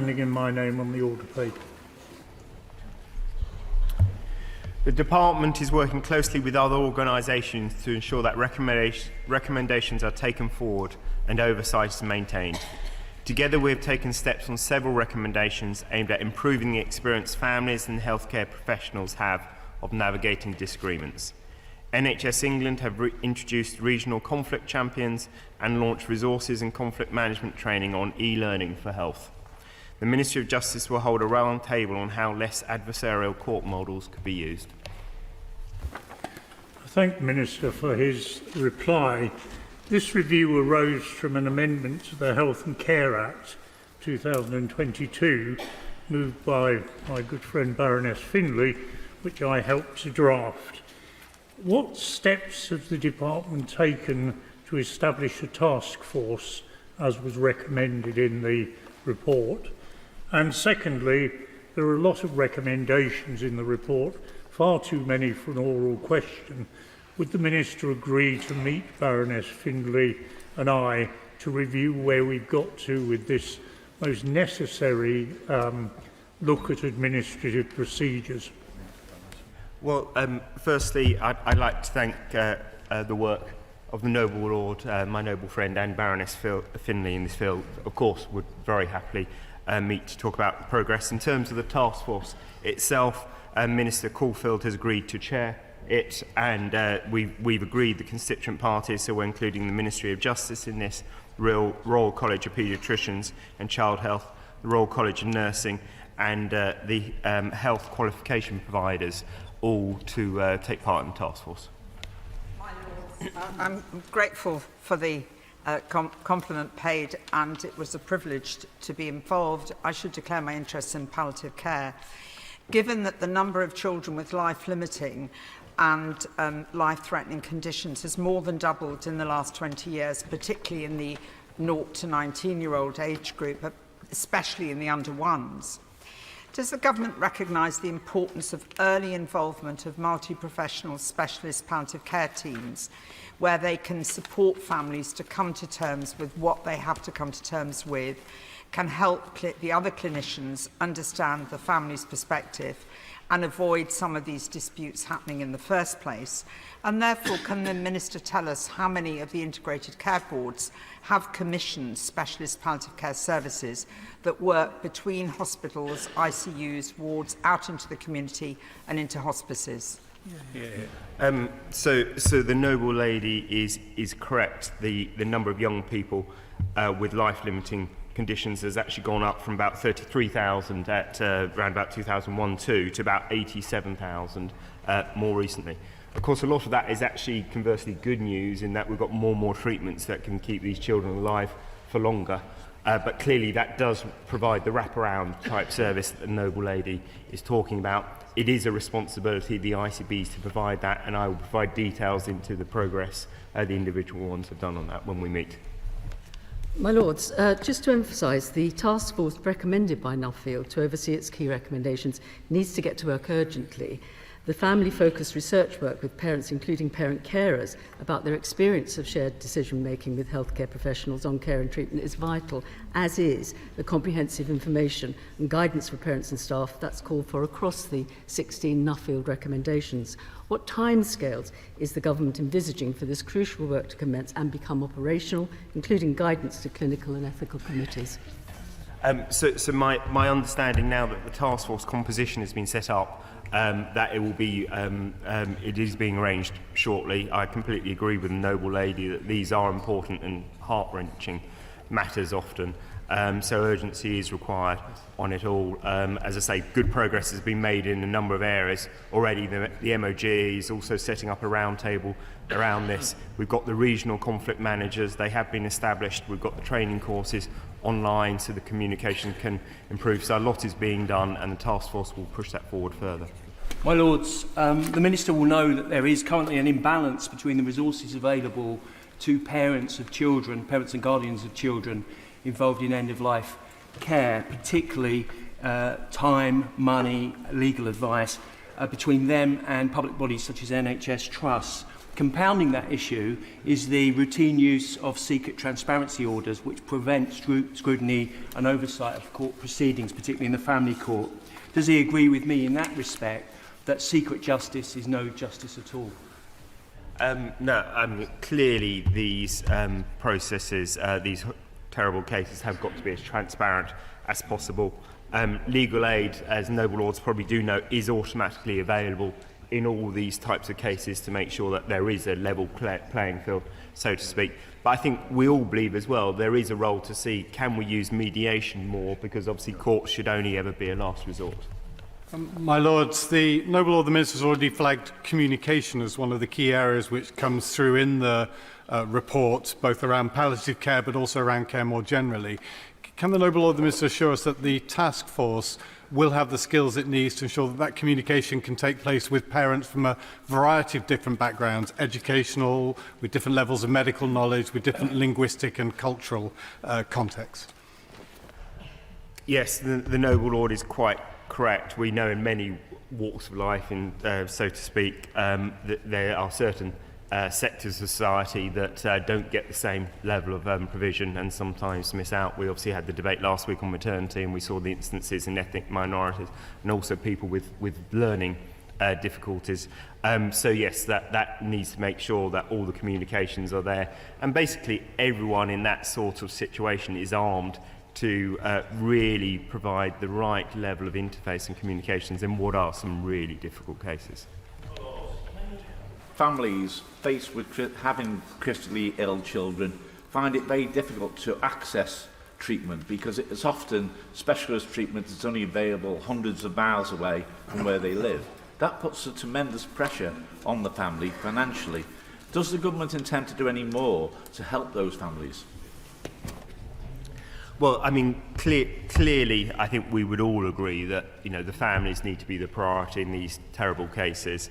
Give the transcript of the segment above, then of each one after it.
standing in my name on the order paper. The Department is working closely with other organisations to ensure that recommendations are taken forward and oversight is maintained. Together we have taken steps on several recommendations aimed at improving the experience families and healthcare professionals have of navigating disagreements. NHS England have introduced regional conflict champions and launched resources and conflict management training on e-learning for health. The Ministry of Justice will hold a round table on how less adversarial court models could be used. I thank the Minister for his reply. This review arose from an amendment to the Health and Care Act 2022, moved by my good friend Baroness Findlay, which I helped to draft. What steps have the Department taken to establish a task force, as was recommended in the report? And secondly, there are a lot of recommendations in the report, far too many for an oral question. Would the Minister agree to meet Baroness Findlay and I to review where we've got to with this most necessary look at administrative procedures? Well, firstly, I'd like to thank the work of the noble Lord, my noble friend, and Baroness Findlay in this field. Of course, would very happily meet to talk about progress. In terms of the task force itself, Minister Caulfield has agreed to chair it, and we've agreed the constituent parties, so we're including the Ministry of Justice in this, Royal College of Paediatricians and Child Health, the Royal College of Nursing, and the health qualification providers, all to take part in the task force. My Lords, I'm grateful for the compliment paid, and it was a privilege to be involved. I should declare my interest in palliative care. Given that the number of children with life-limiting and life-threatening conditions has more than doubled in the last 20 years, particularly in the 0 to 19-year-old age group, especially in the under-ones. Does the government recognise the importance of early involvement of multi-professional specialist palliative care teams, where they can support families to come to terms with what they have to come to terms with, can help the other clinicians understand the family's perspective and avoid some of these disputes happening in the first place? And therefore, can the Minister tell us how many of the integrated care boards have commissioned specialist palliative care services that work between hospitals, ICUs, wards, out into the community and into hospices? So the noble lady is correct. The number of young people with life-limiting conditions has actually gone up from about 33,000 at around about 2001-2 to about 87,000 more recently. Of course, a lot of that is actually conversely good news in that we've got more and more treatments that can keep these children alive for longer. But clearly that does provide the wraparound type service that the noble lady is talking about. It is a responsibility of the ICBs to provide that, and I will provide details into the progress the individual ones have done on that when we meet. My Lords, just to emphasise, the task force recommended by Nuffield to oversee its key recommendations needs to get to work urgently. The family-focused research work with parents, including parent carers, about their experience of shared decision-making with healthcare professionals on care and treatment is vital, as is the comprehensive information and guidance for parents and staff that's called for across the 16 Nuffield recommendations. What timescales is the government envisaging for this crucial work to commence and become operational, including guidance to clinical and ethical committees? So my understanding now that the task force composition has been set up, that it will be, it is being arranged shortly. I completely agree with the noble lady that these are important and heart-wrenching matters often. So urgency is required on it all. As I say, good progress has been made in a number of areas already. The MOG is also setting up a roundtable around this. We've got the regional conflict managers, they have been established. We've got the training courses online so the communication can improve. So a lot is being done, and the task force will push that forward further. My Lords, the Minister will know that there is currently an imbalance between the resources available to parents of children, parents and guardians of children involved in end-of-life care, particularly time, money, legal advice, between them and public bodies such as NHS trusts. Compounding that issue is the routine use of secret transparency orders which prevent scrutiny and oversight of court proceedings, particularly in the family court. Does he agree with me in that respect that secret justice is no justice at all? No, clearly these processes, these terrible cases have got to be as transparent as possible. Legal aid, as noble lords probably do know, is automatically available in all these types of cases to make sure that there is a level playing field, so to speak. But I think we all believe as well there is a role to see, can we use mediation more, because obviously courts should only ever be a last resort. My Lords, the Noble Lord the Minister has already flagged communication as one of the key areas which comes through in the report, both around palliative care but also around care more generally. Can the Noble Lord the Minister assure us that the task force will have the skills it needs to ensure that that communication can take place with parents from a variety of different backgrounds, educational, with different levels of medical knowledge, with different linguistic and cultural contexts? Yes, the Noble Lord is quite correct. We know in many walks of life, so to speak, that there are certain sectors of society that don't get the same level of provision and sometimes miss out. We obviously had the debate last week on maternity, and we saw the instances in ethnic minorities and also people with learning difficulties. So yes, that needs to make sure that all the communications are there, and basically everyone in that sort of situation is armed to really provide the right level of interface and communications in what are some really difficult cases. Families faced with having critically ill children find it very difficult to access treatment because it's often specialist treatment that's only available hundreds of miles away from where they live. That puts a tremendous pressure on the family financially. Does the government intend to do any more to help those families? Well, I mean, clearly, I think we would all agree that the families need to be the priority in these terrible cases.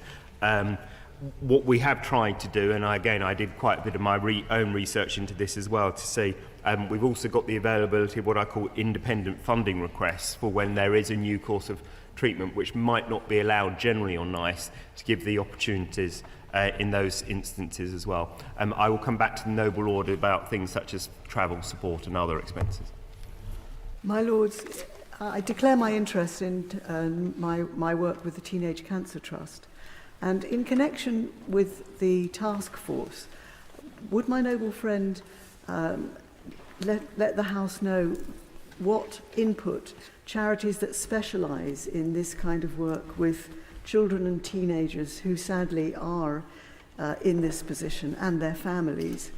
What we have tried to do, and I did quite a bit of my own research into this as well, to see we've also got the availability of what I call independent funding requests for when there is a new course of treatment which might not be allowed generally on NICE, to give the opportunities in those instances as well. I will come back to the Noble Lord about things such as travel support and other expenses. My Lords, I declare my interest in my work with the Teenage Cancer Trust. And in connection with the task force, would my noble friend let the House know what input charities that specialise in this kind of work with children and teenagers who sadly are in this position and their families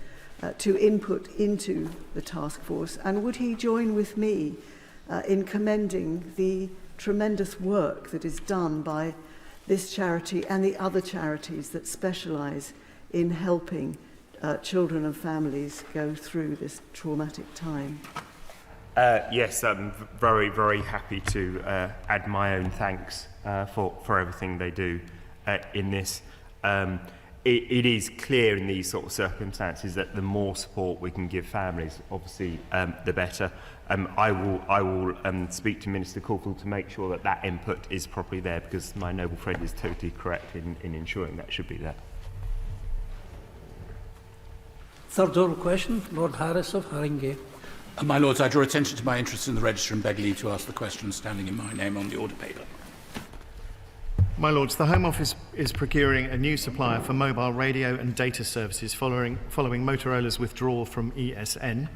to input into the task force? And would he join with me in commending the tremendous work that is done by this charity and the other charities that specialise in helping children and families go through this traumatic time? Yes, I'm very, very happy to add my own thanks for everything they do in this. It is clear in these sort of circumstances that the more support we can give families, obviously, the better. I will speak to Minister Caulfield to make sure that that input is properly there, because my noble friend is totally correct in ensuring that should be there. Third oral question, Lord Harris of Haringey. My Lords, I draw attention to my interest in the register and beg leave to ask the question standing in my name on the order paper. My Lords, the Home Office is procuring a new supplier for mobile radio and data services following Motorola's withdrawal from ESN.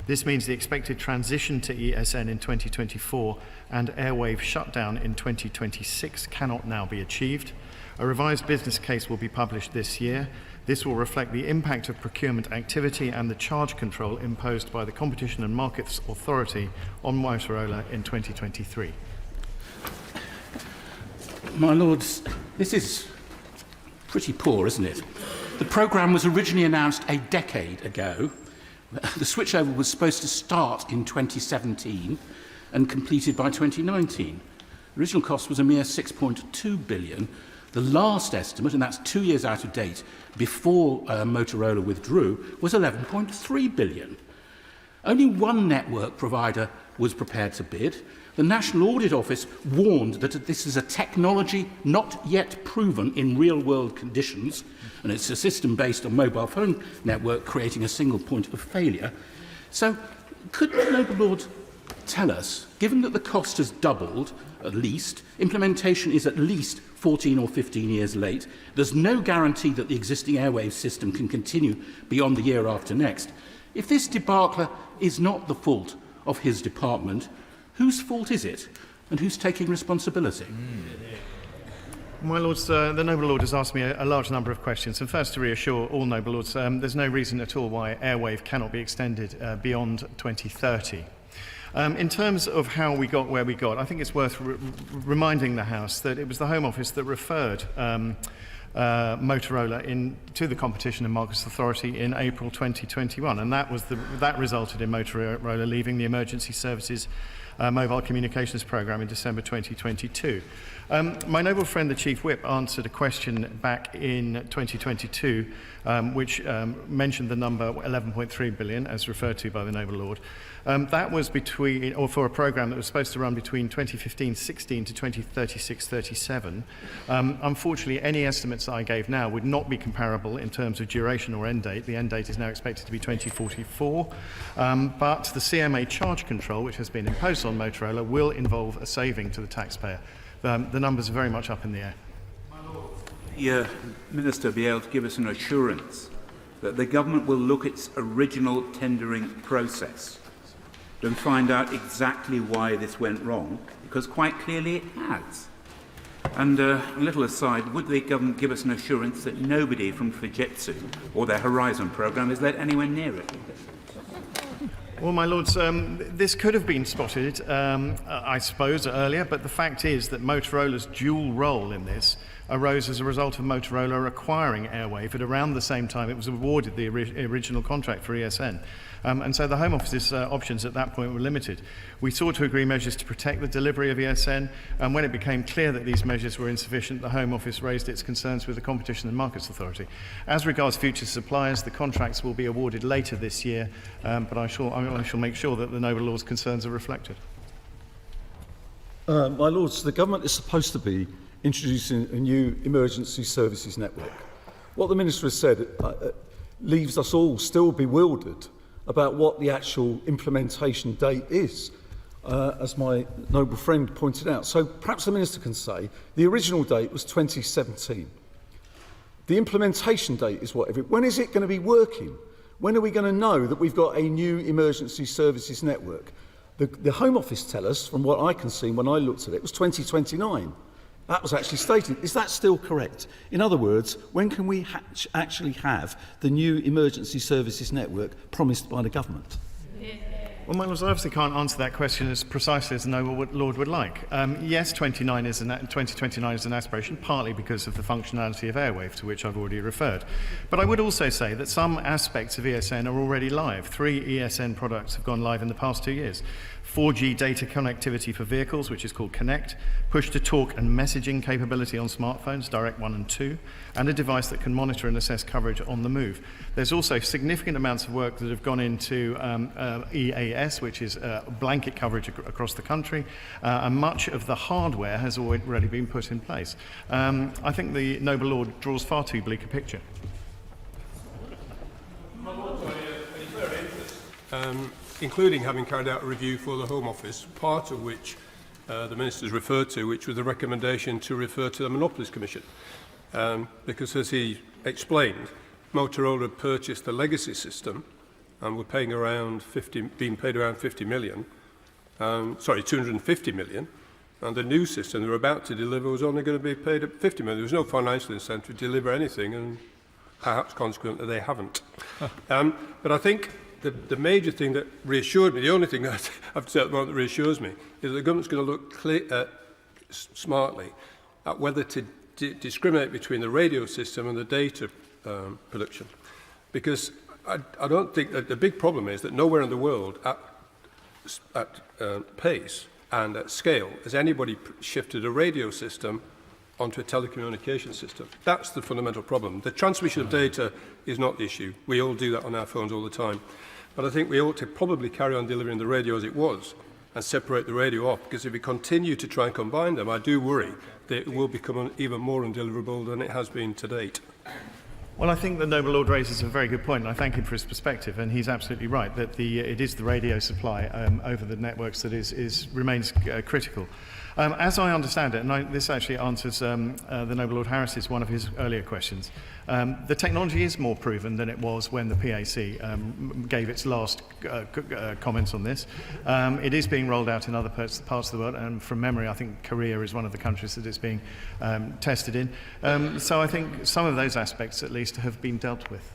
This means the expected transition to ESN in 2024 and airwave shutdown in 2026 cannot now be achieved. A revised business case will be published this year. This will reflect the impact of procurement activity and the charge control imposed by the Competition and Markets Authority on Motorola in 2023. My Lords, this is pretty poor, isn't it? The programme was originally announced a decade ago. The switchover was supposed to start in 2017 and completed by 2019. The original cost was a mere 6.2 billion. The last estimate, and that's 2 years out of date, before Motorola withdrew, was 11.3 billion. Only one network provider was prepared to bid, The National Audit Office warned that this is a technology not yet proven in real-world conditions, and it's a system based on mobile phone network creating a single point of failure. So, could the Noble Lord tell us, given that the cost has doubled, at least, implementation is at least 14 or 15 years late, there's no guarantee that the existing airwaves system can continue beyond the year after next. If this debacle is not the fault of his department, whose fault is it, and who's taking responsibility? My Lords, the Noble Lord has asked me a large number of questions, and first to reassure all Noble Lords, there's no reason at all why Airwave cannot be extended beyond 2030. In terms of how we got where we got, I think it's worth reminding the House that it was the Home Office that referred Motorola to the Competition and Markets Authority in April 2021, and that resulted in Motorola leaving the Emergency Services Mobile Communications Programme in December 2022. My noble friend, the Chief Whip, answered a question back in 2022 which mentioned the number 11.3 billion, as referred to by the Noble Lord. That was for a programme that was supposed to run between 2015-16 to 2036-37. Unfortunately, any estimates that I gave now would not be comparable in terms of duration or end date. The end date is now expected to be 2044. But the CMA charge control, which has been imposed on Motorola, will involve a saving to the taxpayer. The numbers are very much up in the air. The Minister be able to give us an assurance that the government will look at its original tendering process and find out exactly why this went wrong, because quite clearly it has. And a little aside, would the government give us an assurance that nobody from Fujitsu or their Horizon programme is let anywhere near it? Well, my Lords, this could have been spotted, I suppose, earlier, but the fact is that Motorola's dual role in this arose as a result of Motorola acquiring Airwave at around the same time it was awarded the original contract for ESN. And so the Home Office's options at that point were limited. We sought to agree measures to protect the delivery of ESN, and when it became clear that these measures were insufficient, the Home Office raised its concerns with the Competition and Markets Authority. As regards future suppliers, the contracts will be awarded later this year, but I shall make sure that the Noble Lord's concerns are reflected. My Lords, the government is supposed to be introducing a new emergency services network. What the Minister has said leaves us all still bewildered about what the actual implementation date is, as my noble friend pointed out. So perhaps the Minister can say the original date was 2017. The implementation date is whatever. When is it going to be working? When are we going to know that we've got a new emergency services network? The Home Office tell us, from what I can see when I looked at it, was 2029. That was actually stated. Is that still correct? In other words, when can we actually have the new emergency services network promised by the government? Well, my Lords, I obviously can't answer that question as precisely as the Noble Lord would like. Yes, 2029 is an aspiration, partly because of the functionality of Airwave, to which I've already referred. But I would also say that some aspects of ESN are already live. 3 ESN products have gone live in the past 2 years. 4G data connectivity for vehicles, which is called Connect, push-to-talk and messaging capability on smartphones, Direct 1 and 2, and a device that can monitor and assess coverage on the move. There's also significant amounts of work that have gone into EAS, which is blanket coverage across the country, and much of the hardware has already been put in place. I think the Noble Lord draws far too bleak a picture. Including having carried out a review for the Home Office, part of which the Minister's referred to, which was a recommendation to refer to the Monopolies Commission. Because, as he explained, Motorola purchased the legacy system and were being paid around 50 million, 250 million, and the new system they were about to deliver was only going to be paid at 50 million. There was no financial incentive to deliver anything, and perhaps consequently they haven't. But I think the major thing that reassured me, the only thing that I've said at the moment that reassures me, is that the government's going to look smartly at whether to discriminate between the radio system and the data production. Because I don't think that the big problem is that nowhere in the world at pace and at scale has anybody shifted a radio system onto a telecommunication system. That's the fundamental problem. The transmission of data is not the issue. We all do that on our phones all the time. But I think we ought to probably carry on delivering the radio as it was, and separate the radio off, because if we continue to try and combine them, I do worry that it will become even more undeliverable than it has been to date. Well, I think the Noble Lord raises a very good point, and I thank him for his perspective, and he's absolutely right that it is the radio supply over the networks that remains critical. As I understand it, and this actually answers the Noble Lord Harris's one of his earlier questions, the technology is more proven than it was when the PAC gave its last comments on this. It is being rolled out in other parts of the world, and from memory, I think Korea is one of the countries that it's being tested in. So I think some of those aspects, at least, have been dealt with.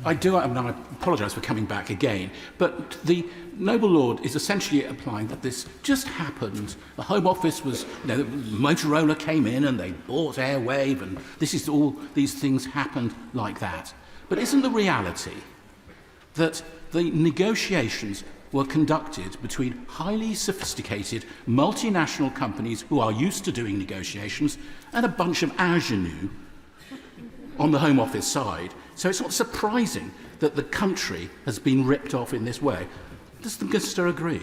I apologise for coming back again, but the Noble Lord is essentially implying that this just happened. The Home Office was, Motorola came in and they bought Airwave, and all these things happened like that. But isn't the reality that the negotiations were conducted between highly sophisticated multinational companies who are used to doing negotiations and a bunch of ingenues on the Home Office side? So it's not surprising that the country has been ripped off in this way. Does the Minister agree?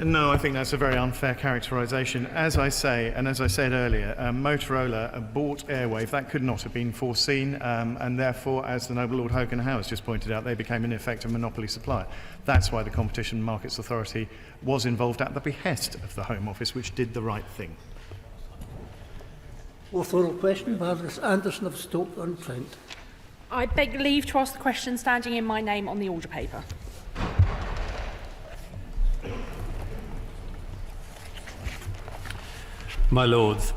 No, I think that's a very unfair characterisation. As I say, and as I said earlier, Motorola bought Airwave. That could not have been foreseen, and therefore, as the Noble Lord Hogan Howes just pointed out, they became in effect a monopoly supplier. That's why the Competition and Markets Authority was involved at the behest of the Home Office, which did the right thing. Fourth oral question, Baroness Anderson of Stoke-on-Trent. I beg leave to ask the question standing in my name on the order paper. My Lords,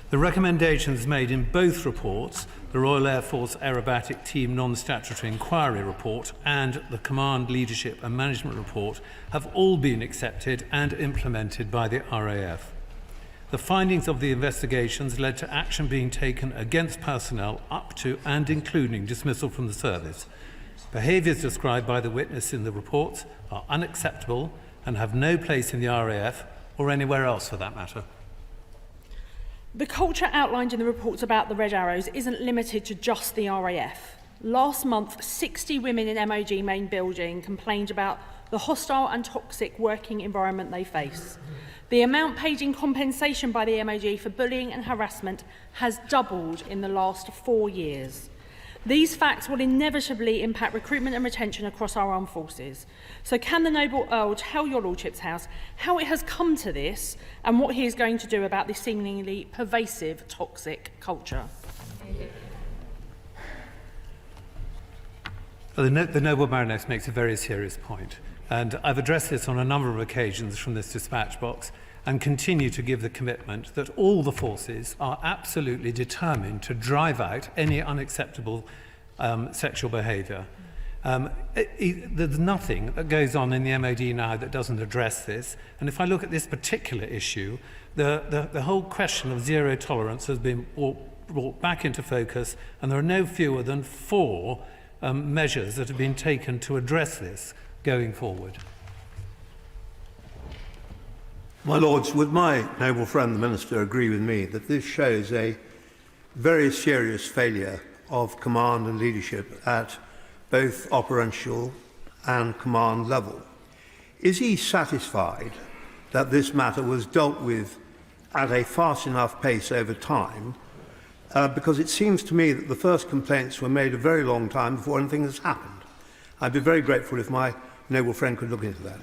the recommendations made in both reports, the Royal Air Force Aerobatic Team Non-Statutory Inquiry Report and the Command Leadership and Management Report, have all been accepted and implemented by the RAF. The findings of the investigations led to action being taken against personnel up to and including dismissal from the service. Behaviours described by the witness in the reports are unacceptable and have no place in the RAF or anywhere else for that matter. The culture outlined in the reports about the Red Arrows isn't limited to just the RAF. Last month, 60 women in MOD main building complained about the hostile and toxic working environment they face. The amount paid in compensation by the MOD for bullying and harassment has doubled in the last 4 years. These facts will inevitably impact recruitment and retention across our armed forces. So can the Noble Earl tell your Lordship's House how it has come to this and what he is going to do about this seemingly pervasive toxic culture? Well, the Noble Baroness makes a very serious point, and I've addressed this on a number of occasions from this dispatch box and continue to give the commitment that all the forces are absolutely determined to drive out any unacceptable sexual behaviour. There's nothing that goes on in the MOD now that doesn't address this, and if I look at this particular issue, the whole question of zero tolerance has been brought back into focus, and there are no fewer than 4 measures that have been taken to address this going forward. My Lords, would my noble friend the Minister agree with me that this shows a very serious failure of command and leadership at both operational and command level? Is he satisfied that this matter was dealt with at a fast enough pace over time? Because it seems to me that the first complaints were made a very long time before anything has happened. I'd be very grateful if my noble friend could look into that.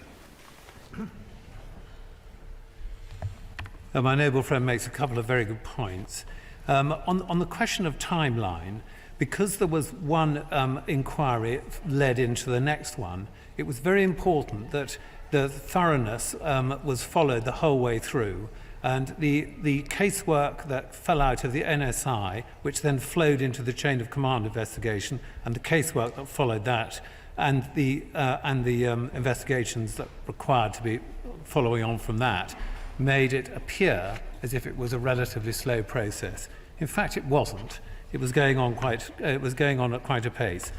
My noble friend makes a couple of very good points. On the question of timeline, because there was one inquiry led into the next one, it was very important that the thoroughness was followed the whole way through. And the casework that fell out of the NSI, which then flowed into the chain of command investigation, and the casework that followed that, and the investigations that required to be following on from that, made it appear as if it was a relatively slow process. In fact, it wasn't. It was going on at quite a pace.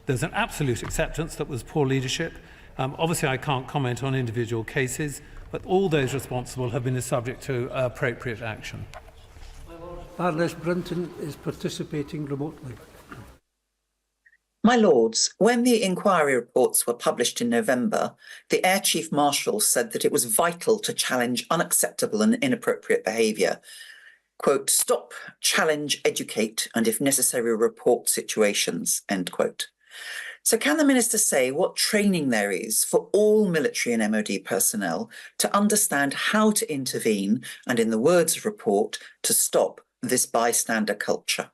There's an absolute acceptance that was poor leadership. Obviously, I can't comment on individual cases, but all those responsible have been subject to appropriate action. Baroness Brinton is participating remotely. My Lords, when the inquiry reports were published in November, the Air Chief Marshal said that it was vital to challenge unacceptable and inappropriate behaviour. Quote, stop, challenge, educate, and if necessary, report situations, end quote. So can the Minister say what training there is for all military and MOD personnel to understand how to intervene and, in the words of report, to stop this bystander culture?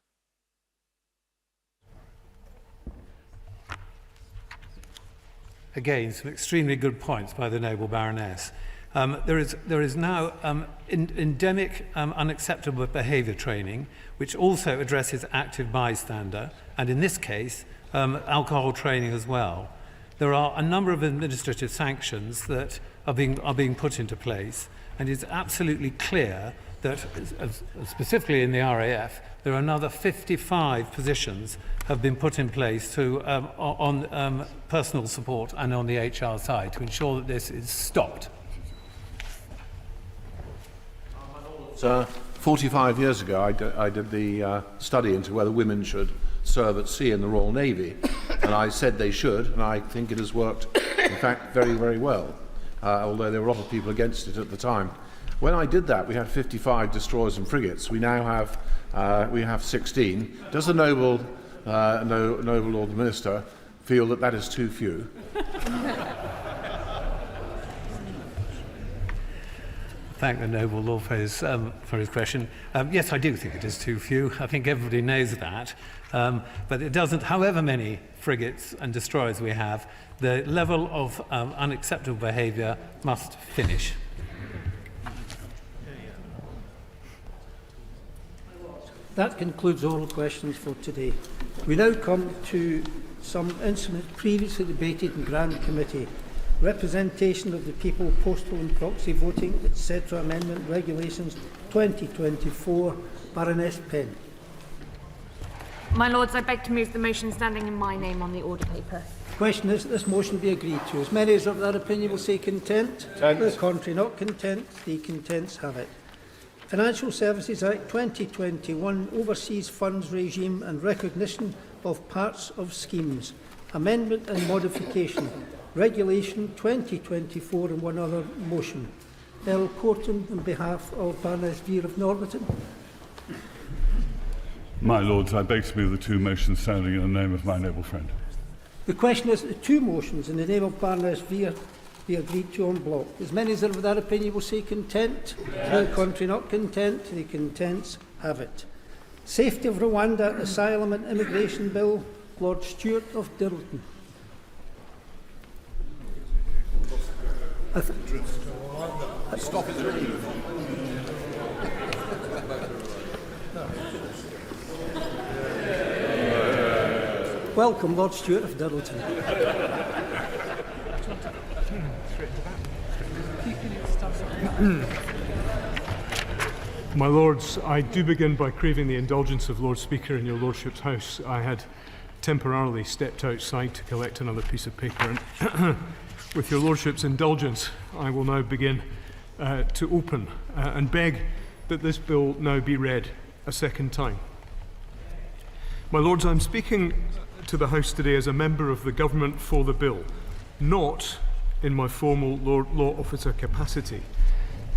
Again, some extremely good points by the noble Baroness. There is now endemic unacceptable behaviour training, which also addresses active bystander, and in this case, alcohol training as well. There are a number of administrative sanctions that are being put into place, and it's absolutely clear that, specifically in the RAF, there are another 55 positions have been put in place to, on personal support and on the HR side to ensure that this is stopped. 45 years ago, I did the study into whether women should serve at sea in the Royal Navy, and I said they should, and I think it has worked, in fact, very, very well, although there were a lot of people against it at the time. When I did that, we had 55 destroyers and frigates. We now have 16. Does the noble Lord the Minister feel that that is too few? Thank the noble Lord for his question. Yes, I do think it is too few. I think everybody knows that. But it doesn't, however many frigates and destroyers we have, the level of unacceptable behaviour must finish. That concludes oral questions for today. We now come to some instruments previously debated in Grand Committee. Representation of the People, Postal and Proxy Voting, etc. Amendment Regulations 2024. Baroness Penn. My Lords, I beg to move the motion standing in my name on the order paper. The question is that this motion be agreed to. As many as of that opinion will say content. The contrary, not content. The contents have it. Financial Services Act 2021, Overseas Funds Regime and Recognition of Parts of Schemes. Amendment and Modification. Regulation 2024 and one other motion. L. Corton on behalf of Baroness Veer of Norbiton. My Lords, I beg to move the two motions standing in the name of my noble friend. The question is that the two motions in the name of Baroness Veer be agreed to en bloc. As many as are of that opinion will say content. The contrary, not content. The contents have it. Safety of Rwanda Asylum and Immigration Bill. Lord Stewart of Dirleton. Stop it. Welcome, Lord Stewart of Dirleton. My Lords, I do begin by craving the indulgence of Lord Speaker in your Lordship's house. I had temporarily stepped outside to collect another piece of paper, and with your Lordship's indulgence, I will now begin to open and beg that this bill now be read a second time. My Lords, I'm speaking to the House today as a member of the Government for the bill, not in my formal law officer capacity,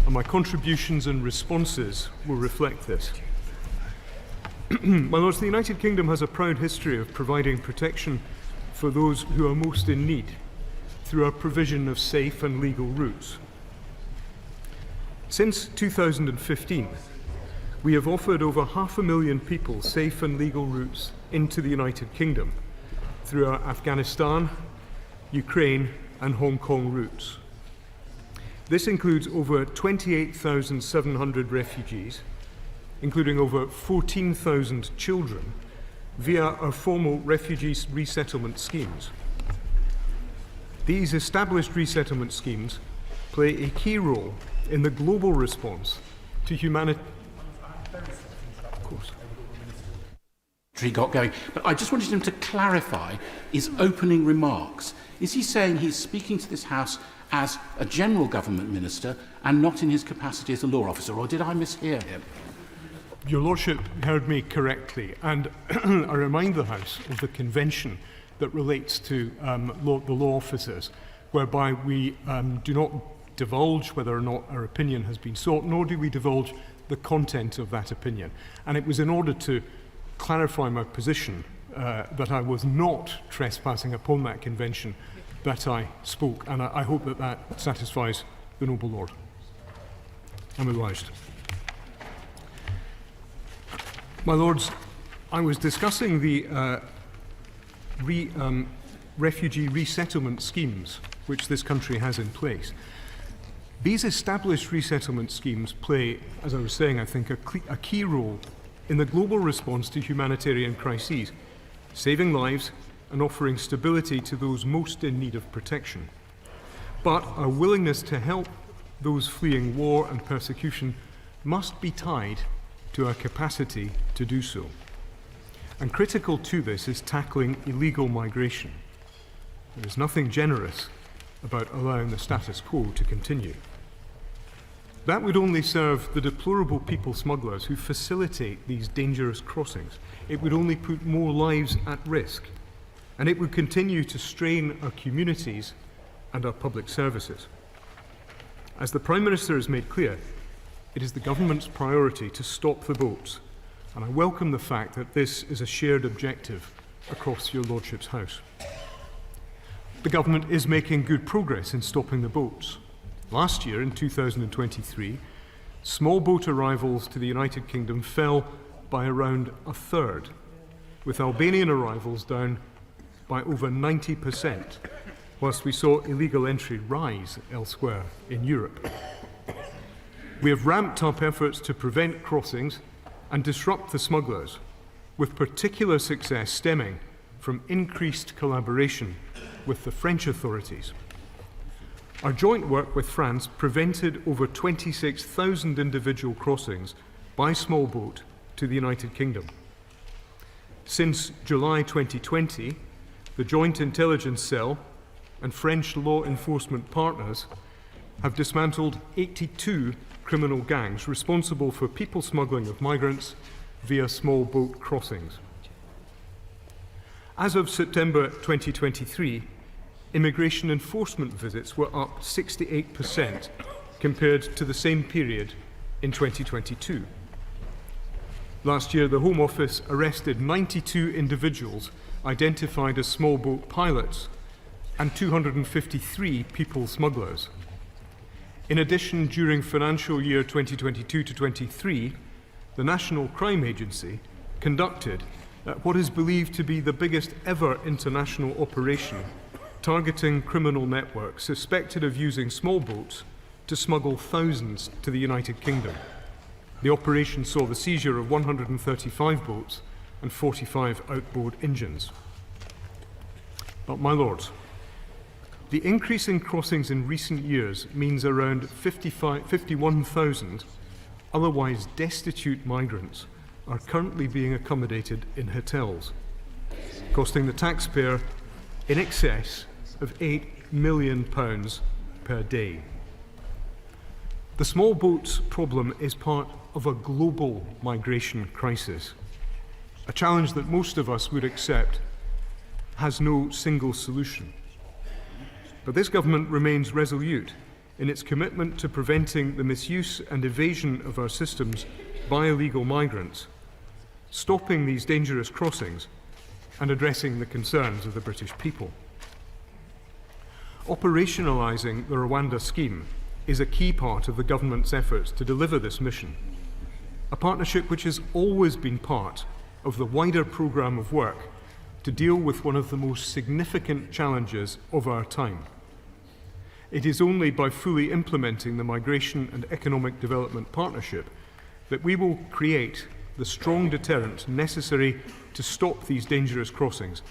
and my contributions and responses will reflect this. My Lords, the United Kingdom has a proud history of providing protection for those who are most in need through our provision of safe and legal routes. Since 2015, we have offered over 500,000 people safe and legal routes into the United Kingdom through our Afghanistan, Ukraine and Hong Kong routes. This includes over 28,700 refugees, including over 14,000 children, via our formal refugee resettlement schemes. These established resettlement schemes play a key role in the global response to humanity. Of course. He got going, but I just wanted him to clarify his opening remarks. Is he saying he's speaking to this House as a general government minister and not in his capacity as a law officer, or did I mishear him? Your Lordship heard me correctly, and I remind the House of the convention that relates to the law officers, whereby we do not divulge whether or not our opinion has been sought, nor do we divulge the content of that opinion. And it was in order to clarify my position that I was not trespassing upon that convention that I spoke, and I hope that that satisfies the noble lord. I'm obliged. My lords, I was discussing the refugee resettlement schemes which this country has in place. These established resettlement schemes play, as I was saying, I think, a key role in the global response to humanitarian crises, saving lives and offering stability to those most in need of protection. But our willingness to help those fleeing war and persecution must be tied to our capacity to do so. And critical to this is tackling illegal migration. There is nothing generous about allowing the status quo to continue. That would only serve the deplorable people smugglers who facilitate these dangerous crossings. It would only put more lives at risk, and it would continue to strain our communities and our public services. As the Prime Minister has made clear, it is the government's priority to stop the boats, and I welcome the fact that this is a shared objective across your Lordship's House. The government is making good progress in stopping the boats. Last year, in 2023, small boat arrivals to the United Kingdom fell by around a third, with Albanian arrivals down by over 90%, whilst we saw illegal entry rise elsewhere in Europe. We have ramped up efforts to prevent crossings and disrupt the smugglers, with particular success stemming from increased collaboration with the French authorities. Our joint work with France prevented over 26,000 individual crossings by small boat to the United Kingdom. Since July 2020, the Joint Intelligence Cell and French law enforcement partners have dismantled 82 criminal gangs responsible for people smuggling of migrants via small boat crossings. As of September 2023, immigration enforcement visits were up 68% compared to the same period in 2022. Last year, the Home Office arrested 92 individuals identified as small boat pilots and 253 people smugglers. In addition, during financial year 2022 to 23, the National Crime Agency conducted what is believed to be the biggest ever international operation targeting criminal networks suspected of using small boats to smuggle thousands to the United Kingdom. The operation saw the seizure of 135 boats and 45 outboard engines. But, my lords, the increase in crossings in recent years means around 51,000 otherwise destitute migrants are currently being accommodated in hotels, costing the taxpayer in excess of £8 million per day. The small boats problem is part of a global migration crisis, a challenge that most of us would accept has no single solution. But this government remains resolute in its commitment to preventing the misuse and evasion of our systems by illegal migrants, stopping these dangerous crossings, and addressing the concerns of the British people. Operationalising the Rwanda scheme is a key part of the government's efforts to deliver this mission, a partnership which has always been part of the wider programme of work to deal with one of the most significant challenges of our time. It is only by fully implementing the Migration and Economic Development Partnership that we will create the strong deterrent necessary to stop these dangerous crossings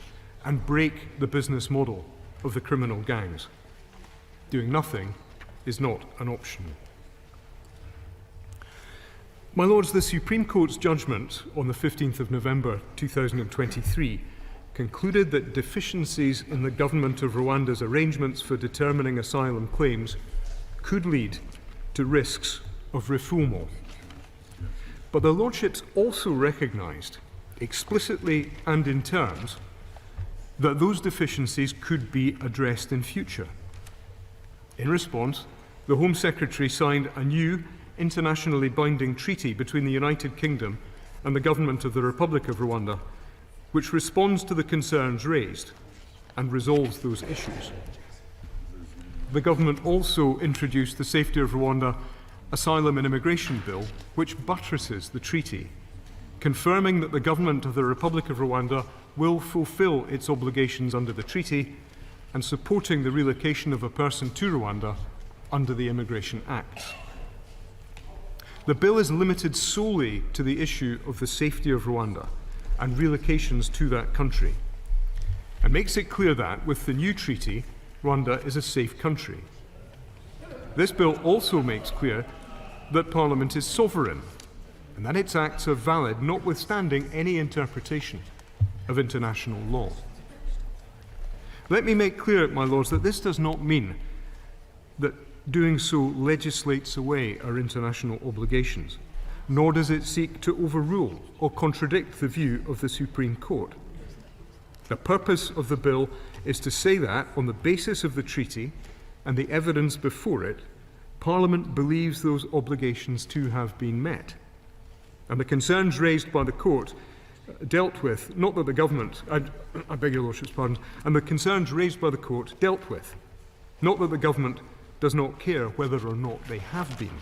and break the business model of the criminal gangs. Doing nothing is not an option. My Lords, the Supreme Court's judgment on the 15th of November 2023 concluded that deficiencies in the government of Rwanda's arrangements for determining asylum claims could lead to risks of refoulement. But the Lordships also recognised, explicitly and in terms, that those deficiencies could be addressed in future. In response, the Home Secretary signed a new internationally binding treaty between the United Kingdom and the Government of the Republic of Rwanda, which responds to the concerns raised and resolves those issues. The government also introduced the Safety of Rwanda Asylum and Immigration Bill, which buttresses the treaty, confirming that the Government of the Republic of Rwanda will fulfil its obligations under the treaty and supporting the relocation of a person to Rwanda under the Immigration Acts. The bill is limited solely to the issue of the safety of Rwanda and relocations to that country, and makes it clear that, with the new treaty, Rwanda is a safe country. This bill also makes clear that Parliament is sovereign and that its acts are valid notwithstanding any interpretation of international law. Let me make clear, my Lords, that this does not mean that doing so legislates away our international obligations, nor does it seek to overrule or contradict the view of the Supreme Court. The purpose of the bill is to say that, on the basis of the treaty and the evidence before it, Parliament believes those obligations to have been met. And the concerns raised by the Court dealt with, not that the government, I beg your Lordship's pardon, and the concerns raised by the Court dealt with, not that the government does not care whether or not they have been.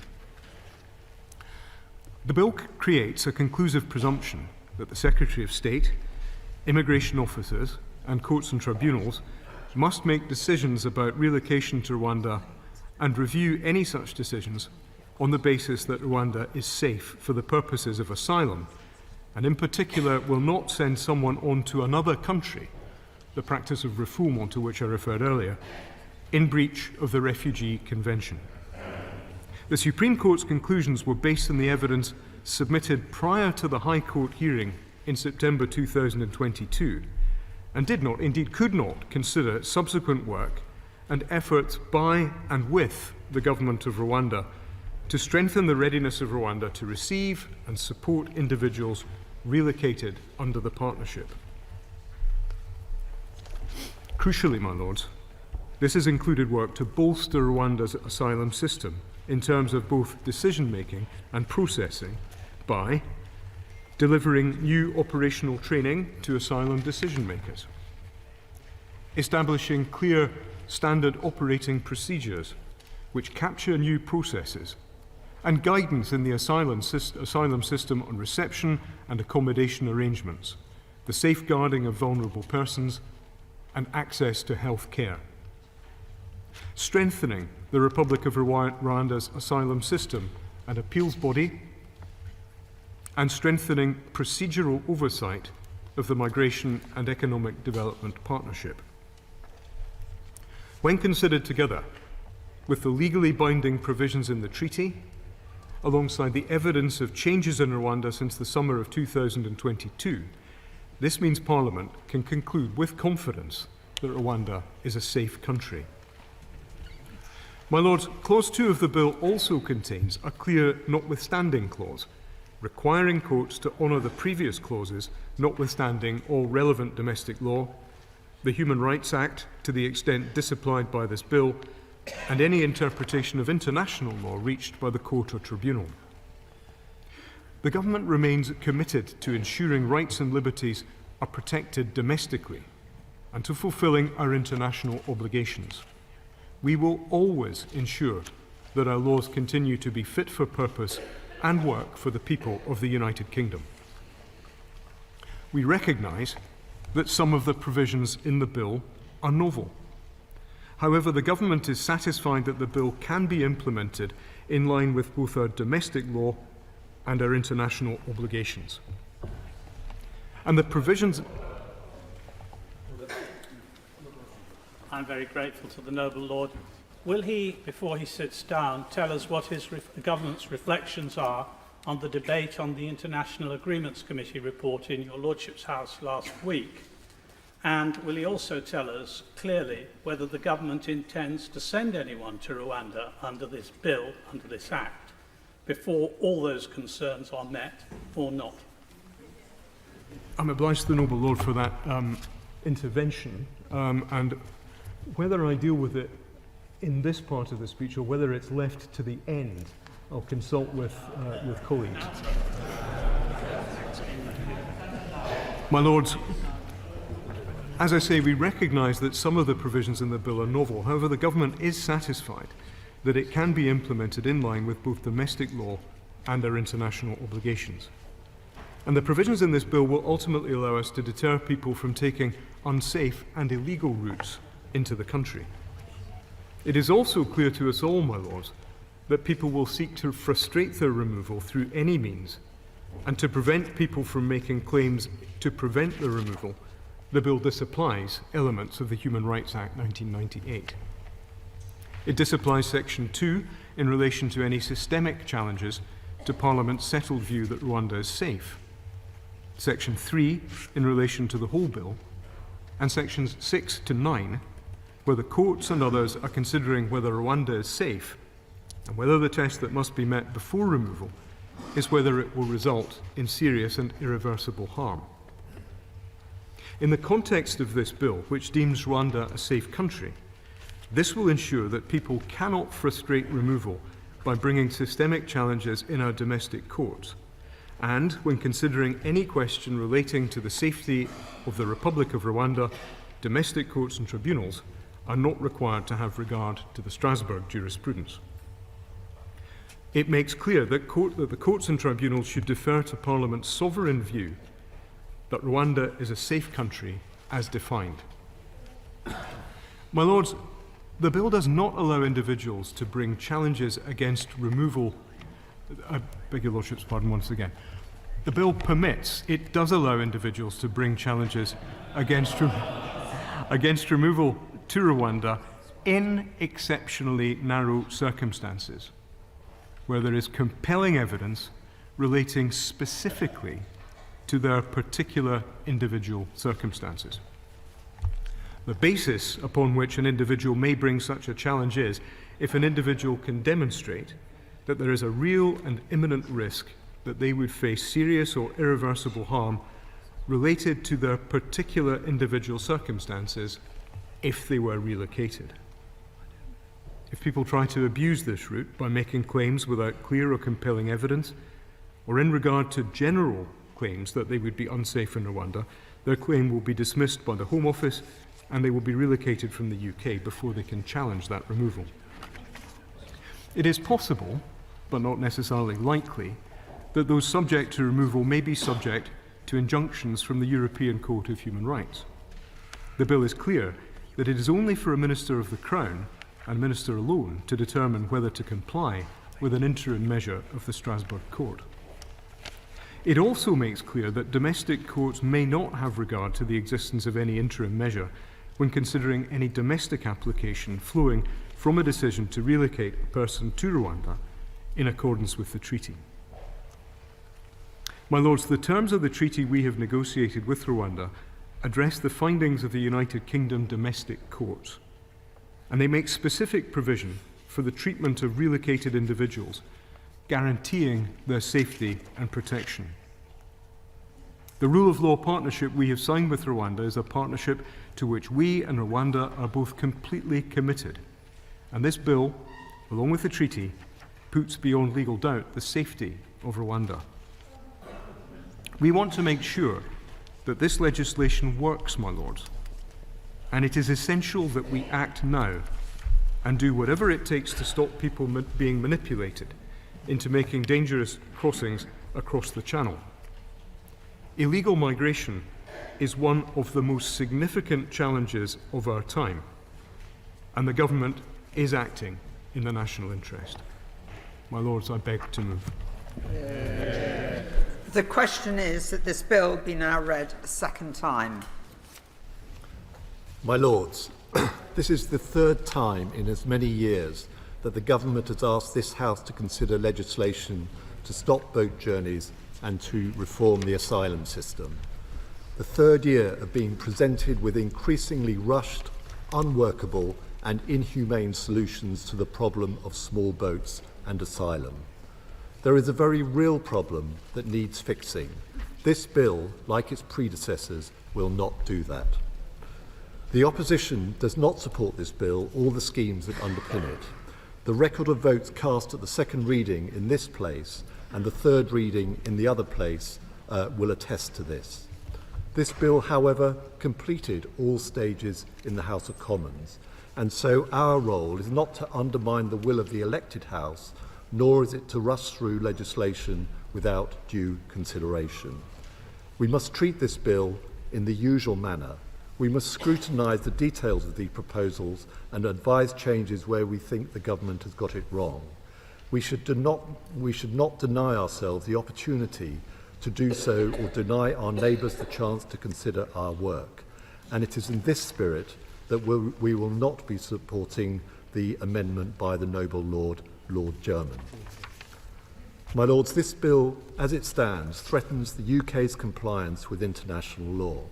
The bill creates a conclusive presumption that the Secretary of State, immigration officers, and courts and tribunals must make decisions about relocation to Rwanda and review any such decisions on the basis that Rwanda is safe for the purposes of asylum, and in particular will not send someone on to another country, the practice of refoulement to which I referred earlier, in breach of the Refugee Convention. The Supreme Court's conclusions were based on the evidence submitted prior to the High Court hearing in September 2022, and did not, indeed could not, consider subsequent work and efforts by and with the government of Rwanda to strengthen the readiness of Rwanda to receive and support individuals relocated under the partnership. Crucially, my Lords, this has included work to bolster Rwanda's asylum system in terms of both decision-making and processing by delivering new operational training to asylum decision-makers, establishing clear standard operating procedures which capture new processes and guidance in the asylum system on reception and accommodation arrangements, the safeguarding of vulnerable persons, and access to health care. Strengthening the Republic of Rwanda's asylum system and appeals body, and strengthening procedural oversight of the Migration and Economic Development Partnership. When considered together with the legally binding provisions in the treaty, alongside the evidence of changes in Rwanda since the summer of 2022, this means Parliament can conclude with confidence that Rwanda is a safe country. My Lords, Clause 2 of the bill also contains a clear notwithstanding clause, requiring courts to honour the previous clauses notwithstanding all relevant domestic law, the Human Rights Act to the extent disapplied by this bill, and any interpretation of international law reached by the court or tribunal. The government remains committed to ensuring rights and liberties are protected domestically and to fulfilling our international obligations. We will always ensure that our laws continue to be fit for purpose and work for the people of the United Kingdom. We recognise that some of the provisions in the bill are novel. However, the government is satisfied that the bill can be implemented in line with both our domestic law and our international obligations. And the provisions... I'm very grateful to the noble Lord. Will he, before he sits down, tell us what the government's reflections are on the debate on the International Agreements Committee report in your Lordship's House last week? And will he also tell us clearly whether the government intends to send anyone to Rwanda under this bill, under this act, before all those concerns are met or not? I'm obliged to the noble Lord for that intervention, and whether I deal with it in this part of the speech or whether it's left to the end, I'll consult with colleagues. My Lords, as I say, we recognise that some of the provisions in the bill are novel. However, the government is satisfied that it can be implemented in line with both domestic law and our international obligations. And the provisions in this bill will ultimately allow us to deter people from taking unsafe and illegal routes into the country. It is also clear to us all, my Lords, that people will seek to frustrate their removal through any means, and to prevent people from making claims to prevent the removal, the bill disapplies elements of the Human Rights Act 1998. It disapplies Section 2 in relation to any systemic challenges to Parliament's settled view that Rwanda is safe, Section 3 in relation to the whole bill, and Sections 6 to 9, where the courts and others are considering whether Rwanda is safe and whether the test that must be met before removal is whether it will result in serious and irreversible harm. In the context of this bill, which deems Rwanda a safe country, this will ensure that people cannot frustrate removal by bringing systemic challenges in our domestic courts, and when considering any question relating to the safety of the Republic of Rwanda, domestic courts and tribunals are not required to have regard to the Strasbourg jurisprudence. It makes clear that the courts and tribunals should defer to Parliament's sovereign view that Rwanda is a safe country as defined. My Lords, the bill does not allow individuals to bring challenges against removal. I beg your Lordship's pardon once again. The bill permits, it does allow individuals to bring challenges against removal to Rwanda in exceptionally narrow circumstances, where there is compelling evidence relating specifically to their particular individual circumstances. The basis upon which an individual may bring such a challenge is if an individual can demonstrate that there is a real and imminent risk that they would face serious or irreversible harm related to their particular individual circumstances if they were relocated. If people try to abuse this route by making claims without clear or compelling evidence, or in regard to general claims that they would be unsafe in Rwanda, their claim will be dismissed by the Home Office and they will be relocated from the UK before they can challenge that removal. It is possible, but not necessarily likely, that those subject to removal may be subject to injunctions from the European Court of Human Rights. The bill is clear that it is only for a Minister of the Crown, and Minister alone, to determine whether to comply with an interim measure of the Strasbourg Court. It also makes clear that domestic courts may not have regard to the existence of any interim measure when considering any domestic application flowing from a decision to relocate a person to Rwanda in accordance with the treaty. My Lords, the terms of the treaty we have negotiated with Rwanda address the findings of the United Kingdom domestic courts, and they make specific provision for the treatment of relocated individuals, guaranteeing their safety and protection. The rule of law partnership we have signed with Rwanda is a partnership to which we and Rwanda are both completely committed, and this bill, along with the treaty, puts beyond legal doubt the safety of Rwanda. We want to make sure that this legislation works, my Lords, and it is essential that we act now and do whatever it takes to stop people being manipulated into making dangerous crossings across the Channel. Illegal migration is one of the most significant challenges of our time, and the government is acting in the national interest. My Lords, I beg to move. The question is that this bill be now read a second time. My Lords, this is the third time in as many years that the government has asked this House to consider legislation to stop boat journeys and to reform the asylum system. The third year of being presented with increasingly rushed, unworkable and inhumane solutions to the problem of small boats and asylum. There is a very real problem that needs fixing. This bill, like its predecessors, will not do that. The opposition does not support this bill or the schemes that underpin it. The record of votes cast at the second reading in this place and the third reading in the other place will attest to this. This bill, however, completed all stages in the House of Commons, and so our role is not to undermine the will of the elected House, nor is it to rush through legislation without due consideration. We must treat this bill in the usual manner. We must scrutinise the details of the proposals and advise changes where we think the government has got it wrong. We should not deny ourselves the opportunity to do so or deny our neighbours the chance to consider our work. And it is in this spirit that we will not be supporting the amendment by the noble Lord Jermyn. My Lords, this bill, as it stands, threatens the UK's compliance with international law.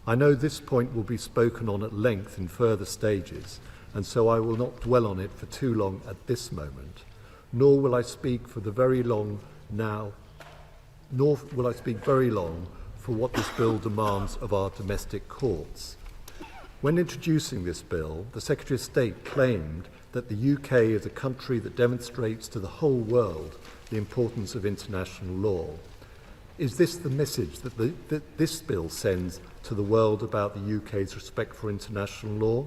I know this point will be spoken on at length in further stages, and so I will not dwell on it for too long at this moment, nor will I speak for very long for what this bill demands of our domestic courts. When introducing this bill, the Secretary of State claimed that the UK is a country that demonstrates to the whole world the importance of international law. Is this the message that this bill sends to the world about the UK's respect for international law?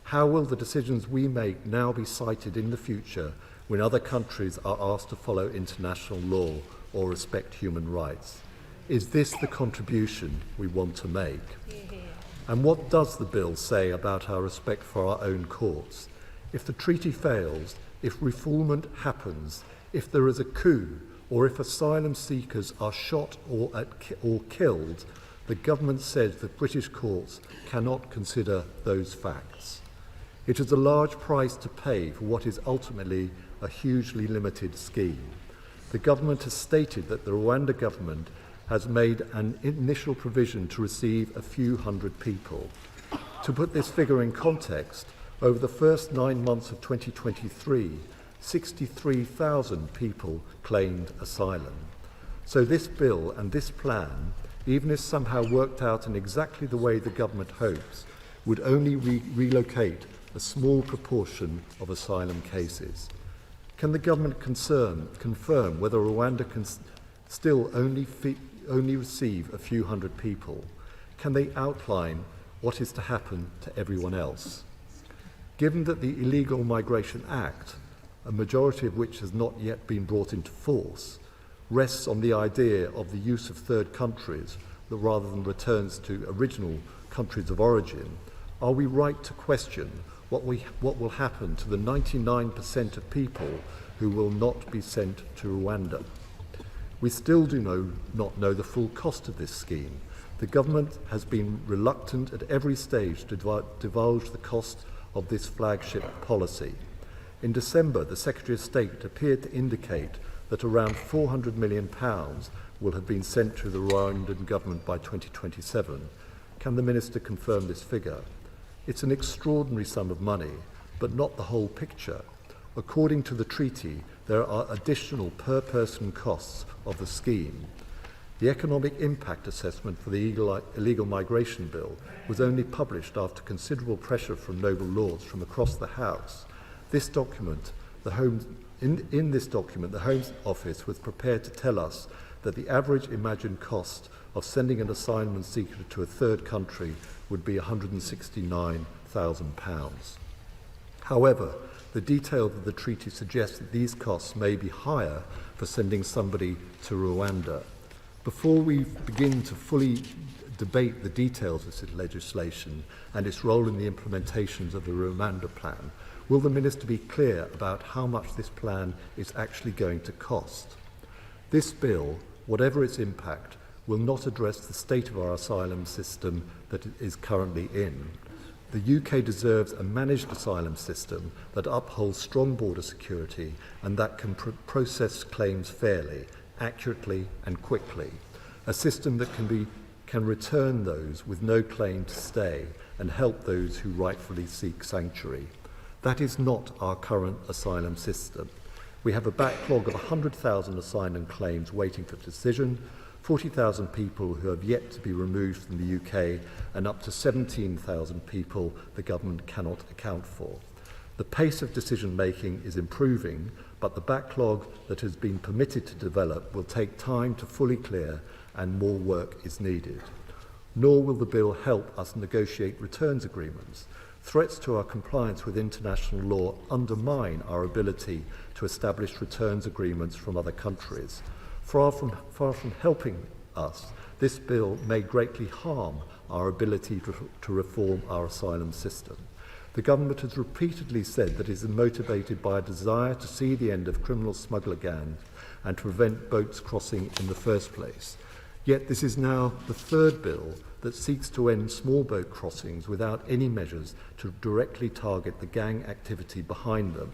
How will the decisions we make now be cited in the future when other countries are asked to follow international law or respect human rights? Is this the contribution we want to make? And what does the bill say about our respect for our own courts? If the treaty fails, if refoulement happens, if there is a coup, or if asylum seekers are shot or killed, the government says that British courts cannot consider those facts. It is a large price to pay for what is ultimately a hugely limited scheme. The government has stated that the Rwanda government has made an initial provision to receive a few hundred people. To put this figure in context, over the first 9 months of 2023, 63,000 people claimed asylum. So this bill and this plan, even if somehow worked out in exactly the way the government hopes, would only relocate a small proportion of asylum cases. Can the government confirm whether Rwanda can still only receive a few hundred people? Can they outline what is to happen to everyone else? Given that the Illegal Migration Act, a majority of which has not yet been brought into force, rests on the idea of the use of third countries rather than returns to original countries of origin, are we right to question what will happen to the 99% of people who will not be sent to Rwanda? We still do not know the full cost of this scheme. The government has been reluctant at every stage to divulge the cost of this flagship policy. In December, the Secretary of State appeared to indicate that around £400 million will have been sent to the Rwandan government by 2027. Can the Minister confirm this figure? It's an extraordinary sum of money, but not the whole picture. According to the treaty, there are additional per-person costs of the scheme. The economic impact assessment for the illegal migration bill was only published after considerable pressure from noble lords from across the House. This document, in this document, the Home Office was prepared to tell us that the average imagined cost of sending an asylum seeker to a third country would be £169,000. However, the details of the treaty suggest that these costs may be higher for sending somebody to Rwanda. Before we begin to fully debate the details of this legislation and its role in the implementations of the Rwanda plan, will the Minister be clear about how much this plan is actually going to cost? This bill, whatever its impact, will not address the state of our asylum system that it is currently in. The UK deserves a managed asylum system that upholds strong border security and that can process claims fairly, accurately and quickly. A system that can return those with no claim to stay and help those who rightfully seek sanctuary. That is not our current asylum system. We have a backlog of 100,000 asylum claims waiting for decision, 40,000 people who have yet to be removed from the UK, and up to 17,000 people the government cannot account for. The pace of decision-making is improving, but the backlog that has been permitted to develop will take time to fully clear, and more work is needed. Nor will the bill help us negotiate returns agreements. Threats to our compliance with international law undermine our ability to establish returns agreements from other countries. Far from helping us, this bill may greatly harm our ability to reform our asylum system. The government has repeatedly said that it is motivated by a desire to see the end of criminal smuggler gangs and to prevent boats crossing in the first place. Yet this is now the third bill that seeks to end small boat crossings without any measures to directly target the gang activity behind them.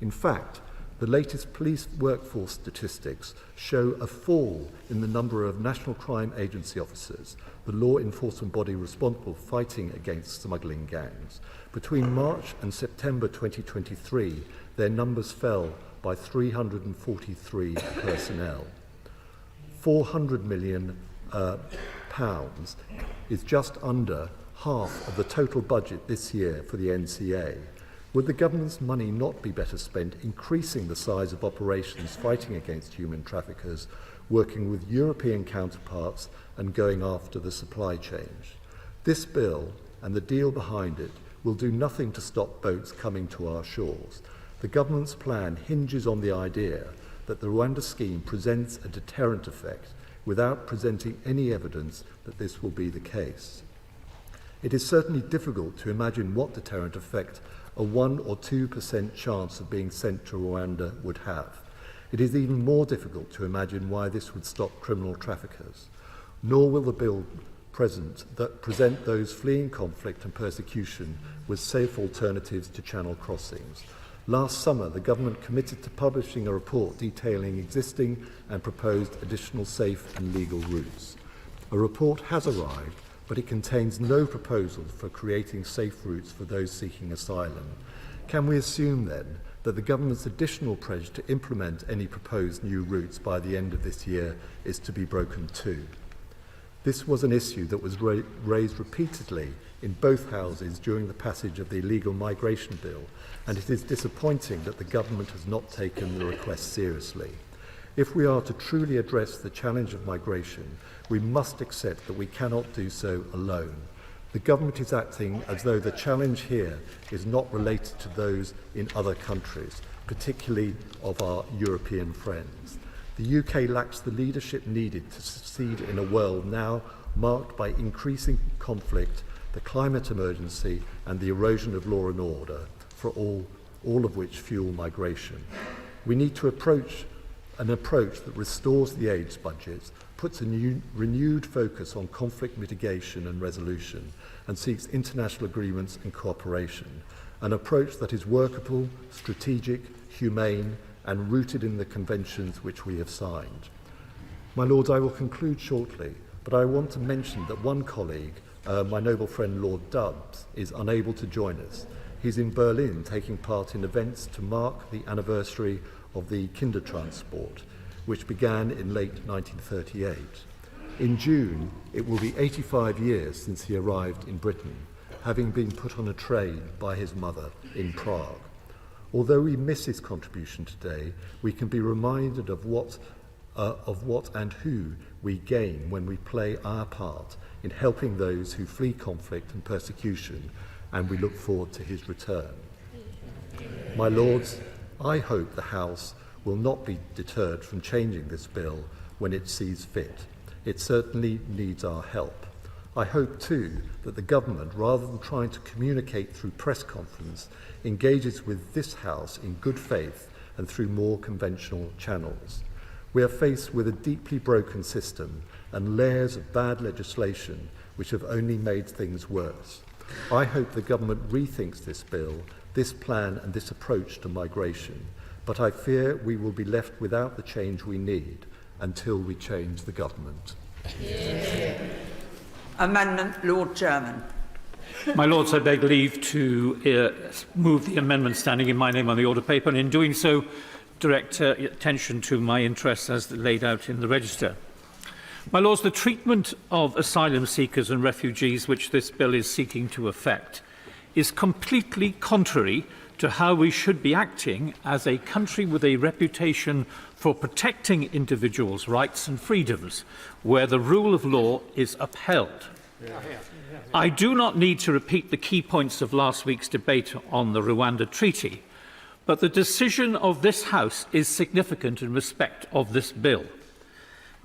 In fact, the latest police workforce statistics show a fall in the number of National Crime Agency officers, the law enforcement body responsible for fighting against smuggling gangs. Between March and September 2023, their numbers fell by 343 personnel. £400 million pounds is just under half of the total budget this year for the NCA. Would the government's money not be better spent increasing the size of operations fighting against human traffickers, working with European counterparts and going after the supply chains? This bill and the deal behind it will do nothing to stop boats coming to our shores. The government's plan hinges on the idea that the Rwanda scheme presents a deterrent effect without presenting any evidence that this will be the case. It is certainly difficult to imagine what deterrent effect a 1 or 2% chance of being sent to Rwanda would have. It is even more difficult to imagine why this would stop criminal traffickers. Nor will the bill present those fleeing conflict and persecution with safe alternatives to channel crossings. Last summer, the government committed to publishing a report detailing existing and proposed additional safe and legal routes. A report has arrived, but it contains no proposal for creating safe routes for those seeking asylum. Can we assume then that the government's additional pledge to implement any proposed new routes by the end of this year is to be broken too? This was an issue that was raised repeatedly in both houses during the passage of the illegal migration bill, and it is disappointing that the government has not taken the request seriously. If we are to truly address the challenge of migration, we must accept that we cannot do so alone. The government is acting as though the challenge here is not related to those in other countries, particularly of our European friends. The UK lacks the leadership needed to succeed in a world now marked by increasing conflict, the climate emergency, and the erosion of law and order, for all of which fuel migration. We need to approach an approach that restores the AIDS budget, puts a renewed focus on conflict mitigation and resolution, and seeks international agreements and cooperation. An approach that is workable, strategic, humane, and rooted in the conventions which we have signed. My Lords, I will conclude shortly, but I want to mention that one colleague, my noble friend Lord Dubs, is unable to join us. He's in Berlin taking part in events to mark the anniversary of the Kindertransport, which began in late 1938. In June, it will be 85 years since he arrived in Britain, having been put on a train by his mother in Prague. Although we miss his contribution today, we can be reminded of what and who we gain when we play our part in helping those who flee conflict and persecution, and we look forward to his return. My Lords, I hope the House will not be deterred from changing this bill when it sees fit. It certainly needs our help. I hope too that the government, rather than trying to communicate through press conference, engages with this House in good faith and through more conventional channels. We are faced with a deeply broken system and layers of bad legislation which have only made things worse. I hope the government rethinks this bill, this plan and this approach to migration, but I fear we will be left without the change we need until we change the government. Amendment, Lord Chairman. My Lords, I beg leave to move the amendment standing in my name on the order paper, and in doing so, direct attention to my interests as laid out in the register. My Lords, the treatment of asylum seekers and refugees which this bill is seeking to effect is completely contrary to how we should be acting as a country with a reputation for protecting individuals' rights and freedoms, where the rule of law is upheld. I do not need to repeat the key points of last week's debate on the Rwanda Treaty, but the decision of this House is significant in respect of this bill.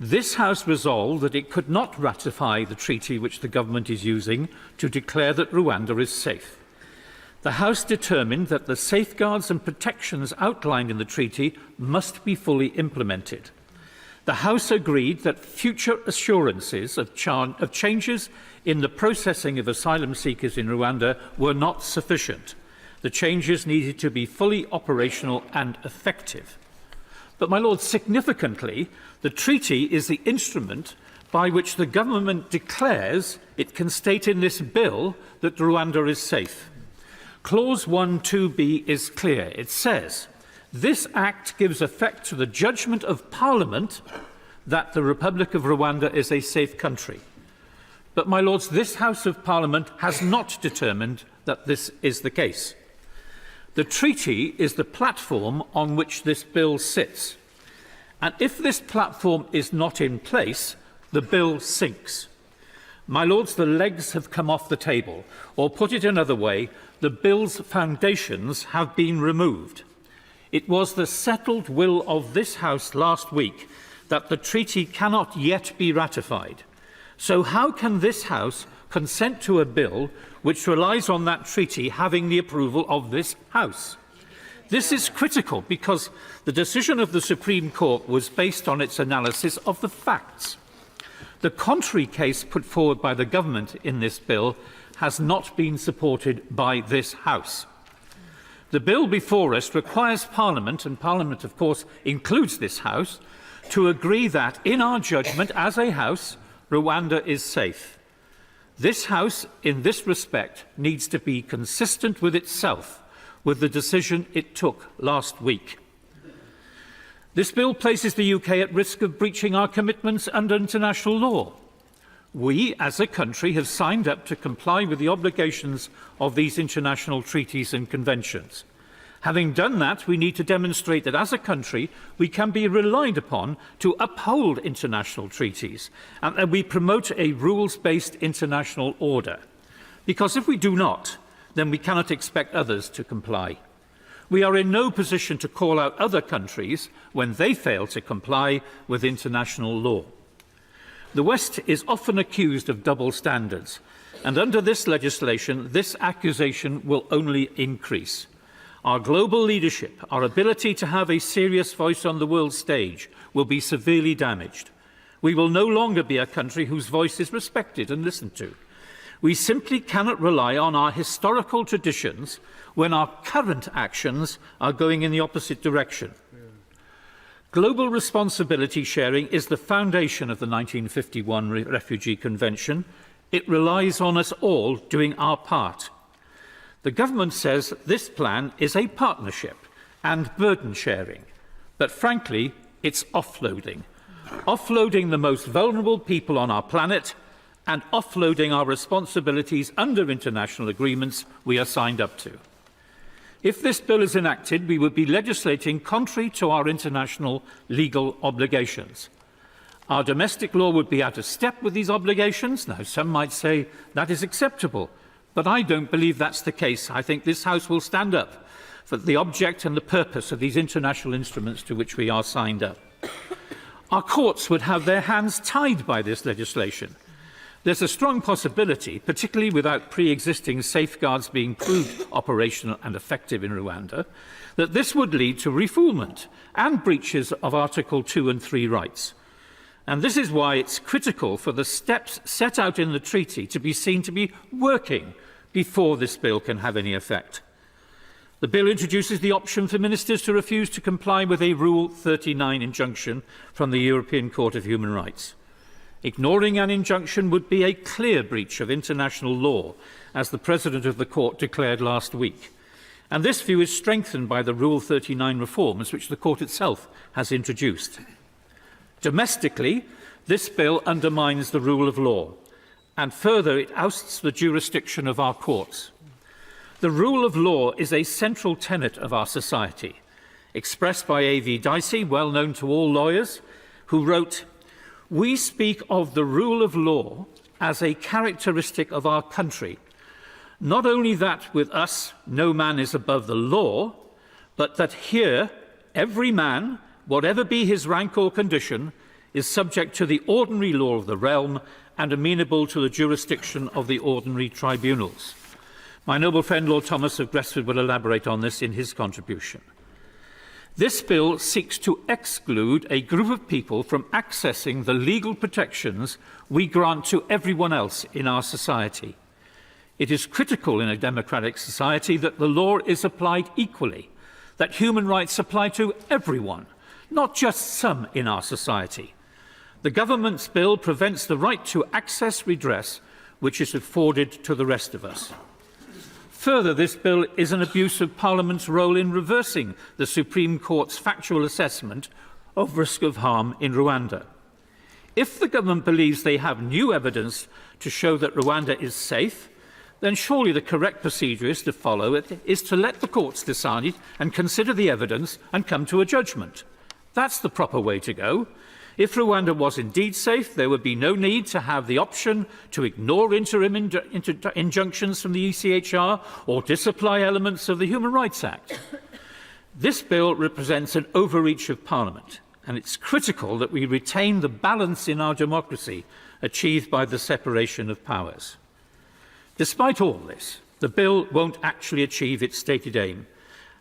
This House resolved that it could not ratify the treaty which the government is using to declare that Rwanda is safe. The House determined that the safeguards and protections outlined in the treaty must be fully implemented. The House agreed that future assurances of changes in the processing of asylum seekers in Rwanda were not sufficient. The changes needed to be fully operational and effective. But, my Lord, significantly, the treaty is the instrument by which the government declares it can state in this bill that Rwanda is safe. Clause 1(2)(b) is clear. It says, "This Act gives effect to the judgment of Parliament that the Republic of Rwanda is a safe country." But, my Lords, this House of Parliament has not determined that this is the case. The treaty is the platform on which this bill sits. And if this platform is not in place, the bill sinks. My Lords, the legs have come off the table, or put it another way, the bill's foundations have been removed. It was the settled will of this House last week that the treaty cannot yet be ratified. So how can this House consent to a bill which relies on that treaty having the approval of this House? This is critical because the decision of the Supreme Court was based on its analysis of the facts. The contrary case put forward by the government in this bill has not been supported by this House. The bill before us requires Parliament, and Parliament of course includes this House, to agree that, in our judgment as a House, Rwanda is safe. This House, in this respect, needs to be consistent with itself, with the decision it took last week. This bill places the UK at risk of breaching our commitments under international law. We, as a country, have signed up to comply with the obligations of these international treaties and conventions. Having done that, we need to demonstrate that as a country we can be relied upon to uphold international treaties and that we promote a rules-based international order. Because if we do not, then we cannot expect others to comply. We are in no position to call out other countries when they fail to comply with international law. The West is often accused of double standards, and under this legislation, this accusation will only increase. Our global leadership, our ability to have a serious voice on the world stage, will be severely damaged. We will no longer be a country whose voice is respected and listened to. We simply cannot rely on our historical traditions when our current actions are going in the opposite direction. Global responsibility sharing is the foundation of the 1951 Refugee Convention. It relies on us all doing our part. The government says this plan is a partnership and burden sharing, but frankly, it's offloading. Offloading the most vulnerable people on our planet and offloading our responsibilities under international agreements we are signed up to. If this bill is enacted, we would be legislating contrary to our international legal obligations. Our domestic law would be out of step with these obligations. Now, some might say that is acceptable, but I don't believe that's the case. I think this House will stand up for the object and the purpose of these international instruments to which we are signed up. Our courts would have their hands tied by this legislation. There's a strong possibility, particularly without pre-existing safeguards being proved operational and effective in Rwanda, that this would lead to refoulement and breaches of Article 2 and 3 rights. And this is why it's critical for the steps set out in the treaty to be seen to be working before this bill can have any effect. The bill introduces the option for ministers to refuse to comply with a Rule 39 injunction from the European Court of Human Rights. Ignoring an injunction would be a clear breach of international law, as the President of the Court declared last week. And this view is strengthened by the Rule 39 reforms which the Court itself has introduced. Domestically, This bill undermines the rule of law, and further, it ousts the jurisdiction of our courts. The rule of law is a central tenet of our society, expressed by A.V. Dicey, well known to all lawyers, who wrote, "We speak of the rule of law as a characteristic of our country, not only that with us no man is above the law, but that here every man, whatever be his rank or condition, is subject to the ordinary law of the realm and amenable to the jurisdiction of the ordinary tribunals." My noble friend Lord Thomas of Gresford will elaborate on this in his contribution. This bill seeks to exclude a group of people from accessing the legal protections we grant to everyone else in our society. It is critical in a democratic society that the law is applied equally, that human rights apply to everyone, not just some in our society. The government's bill prevents the right to access redress which is afforded to the rest of us. Further, this bill is an abuse of Parliament's role in reversing the Supreme Court's factual assessment of risk of harm in Rwanda. If the government believes they have new evidence to show that Rwanda is safe, then surely the correct procedure is to follow it, is to let the courts decide and consider the evidence and come to a judgment. That's the proper way to go. If Rwanda was indeed safe, there would be no need to have the option to ignore interim injunctions from the ECHR or disapply elements of the Human Rights Act. This bill represents an overreach of Parliament, and it's critical that we retain the balance in our democracy achieved by the separation of powers. Despite all this, the bill won't actually achieve its stated aim,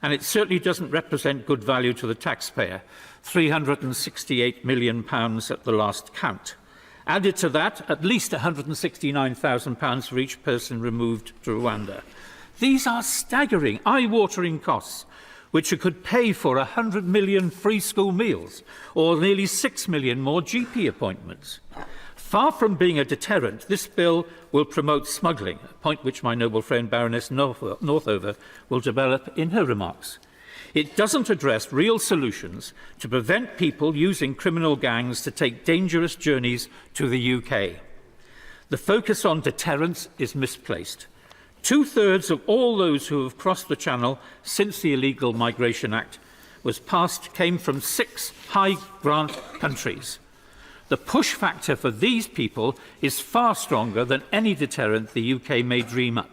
and it certainly doesn't represent good value to the taxpayer, £368 million at the last count. Added to that, at least £169,000 for each person removed to Rwanda. These are staggering, eye-watering costs, which could pay for 100 million free school meals or nearly 6 million more GP appointments. Far from being a deterrent, this bill will promote smuggling, a point which my noble friend Baroness Northover will develop in her remarks. It doesn't address real solutions to prevent people using criminal gangs to take dangerous journeys to the UK. The focus on deterrence is misplaced. 2/3 of all those who have crossed the Channel since the Illegal Migration Act was passed came from 6 high-grant countries. The push factor for these people is far stronger than any deterrent the UK may dream up.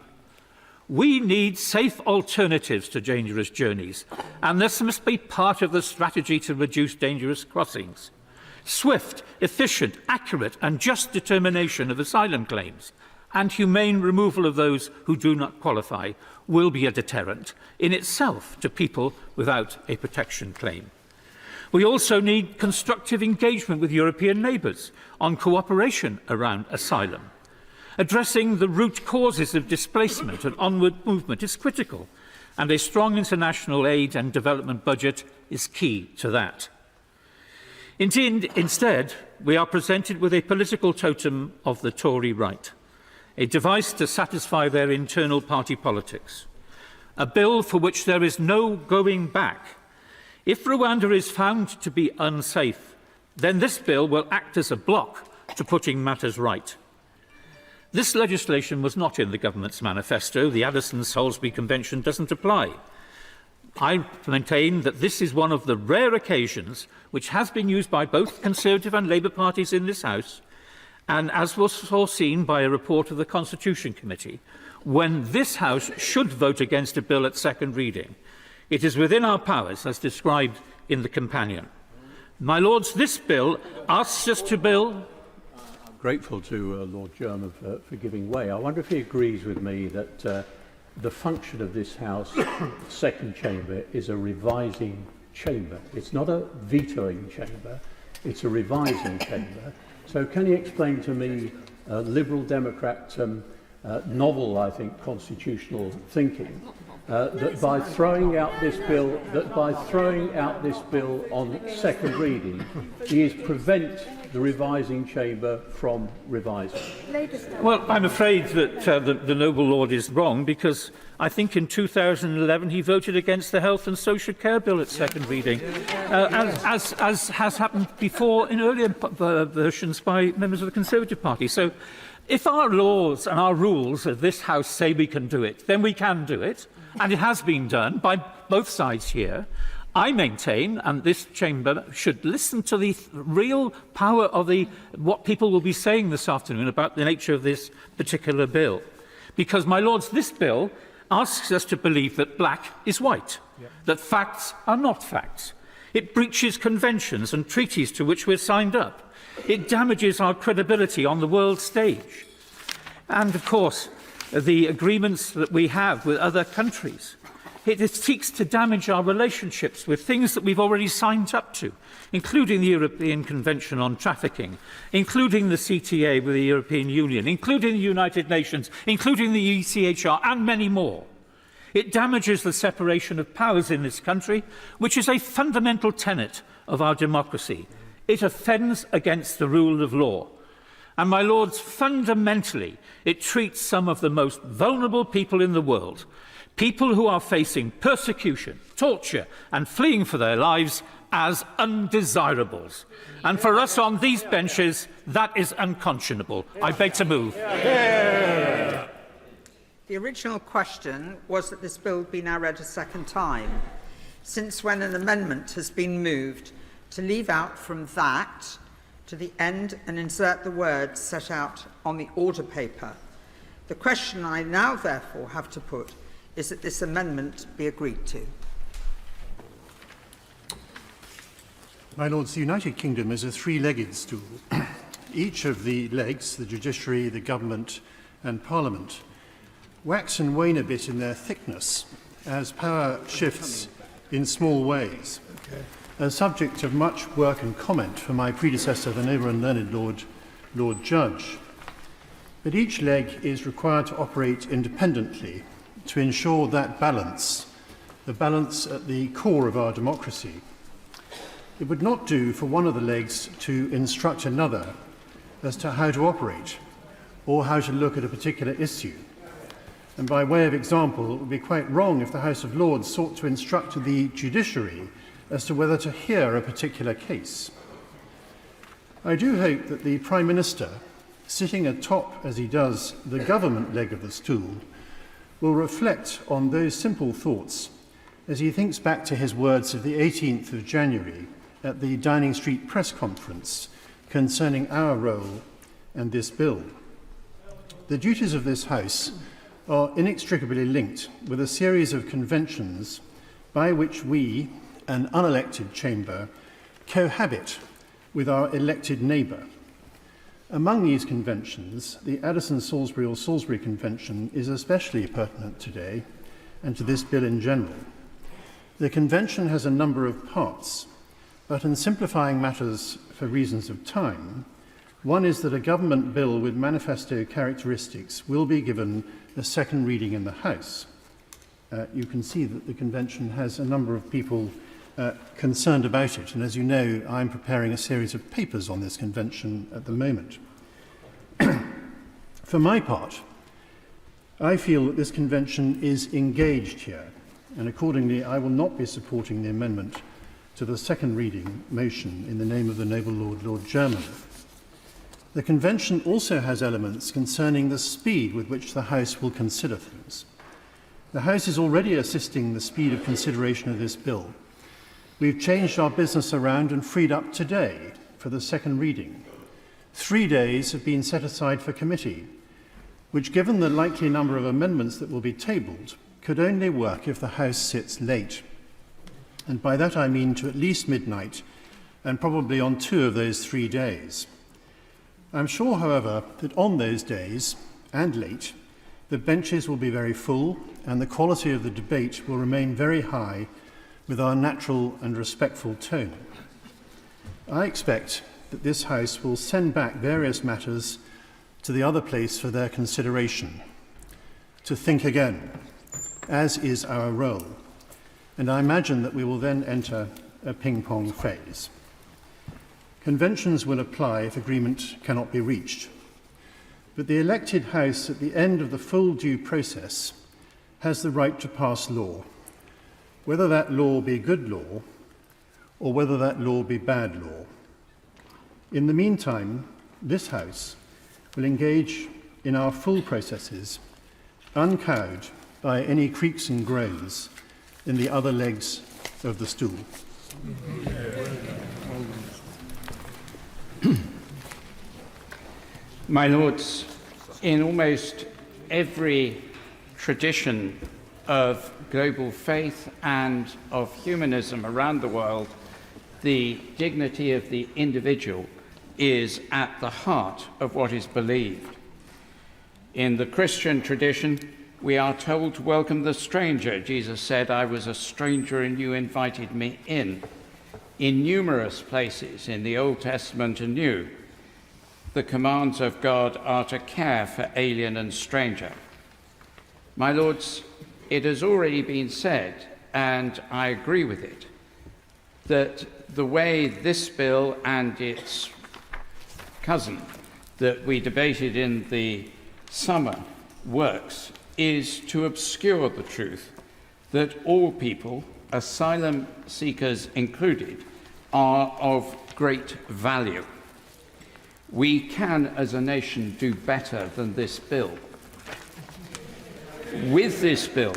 We need safe alternatives to dangerous journeys, and this must be part of the strategy to reduce dangerous crossings. Swift, efficient, accurate and just determination of asylum claims and humane removal of those who do not qualify will be a deterrent in itself to people without a protection claim. We also need constructive engagement with European neighbours on cooperation around asylum. Addressing the root causes of displacement and onward movement is critical, and a strong international aid and development budget is key to that. Instead, we are presented with a political totem of the Tory right, a device to satisfy their internal party politics, a bill for which there is no going back. If Rwanda is found to be unsafe, then this bill will act as a block to putting matters right. This legislation was not in the government's manifesto. The Addison-Salisbury Convention doesn't apply. I maintain that this is one of the rare occasions which has been used by both Conservative and Labour parties in this House, and as was foreseen by a report of the Constitution Committee, when this House should vote against a bill at second reading. It is within our powers, as described in the companion. My Lords, this bill asks us to build... Grateful to Lord Jermyn for giving way. I wonder if he agrees with me that the function of this House, second chamber, is a revising chamber. It's not a vetoing chamber, it's a revising chamber. So can you explain to me, Liberal Democrat novel, I think, constitutional thinking, that by throwing out this bill on second reading, he is prevent the revising chamber from revising. Well, I'm afraid that the noble lord is wrong, because I think in 2011 he voted against the Health and Social Care Bill at second reading, as has happened before in earlier versions by members of the Conservative Party. So if our laws and our rules of this House say we can do it, then we can do it, and it has been done by both sides here. I maintain, and this chamber should listen to the real power of what people will be saying this afternoon about the nature of this particular bill. Because, my lords, this bill asks us to believe that black is white, that facts are not facts. It breaches conventions and treaties to which we're signed up. It damages our credibility on the world stage. And, of course, the agreements that we have with other countries. It seeks to damage our relationships with things that we've already signed up to, including the European Convention on Trafficking, including the CTA with the European Union, including the United Nations, including the ECHR, and many more. It damages the separation of powers in this country, which is a fundamental tenet of our democracy. It offends against the rule of law. And, my lords, fundamentally, it treats some of the most vulnerable people in the world, people who are facing persecution, torture, and fleeing for their lives, as undesirables. And for us on these benches, that is unconscionable. I beg to move. The original question was that this bill be now read a second time, since when an amendment has been moved to leave out from that to the end and insert the words set out on the order paper. The question I now therefore have to put is that this amendment be agreed to. My Lords, the United Kingdom is a three-legged stool. Each of the legs, the judiciary, the government and parliament, wax and wane a bit in their thickness as power shifts in small ways. A subject of much work and comment for my predecessor, the noble and learned Lord Judge. But each leg is required to operate independently to ensure that balance, the balance at the core of our democracy. It would not do for one of the legs to instruct another as to how to operate or how to look at a particular issue. And by way of example, it would be quite wrong if the House of Lords sought to instruct the judiciary as to whether to hear a particular case. I do hope that the Prime Minister, sitting atop, as he does, the government leg of the stool, will reflect on those simple thoughts as he thinks back to his words of the 18th of January at the Downing Street press conference concerning our role and this bill. The duties of this House are inextricably linked with a series of conventions by which we, an unelected chamber, cohabit with our elected neighbour. Among these conventions, the Addison-Salisbury or Salisbury Convention is especially pertinent today, and to this bill in general. The convention has a number of parts, but in simplifying matters for reasons of time, one is that a government bill with manifesto characteristics will be given a second reading in the House. You can see that the convention has a number of people concerned about it, and as you know, I'm preparing a series of papers on this convention at the moment. For my part, I feel that this convention is engaged here, and accordingly I will not be supporting the amendment to the second reading motion in the name of the noble Lord Jermyn. The convention also has elements concerning the speed with which the House will consider things. The House is already assisting the speed of consideration of this bill. We've changed our business around and freed up today for the second reading. 3 days have been set aside for committee, which, given the likely number of amendments that will be tabled, could only work if the House sits late. And by that I mean to at least midnight, and probably on 2 of those 3 days. I'm sure, however, that on those days, and late, the benches will be very full, and the quality of the debate will remain very high, with our natural and respectful tone. I expect that this House will send back various matters to the other place for their consideration, to think again, as is our role. And I imagine that we will then enter a ping-pong phase. Conventions will apply if agreement cannot be reached. But the elected House, at the end of the full due process, has the right to pass law, whether that law be good law or whether that law be bad law. In the meantime, this House will engage in our full processes, uncowed by any creaks and groans in the other legs of the stool. My Lords, in almost every tradition of global faith and of humanism around the world, the dignity of the individual is at the heart of what is believed. In the Christian tradition, we are told to welcome the stranger. Jesus said, "I was a stranger and you invited me in." In numerous places in the Old Testament and New, the commands of God are to care for alien and stranger. My Lords, it has already been said, and I agree with it, that the way this bill and its cousin that we debated in the summer works is to obscure the truth that all people, asylum seekers included, are of great value. We can, as a nation, do better than this bill. With this bill,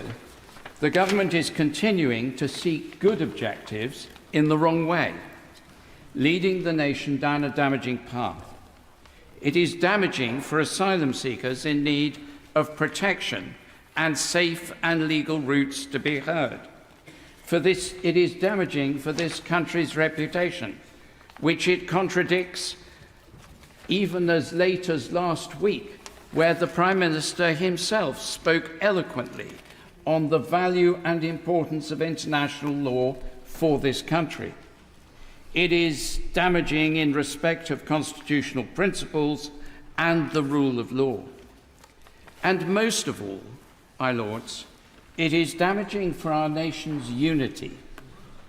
the government is continuing to seek good objectives in the wrong way, leading the nation down a damaging path. It is damaging for asylum seekers in need of protection and safe and legal routes to be heard. It is damaging for this country's reputation, which it contradicts even as late as last week, where the Prime Minister himself spoke eloquently on the value and importance of international law for this country. It is damaging in respect of constitutional principles and the rule of law. And most of all, my Lords, it is damaging for our nation's unity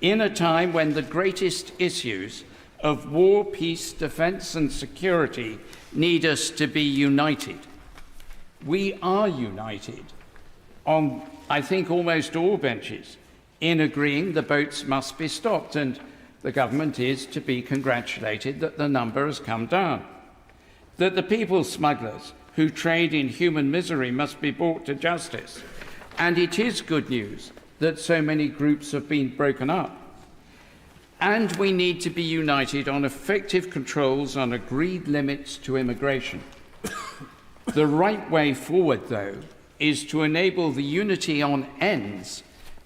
in a time when the greatest issues of war, peace, defence and security need us to be united. We are united on, I think, almost all benches in agreeing the boats must be stopped, and the government is to be congratulated that the number has come down, that the people smugglers who trade in human misery must be brought to justice, and it is good news that so many groups have been broken up. And we need to be united on effective controls on agreed limits to immigration. The right way forward, though, is to enable the unity on ends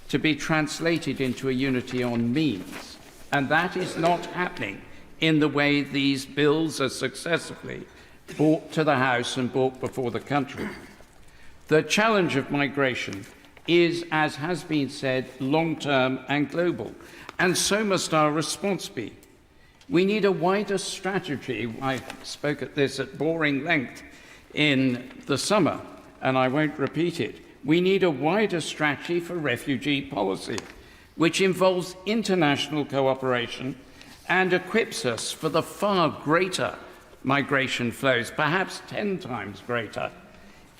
to be translated into a unity on means. And that is not happening in the way these bills are successively brought to the House and brought before the country. The challenge of migration is, as has been said, long-term and global, and so must our response be. We need a wider strategy. I spoke at this at boring length in the summer, and I won't repeat it. We need a wider strategy for refugee policy, which involves international cooperation and equips us for the far greater migration flows, perhaps 10 times greater,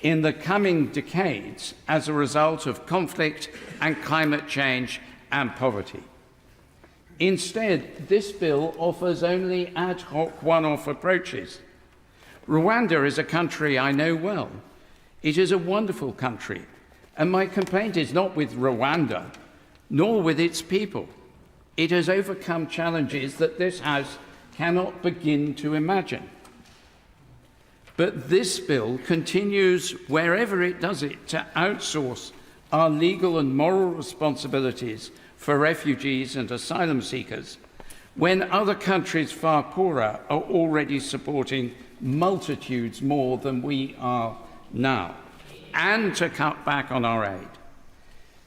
in the coming decades as a result of conflict and climate change and poverty. Instead, this bill offers only ad hoc one-off approaches. Rwanda is a country I know well. It is a wonderful country, and my complaint is not with Rwanda, nor with its people. It has overcome challenges that this House cannot begin to imagine. But this bill continues, wherever it does it, to outsource our legal and moral responsibilities for refugees and asylum seekers, when other countries far poorer are already supporting multitudes more than we are now, and to cut back on our aid.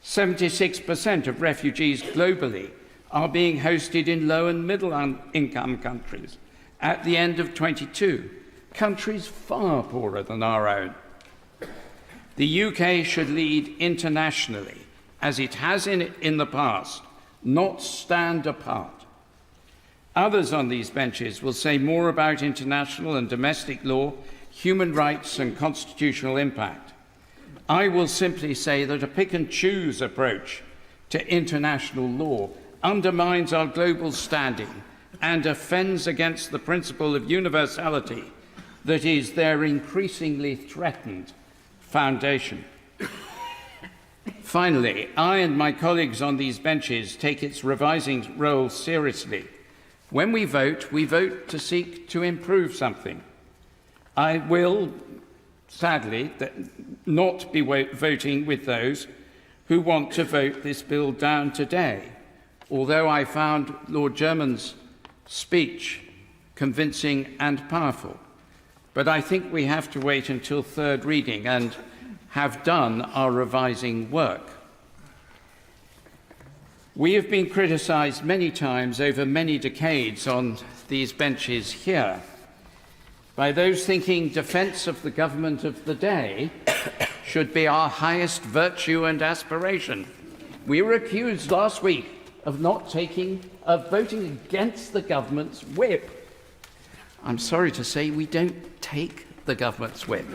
76% of refugees globally are being hosted in low and middle income countries at the end of 22, countries far poorer than our own. The UK should lead internationally, as it has in the past, not stand apart. Others on these benches will say more about international and domestic law, human rights and constitutional impact. I will simply say that a pick-and-choose approach to international law undermines our global standing and offends against the principle of universality that is their increasingly threatened foundation. Finally, I and my colleagues on these benches take its revising role seriously. When we vote to seek to improve something. I will, sadly, not be voting with those who want to vote this bill down today, although I found Lord Jermyn's speech convincing and powerful. But I think we have to wait until third reading and have done our revising work. We have been criticised many times over many decades on these benches here by those thinking defence of the government of the day should be our highest virtue and aspiration. We were accused last week of voting against the government's whip. I'm sorry to say we don't take the government's whip.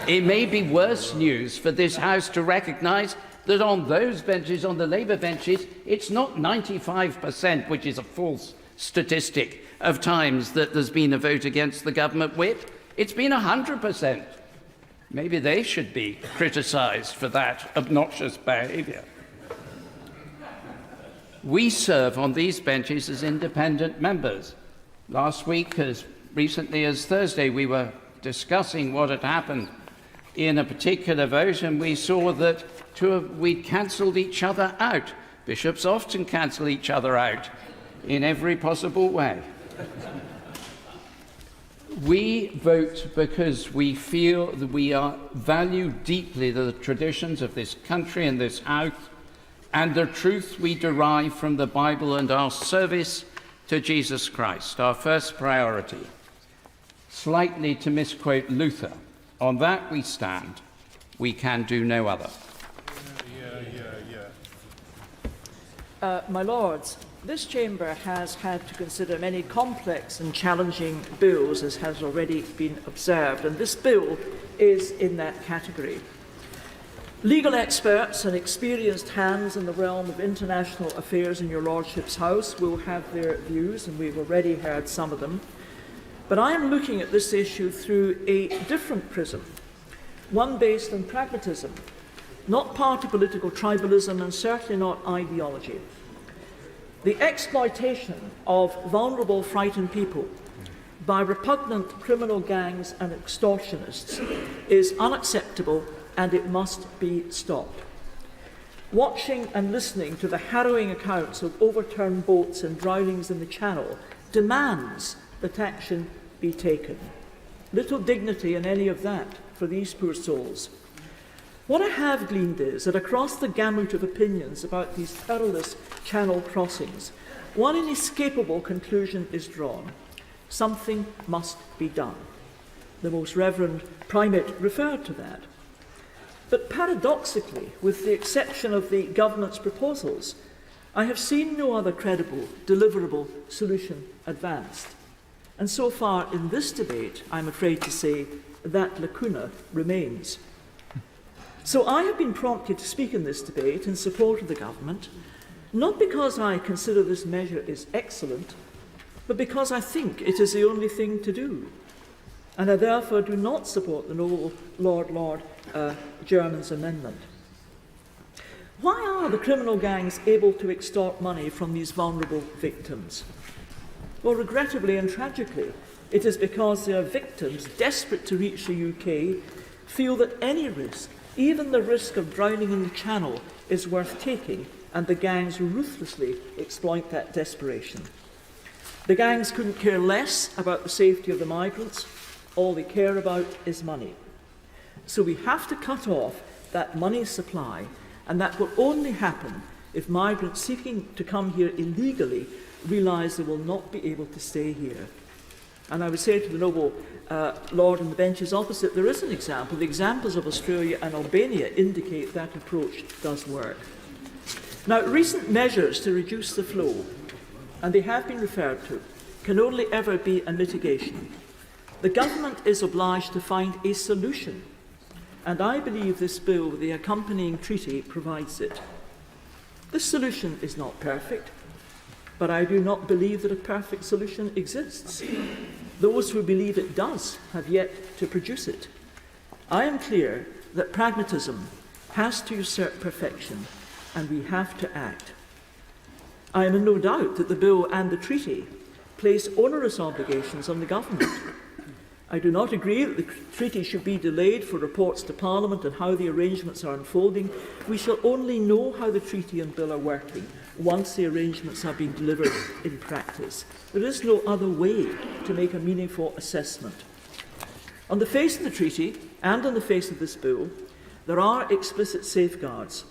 It may be worse news for this House to recognise that on those benches, on the Labour benches, it's not 95%, which is a false statistic, of times that there's been a vote against the government whip. It's been 100%. Maybe they should be criticised for that obnoxious behaviour. We serve on these benches as independent members. Last week, as recently as Thursday, we were discussing what had happened in a particular vote, and we saw that we'd cancelled each other out. Bishops often cancel each other out in every possible way. We vote because we feel that we value deeply the traditions of this country and this house and the truth we derive from the Bible and our service to Jesus Christ, our first priority. Slightly to misquote Luther, on that we stand, we can do no other. My Lords, this chamber has had to consider many complex and challenging bills, as has already been observed, and this bill is in that category. Legal experts and experienced hands in the realm of international affairs in your Lordship's House will have their views, and we've already heard some of them. But I am looking at this issue through a different prism, one based on pragmatism, not party political tribalism, and certainly not ideology. The exploitation of vulnerable, frightened people by repugnant criminal gangs and extortionists is unacceptable, and it must be stopped. Watching and listening to the harrowing accounts of overturned boats and drownings in the Channel demands that action be taken. Little dignity in any of that for these poor souls. What I have gleaned is that across the gamut of opinions about these perilous Channel crossings, one inescapable conclusion is drawn. Something must be done. The Most Reverend Primate referred to that. But paradoxically, with the exception of the government's proposals, I have seen no other credible, deliverable solution advanced. And so far in this debate, I'm afraid to say, that lacuna remains. So I have been prompted to speak in this debate in support of the government, not because I consider this measure is excellent, but because I think it is the only thing to do. And I therefore do not support the noble Lord Jermyn's amendment. Why are the criminal gangs able to extort money from these vulnerable victims? Well, regrettably and tragically, it is because their victims, desperate to reach the UK, feel that any risk, even the risk of drowning in the Channel, is worth taking, and the gangs ruthlessly exploit that desperation. The gangs couldn't care less about the safety of the migrants. All they care about is money. So we have to cut off that money supply, and that will only happen if migrants seeking to come here illegally realise they will not be able to stay here. And I would say to the noble Lord in the benches opposite, there is an example. The examples of Australia and Albania indicate that approach does work. Now, recent measures to reduce the flow, and they have been referred to, can only ever be a mitigation. The government is obliged to find a solution, and I believe this bill with the accompanying treaty provides it. This solution is not perfect, but I do not believe that a perfect solution exists. Those who believe it does have yet to produce it. I am clear that pragmatism has to usurp perfection, and we have to act. I am in no doubt that the bill and the treaty place onerous obligations on the government. I do not agree that the treaty should be delayed for reports to Parliament and how the arrangements are unfolding. We shall only know how the treaty and bill are working once the arrangements have been delivered in practice. There is no other way to make a meaningful assessment. On the face of the treaty and on the face of this bill, there are explicit safeguards,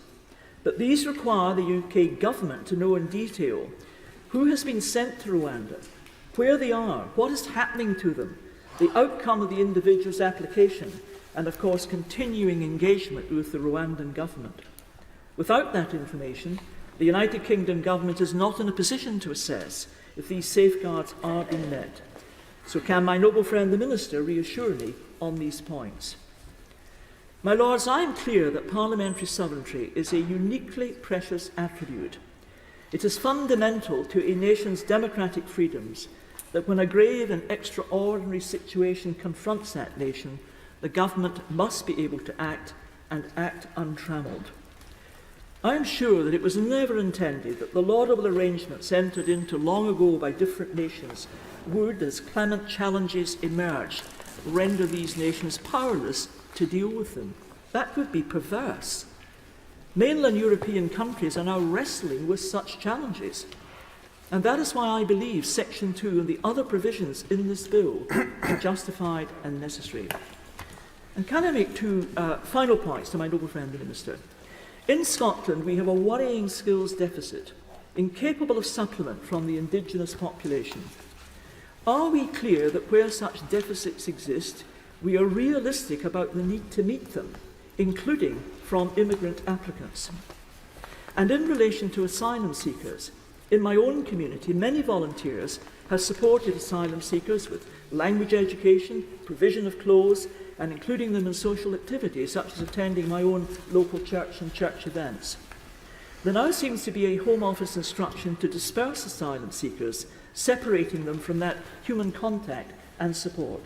but these require the UK government to know in detail who has been sent to Rwanda, where they are, what is happening to them, the outcome of the individual's application, and of course continuing engagement with the Rwandan government. Without that information, the United Kingdom government is not in a position to assess if these safeguards are being met. So can my noble friend the Minister reassure me on these points? My Lords, I am clear that parliamentary sovereignty is a uniquely precious attribute. It is fundamental to a nation's democratic freedoms that when a grave and extraordinary situation confronts that nation, the government must be able to act and act untrammelled. I am sure that it was never intended that the laudable arrangements entered into long ago by different nations would, as climate challenges emerged, render these nations powerless to deal with them. That would be perverse. Mainland European countries are now wrestling with such challenges. And that is why I believe Section 2 and the other provisions in this bill are justified and necessary. And can I make two final points to my noble friend the Minister? In Scotland, we have a worrying skills deficit, incapable of supplement from the indigenous population. Are we clear that where such deficits exist, we are realistic about the need to meet them, including from immigrant applicants? And in relation to asylum seekers, in my own community, many volunteers have supported asylum seekers with language education, provision of clothes, and including them in social activities such as attending my own local church and church events. There now seems to be a Home Office instruction to disperse asylum seekers, separating them from that human contact and support.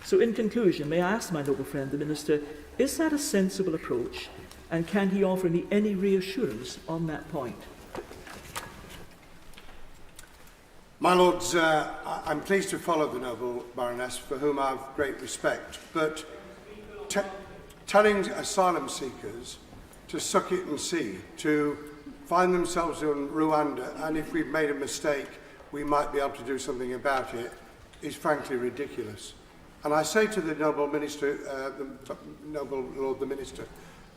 So in conclusion, may I ask my noble friend the Minister, is that a sensible approach, and can he offer me any reassurance on that point? My Lords, I'm pleased to follow the noble Baroness, for whom I have great respect, but telling asylum seekers to suck it and see, to find themselves in Rwanda, and if we've made a mistake, we might be able to do something about it, is frankly ridiculous. And I say to the noble Minister, the noble Lord the Minister,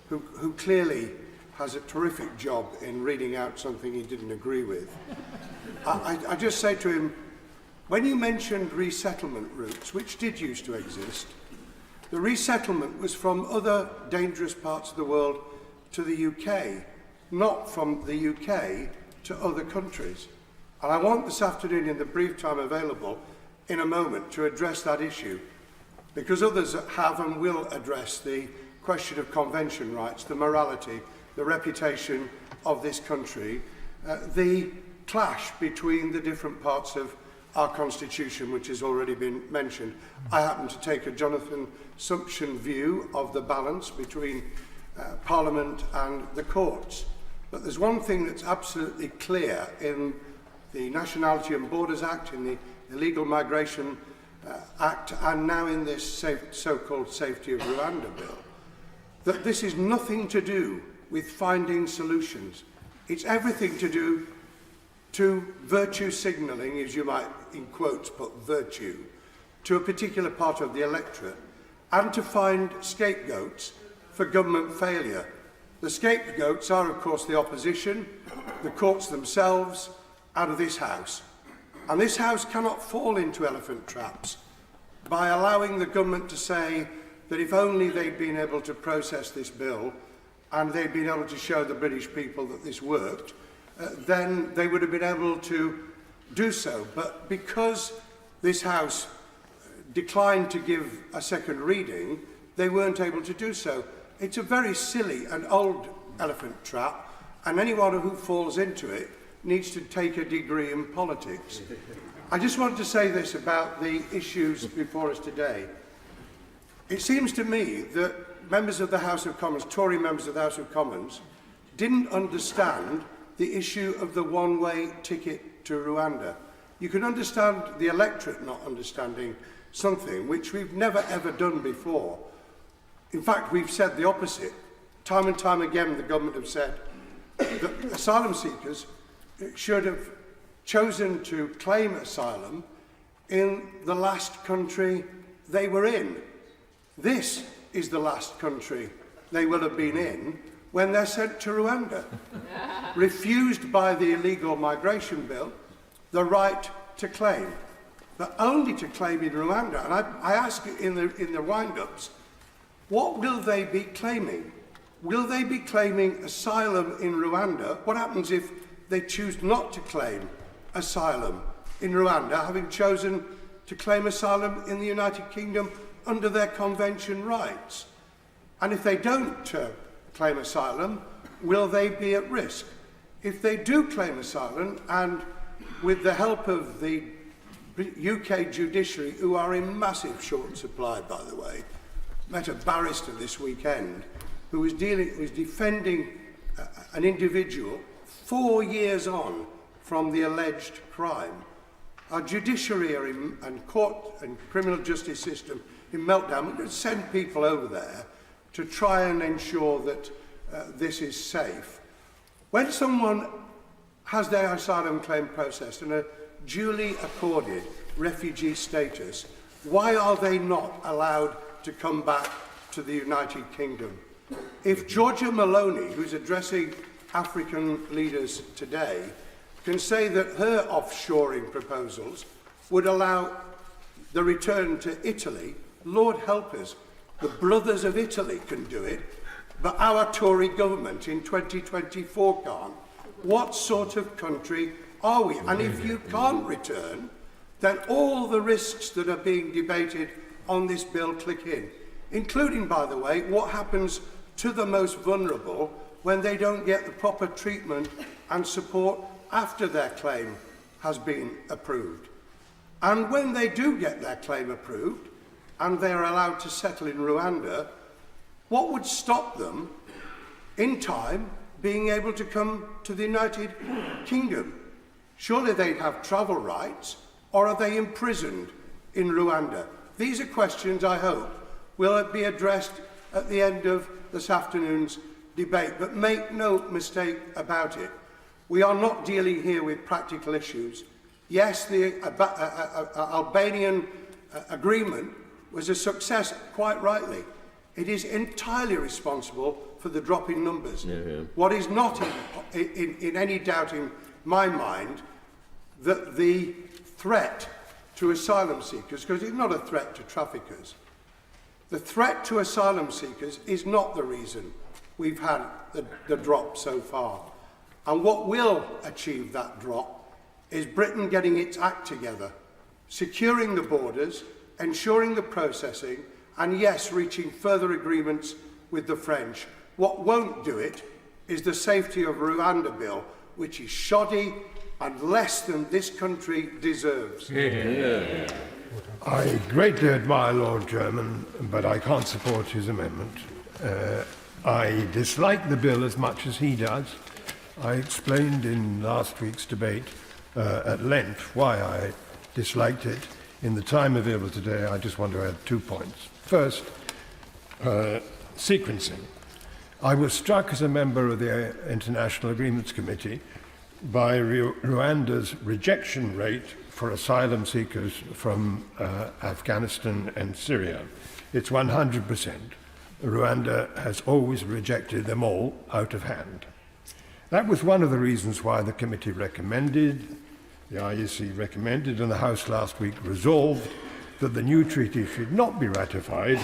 who clearly has a terrific job in reading out something he didn't agree with, I just say to him, when you mentioned resettlement routes, which did used to exist, the resettlement was from other dangerous parts of the world to the UK, not from the UK to other countries. And I want this afternoon, in the brief time available, in a moment, to address that issue, because others have and will address the question of convention rights, the morality, the reputation of this country, the clash between the different parts of our constitution, which has already been mentioned. I happen to take a Jonathan Sumption view of the balance between Parliament and the courts. But there's one thing that's absolutely clear in the Nationality and Borders Act, in the Illegal Migration Act, and now in this so-called Safety of Rwanda Bill, that this is nothing to do with finding solutions. It's everything to do to virtue signalling, as you might in quotes put virtue, to a particular part of the electorate, and to find scapegoats for government failure. The scapegoats are, of course, the opposition, the courts themselves, out of this House. And this House cannot fall into elephant traps by allowing the government to say that if only they'd been able to process this bill and they'd been able to show the British people that this worked, then they would have been able to do so. But because this House declined to give a second reading, they weren't able to do so. It's a very silly and old elephant trap, and anyone who falls into it needs to take a degree in politics. I just want to say this about the issues before us today. It seems to me that members of the House of Commons, Tory members of the House of Commons, didn't understand the issue of the one-way ticket to Rwanda. You can understand the electorate not understanding something which we've never ever done before. In fact, we've said the opposite. Time and time again, the government have said that asylum seekers should have chosen to claim asylum in the last country they were in. This is the last country they will have been in when they're sent to Rwanda. Refused by the illegal migration bill the right to claim, but only to claim in Rwanda. And I ask in the wind-ups, what will they be claiming? Will they be claiming asylum in Rwanda? What happens if they choose not to claim asylum in Rwanda, having chosen to claim asylum in the United Kingdom under their convention rights? And if they don't claim asylum, will they be at risk? If they do claim asylum, and with the help of the UK judiciary, who are in massive short supply, by the way, met a barrister this weekend who was defending an individual 4 years on from the alleged crime. Our judiciary and court and criminal justice system in meltdown. We're going to send people over there to try and ensure that this is safe. When someone has their asylum claim processed and a duly accorded refugee status, why are they not allowed to come back to the United Kingdom? If Georgia Maloney, who's addressing African leaders today, can say that her offshoring proposals would allow the return to Italy, Lord help us, the brothers of Italy can do it, but our Tory government in 2024 can't. What sort of country are we? And if you can't return, then all the risks that are being debated on this bill click in, including, by the way, what happens to the most vulnerable when they don't get the proper treatment and support after their claim has been approved. And when they do get their claim approved and they're allowed to settle in Rwanda, what would stop them in time being able to come to the United Kingdom? Surely they'd have travel rights, or are they imprisoned in Rwanda? These are questions I hope will be addressed at the end of this afternoon's debate, but make no mistake about it. We are not dealing here with practical issues. Yes, the Albanian agreement was a success, quite rightly. It is entirely responsible for the drop in numbers. What is not in any doubt in my mind, that the threat to asylum seekers, because it's not a threat to traffickers, the threat to asylum seekers is not the reason we've had the drop so far. And what will achieve that drop is Britain getting its act together, securing the borders, ensuring the processing, and yes, reaching further agreements with the French. What won't do it is the Safety of Rwanda bill, which is shoddy and less than this country deserves. I greatly admire Lord Jermyn, but I can't support his amendment. I dislike the bill as much as he does. I explained in last week's debate at length why I disliked it. In the time available today, I just want to add 2 points. First, sequencing. I was struck as a member of the International Agreements Committee by Rwanda's rejection rate for asylum seekers from Afghanistan and Syria. It's 100%. Rwanda has always rejected them all out of hand. That was one of the reasons why the committee recommended The IEC recommended and the House last week resolved that the new treaty should not be ratified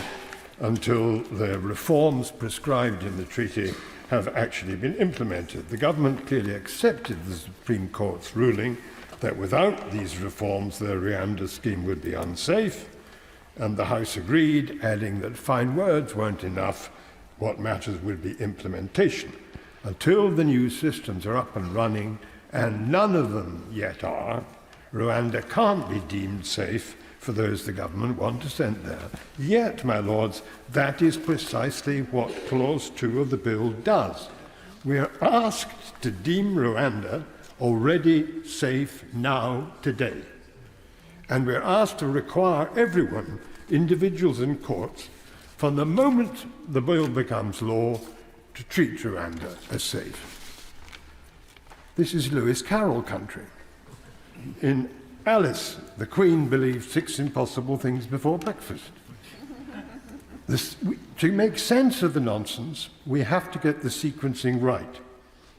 until the reforms prescribed in the treaty have actually been implemented. The government clearly accepted the Supreme Court's ruling that without these reforms the Rwanda scheme would be unsafe, and the House agreed, adding that fine words weren't enough. What matters would be implementation. Until the new systems are up and running, and none of them yet are, Rwanda can't be deemed safe for those the government want to send there. Yet, my lords, that is precisely what Clause 2 of the bill does. We are asked to deem Rwanda already safe now, today. And we're asked to require everyone, individuals and courts, from the moment the bill becomes law, to treat Rwanda as safe. This is Lewis Carroll country. In Alice, the Queen believed 6 impossible things before breakfast. To make sense of the nonsense, we have to get the sequencing right.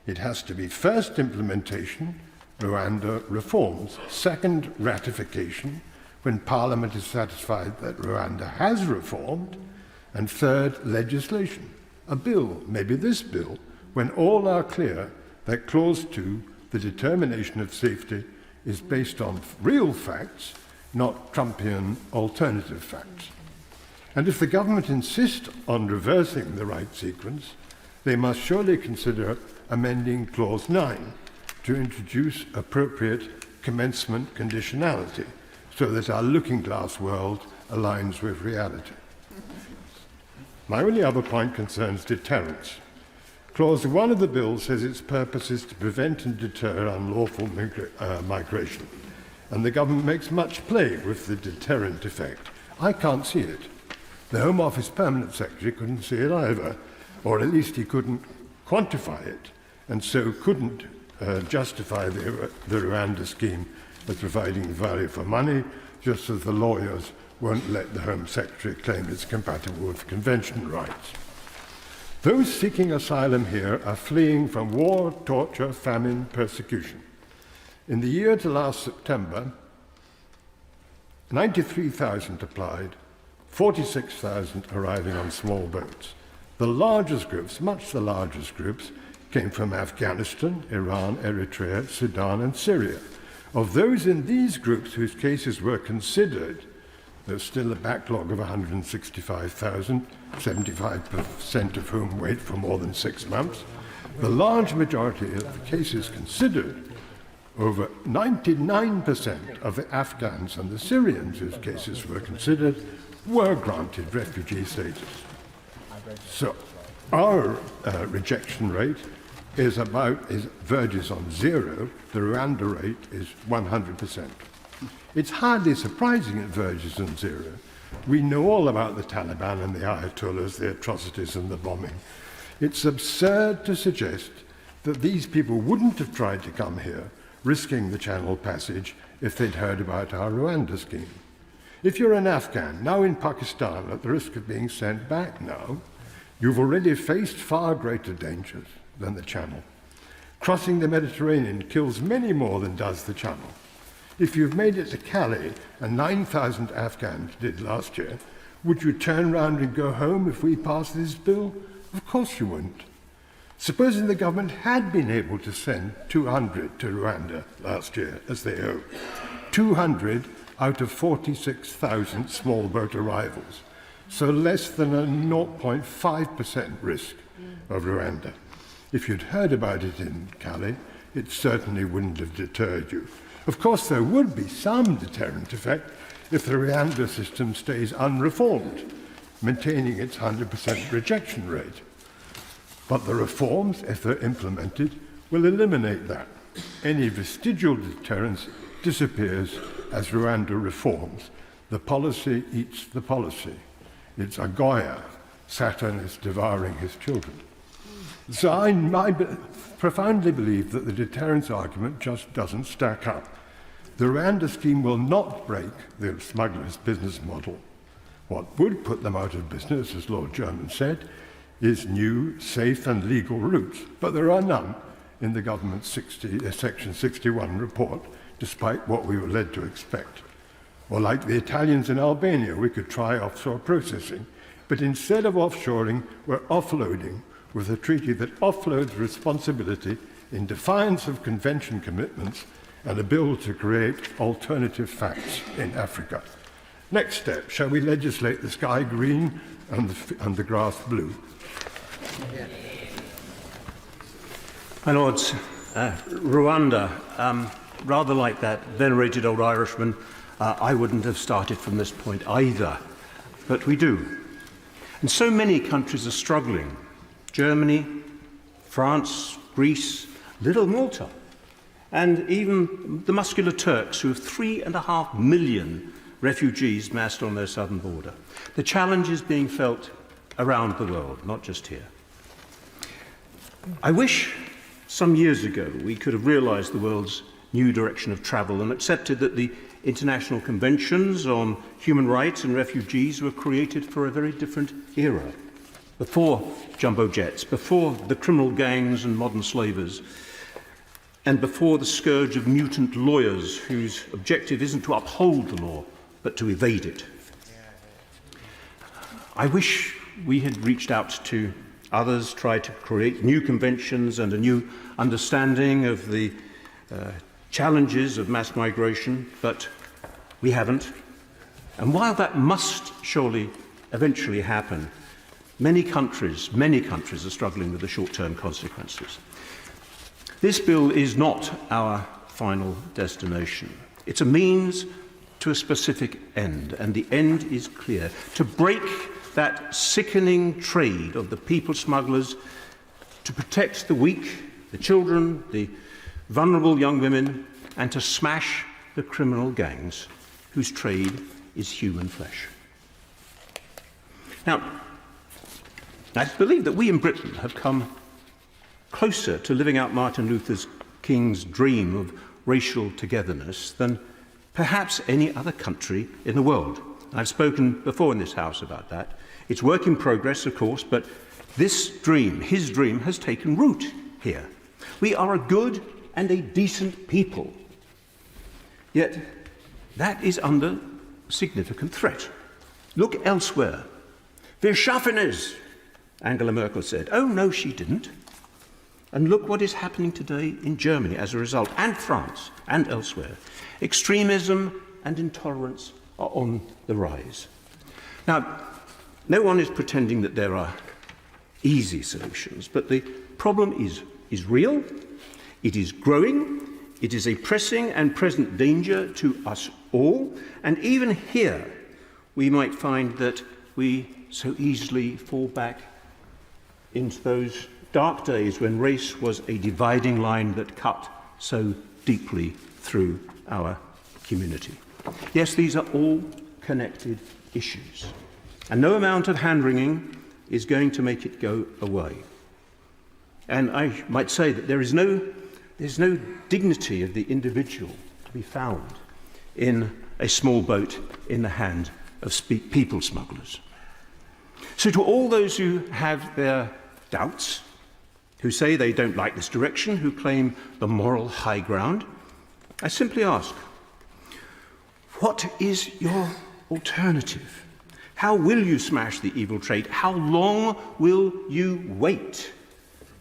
It has to be first implementation, Rwanda reforms, second ratification, when Parliament is satisfied that Rwanda has reformed, and third legislation, a bill, maybe this bill, when all are clear that Clause 2, the determination of safety, is based on real facts, not Trumpian alternative facts. And if the government insists on reversing the right sequence, they must surely consider amending Clause 9 to introduce appropriate commencement conditionality so that our looking-glass world aligns with reality. My only other point concerns deterrence. Clause 1 of the bill says its purpose is to prevent and deter unlawful migration, and the government makes much play with the deterrent effect. I can't see it. The Home Office Permanent Secretary couldn't see it either, or at least he couldn't quantify it, and so couldn't justify the Rwanda scheme as providing value for money, just as the lawyers won't let the Home Secretary claim it's compatible with convention rights. Those seeking asylum here are fleeing from war, torture, famine, persecution. In the year to last September, 93,000 applied, 46,000 arriving on small boats. The largest groups, much the largest groups, came from Afghanistan, Iran, Eritrea, Sudan, and Syria. Of those in these groups whose cases were considered, there's still a backlog of 165,000, 75% of whom wait for more than 6 months. The large majority of the cases considered, over 99% of the Afghans and the Syrians whose cases were considered, were granted refugee status. So our rejection rate verges on 0. The Rwanda rate is 100%. It's hardly surprising it verges on 0. We know all about the Taliban and the Ayatollahs, the atrocities and the bombing. It's absurd to suggest that these people wouldn't have tried to come here, risking the Channel Passage, if they'd heard about our Rwanda scheme. If you're an Afghan, now in Pakistan, at the risk of being sent back now, you've already faced far greater dangers than the Channel. Crossing the Mediterranean kills many more than does the Channel. If you've made it to Calais, and 9,000 Afghans did last year, would you turn round and go home if we passed this bill? Of course you wouldn't. Supposing the government had been able to send 200 to Rwanda last year, as they hope, 200 out of 46,000 small boat arrivals, so less than a 0.5% risk of Rwanda. If you'd heard about it in Calais, it certainly wouldn't have deterred you. Of course, there would be some deterrent effect if the Rwanda system stays unreformed, maintaining its 100% rejection rate. But the reforms, if they're implemented, will eliminate that. Any vestigial deterrence disappears as Rwanda reforms. The policy eats the policy. It's a Goya. Saturn is devouring his children. So I profoundly believe that the deterrence argument just doesn't stack up. The Rwanda scheme will not break the smugglers' business model. What would put them out of business, as Lord Jermyn said, is new, safe and legal routes. But there are none in the government's Section 61 report despite what we were led to expect. Or like the Italians in Albania, we could try offshore processing, but instead of offshoring, we're offloading with a treaty that offloads responsibility in defiance of convention commitments and a bill to create alternative facts in Africa. Next step, shall we legislate the sky green and the grass blue? My Lords, Rwanda, rather like that venerated old Irishman, I wouldn't have started from this point either, but we do. And so many countries are struggling. Germany, France, Greece, little Malta, and even the muscular Turks, who have 3.5 million refugees massed on their southern border. The challenge is being felt around the world, not just here. I wish some years ago we could have realised the world's new direction of travel and accepted that the international conventions on human rights and refugees were created for a very different era, before jumbo jets, before the criminal gangs and modern slavers, and before the scourge of mutant lawyers whose objective isn't to uphold the law, but to evade it. I wish we had reached out to others, tried to create new conventions and a new understanding of the challenges of mass migration, but we haven't. And while that must surely eventually happen, many countries are struggling with the short-term consequences. This bill is not our final destination. It's a means to a specific end, and the end is clear: to break that sickening trade of the people smugglers, to protect the weak, the children, the vulnerable young women, and to smash the criminal gangs whose trade is human flesh. Now, I believe that we in Britain have come closer to living out Martin Luther King's dream of racial togetherness than perhaps any other country in the world. I've spoken before in this House about that. It's work in progress, of course, but this dream, his dream, has taken root here. We are a good and a decent people. Yet that is under significant threat. Look elsewhere. Wir schaffen es, Angela Merkel said. Oh, no, she didn't. And look what is happening today in Germany as a result, and France, and elsewhere. Extremism and intolerance are on the rise. Now, no one is pretending that there are easy solutions, but the problem is real, it is growing, it is a pressing and present danger to us all, and even here we might find that we so easily fall back into those dark days when race was a dividing line that cut so deeply through our community. Yes, these are all connected issues, and no amount of hand-wringing is going to make it go away. And I might say that there's no dignity of the individual to be found in a small boat in the hand of people smugglers. So to all those who have their doubts, who say they don't like this direction, who claim the moral high ground, I simply ask, what is your alternative? How will you smash the evil trade? How long will you wait,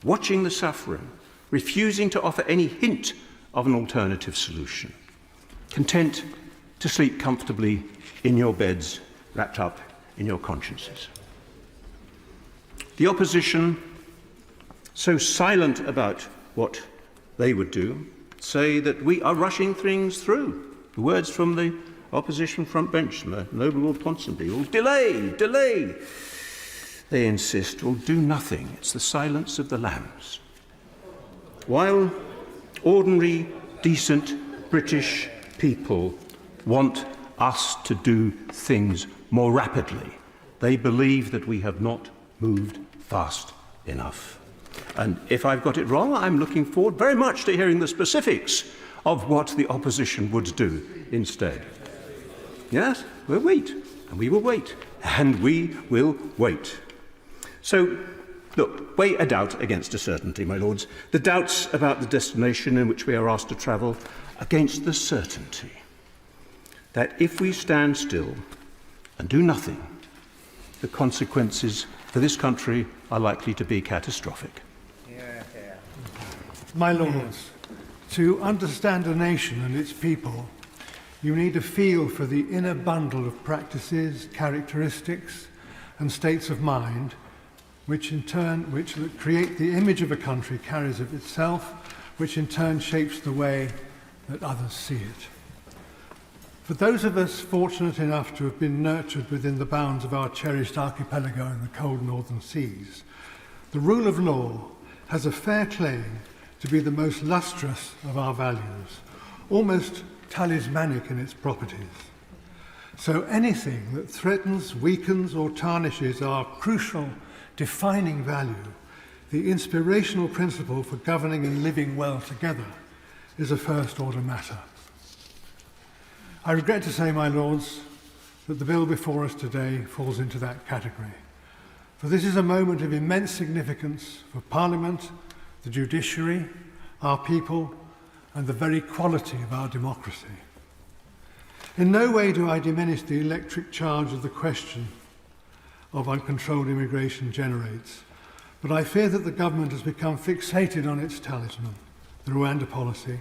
watching the suffering, refusing to offer any hint of an alternative solution, content to sleep comfortably in your beds, wrapped up in your consciences? The opposition, so silent about what they would do, say that we are rushing things through. The words from the opposition front bench, from the noble Lord Ponsonby, will delay, delay. They insist, will do nothing. It's the silence of the lambs. While ordinary, decent British people want us to do things more rapidly, they believe that we have not moved fast enough. And if I've got it wrong, I'm looking forward very much to hearing the specifics of what the opposition would do instead. Yes, we'll wait, and we will wait, and we will wait. So Look, weigh a doubt against a certainty, my lords. The doubts about the destination in which we are asked to travel against the certainty that if we stand still and do nothing, the consequences for this country are likely to be catastrophic. My lords, to understand a nation and its people, you need a feel for the inner bundle of practices, characteristics, and states of mind which create the image of a country carries of itself, which in turn shapes the way that others see it. For those of us fortunate enough to have been nurtured within the bounds of our cherished archipelago in the cold northern seas, the rule of law has a fair claim to be the most lustrous of our values, almost talismanic in its properties. So anything that threatens, weakens, or tarnishes our crucial defining value, the inspirational principle for governing and living well together, is a first-order matter. I regret to say, my lords, that the bill before us today falls into that category. For this is a moment of immense significance for Parliament, the judiciary, our people, and the very quality of our democracy. In no way do I diminish the electric charge of the question of uncontrolled immigration generates, but I fear that the government has become fixated on its talisman, the Rwanda policy,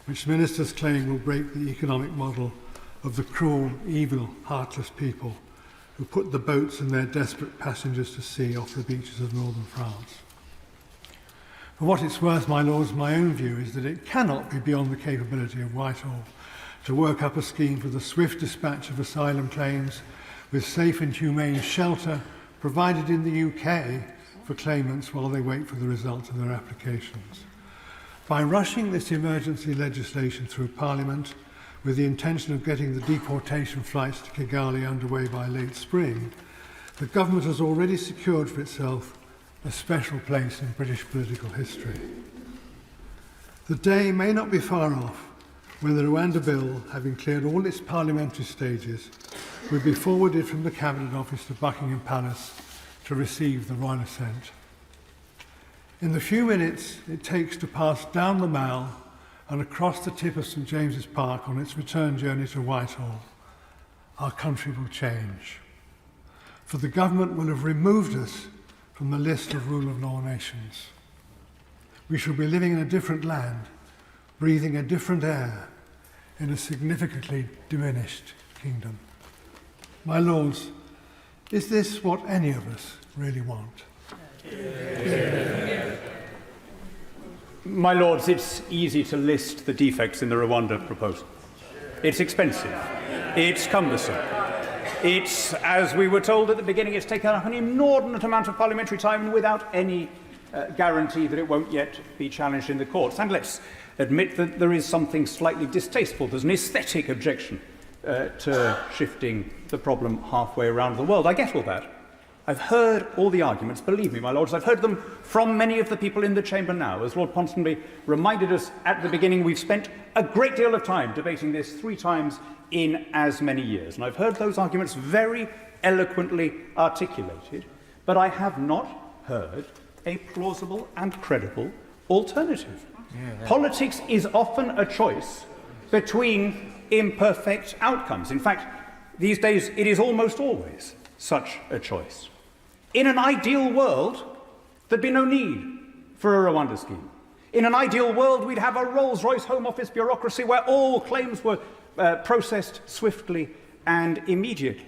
which ministers claim will break the economic model of the cruel, evil, heartless people who put the boats and their desperate passengers to sea off the beaches of northern France. For what it's worth, my lords, my own view is that it cannot be beyond the capability of Whitehall to work up a scheme for the swift dispatch of asylum claims with safe and humane shelter provided in the UK for claimants while they wait for the results of their applications. By rushing this emergency legislation through Parliament with the intention of getting the deportation flights to Kigali underway by late spring, the government has already secured for itself a special place in British political history. The day may not be far off when the Rwanda Bill, having cleared all its parliamentary stages, will be forwarded from the Cabinet Office to Buckingham Palace to receive the royal assent. In the few minutes it takes to pass down the Mall and across the tip of St James's Park on its return journey to Whitehall, our country will change. For the government will have removed us from the list of rule of law nations. We shall be living in a different land, breathing a different air in a significantly diminished kingdom. My lords, is this what any of us really want? My lords, it's easy to list the defects in the Rwanda proposal. It's expensive. It's cumbersome. It's, as we were told at the beginning, it's taken up an inordinate amount of parliamentary time without any guarantee that it won't yet be challenged in the courts. And let's admit that there is something slightly distasteful. There's an aesthetic objection to shifting the problem halfway around the world. I get all that. I've heard all the arguments, believe me, my lords, I've heard them from many of the people in the chamber now. As Lord Ponsonby reminded us at the beginning, we've spent a great deal of time debating this 3 times in as many years. And I've heard those arguments very eloquently articulated, but I have not heard a plausible and credible alternative. Politics is often a choice between imperfect outcomes. In fact, these days it is almost always such a choice. In an ideal world, there'd be no need for a Rwanda scheme. In an ideal world, we'd have a Rolls-Royce Home Office bureaucracy where all claims were processed swiftly and immediately.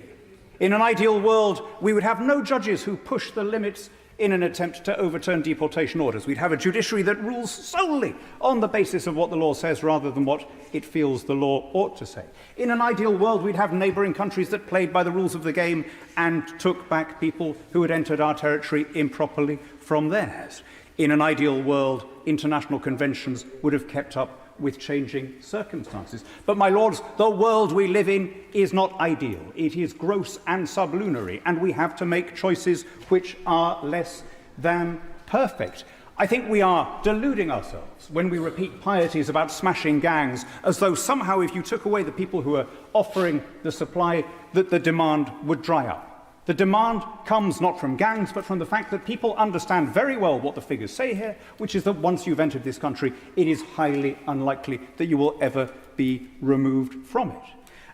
In an ideal world, we would have no judges who push the limits in an attempt to overturn deportation orders. We'd have a judiciary that rules solely on the basis of what the law says rather than what it feels the law ought to say. In an ideal world, we'd have neighbouring countries that played by the rules of the game and took back people who had entered our territory improperly from theirs. In an ideal world, international conventions would have kept up with changing circumstances. But, my lords, the world we live in is not ideal. It is gross and sublunary, and we have to make choices which are less than perfect. I think we are deluding ourselves when we repeat pieties about smashing gangs, as though somehow if you took away the people who are offering the supply, that the demand would dry up. The demand comes not from gangs, but from the fact that people understand very well what the figures say here, which is that once you've entered this country, it is highly unlikely that you will ever be removed from it.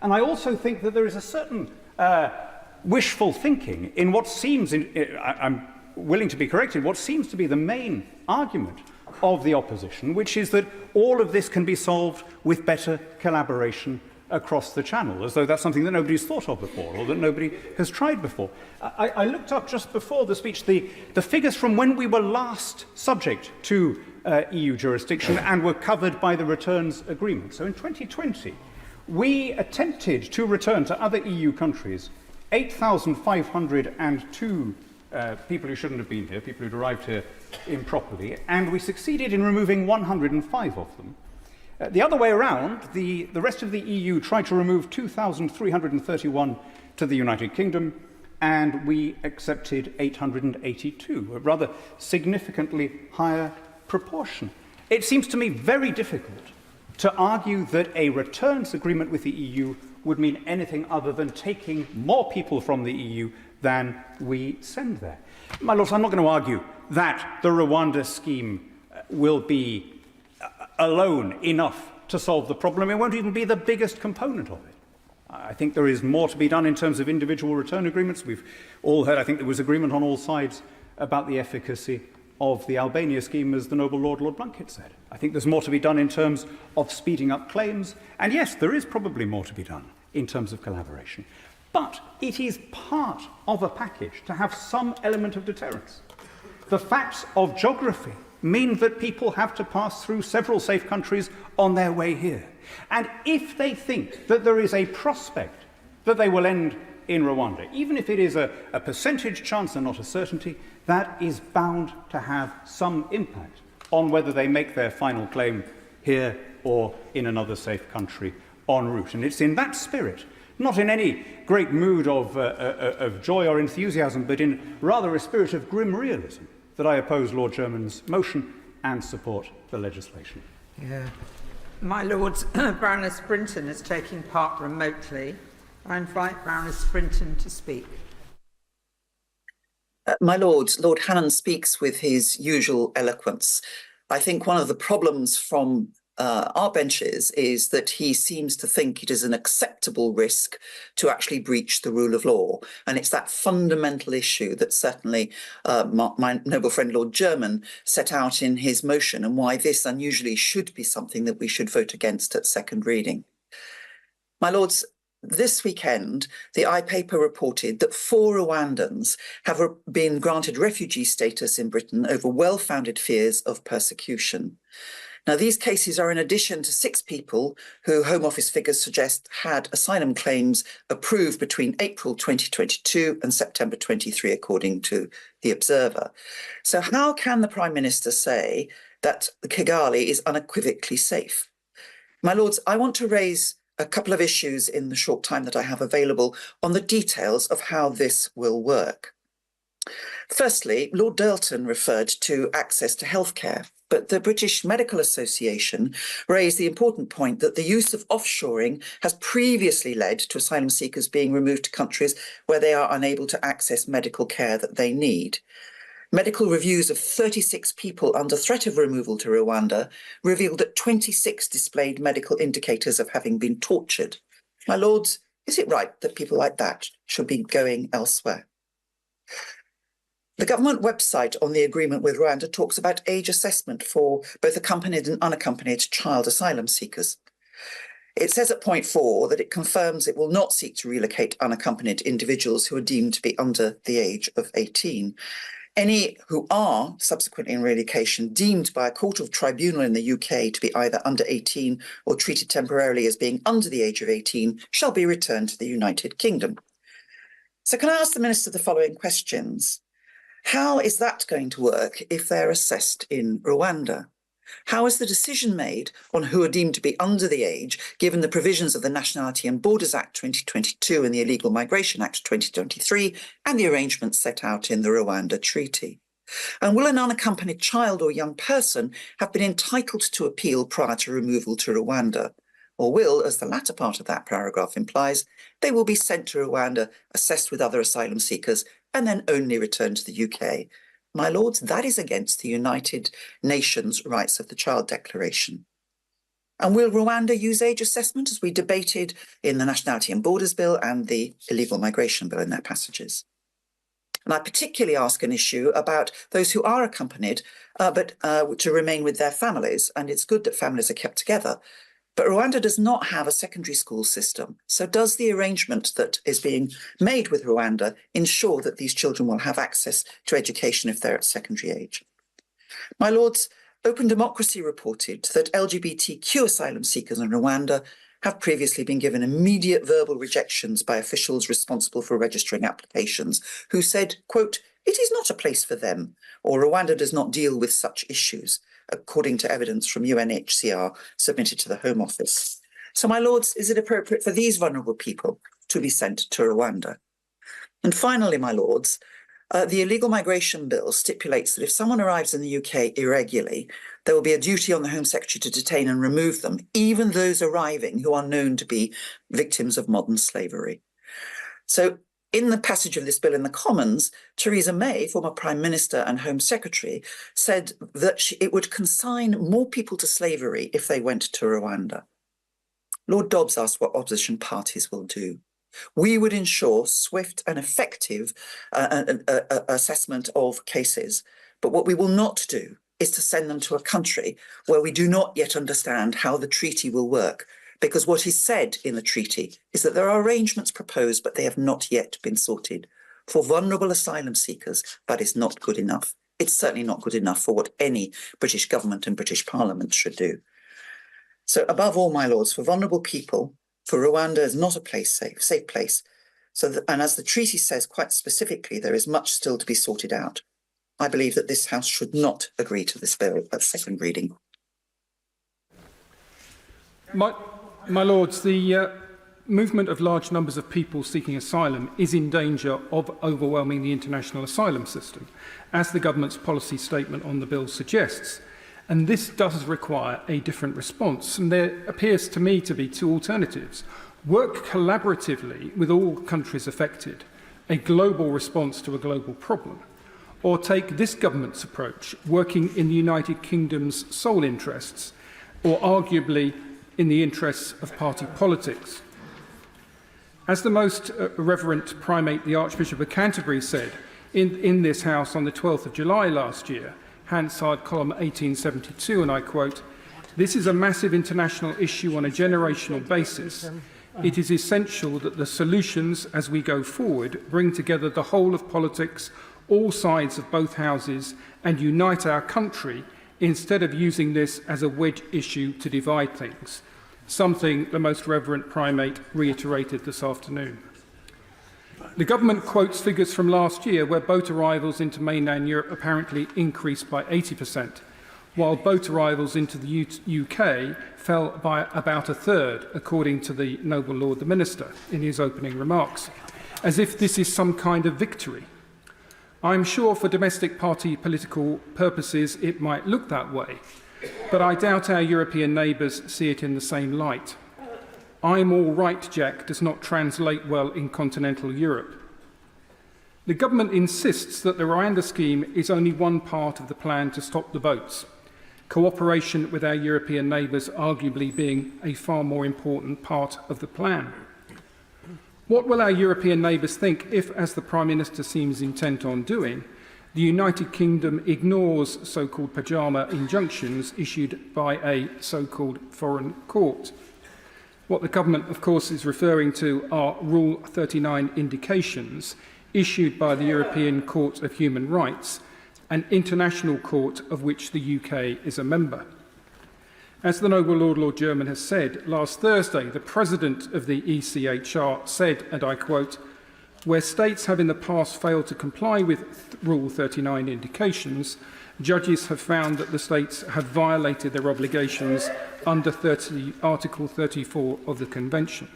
And I also think that there is a certain wishful thinking in what seems, I'm willing to be corrected, what seems to be the main argument of the opposition, which is that all of this can be solved with better collaboration across the Channel, as though that's something that nobody's thought of before or that nobody has tried before. I looked up just before the speech the figures from when we were last subject to EU jurisdiction and were covered by the returns agreement. So in 2020, we attempted to return to other EU countries 8,502 people who shouldn't have been here, people who'd arrived here improperly, and we succeeded in removing 105 of them. The other way around, the rest of the EU tried to remove 2,331 to the United Kingdom, and we accepted 882, a rather significantly higher proportion. It seems to me very difficult to argue that a returns agreement with the EU would mean anything other than taking more people from the EU than we send there. My Lords, I'm not going to argue that the Rwanda scheme will be alone enough to solve the problem. It won't even be the biggest component of it. I think there is more to be done in terms of individual return agreements. We've all heard, I think there was agreement on all sides about the efficacy of the Albania scheme, as the noble Lord Blunkett said. I think there's more to be done in terms of speeding up claims. And yes, there is probably more to be done in terms of collaboration. But it is part of a package to have some element of deterrence. The facts of geography mean that people have to pass through several safe countries on their way here. And if they think that there is a prospect that they will end in Rwanda, even if it is a percentage chance and not a certainty, that is bound to have some impact on whether they make their final claim here or in another safe country en route. And it's in that spirit, not in any great mood of joy or enthusiasm, but in rather a spirit of grim realism, that I oppose Lord Sherman's motion and support the legislation. Yeah. My Lords, Baroness Brinton is taking part remotely. I invite Baroness Brinton to speak. My Lords, Lord Hannan speaks with his usual eloquence. I think one of the problems from our benches is that he seems to think it is an acceptable risk to actually breach the rule of law. And it's that fundamental issue that certainly my noble friend Lord German set out in his motion, and why this unusually should be something that we should vote against at second reading. My Lords, this weekend, the iPaper reported that 4 Rwandans have been granted refugee status in Britain over well-founded fears of persecution. Now, these cases are in addition to 6 people who Home Office figures suggest had asylum claims approved between April 2022 and September 23, according to The Observer. So how can the Prime Minister say that Kigali is unequivocally safe? My Lords, I want to raise a couple of issues in the short time that I have available on the details of how this will work. Firstly, Lord Dirleton referred to access to healthcare, but the British Medical Association raised the important point that the use of offshoring has previously led to asylum seekers being removed to countries where they are unable to access medical care that they need. Medical reviews of 36 people under threat of removal to Rwanda revealed that 26 displayed medical indicators of having been tortured. My Lords, is it right that people like that should be going elsewhere? The government website on the agreement with Rwanda talks about age assessment for both accompanied and unaccompanied child asylum seekers. It says at point 4 that it confirms it will not seek to relocate unaccompanied individuals who are deemed to be under the age of 18. Any who are subsequently in relocation deemed by a court of tribunal in the UK to be either under 18 or treated temporarily as being under the age of 18 shall be returned to the United Kingdom. So can I ask the Minister the following questions? How is that going to work if they're assessed in Rwanda? How is the decision made on who are deemed to be under the age, given the provisions of the Nationality and Borders Act 2022 and the Illegal Migration Act 2023 and the arrangements set out in the Rwanda Treaty? And will an unaccompanied child or young person have been entitled to appeal prior to removal to Rwanda? or will, as the latter part of that paragraph implies, they will be sent to Rwanda, assessed with other asylum seekers, and then only returned to the UK. My lords, that is against the United Nations Rights of the Child Declaration. And will Rwanda use age assessment, as we debated in the Nationality and Borders Bill and the Illegal Migration Bill in their passages? And I particularly ask an issue about those who are accompanied, but to remain with their families. And it's good that families are kept together. But Rwanda does not have a secondary school system. So does the arrangement that is being made with Rwanda ensure that these children will have access to education if they're at secondary age? My lords, Open Democracy reported that LGBTQ asylum seekers in Rwanda have previously been given immediate verbal rejections by officials responsible for registering applications, who said, quote, "It is not a place for them," or "Rwanda does not deal with such issues," according to evidence from UNHCR submitted to the Home Office. So, my lords, is it appropriate for these vulnerable people to be sent to Rwanda? And finally, my lords, the Illegal Migration Bill stipulates that if someone arrives in the UK irregularly, there will be a duty on the Home Secretary to detain and remove them, even those arriving who are known to be victims of modern slavery. So, in the passage of this bill in the Commons, Theresa May, former Prime Minister and Home Secretary, said that it would consign more people to slavery if they went to Rwanda. Lord Dobbs asked what opposition parties will do. We would ensure swift and effective assessment of cases, but what we will not do is to send them to a country where we do not yet understand how the treaty will work, because what is said in the treaty is that there are arrangements proposed, but they have not yet been sorted. For vulnerable asylum seekers, that is not good enough. It's certainly not good enough for what any British government and British Parliament should do. So above all, my lords, for vulnerable people, for Rwanda is not a safe place. And as the treaty says quite specifically, there is much still to be sorted out. I believe that this House should not agree to this bill at second reading. My Lords, the movement of large numbers of people seeking asylum is in danger of overwhelming the international asylum system, as the government's policy statement on the bill suggests. And this does require a different response. And there appears to me to be two alternatives. Work collaboratively with all countries affected, a global response to a global problem, or take this government's approach, working in the United Kingdom's sole interests, or arguably in the interests of party politics. As the most reverend primate, the Archbishop of Canterbury, said in this House on the 12th of July last year, Hansard column 1872, and I quote, "This is a massive international issue on a generational basis. It is essential that the solutions as we go forward bring together the whole of politics, all sides of both houses, and unite our country instead of using this as a wedge issue to divide things," something the Most Reverend Primate reiterated this afternoon. The government quotes figures from last year where boat arrivals into mainland Europe apparently increased by 80%, while boat arrivals into the UK fell by about a third, according to the Noble Lord the Minister in his opening remarks, as if this is some kind of victory. I'm sure for domestic party political purposes it might look that way, but I doubt our European neighbours see it in the same light. "I'm all right, Jack" does not translate well in continental Europe. The government insists that the Rwanda scheme is only one part of the plan to stop the boats, cooperation with our European neighbours arguably being a far more important part of the plan. What will our European neighbours think if, as the Prime Minister seems intent on doing, the United Kingdom ignores so-called pyjama injunctions issued by a so-called foreign court? What the government, of course, is referring to are Rule 39 indications issued by the European Court of Human Rights, an international court of which the UK is a member. As the Noble Lord German has said, last Thursday, the President of the ECHR said, and I quote, "Where states have in the past failed to comply with Rule 39 indications, judges have found that the states have violated their obligations under Article 34 of the Convention."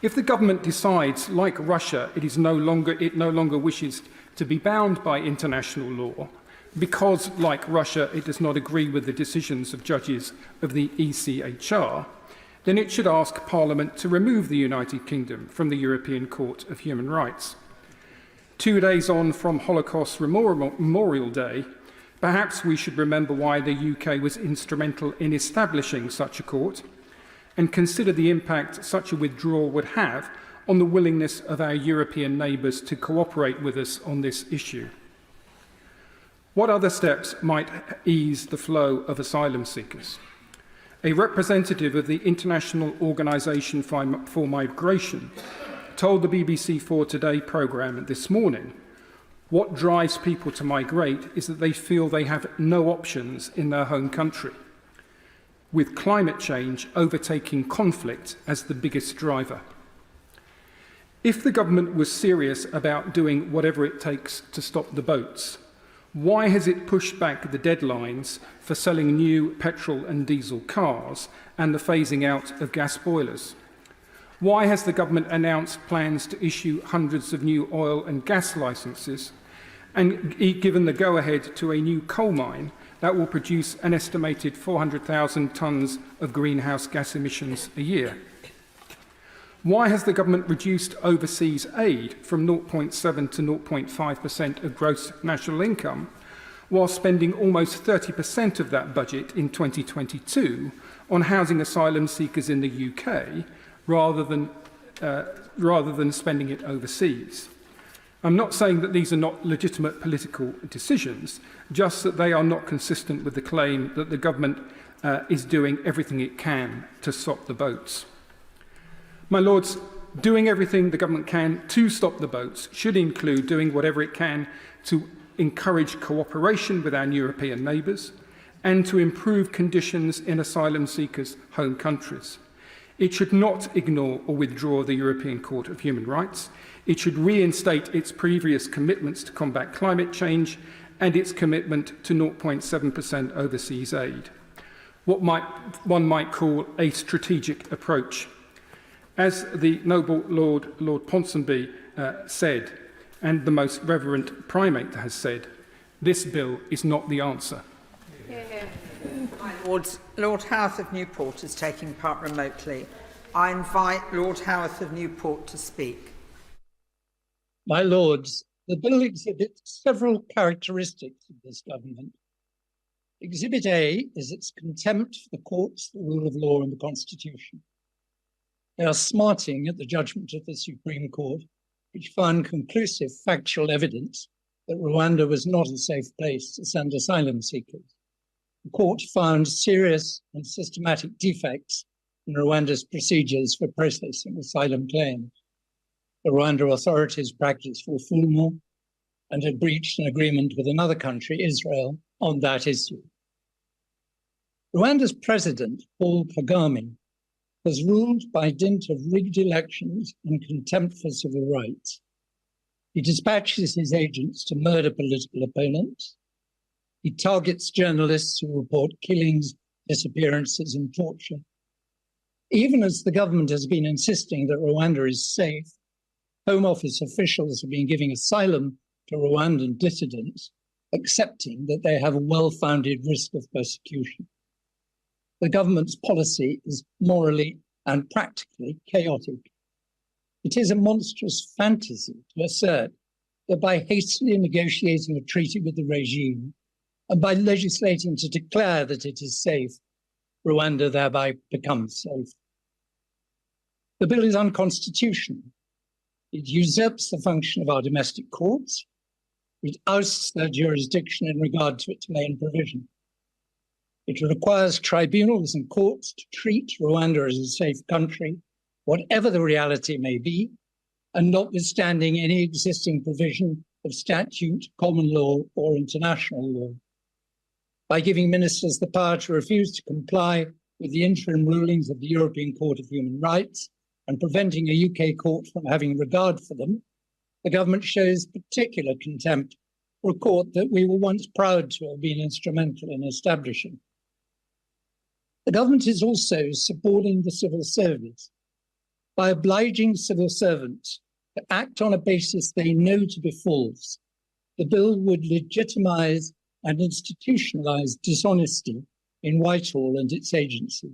If the government decides, like Russia, it no longer wishes to be bound by international law, because, like Russia, it does not agree with the decisions of judges of the ECHR, then it should ask Parliament to remove the United Kingdom from the European Court of Human Rights. 2 days on from Holocaust Memorial Day, perhaps we should remember why the UK was instrumental in establishing such a court and consider the impact such a withdrawal would have on the willingness of our European neighbours to cooperate with us on this issue. What other steps might ease the flow of asylum seekers? A representative of the International Organisation for Migration told the BBC4 Today programme this morning what drives people to migrate is that they feel they have no options in their home country, with climate change overtaking conflict as the biggest driver. If the government was serious about doing whatever it takes to stop the boats, why has it pushed back the deadlines for selling new petrol and diesel cars and the phasing out of gas boilers? Why has the government announced plans to issue hundreds of new oil and gas licences and given the go-ahead to a new coal mine that will produce an estimated 400,000 tonnes of greenhouse gas emissions a year? Why has the government reduced overseas aid from 0.7 to 0.5% of gross national income, while spending almost 30% of that budget in 2022 on housing asylum seekers in the UK, rather than spending it overseas? I'm not saying that these are not legitimate political decisions, just that they are not consistent with the claim that the government is doing everything it can to stop the boats. My Lords, doing everything the government can to stop the boats should include doing whatever it can to encourage cooperation with our European neighbours and to improve conditions in asylum seekers' home countries. It should not ignore or withdraw the European Court of Human Rights. It should reinstate its previous commitments to combat climate change and its commitment to 0.7% overseas aid. What one might call a strategic approach. As the Noble Lord Ponsonby said, and the Most Reverend Primate has said, this bill is not the answer. My Lords, Lord Howarth of Newport is taking part remotely. I invite Lord Howarth of Newport to speak. My Lords, the bill exhibits several characteristics of this government. Exhibit A is its contempt for the courts, the rule of law and the Constitution. They are smarting at the judgment of the Supreme Court, which found conclusive factual evidence that Rwanda was not a safe place to send asylum seekers. The court found serious and systematic defects in Rwanda's procedures for processing asylum claims. The Rwanda authorities practiced refoulement and had breached an agreement with another country, Israel, on that issue. Rwanda's president, Paul Kagame, has ruled by dint of rigged elections and contempt for civil rights. He dispatches his agents to murder political opponents. He targets journalists who report killings, disappearances, and torture. Even as the government has been insisting that Rwanda is safe, Home Office officials have been giving asylum to Rwandan dissidents, accepting that they have a well-founded risk of persecution. The government's policy is morally and practically chaotic. It is a monstrous fantasy to assert that by hastily negotiating a treaty with the regime and by legislating to declare that it is safe, Rwanda thereby becomes safe. The bill is unconstitutional. It usurps the function of our domestic courts. It ousts their jurisdiction in regard to its main provision. It requires tribunals and courts to treat Rwanda as a safe country, whatever the reality may be, and notwithstanding any existing provision of statute, common law, or international law. By giving ministers the power to refuse to comply with the interim rulings of the European Court of Human Rights and preventing a UK court from having regard for them, the government shows particular contempt for a court that we were once proud to have been instrumental in establishing. The government is also supporting the civil service by obliging civil servants to act on a basis they know to be false. The bill would legitimise and institutionalise dishonesty in Whitehall and its agency.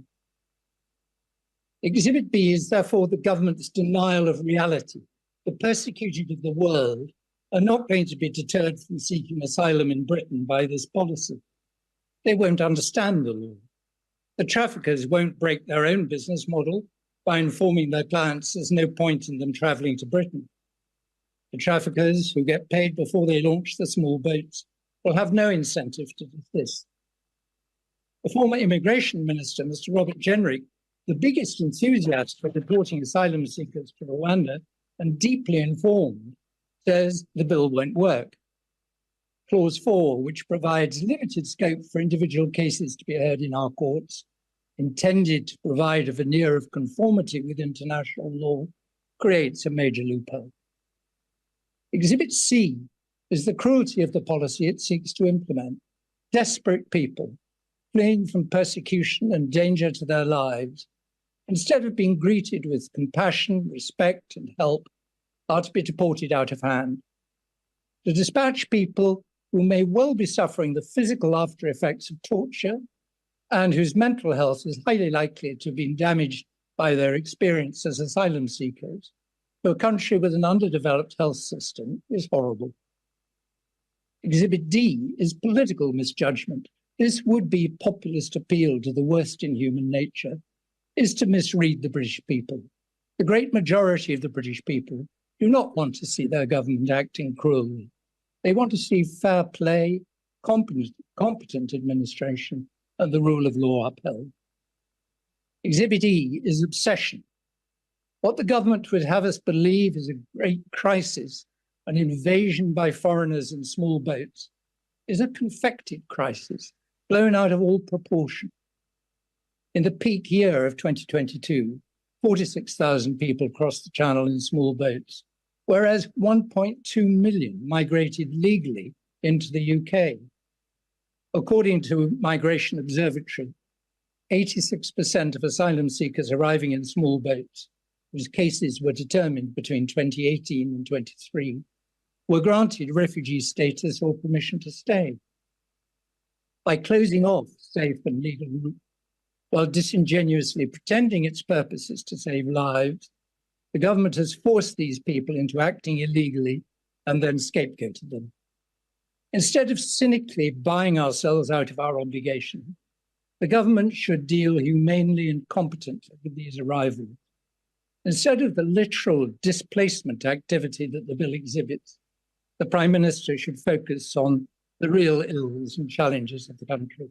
Exhibit B is therefore the government's denial of reality. The persecuted of the world are not going to be deterred from seeking asylum in Britain by this policy. They won't understand the law. The traffickers won't break their own business model by informing their clients there's no point in them travelling to Britain. The traffickers, who get paid before they launch the small boats, will have no incentive to desist. The former immigration minister, Mr. Robert Jenrick, the biggest enthusiast for deporting asylum seekers to Rwanda and deeply informed, says the bill won't work. Clause 4, which provides limited scope for individual cases to be heard in our courts, intended to provide a veneer of conformity with international law, creates a major loophole. Exhibit C is the cruelty of the policy it seeks to implement. Desperate people, fleeing from persecution and danger to their lives, instead of being greeted with compassion, respect, and help, are to be deported out of hand. To dispatch people who may well be suffering the physical after effects of torture and whose mental health is highly likely to have been damaged by their experience as asylum seekers, to a country with an underdeveloped health system is horrible. Exhibit D is political misjudgment. This would-be populist appeal to the worst in human nature is to misread the British people. The great majority of the British people do not want to see their government acting cruelly. They want to see fair play, competent administration, and the rule of law upheld. Exhibit E is obsession. What the government would have us believe is a great crisis, an invasion by foreigners in small boats, is a confected crisis, blown out of all proportion. In the peak year of 2022, 46,000 people crossed the Channel in small boats, whereas 1.2 million migrated legally into the UK. According to Migration Observatory, 86% of asylum seekers arriving in small boats, whose cases were determined between 2018 and 23, were granted refugee status or permission to stay. By closing off safe and legal routes, while disingenuously pretending its purpose is to save lives, the government has forced these people into acting illegally and then scapegoated them. Instead of cynically buying ourselves out of our obligation, the government should deal humanely and competently with these arrivals. Instead of the literal displacement activity that the bill exhibits, the Prime Minister should focus on the real ills and challenges of the country.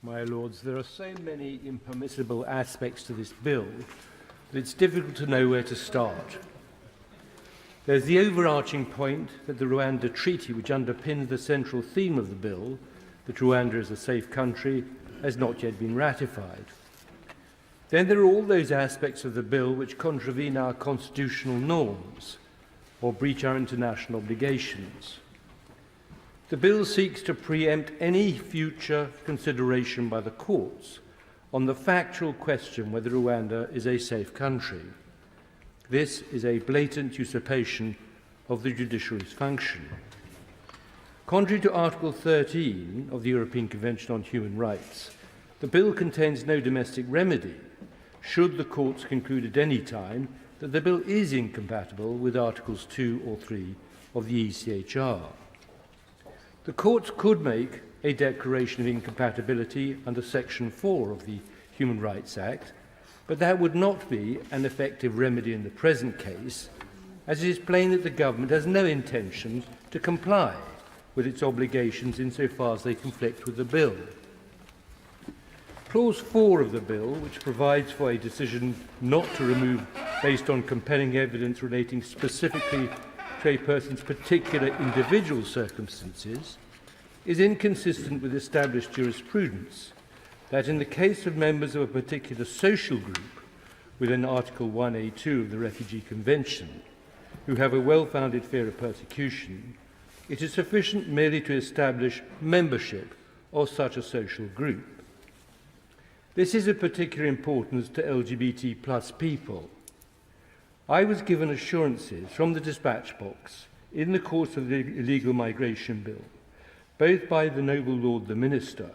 My Lords, there are so many impermissible aspects to this bill that it's difficult to know where to start. There's the overarching point that the Rwanda Treaty, which underpins the central theme of the bill, that Rwanda is a safe country, has not yet been ratified. Then there are all those aspects of the bill which contravene our constitutional norms or breach our international obligations. The bill seeks to preempt any future consideration by the courts on the factual question whether Rwanda is a safe country. This is a blatant usurpation of the judiciary's function. Contrary to Article 13 of the European Convention on Human Rights, the bill contains no domestic remedy should the courts conclude at any time that the bill is incompatible with Articles 2 or 3 of the ECHR. The courts could make a declaration of incompatibility under Section 4 of the Human Rights Act, but that would not be an effective remedy in the present case, as it is plain that the government has no intention to comply with its obligations insofar as they conflict with the bill. Clause 4 of the bill, which provides for a decision not to remove based on compelling evidence relating specifically to a person's particular individual circumstances, is inconsistent with established jurisprudence that in the case of members of a particular social group within Article 1A2 of the Refugee Convention who have a well-founded fear of persecution, it is sufficient merely to establish membership of such a social group. This is of particular importance to LGBT plus people. I was given assurances from the dispatch box in the course of the illegal migration bill, both by the noble Lord the Minister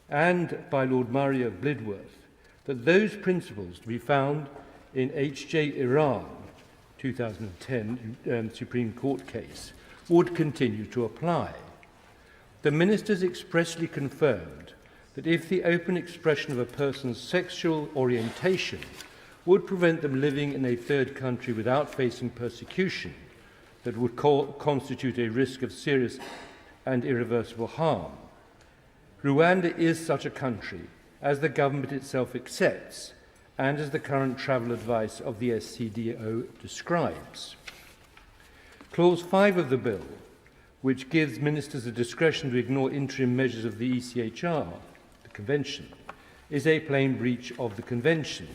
and by Lord Murray of Blidworth, that those principles to be found in H.J. Iran 2010 Supreme Court case would continue to apply. The ministers expressly confirmed that if the open expression of a person's sexual orientation would prevent them living in a third country without facing persecution that would constitute a risk of serious and irreversible harm, Rwanda is such a country, as the government itself accepts, and as the current travel advice of the SCDO describes. Clause 5 of the bill, which gives ministers the discretion to ignore interim measures of the ECHR, the Convention, is a plain breach of the Convention.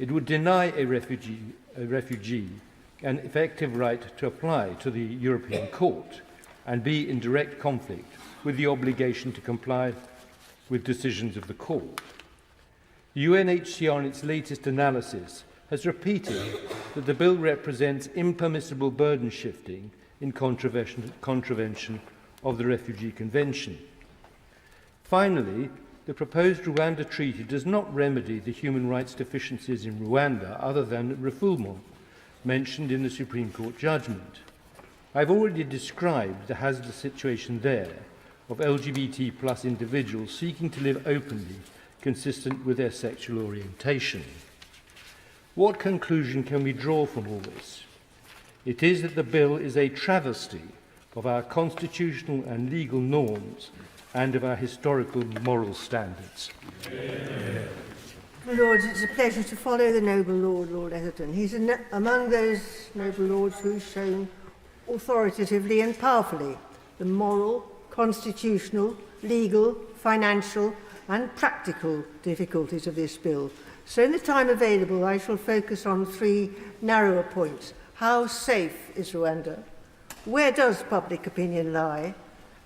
It would deny a refugee an effective right to apply to the European Court and be in direct conflict with the obligation to comply with decisions of the Court. The UNHCR, in its latest analysis, has repeated that the bill represents impermissible burden shifting in contravention of the Refugee Convention. Finally, the proposed Rwanda Treaty does not remedy the human rights deficiencies in Rwanda other than refoulement mentioned in the Supreme Court judgment. I've already described the hazardous situation there of LGBT plus individuals seeking to live openly, consistent with their sexual orientation. What conclusion can we draw from all this? It is that the bill is a travesty of our constitutional and legal norms and of our historical moral standards. My Lords, it's a pleasure to follow the noble Lord, Lord Etherton. He's among those noble lords who've shown authoritatively and powerfully the moral, constitutional, legal, financial and practical difficulties of this bill. So in the time available, I shall focus on three narrower points. How safe is Rwanda? Where does public opinion lie?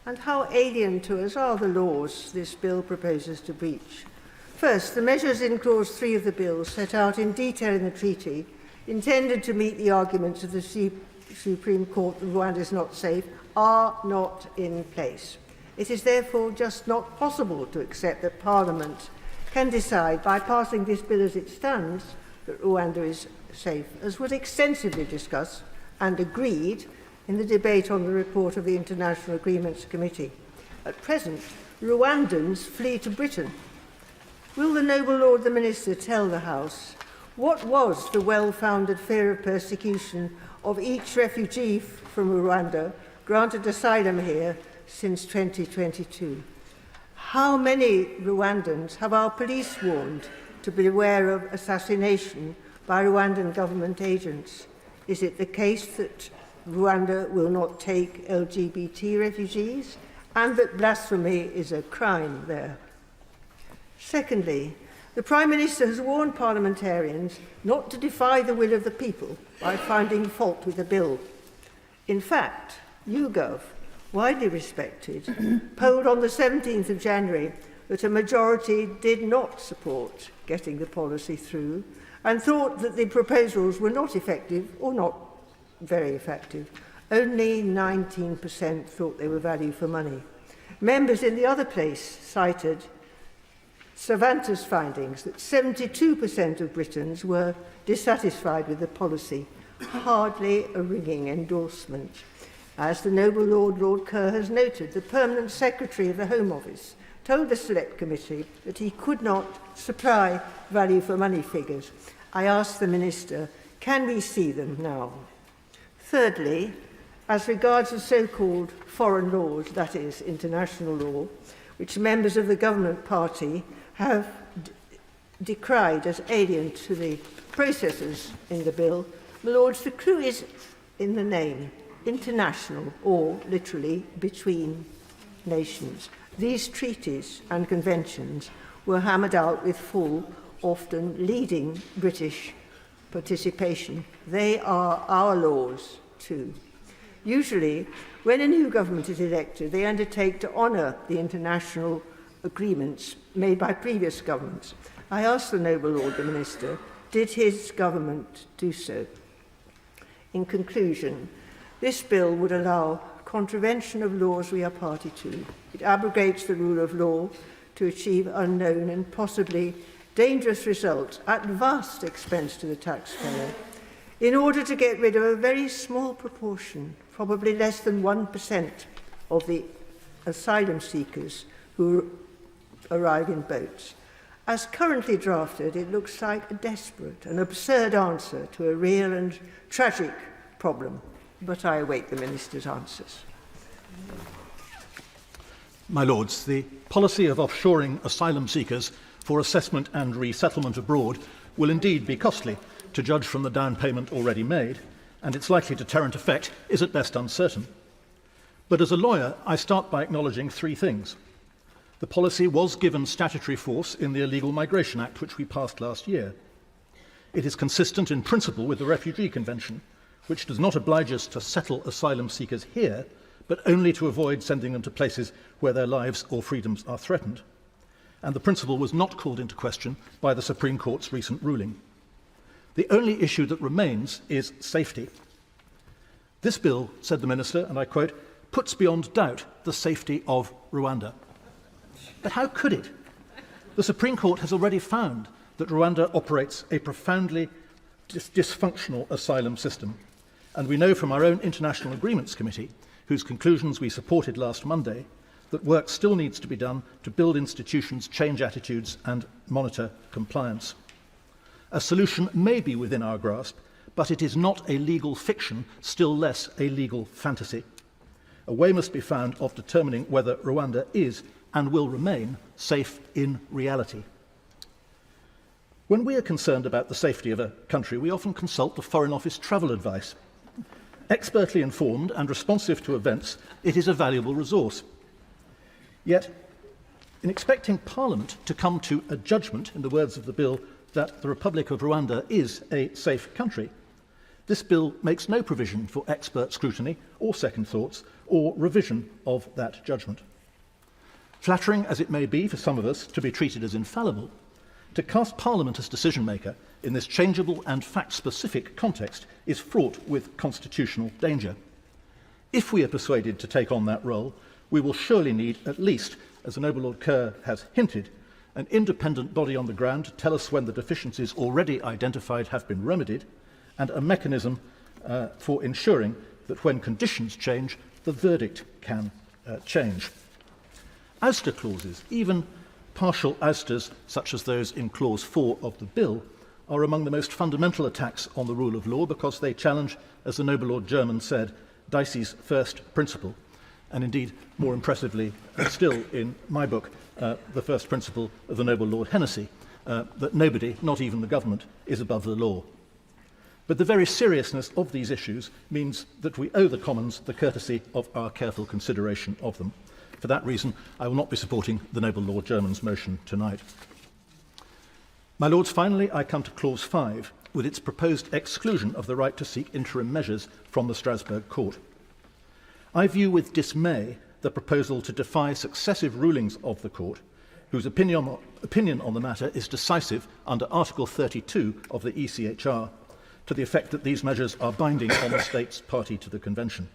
And how alien to us are the laws this bill proposes to breach? First, the measures in Clause 3 of the bill, set out in detail in the treaty, intended to meet the arguments of the Supreme Court that Rwanda is not safe, are not in place. It is therefore just not possible to accept that Parliament can decide by passing this bill as it stands that Rwanda is safe, as was extensively discussed and agreed in the debate on the report of the International Agreements Committee. At present, Rwandans flee to Britain. Will the noble Lord the Minister tell the House what was the well-founded fear of persecution of each refugee from Rwanda granted asylum here since 2022? How many Rwandans have our police warned to beware of assassination by Rwandan government agents? Is it the case that Rwanda will not take LGBT refugees and that blasphemy is a crime there? Secondly, the Prime Minister has warned parliamentarians not to defy the will of the people by finding fault with the bill. In fact, YouGov, widely respected, polled on the 17th of January that a majority did not support getting the policy through and thought that the proposals were not effective or not very effective. Only 19% thought they were value for money. Members in the other place cited Savanta's findings that 72% of Britons were dissatisfied with the policy, hardly a ringing endorsement. As the noble Lord Kerr has noted, the Permanent Secretary of the Home Office told the Select Committee that he could not supply value for money figures. I ask the Minister, can we see them now? Thirdly, as regards the so-called foreign laws, that is, international law, which members of the government party have decried as alien to the processes in the bill, my Lords, the clue is in the name, international, or literally between nations. These treaties and conventions were hammered out with full, often leading British participation. They are our laws too. Usually, when a new government is elected, they undertake to honour the international agreements made by previous governments. I ask the noble Lord the Minister, did his government do so? In conclusion, this bill would allow contravention of laws we are party to. It abrogates the rule of law, to achieve unknown and possibly dangerous results at vast expense to the taxpayer, in order to get rid of a very small proportion, probably less than 1% of the asylum seekers who arrive in boats. As currently drafted, it looks like a desperate and absurd answer to a real and tragic problem, but I await the Minister's answers. My Lords, the policy of offshoring asylum seekers for assessment and resettlement abroad will indeed be costly, to judge from the down payment already made, and its likely deterrent effect is at best uncertain. But as a lawyer, I start by acknowledging three things. The policy was given statutory force in the Illegal Migration Act, which we passed last year. It is consistent in principle with the Refugee Convention, which does not oblige us to settle asylum seekers here, but only to avoid sending them to places where their lives or freedoms are threatened. And the principle was not called into question by the Supreme Court's recent ruling. The only issue that remains is safety. This bill, said the Minister, and I quote, puts beyond doubt the safety of Rwanda. But how could it? The Supreme Court has already found that Rwanda operates a profoundly dysfunctional asylum system. And we know from our own International Agreements Committee, whose conclusions we supported last Monday, that work still needs to be done to build institutions, change attitudes, and monitor compliance. A solution may be within our grasp, but it is not a legal fiction, still less a legal fantasy. A way must be found of determining whether Rwanda is and will remain safe in reality. When we are concerned about the safety of a country, we often consult the Foreign Office travel advice. Expertly informed and responsive to events, it is a valuable resource. Yet, in expecting Parliament to come to a judgment, in the words of the bill, that the Republic of Rwanda is a safe country, this bill makes no provision for expert scrutiny or second thoughts or revision of that judgment. Flattering as it may be for some of us to be treated as infallible, to cast Parliament as decision-maker in this changeable and fact-specific context is fraught with constitutional danger. If we are persuaded to take on that role, we will surely need at least, as the Noble Lord Kerr has hinted, an independent body on the ground to tell us when the deficiencies already identified have been remedied, and a mechanism for ensuring that when conditions change, the verdict can change. Ouster clauses, even partial ousters such as those in Clause 4 of the bill, are among the most fundamental attacks on the rule of law because they challenge, as the Noble Lord German said, Dicey's first principle, and indeed, more impressively still in my book, the first principle of the Noble Lord Hennessy, that nobody, not even the government, is above the law. But the very seriousness of these issues means that we owe the Commons the courtesy of our careful consideration of them. For that reason, I will not be supporting the Noble Lord German's motion tonight. My Lords, finally, I come to Clause 5, with its proposed exclusion of the right to seek interim measures from the Strasbourg Court. I view with dismay the proposal to defy successive rulings of the Court, whose opinion on the matter is decisive under Article 32 of the ECHR, to the effect that these measures are binding on the states party to the Convention.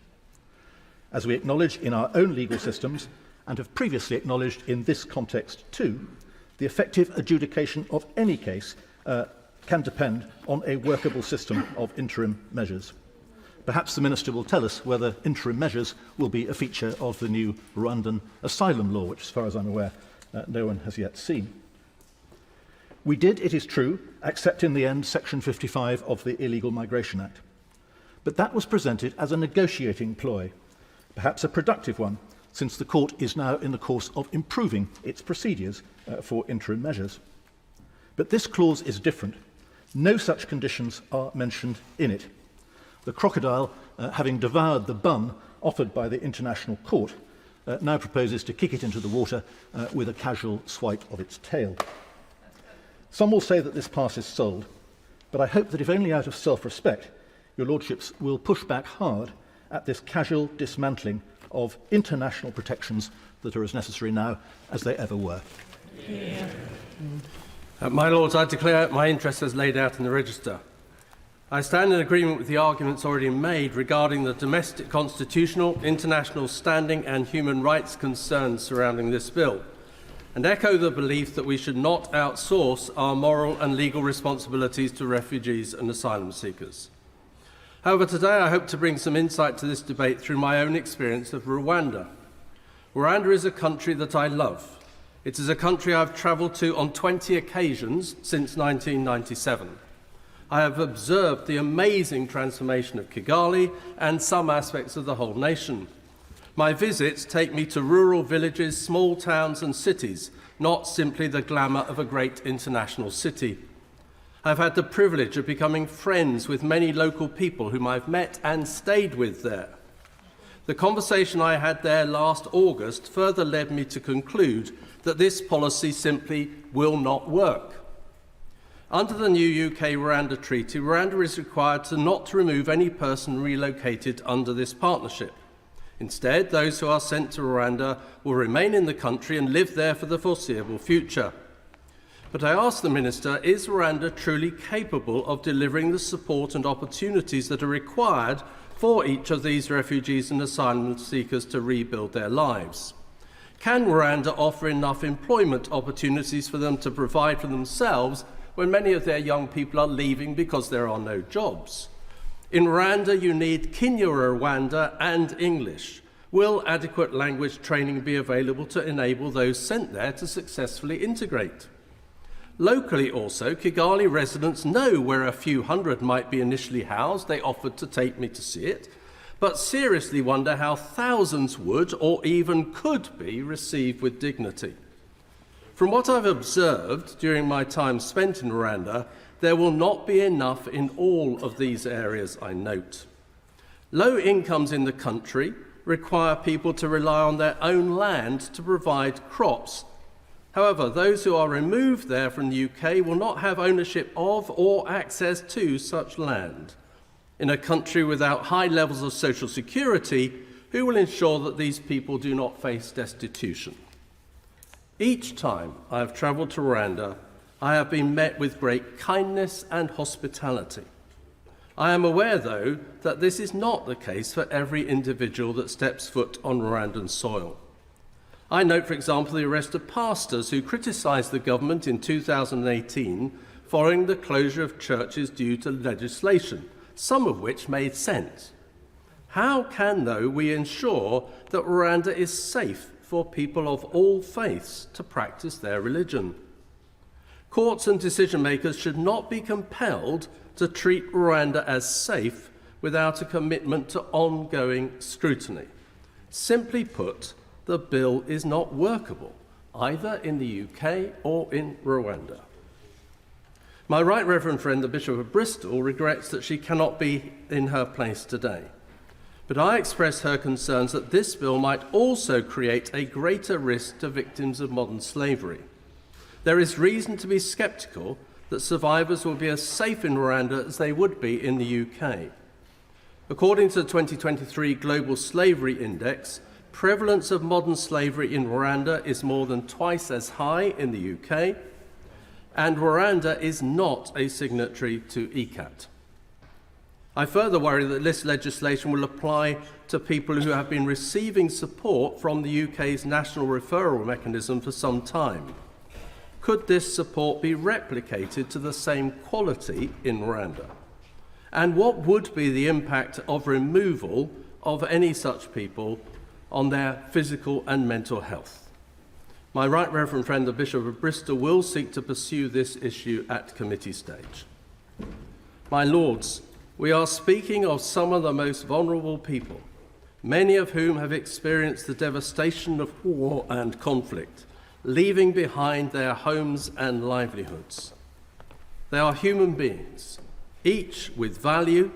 As we acknowledge in our own legal systems, and have previously acknowledged in this context too, the effective adjudication of any case can depend on a workable system of interim measures. Perhaps the Minister will tell us whether interim measures will be a feature of the new Rwandan asylum law, which, as far as I'm aware, no one has yet seen. We did, it is true, accept in the end Section 55 of the Illegal Migration Act. But that was presented as a negotiating ploy, perhaps a productive one, since the Court is now in the course of improving its procedures for interim measures. But this clause is different. No such conditions are mentioned in it. The crocodile, having devoured the bun offered by the International Court, now proposes to kick it into the water with a casual swipe of its tail. Some will say that this pass is sold, but I hope that if only out of self-respect, your Lordships will push back hard at this casual dismantling of international protections that are as necessary now as they ever were. Yeah. My Lords, I declare my interest as laid out in the Register. I stand in agreement with the arguments already made regarding the domestic constitutional, international standing and human rights concerns surrounding this bill. and echo the belief that we should not outsource our moral and legal responsibilities to refugees and asylum seekers. However, today I hope to bring some insight to this debate through my own experience of Rwanda. Rwanda is a country that I love. It is a country I've travelled to on 20 occasions since 1997. I have observed the amazing transformation of Kigali and some aspects of the whole nation. My visits take me to rural villages, small towns and cities, not simply the glamour of a great international city. I've had the privilege of becoming friends with many local people whom I've met and stayed with there. The conversation I had there last August further led me to conclude that this policy simply will not work. Under the new UK-Rwanda Treaty, Rwanda is required to not remove any person relocated under this partnership. Instead, those who are sent to Rwanda will remain in the country and live there for the foreseeable future. But I ask the Minister, is Rwanda truly capable of delivering the support and opportunities that are required for each of these refugees and asylum seekers to rebuild their lives? Can Rwanda offer enough employment opportunities for them to provide for themselves when many of their young people are leaving because there are no jobs? In Rwanda, you need Kinyarwanda and English. Will adequate language training be available to enable those sent there to successfully integrate? Locally also, Kigali residents know where a few hundred might be initially housed. They offered to take me to see it, but seriously wonder how thousands would or even could be received with dignity. From what I've observed during my time spent in Rwanda, there will not be enough in all of these areas, I note. Low incomes in the country require people to rely on their own land to provide crops. However, those who are removed there from the UK will not have ownership of or access to such land. In a country without high levels of social security, who will ensure that these people do not face destitution? Each time I have travelled to Rwanda, I have been met with great kindness and hospitality. I am aware, though, that this is not the case for every individual that steps foot on Rwandan soil. I note, for example, the arrest of pastors who criticised the government in 2018 following the closure of churches due to legislation, some of which made sense. How can, though, we ensure that Rwanda is safe for people of all faiths to practice their religion? Courts and decision-makers should not be compelled to treat Rwanda as safe without a commitment to ongoing scrutiny. Simply put, the bill is not workable, either in the UK or in Rwanda. My Right Reverend friend, the Bishop of Bristol, regrets that she cannot be in her place today. But I express her concerns that this bill might also create a greater risk to victims of modern slavery. There is reason to be sceptical that survivors will be as safe in Rwanda as they would be in the UK. According to the 2023 Global Slavery Index, prevalence of modern slavery in Rwanda is more than twice as high in the UK, and Rwanda is not a signatory to ECAT. I further worry that this legislation will apply to people who have been receiving support from the UK's national referral mechanism for some time. Could this support be replicated to the same quality in Rwanda? And what would be the impact of removal of any such people on their physical and mental health? My Right Reverend friend, the Bishop of Bristol, will seek to pursue this issue at committee stage. My Lords, we are speaking of some of the most vulnerable people, many of whom have experienced the devastation of war and conflict, leaving behind their homes and livelihoods. They are human beings, each with value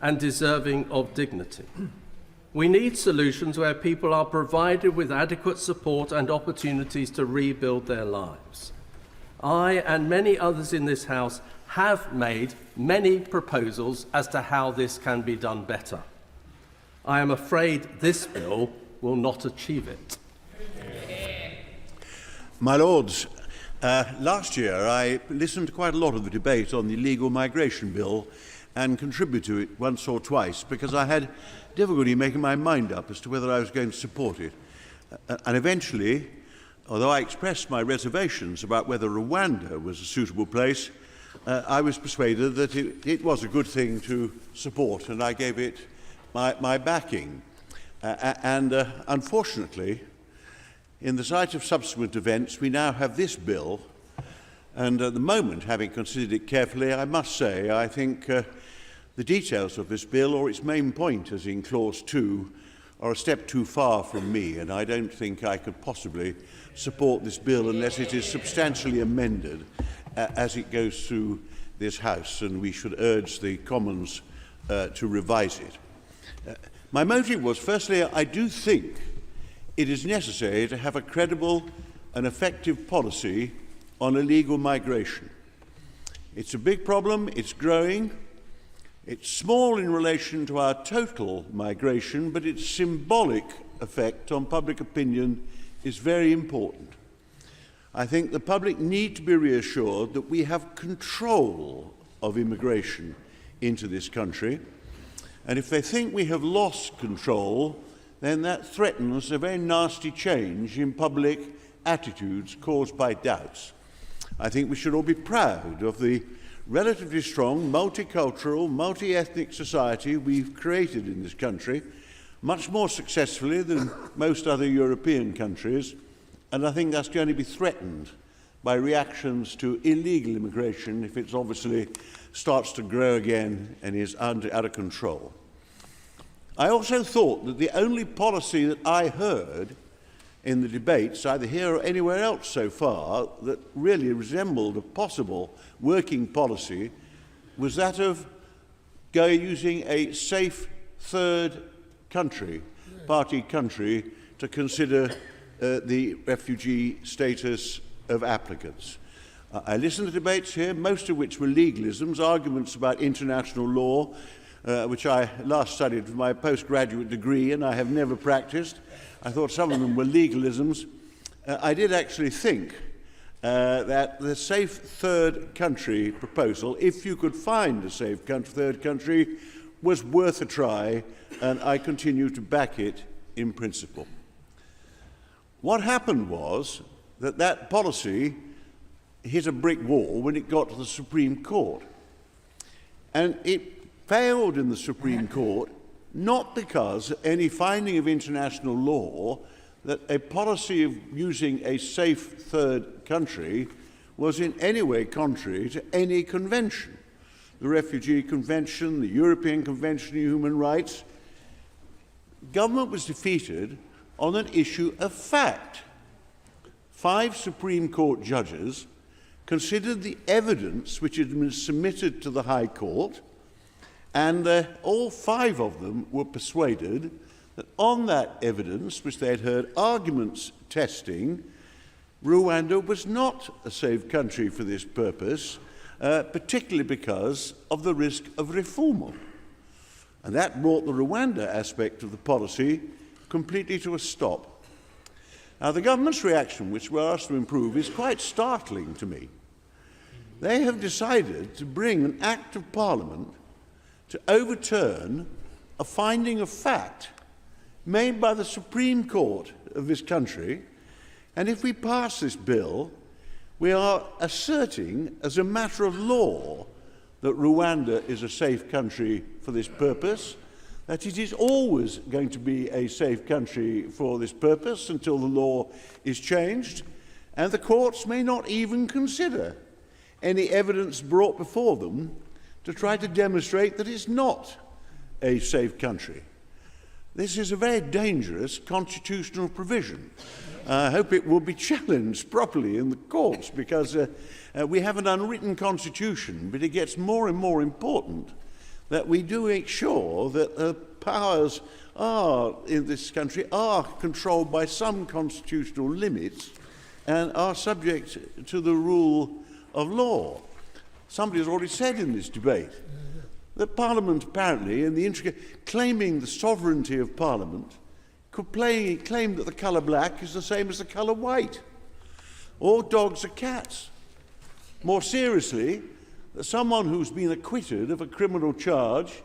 and deserving of dignity. We need solutions where people are provided with adequate support and opportunities to rebuild their lives. I and many others in this House have made many proposals as to how this can be done better. I am afraid this bill will not achieve it. My Lords, last year I listened to quite a lot of the debate on the illegal migration bill and contributed to it once or twice because I had difficulty making my mind up as to whether I was going to support it. And eventually although I expressed my reservations about whether Rwanda was a suitable place, I was persuaded that it was a good thing to support, and I gave it my backing. Unfortunately, in the light of subsequent events, we now have this bill, and at the moment, having considered it carefully, I must say I think the details of this bill, or its main point, as in Clause 2, are a step too far from me, and I don't think I could possibly support this bill unless it is substantially amended as it goes through this House, and we should urge the Commons to revise it. My motive was, firstly, I do think it is necessary to have a credible and effective policy on illegal migration. It's a big problem, it's growing, it's small in relation to our total migration, but its symbolic effect on public opinion is very important. I think the public need to be reassured that we have control of immigration into this country, and if they think we have lost control, then that threatens a very nasty change in public attitudes caused by doubts. I think we should all be proud of the relatively strong, multicultural, multi-ethnic society we've created in this country, much more successfully than most other European countries, and I think that's going to be threatened by reactions to illegal immigration if it obviously starts to grow again and is out of control. I also thought that the only policy that I heard in the debates, either here or anywhere else so far, that really resembled a possible working policy was that of using a safe third country, party country, to consider the refugee status of applicants. I listened to debates here, most of which were legalisms, arguments about international law, which I last studied for my postgraduate degree and I have never practiced. I thought some of them were legalisms. I did actually think that the safe third country proposal, if you could find a safe third country, was worth a try, and I continue to back it in principle. What happened was that that policy hit a brick wall when it got to the Supreme Court. And it failed in the Supreme Court not because any finding of international law that a policy of using a safe third country was in any way contrary to any convention. The Refugee Convention, the European Convention on Human Rights. Government was defeated on an issue of fact. 5 Supreme Court judges considered the evidence which had been submitted to the High Court, and all 5 of them were persuaded that on that evidence, which they had heard arguments testing, Rwanda was not a safe country for this purpose, particularly because of the risk of refoulement. And that brought the Rwanda aspect of the policy completely to a stop. Now, the government's reaction, which we're asked to improve, is quite startling to me. They have decided to bring an Act of Parliament to overturn a finding of fact made by the Supreme Court of this country, and if we pass this bill, we are asserting as a matter of law that Rwanda is a safe country for this purpose, that it is always going to be a safe country for this purpose until the law is changed, and the courts may not even consider any evidence brought before them to try to demonstrate that it's not a safe country. This is a very dangerous constitutional provision. I hope it will be challenged properly in the courts, because we have an unwritten constitution, but it gets more and more important that we do make sure that the powers in this country are controlled by some constitutional limits and are subject to the rule of law. Somebody has already said in this debate that Parliament apparently, in the claiming the sovereignty of Parliament, could claim that the colour black is the same as the colour white. All dogs are cats. More seriously, that someone who's been acquitted of a criminal charge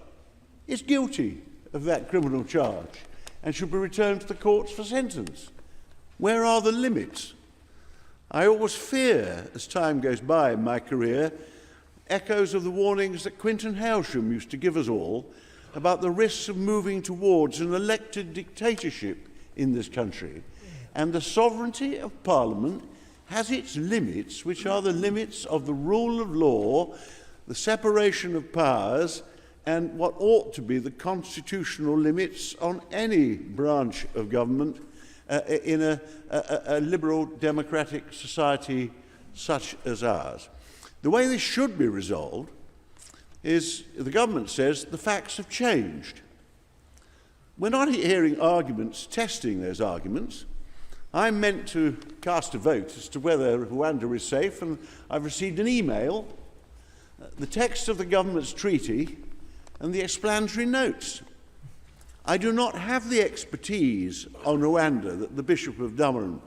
is guilty of that criminal charge and should be returned to the courts for sentence. Where are the limits I always fear, as time goes by in my career, echoes of the warnings that Quinton Hailsham used to give us all about the risks of moving towards an elected dictatorship in this country. And the sovereignty of Parliament has its limits, which are the limits of the rule of law, the separation of powers, and what ought to be the constitutional limits on any branch of government in a liberal democratic society such as ours. The way this should be resolved is, the government says, the facts have changed. We're not hearing arguments testing those arguments. I'm meant to cast a vote as to whether Rwanda is safe, and I've received an email, the text of the government's treaty, and the explanatory notes. I do not have the expertise on Rwanda that the Bishop of Durham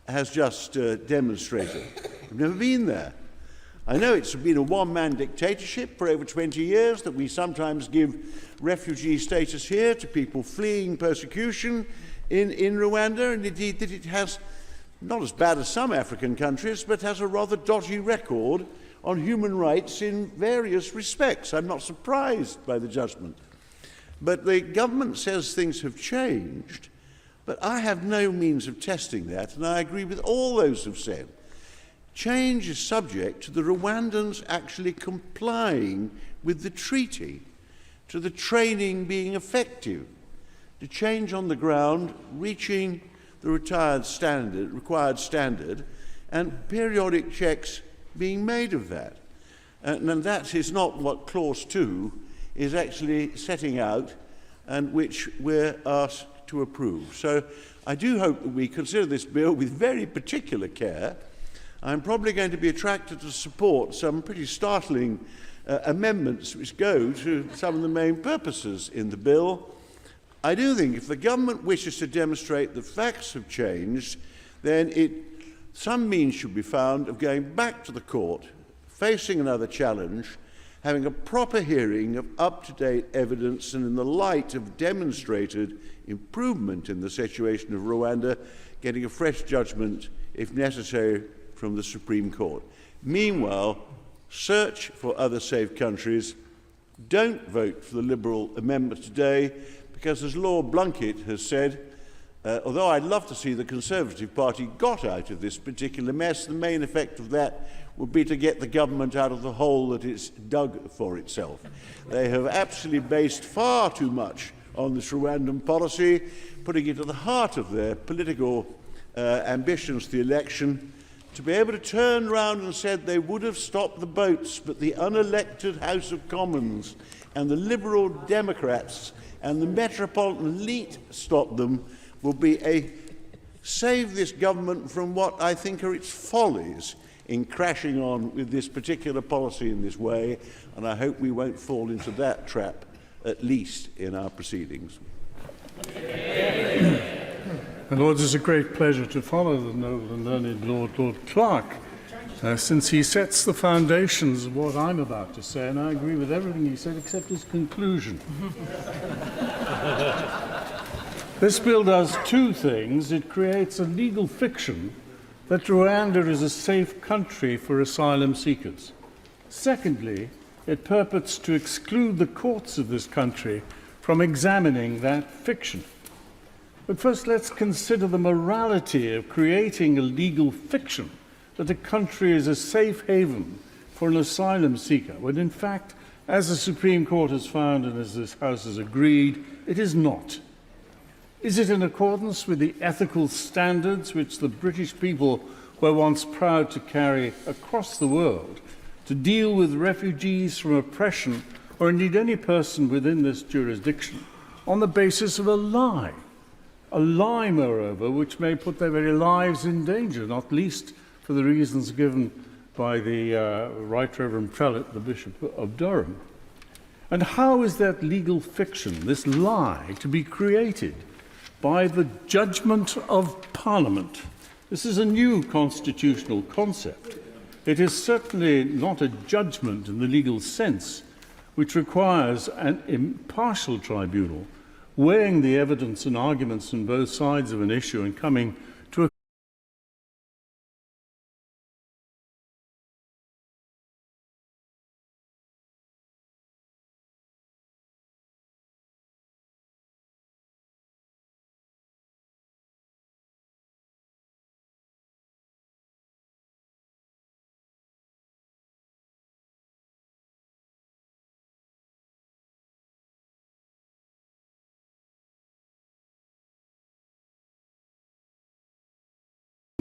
has just demonstrated. I've never been there. I know it's been a one-man dictatorship for over 20 years, that we sometimes give refugee status here to people fleeing persecution in Rwanda, and indeed that it has, not as bad as some African countries, but has a rather dodgy record on human rights in various respects. I'm not surprised by the judgment. But the government says things have changed, but I have no means of testing that, and I agree with all those who've said change is subject to the Rwandans actually complying with the treaty, to the training being effective, to change on the ground, reaching the required standard, and periodic checks being made of that. And that is not what Clause 2 is actually setting out, and which we're asked to approve. So I do hope that we consider this bill with very particular care. I'm probably going to be attracted to support some pretty startling amendments which go to some of the main purposes in the bill. I do think if the government wishes to demonstrate that facts have changed, then some means should be found of going back to the court, facing another challenge, having a proper hearing of up-to-date evidence, and in the light of demonstrated improvement in the situation of Rwanda, getting a fresh judgment, if necessary, from the Supreme Court. Meanwhile, search for other safe countries. Don't vote for the Liberal amendment today, because as Lord Blunkett has said, although I'd love to see the Conservative Party got out of this particular mess, the main effect of that would be to get the government out of the hole that it's dug for itself. They have absolutely based far too much on this Rwandan policy, putting it at the heart of their political ambitions for the election, to be able to turn around and said they would have stopped the boats, but the unelected House of Commons and the Liberal Democrats and the metropolitan elite stopped them, will be a save this government from what I think are its follies in crashing on with this particular policy in this way, and I hope we won't fall into that trap, at least in our proceedings. My Lords, it's a great pleasure to follow the noble and learned Lord Clark, since he sets the foundations of what I'm about to say, and I agree with everything he said except his conclusion. This bill does two things. It creates a legal fiction that Rwanda is a safe country for asylum seekers. Secondly, it purports to exclude the courts of this country from examining that fiction. But first, let's consider the morality of creating a legal fiction that a country is a safe haven for an asylum seeker, when in fact, as the Supreme Court has found and as this House has agreed, it is not. Is it in accordance with the ethical standards which the British people were once proud to carry across the world to deal with refugees from oppression, or indeed any person within this jurisdiction, on the basis of a lie? A lie, moreover, which may put their very lives in danger, not least for the reasons given by the Right Reverend Prelate, the Bishop of Durham. And how is that legal fiction, this lie, to be created? By the judgment of Parliament. This is a new constitutional concept. It is certainly not a judgment in the legal sense, which requires an impartial tribunal weighing the evidence and arguments on both sides of an issue and coming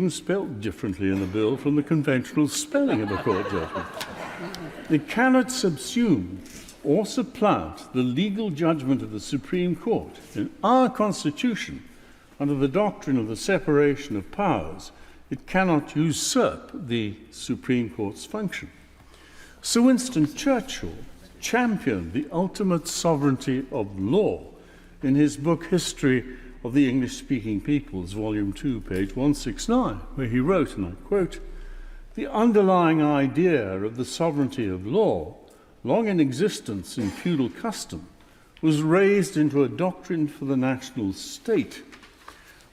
spelt differently in the bill from the conventional spelling of a court judgment. It cannot subsume or supplant the legal judgment of the Supreme Court. In our Constitution, under the doctrine of the separation of powers, it cannot usurp the Supreme Court's function. Sir Winston Churchill championed the ultimate sovereignty of law in his book History of the English-Speaking Peoples, Volume 2, page 169, where he wrote, and I quote, "The underlying idea of the sovereignty of law, long in existence in feudal custom, was raised into a doctrine for the national state.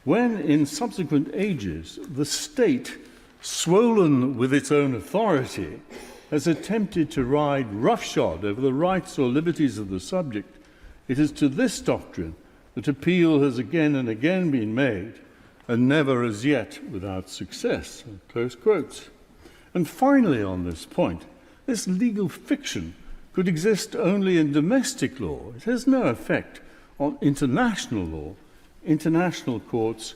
When, in subsequent ages, the state, swollen with its own authority, has attempted to ride roughshod over the rights or liberties of the subject, it is to this doctrine that appeal has again and again been made, and never as yet without success." Close quotes. And finally on this point, this legal fiction could exist only in domestic law. It has no effect on international law, international courts,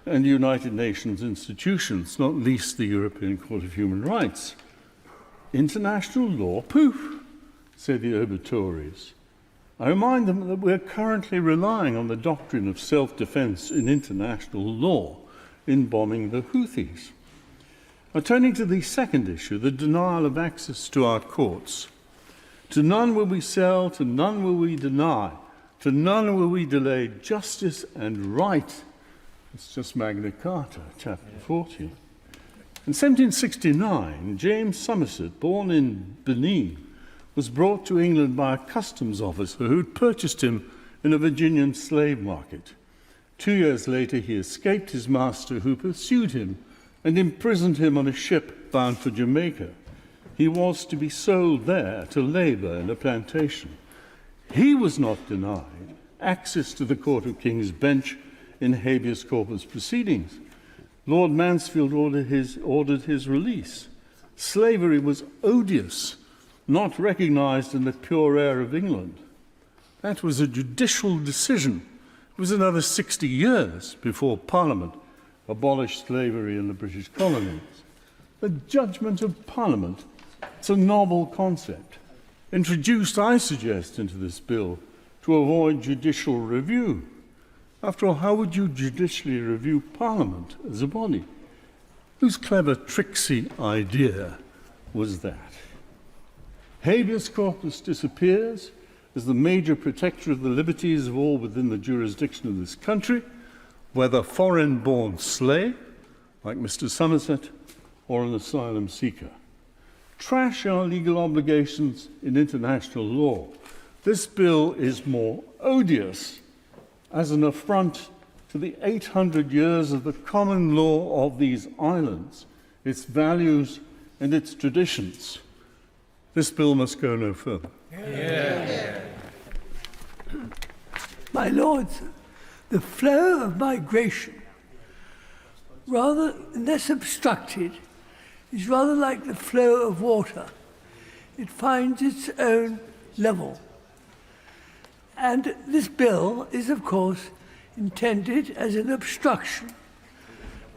and United Nations institutions, not least the European Court of Human Rights. International law, poof, say the obituaries. I remind them that we're currently relying on the doctrine of self-defense in international law in bombing the Houthis. Now, turning to the second issue, the denial of access to our courts. To none will we sell, to none will we deny, to none will we delay justice and right. It's just Magna Carta, chapter 40. In 1769, James Somerset, born in Benin, was brought to England by a customs officer who had purchased him in a Virginian slave market. 2 years later, he escaped his master, who pursued him and imprisoned him on a ship bound for Jamaica. He was to be sold there to labour in a plantation. He was not denied access to the Court of King's Bench in habeas corpus proceedings. Lord Mansfield ordered his release. Slavery was odious, not recognised in the pure air of England. That was a judicial decision. It was another 60 years before Parliament abolished slavery in the British colonies. The judgment of Parliament, it's a novel concept, introduced, I suggest, into this bill to avoid judicial review. After all, how would you judicially review Parliament as a body? Whose clever, tricksy idea was that? Habeas corpus disappears as the major protector of the liberties of all within the jurisdiction of this country, whether foreign-born slave, like Mr. Somerset, or an asylum seeker. Trash our legal obligations in international law. This bill is more odious as an affront to the 800 years of the common law of these islands, its values and its traditions. This bill must go no further. Yeah. My Lords, the flow of migration, rather less obstructed, is rather like the flow of water. It finds its own level. And this bill is, of course, intended as an obstruction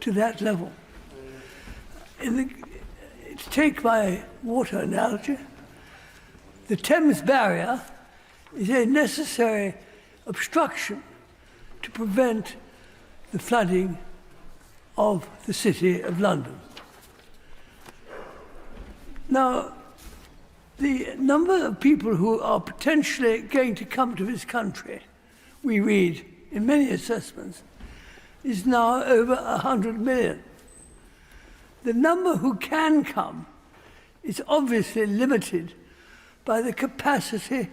to that level. Take my water analogy. The Thames barrier is a necessary obstruction to prevent the flooding of the City of London. Now, the number of people who are potentially going to come to this country, we read in many assessments, is now over 100 million. The number who can come is obviously limited by the capacity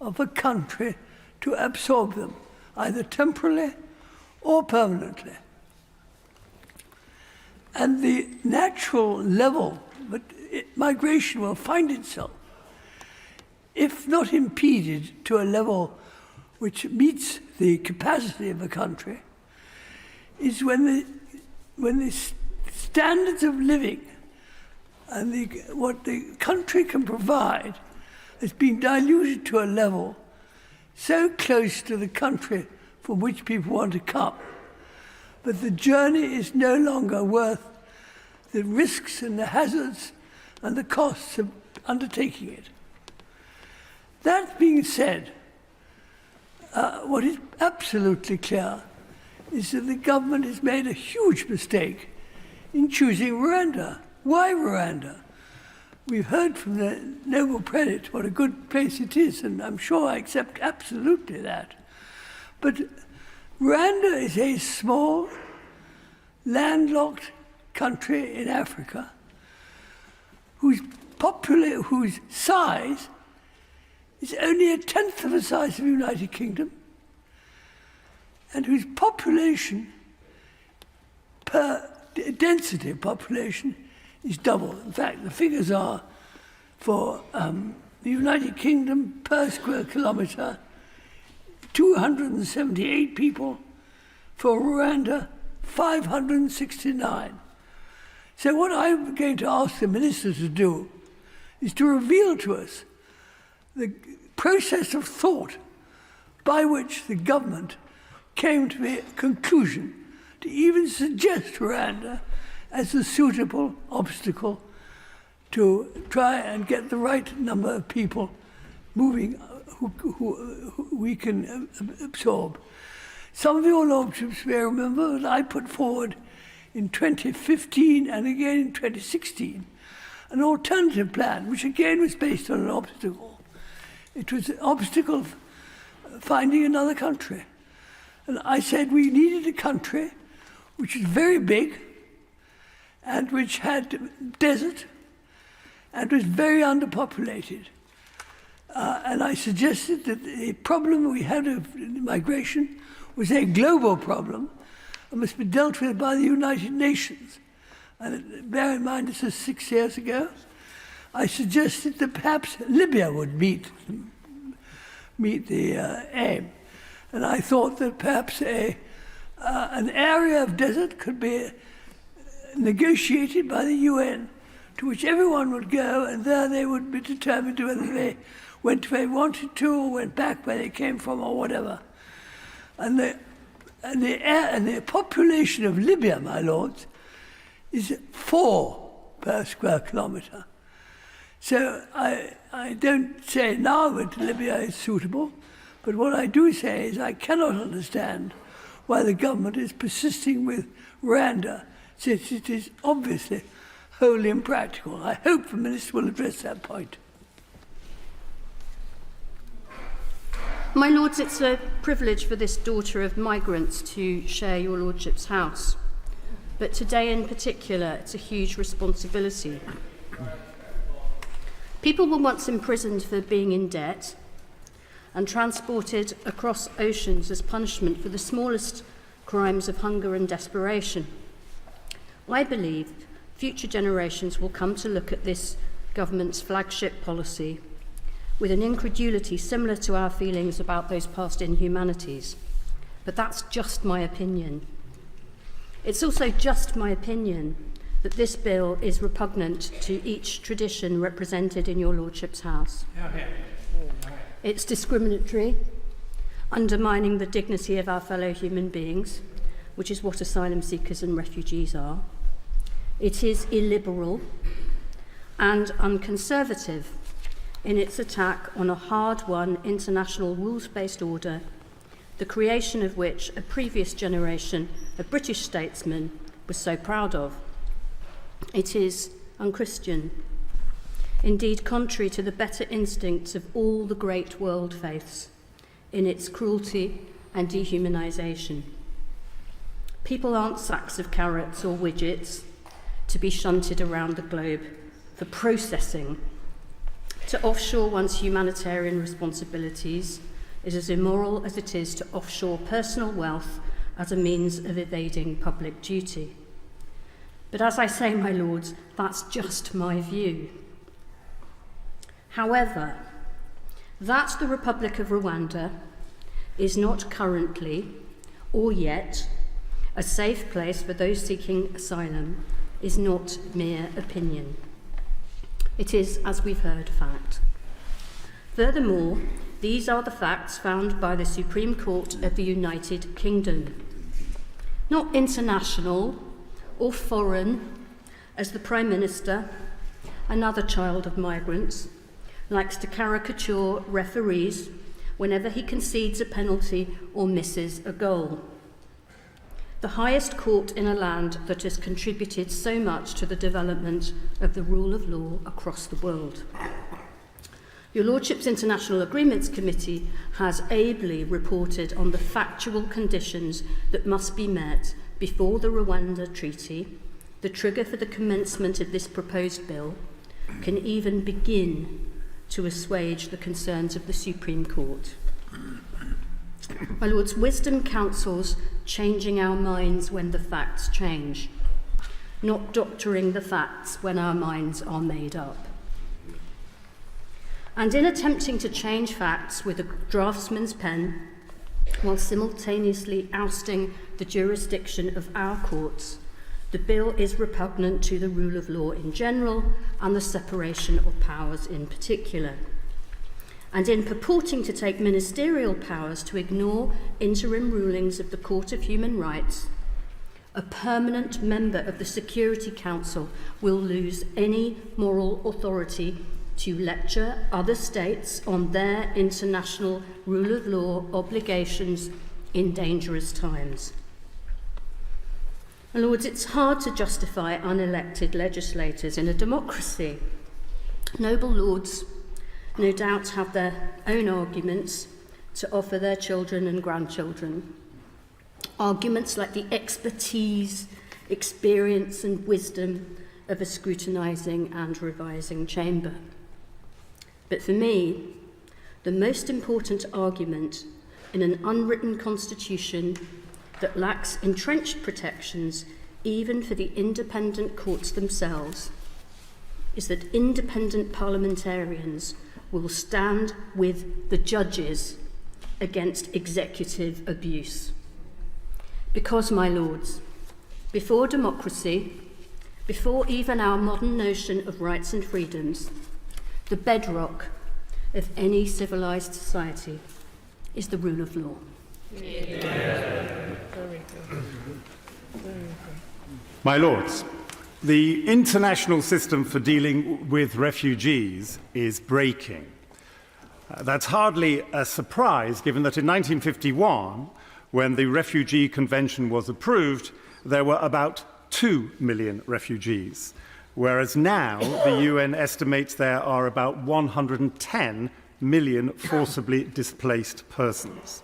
of a country to absorb them, either temporarily or permanently. And the natural level, but migration will find itself, if not impeded to a level which meets the capacity of a country, is when the standards of living and what the country can provide has been diluted to a level so close to the country from which people want to come but the journey is no longer worth the risks and the hazards and the costs of undertaking it. That being said, what is absolutely clear is that the government has made a huge mistake in choosing Rwanda. Why Rwanda? We've heard from the noble prelate what a good place it is, and I'm sure I accept absolutely that. But Rwanda is a small, landlocked country in Africa whose size is only 1/10 of the size of the United Kingdom, and whose population, per density of population, is double. In fact, the figures are for the United Kingdom per square kilometre, 278 people, for Rwanda, 569. So what I'm going to ask the minister to do is to reveal to us the process of thought by which the government came to the conclusion to even suggest Rwanda as a suitable obstacle to try and get the right number of people moving who we can absorb. Some of your lordships may remember that I put forward in 2015 and again in 2016 an alternative plan, which again was based on an obstacle. It was an obstacle finding another country. And I said we needed a country which was very big and which had desert and was very underpopulated. And I suggested that the problem we had of migration was a global problem and must be dealt with by the United Nations. And bear in mind, this is 6 years ago. I suggested that perhaps Libya would meet the aim. And I thought that perhaps an area of desert could be negotiated by the UN, to which everyone would go, and there they would be determined whether they went where they wanted to or went back where they came from or whatever. And the population of Libya, my lords, is 4 per square kilometre. So I don't say now that Libya is suitable, but what I do say is I cannot understand why the government is persisting with Rwanda, since it is obviously wholly impractical. I hope the Minister will address that point. My Lords, it's a privilege for this daughter of migrants to share your Lordship's house. But today in particular, it's a huge responsibility. People were once imprisoned for being in debt and transported across oceans as punishment for the smallest crimes of hunger and desperation. I believe future generations will come to look at this government's flagship policy with an incredulity similar to our feelings about those past inhumanities. But that's just my opinion. It's also just my opinion that this bill is repugnant to each tradition represented in your Lordship's house. It's discriminatory, undermining the dignity of our fellow human beings, which is what asylum seekers and refugees are. It is illiberal and unconservative in its attack on a hard-won international rules-based order, the creation of which a previous generation of British statesmen was so proud of. It is unchristian, indeed contrary to the better instincts of all the great world faiths in its cruelty and dehumanisation. People aren't sacks of carrots or widgets to be shunted around the globe for processing. To offshore one's humanitarian responsibilities is as immoral as it is to offshore personal wealth as a means of evading public duty. But as I say, my lords, that's just my view. However, that the Republic of Rwanda is not currently or yet a safe place for those seeking asylum is not mere opinion. It is, as we've heard, fact. Furthermore, these are the facts found by the Supreme Court of the United Kingdom. not international or foreign, as the Prime Minister, another child of migrants, likes to caricature referees whenever he concedes a penalty or misses a goal. The highest court in a land that has contributed so much to the development of the rule of law across the world. Your Lordship's International Agreements Committee has ably reported on the factual conditions that must be met before the Rwanda Treaty, the trigger for the commencement of this proposed bill, can even begin to assuage the concerns of the Supreme Court. My Lords, wisdom counsels changing our minds when the facts change, not doctoring the facts when our minds are made up. And in attempting to change facts with a draftsman's pen, while simultaneously ousting the jurisdiction of our courts, the bill is repugnant to the rule of law in general and the separation of powers in particular. And in purporting to take ministerial powers to ignore interim rulings of the Court of Human Rights, a permanent member of the Security Council will lose any moral authority to lecture other states on their international rule of law obligations in dangerous times. My Lords, it's hard to justify unelected legislators in a democracy. Noble Lords no doubt have their own arguments to offer their children and grandchildren. Arguments like the expertise, experience and wisdom of a scrutinising and revising chamber. But for me, the most important argument in an unwritten constitution that lacks entrenched protections even for the independent courts themselves is that independent parliamentarians will stand with the judges against executive abuse. Because, my Lords, before democracy, before even our modern notion of rights and freedoms, the bedrock of any civilised society is the rule of law. My Lords, the international system for dealing with refugees is breaking. That's hardly a surprise, given that in 1951, when the Refugee Convention was approved, there were about 2 million refugees, whereas now the UN estimates there are about 110 million forcibly displaced persons.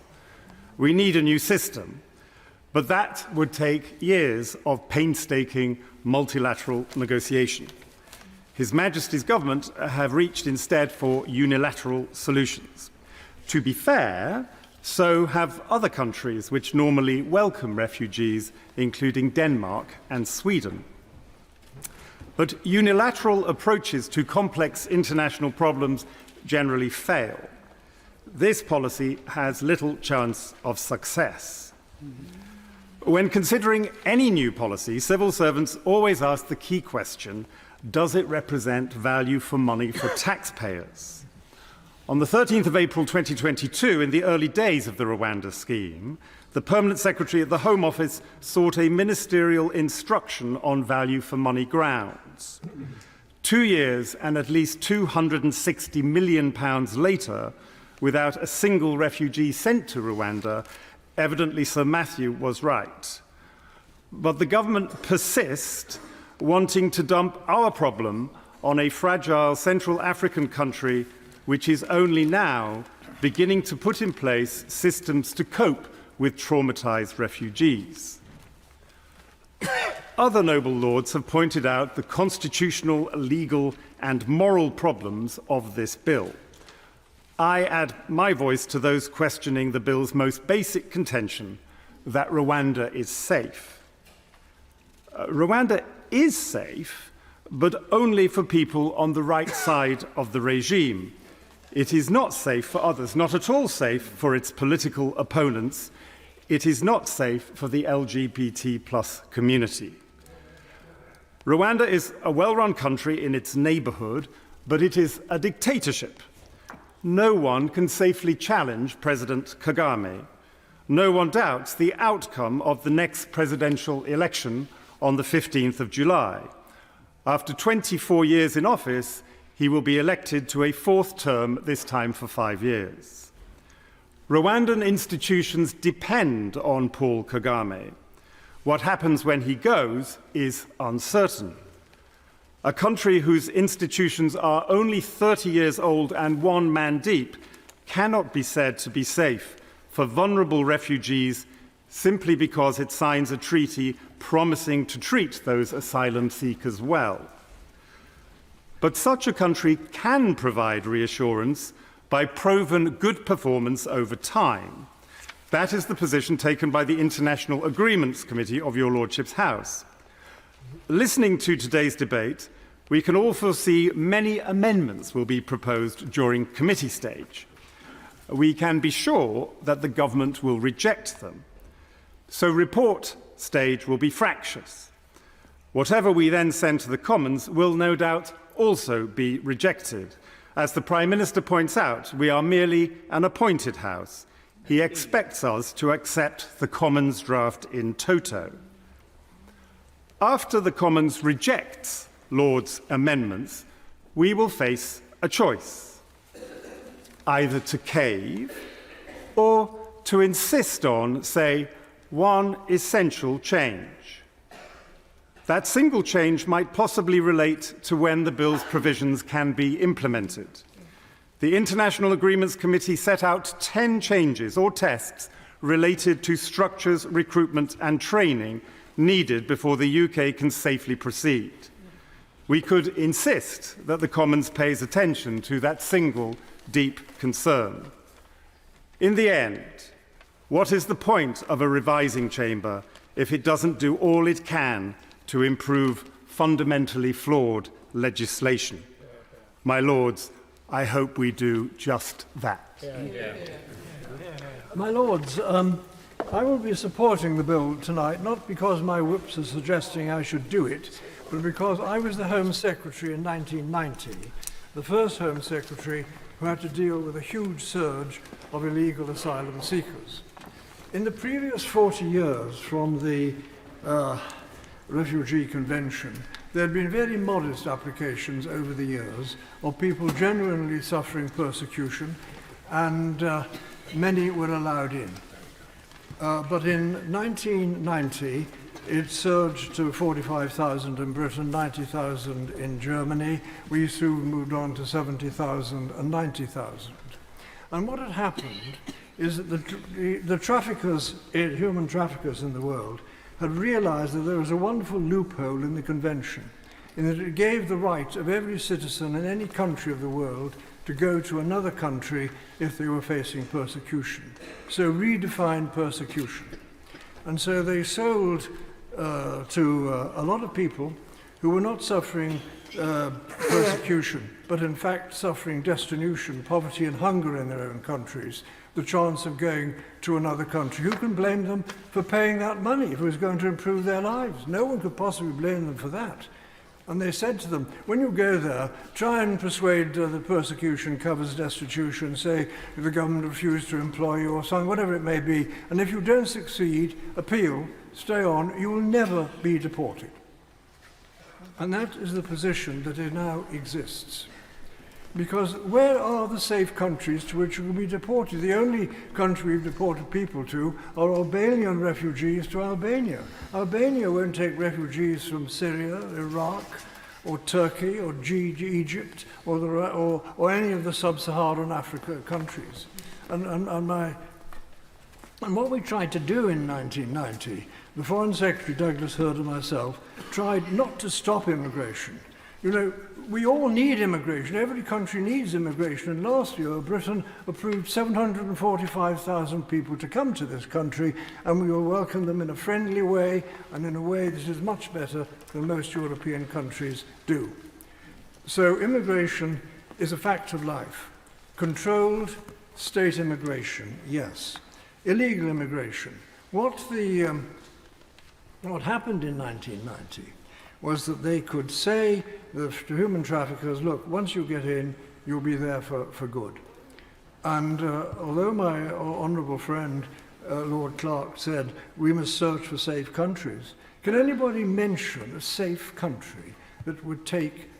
We need a new system, but that would take years of painstaking multilateral negotiation. His Majesty's government have reached instead for unilateral solutions. To be fair, so have other countries which normally welcome refugees, including Denmark and Sweden. But unilateral approaches to complex international problems generally fail. This policy has little chance of success. When considering any new policy, civil servants always ask the key question, does it represent value for money for taxpayers? On the 13th of April 2022, in the early days of the Rwanda scheme, the Permanent Secretary at the Home Office sought a ministerial instruction on value for money grounds. 2 years and at least £260 million later, without a single refugee sent to Rwanda, evidently Sir Matthew was right. But the government persists, wanting to dump our problem on a fragile Central African country which is only now beginning to put in place systems to cope with traumatized refugees. Other noble lords have pointed out the constitutional, legal and moral problems of this bill. I add my voice to those questioning the bill's most basic contention, that Rwanda is safe. Rwanda is safe, but only for people on the right side of the regime. It is not safe for others, not at all safe for its political opponents. It is not safe for the LGBT+ community. Rwanda is a well-run country in its neighborhood, but it is a dictatorship. No one can safely challenge President Kagame. No one doubts the outcome of the next presidential election on the 15th of July. After 24 years in office, he will be elected to a fourth term, this time for 5 years. Rwandan institutions depend on Paul Kagame. What happens when he goes is uncertain. A country whose institutions are only 30 years old and one man deep cannot be said to be safe for vulnerable refugees simply because it signs a treaty promising to treat those asylum seekers well. But such a country can provide reassurance by proven good performance over time. That is the position taken by the International Agreements Committee of your Lordship's House. Listening to today's debate, we can all foresee many amendments will be proposed during committee stage. We can be sure that the government will reject them. So report stage will be fractious. Whatever we then send to the Commons will no doubt also be rejected. As the Prime Minister points out, we are merely an appointed House. He expects us to accept the Commons draft in toto. After the Commons rejects Lord's amendments, we will face a choice: either to cave or to insist on, say, one essential change. That single change might possibly relate to when the bill's provisions can be implemented. The International Agreements Committee set out 10 changes or tests related to structures, recruitment and training needed before the UK can safely proceed. We could insist that the Commons pays attention to that single deep concern. In the end, what is the point of a revising chamber if it doesn't do all it can to improve fundamentally flawed legislation? My Lords, I hope we do just that. My Lords, I will be supporting the bill tonight, not because my whips are suggesting I should do it, but because I was the Home Secretary in 1990, the first Home Secretary who had to deal with a huge surge of illegal asylum seekers. In the previous 40 years from the Refugee Convention, there had been very modest applications over the years of people genuinely suffering persecution, and many were allowed in. But in 1990, it surged to 45,000 in Britain, 90,000 in Germany. We soon moved on to 70,000 and 90,000. And what had happened is that the traffickers, human traffickers in the world, had realized that there was a wonderful loophole in the Convention, in that it gave the right of every citizen in any country of the world to go to another country if they were facing persecution. So redefined persecution. And so they sold to a lot of people who were not suffering persecution, but in fact suffering destitution, poverty and hunger in their own countries, the chance of going to another country. Who can blame them for paying that money if it was going to improve their lives? No one could possibly blame them for that. And they said to them, when you go there, try and persuade that persecution covers destitution, say if the government refused to employ you or something, whatever it may be, and if you don't succeed, appeal, stay on, you will never be deported. And that is the position that it now exists. Because where are the safe countries to which you can be deported? The only country we've deported people to are Albanian refugees to Albania. Albania won't take refugees from Syria, Iraq, or Turkey, or Egypt, or any of the sub-Saharan Africa countries. And what we tried to do in 1990, the Foreign Secretary Douglas Hurd and myself tried not to stop immigration. You know, we all need immigration. Every country needs immigration. And last year, Britain approved 745,000 people to come to this country, and we will welcome them in a friendly way and in a way that is much better than most European countries do. So immigration is a fact of life. Controlled state immigration, yes. Illegal immigration. What happened in 1990 was that they could say to human traffickers, look, once you get in, you'll be there for good. And although my honourable friend Lord Clark said, we must search for safe countries. Can anybody mention a safe country that would take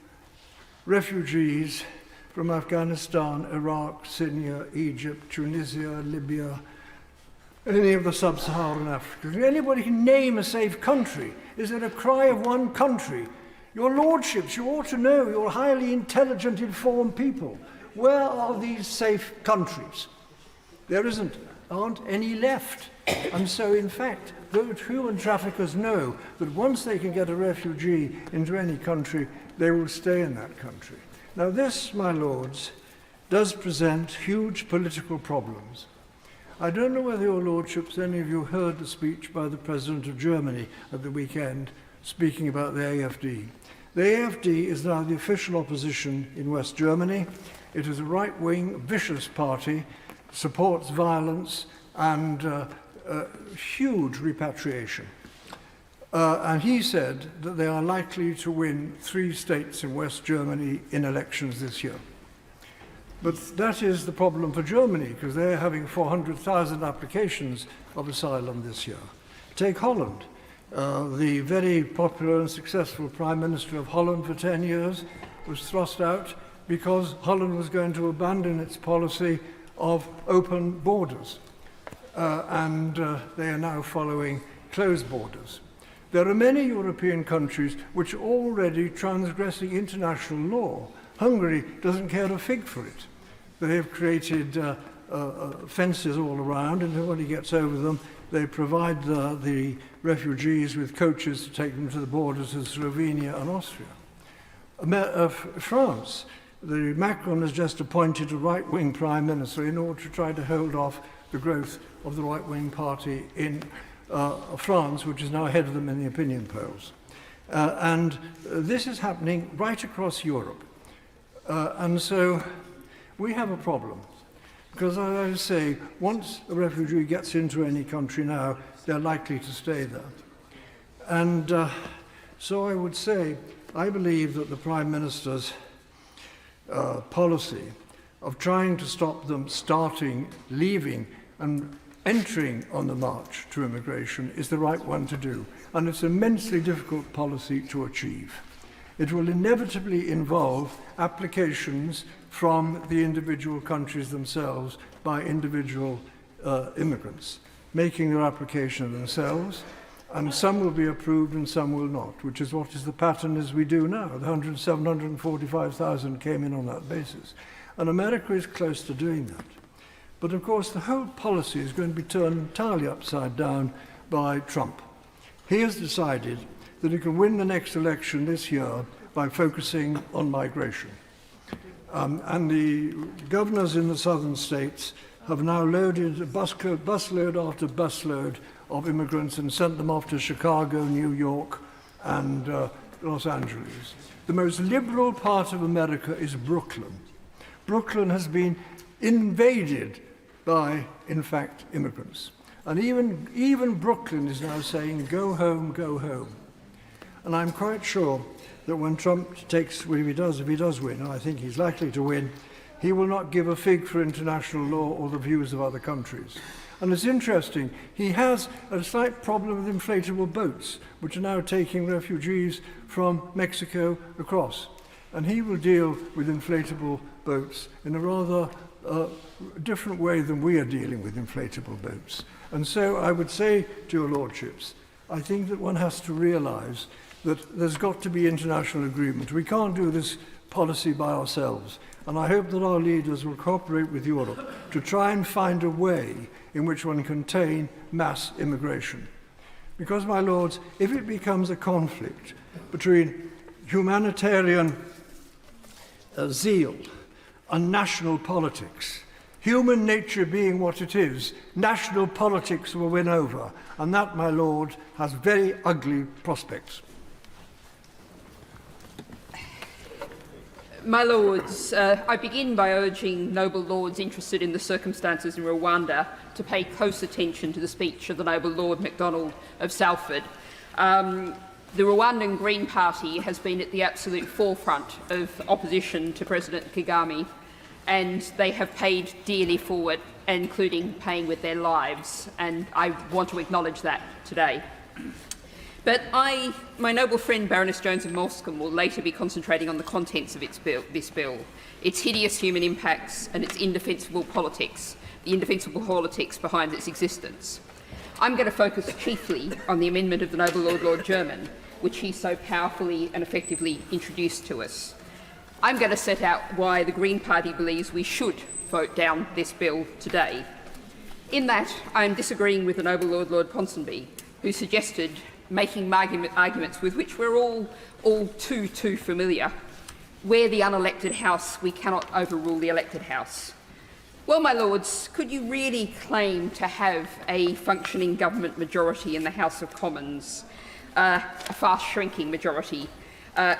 refugees from Afghanistan, Iraq, Syria, Egypt, Tunisia, Libya, any of the sub-Saharan Africa? Can anybody name a safe country? Is there a cry of one country? Your lordships, you ought to know, you're highly intelligent, informed people. Where are these safe countries? There aren't any left. And so, in fact, those human traffickers know that once they can get a refugee into any country, they will stay in that country. Now this, my lords, does present huge political problems. I don't know whether your lordships, any of you, heard the speech by the President of Germany at the weekend speaking about the AfD. The AfD is now the official opposition in West Germany. It is a right-wing, vicious party, supports violence and huge repatriation. And he said that they are likely to win 3 states in West Germany in elections this year. But that is the problem for Germany, because they're having 400,000 applications of asylum this year. Take Holland. The very popular and successful Prime Minister of Holland for 10 years was thrust out because Holland was going to abandon its policy of open borders. And they are now following closed borders. There are many European countries which are already transgressing international law. Hungary doesn't care a fig for it. They have created fences all around, and nobody gets over them. They provide the refugees with coaches to take them to the borders of Slovenia and Austria. France, Macron has just appointed a right-wing prime minister in order to try to hold off the growth of the right-wing party in France, which is now ahead of them in the opinion polls. And this is happening right across Europe. And so we have a problem. Because, as I say, once a refugee gets into any country now, they're likely to stay there. And so I would say, I believe that the Prime Minister's policy of trying to stop them starting, leaving, and entering on the march to immigration is the right one to do. And it's an immensely difficult policy to achieve. It will inevitably involve applications from the individual countries themselves by individual immigrants, making their application themselves, and some will be approved and some will not, which is what is the pattern as we do now. The 745,000 came in on that basis. And America is close to doing that. But of course, the whole policy is going to be turned entirely upside down by Trump. He has decided that he can win the next election this year by focusing on migration. And the governors in the southern states have now loaded busload after busload of immigrants and sent them off to Chicago, New York, and Los Angeles. The most liberal part of America is Brooklyn. Brooklyn has been invaded by, in fact, immigrants. And even Brooklyn is now saying, go home, go home. And I'm quite sure that when Trump takes, if he does win, and I think he's likely to win, he will not give a fig for international law or the views of other countries. And it's interesting, he has a slight problem with inflatable boats, which are now taking refugees from Mexico across. And he will deal with inflatable boats in a rather different way than we are dealing with inflatable boats. And so I would say to your lordships, I think that one has to realize that there's got to be international agreement. We can't do this policy by ourselves. And I hope that our leaders will cooperate with Europe to try and find a way in which one can contain mass immigration. Because, my lords, if it becomes a conflict between humanitarian zeal and national politics, human nature being what it is, national politics will win over. And that, my lord, has very ugly prospects. My Lords, I begin by urging noble lords interested in the circumstances in Rwanda to pay close attention to the speech of the noble Lord MacDonald of Salford. The Rwandan Green Party has been at the absolute forefront of opposition to President Kagame, and they have paid dearly for it including paying with their lives, and I want to acknowledge that today. But my noble friend Baroness Jones of Moulsecoomb will later be concentrating on the contents of this bill, its hideous human impacts and its indefensible politics, the indefensible politics behind its existence. I'm going to focus chiefly on the amendment of the noble Lord Jermyn, which he so powerfully and effectively introduced to us. I'm going to set out why the Green Party believes we should vote down this bill today. In that, I am disagreeing with the noble Lord Ponsonby, who suggested making arguments with which we're all too familiar. We're the unelected House, we cannot overrule the elected House. Well, my lords, could you really claim to have a functioning government majority in the House of Commons, a fast-shrinking majority,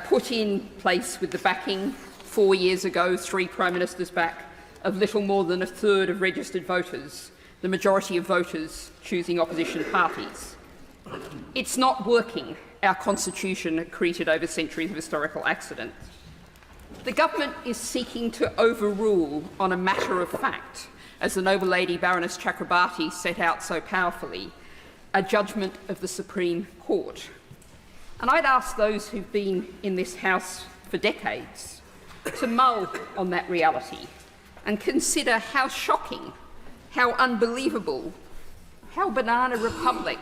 put in place with the backing 4 years ago, 3 Prime Ministers back, of little more than a third of registered voters, the majority of voters choosing opposition parties? It's not working, our constitution created over centuries of historical accident. The government is seeking to overrule on a matter of fact, as the noble lady Baroness Chakrabarti set out so powerfully, a judgment of the Supreme Court. And I'd ask those who've been in this House for decades to mull on that reality and consider how shocking, how unbelievable, how banana republic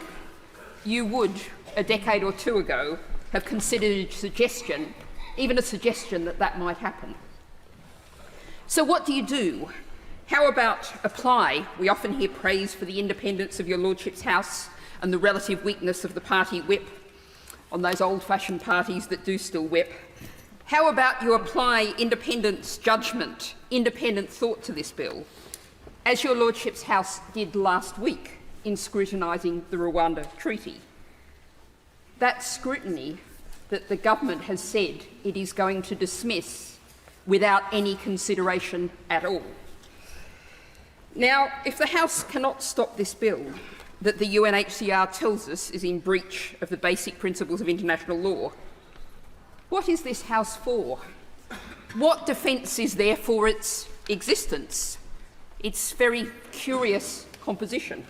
you would, a decade or two ago, have considered a suggestion, even a suggestion that that might happen. So what do you do? How about apply? We often hear praise for the independence of your lordship's House and the relative weakness of the party whip on those old-fashioned parties that do still whip. How about you apply independence, judgment, independent thought to this bill, as your lordship's House did last week in scrutinising the Rwanda Treaty? That scrutiny that the government has said it is going to dismiss without any consideration at all. Now, if the House cannot stop this bill that the UNHCR tells us is in breach of the basic principles of international law, what is this House for? What defence is there for its existence? Its very curious composition.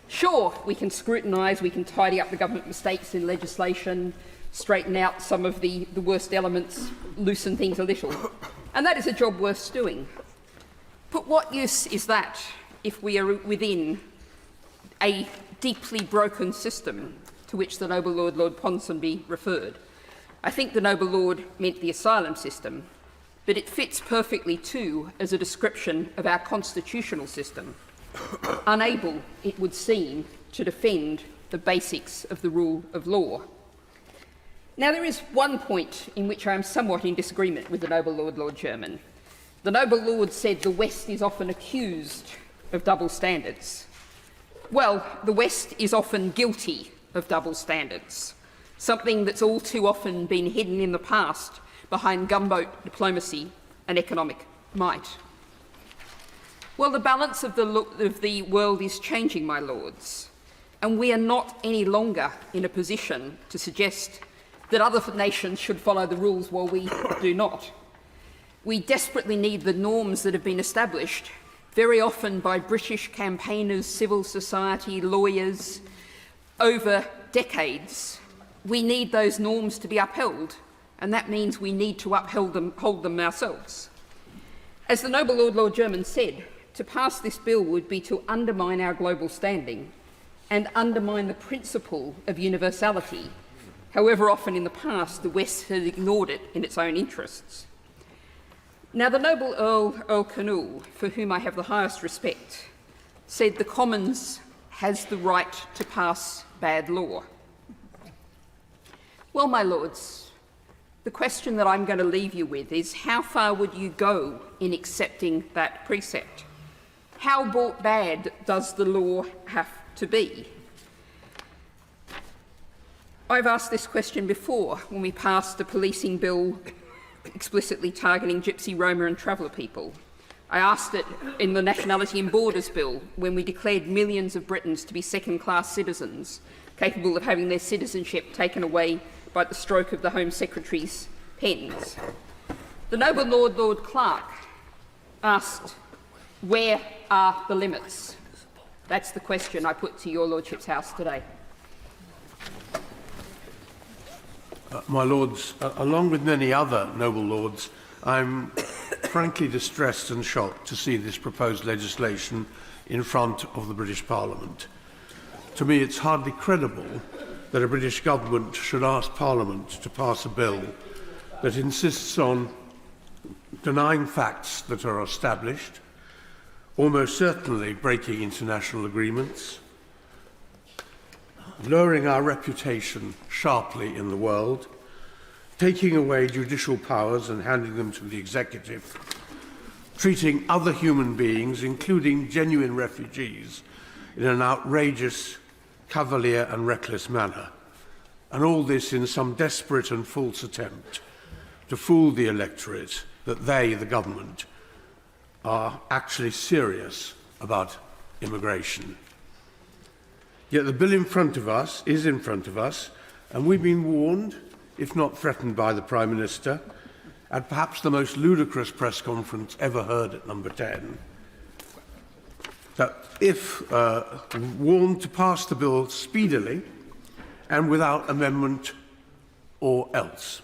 Sure, we can scrutinise, we can tidy up the government mistakes in legislation, straighten out some of the worst elements, loosen things a little, and that is a job worth doing. But what use is that if we are within a deeply broken system to which the noble Lord Ponsonby referred? I think the noble Lord meant the asylum system, but it fits perfectly too as a description of our constitutional system, unable, it would seem, to defend the basics of the rule of law. Now, there is one point in which I am somewhat in disagreement with the noble Lord Jermyn. The noble Lord said the West is often accused of double standards. Well, the West is often guilty of double standards, something that's all too often been hidden in the past behind gunboat diplomacy and economic might. Well, the balance of the world is changing, my lords, and we are not any longer in a position to suggest that other nations should follow the rules while we do not. We desperately need the norms that have been established, very often by British campaigners, civil society, lawyers, over decades. We need those norms to be upheld, and that means we need to hold them ourselves. As the noble Lord Jermyn said, to pass this bill would be to undermine our global standing and undermine the principle of universality, however often in the past the West has ignored it in its own interests. Now, the noble Earl Canute, for whom I have the highest respect, said the Commons has the right to pass bad law. Well, my lords, the question that I'm going to leave you with is, how far would you go in accepting that precept? How bad does the law have to be? I've asked this question before when we passed a policing bill explicitly targeting Gypsy, Roma and Traveller people. I asked it in the Nationality and Borders Bill when we declared millions of Britons to be second-class citizens, capable of having their citizenship taken away by the stroke of the Home Secretary's pens. The noble Lord Clark asked Where are the limits? That's the question I put to your Lordship's House today. My Lords, along with many other noble lords, I'm frankly distressed and shocked to see this proposed legislation in front of the British Parliament. To me, it's hardly credible that a British government should ask Parliament to pass a bill that insists on denying facts that are established, almost certainly breaking international agreements, lowering our reputation sharply in the world, taking away judicial powers and handing them to the executive, treating other human beings, including genuine refugees, in an outrageous, cavalier and reckless manner, and all this in some desperate and false attempt to fool the electorate that they, the government, are actually serious about immigration. Yet the bill in front of us is in front of us, and we've been warned, if not threatened by the Prime Minister, at perhaps the most ludicrous press conference ever heard at Number 10, that if warned to pass the bill speedily and without amendment or else.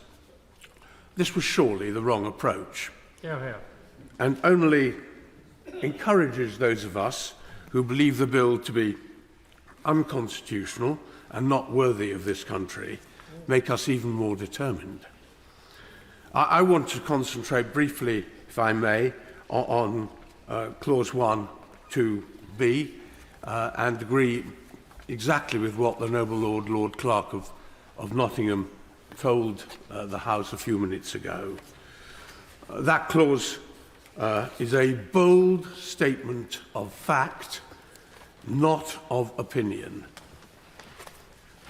This was surely the wrong approach, and only encourages those of us who believe the bill to be unconstitutional and not worthy of this country, make us even more determined. I want to concentrate briefly, if I may, on Clause 1, 2b, and agree exactly with what the noble Lord, Lord Clerk of Nottingham, told the House a few minutes ago. That clause is a bold statement of fact, not of opinion.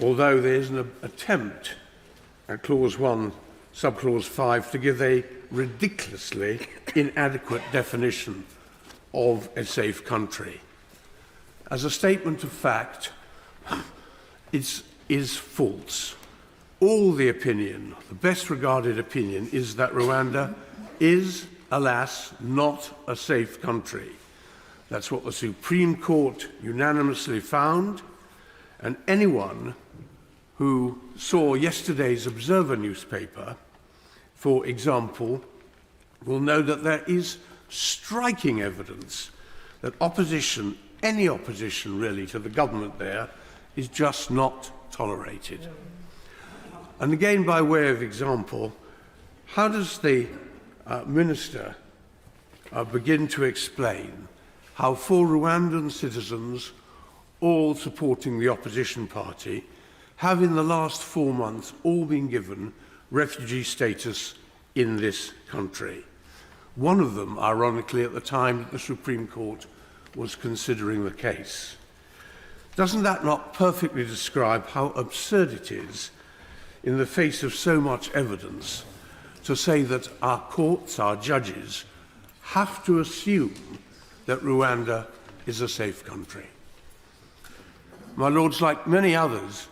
Although there is an attempt at Clause 1, Subclause 5, to give a ridiculously inadequate definition of a safe country. As a statement of fact, it is false. All the opinion, the best regarded opinion, is that Rwanda is, alas, not a safe country. That's what the Supreme Court unanimously found, and anyone who saw yesterday's Observer newspaper, for example, will know that there is striking evidence that opposition, any opposition really to the government there, is just not tolerated. And again, by way of example, how does the Minister begin to explain how 4 Rwandan citizens, all supporting the opposition party, have in the last 4 months all been given refugee status in this country? One of them, ironically, at the time that the Supreme Court was considering the case. Doesn't that not perfectly describe how absurd it is, in the face of so much evidence, to say that our courts, our judges, have to assume that Rwanda is a safe country? My Lords, like many others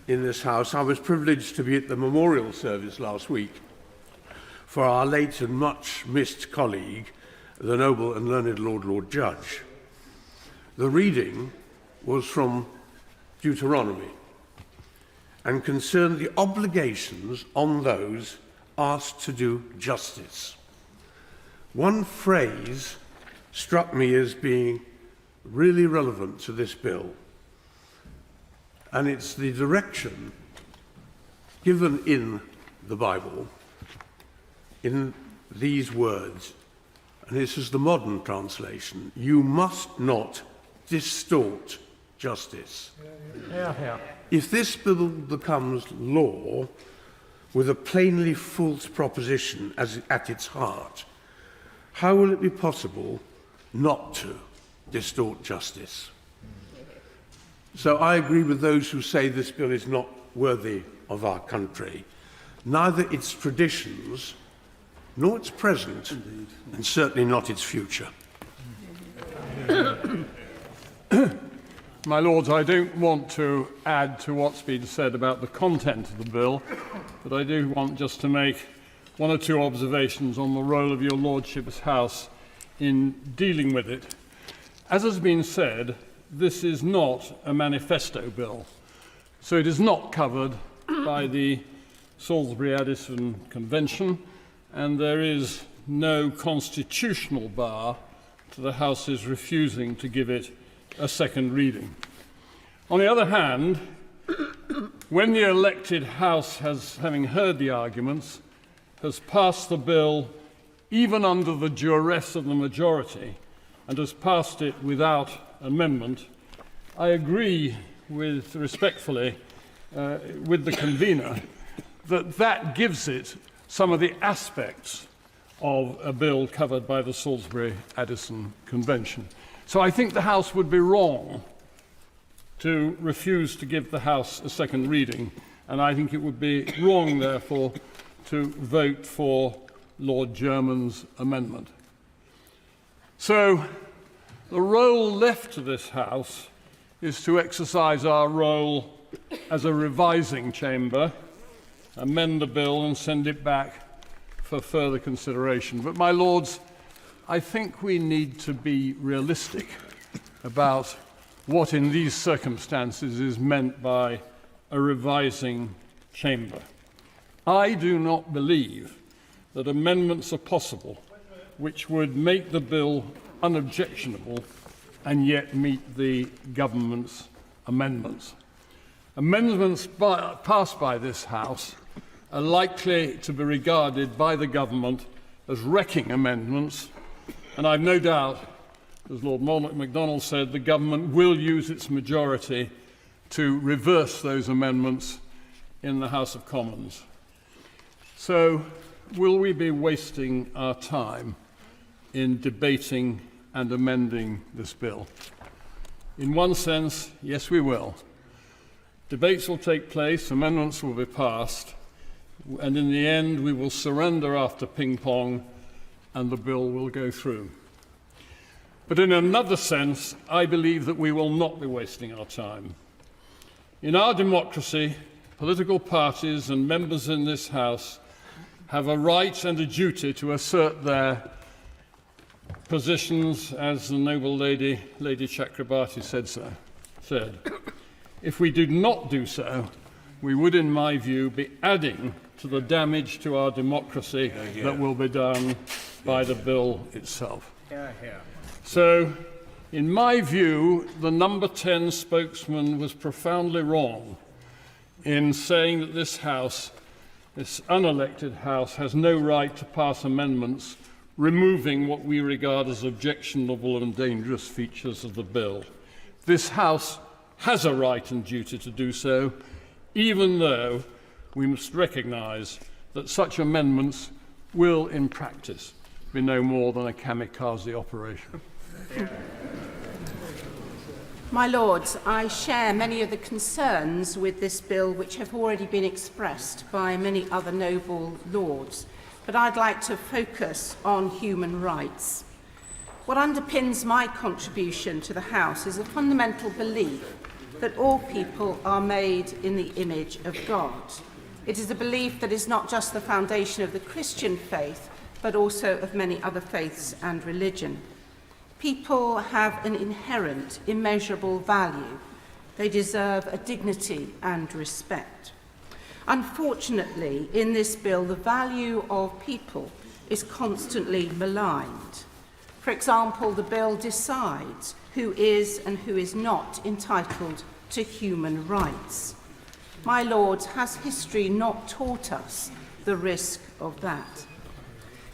in this House, I was privileged to be at the memorial service last week for our late and much missed colleague, the noble and learned Lord Judge. The reading was from Deuteronomy and concerned the obligations on those asked to do justice. One phrase struck me as being really relevant to this bill, and it's the direction given in the Bible in these words, and this is the modern translation: you must not distort justice. If this bill becomes law with a plainly false proposition at its heart, how will it be possible not to distort justice? So I agree with those who say this bill is not worthy of our country, neither its traditions, nor its present, and certainly not its future. My Lords, I don't want to add to what's been said about the content of the bill, but I do want just to make 1 or 2 observations on the role of your Lordship's House in dealing with it. As has been said, this is not a manifesto bill, so it is not covered by the Salisbury-Addison Convention, and there is no constitutional bar to the House's refusing to give it a second reading. On the other hand, when the elected House, having heard the arguments, has passed the bill even under the duress of the majority and has passed it without amendment, I agree respectfully with the convener that gives it some of the aspects of a bill covered by the Salisbury-Addison Convention. So I think the House would be wrong to refuse to give the House a second reading, and I think it would be wrong, therefore, to vote for Lord Jermyn's amendment. So the role left to this House is to exercise our role as a revising chamber, amend the bill and send it back for further consideration. But, my Lords, I think we need to be realistic about what in these circumstances is meant by a revising chamber. I do not believe that amendments are possible which would make the bill unobjectionable and yet meet the government's amendments. Amendments passed by this House are likely to be regarded by the government as wrecking amendments, and I've no doubt, as Lord MacDonald said, the government will use its majority to reverse those amendments in the House of Commons. So, will we be wasting our time in debating and amending this bill? In one sense, yes, we will. Debates will take place, amendments will be passed, and in the end we will surrender after ping-pong and the bill will go through. But in another sense, I believe that we will not be wasting our time. In our democracy, political parties and members in this House have a right and a duty to assert their positions, as the noble Lady Chakrabarti said. If we do not do so, we would, in my view, be adding to the damage to our democracy that will be done by the bill itself. So, in my view, the number 10 spokesman was profoundly wrong in saying that this House, this unelected House, has no right to pass amendments removing what we regard as objectionable and dangerous features of the bill. This House has a right and duty to do so, even though we must recognise that such amendments will, in practice, be no more than a kamikaze operation. My Lords, I share many of the concerns with this bill which have already been expressed by many other noble lords, but I'd like to focus on human rights. What underpins my contribution to the House is a fundamental belief that all people are made in the image of God. It is a belief that is not just the foundation of the Christian faith, but also of many other faiths and religion. People have an inherent, immeasurable value. They deserve a dignity and respect. Unfortunately, in this bill, the value of people is constantly maligned. For example, the bill decides who is and who is not entitled to human rights. My Lords, has history not taught us the risk of that?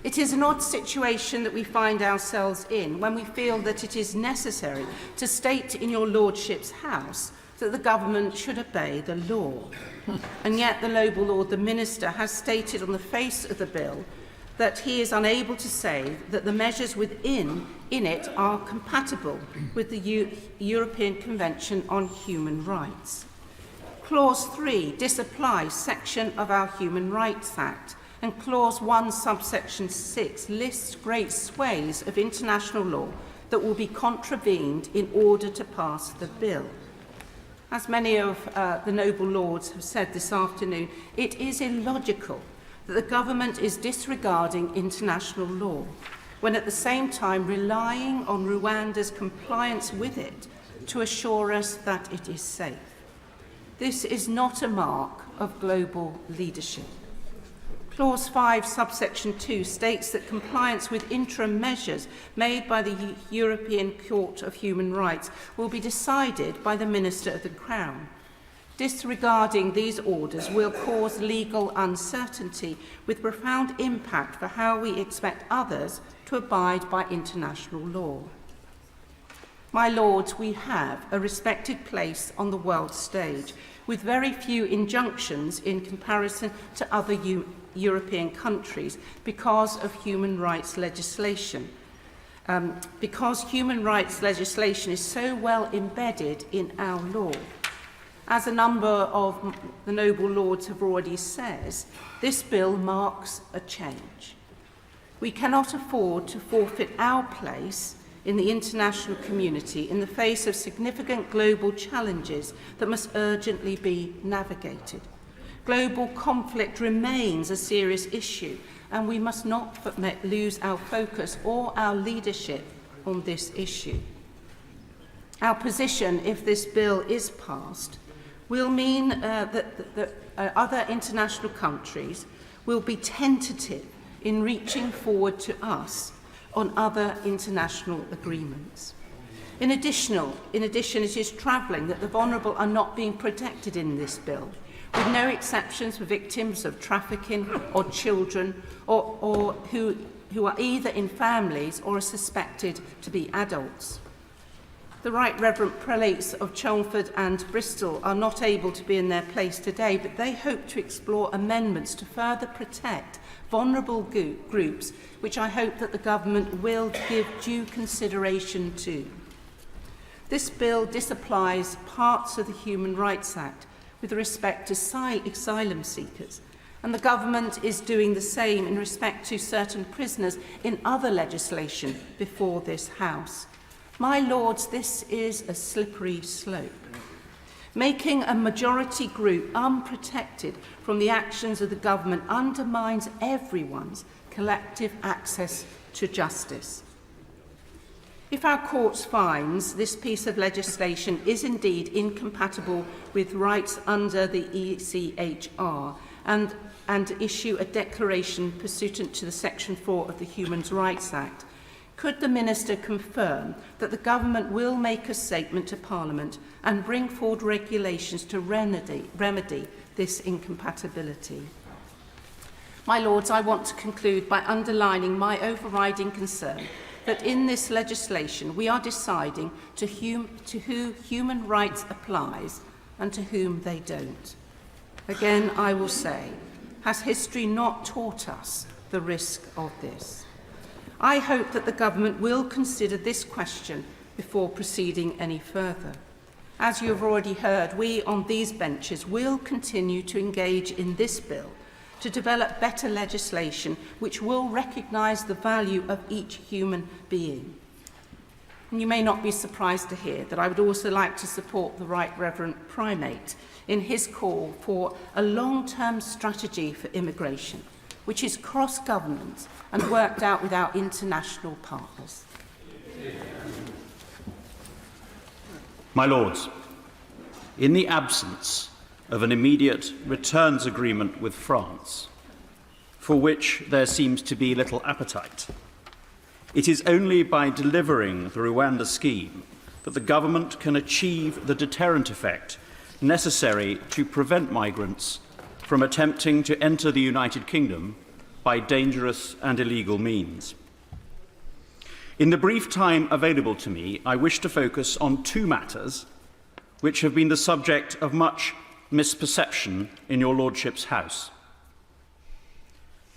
It is an odd situation that we find ourselves in when we feel that it is necessary to state in your Lordship's House that the government should obey the law. And yet the noble Lord the Minister has stated on the face of the bill that he is unable to say that the measures within it are compatible with the European Convention on Human Rights. Clause 3 disapplies section of our Human Rights Act, and Clause 1, subsection 6 lists great swathes of international law that will be contravened in order to pass the bill. As many of the noble lords have said this afternoon, it is illogical that the government is disregarding international law when at the same time relying on Rwanda's compliance with it to assure us that it is safe. This is not a mark of global leadership. Clause 5, subsection 2 states that compliance with interim measures made by the European Court of Human Rights will be decided by the Minister of the Crown. Disregarding these orders will cause legal uncertainty with profound impact for how we expect others to abide by international law. My Lords, we have a respected place on the world stage, with very few injunctions in comparison to other European countries because of human rights legislation. Because human rights legislation is so well embedded in our law. As a number of the noble lords have already said, this bill marks a change. We cannot afford to forfeit our place in the international community in the face of significant global challenges that must urgently be navigated. Global conflict remains a serious issue, and we must not lose our focus or our leadership on this issue. Our position, if this bill is passed, will mean that other international countries will be tentative in reaching forward to us on other international agreements. In addition, it is troubling that the vulnerable are not being protected in this bill, with no exceptions for victims of trafficking or children or who are either in families or are suspected to be adults. The Right Reverend Prelates of Chelmsford and Bristol are not able to be in their place today, but they hope to explore amendments to further protect vulnerable groups, which I hope that the government will give due consideration to. This bill disapplies parts of the Human Rights Act with respect to asylum seekers, and the government is doing the same in respect to certain prisoners in other legislation before this House. My Lords, this is a slippery slope. Making a majority group unprotected from the actions of the government undermines everyone's collective access to justice. If our court finds this piece of legislation is indeed incompatible with rights under the ECHR and issue a declaration pursuant to the Section 4 of the Human Rights Act, could the Minister confirm that the government will make a statement to Parliament and bring forward regulations to remedy this incompatibility? My Lords, I want to conclude by underlining my overriding concern that in this legislation we are deciding to who human rights applies and to whom they don't. Again, I will say, has history not taught us the risk of this? I hope that the government will consider this question before proceeding any further. As you have already heard, we on these benches will continue to engage in this bill to develop better legislation which will recognise the value of each human being. And you may not be surprised to hear that I would also like to support the Right Reverend Primate in his call for a long-term strategy for immigration, which is cross-government and worked out with our international partners. My Lords, in the absence of an immediate returns agreement with France, for which there seems to be little appetite, it is only by delivering the Rwanda scheme that the government can achieve the deterrent effect necessary to prevent migrants from attempting to enter the United Kingdom by dangerous and illegal means. In the brief time available to me, I wish to focus on two matters which have been the subject of much misperception in your Lordship's House.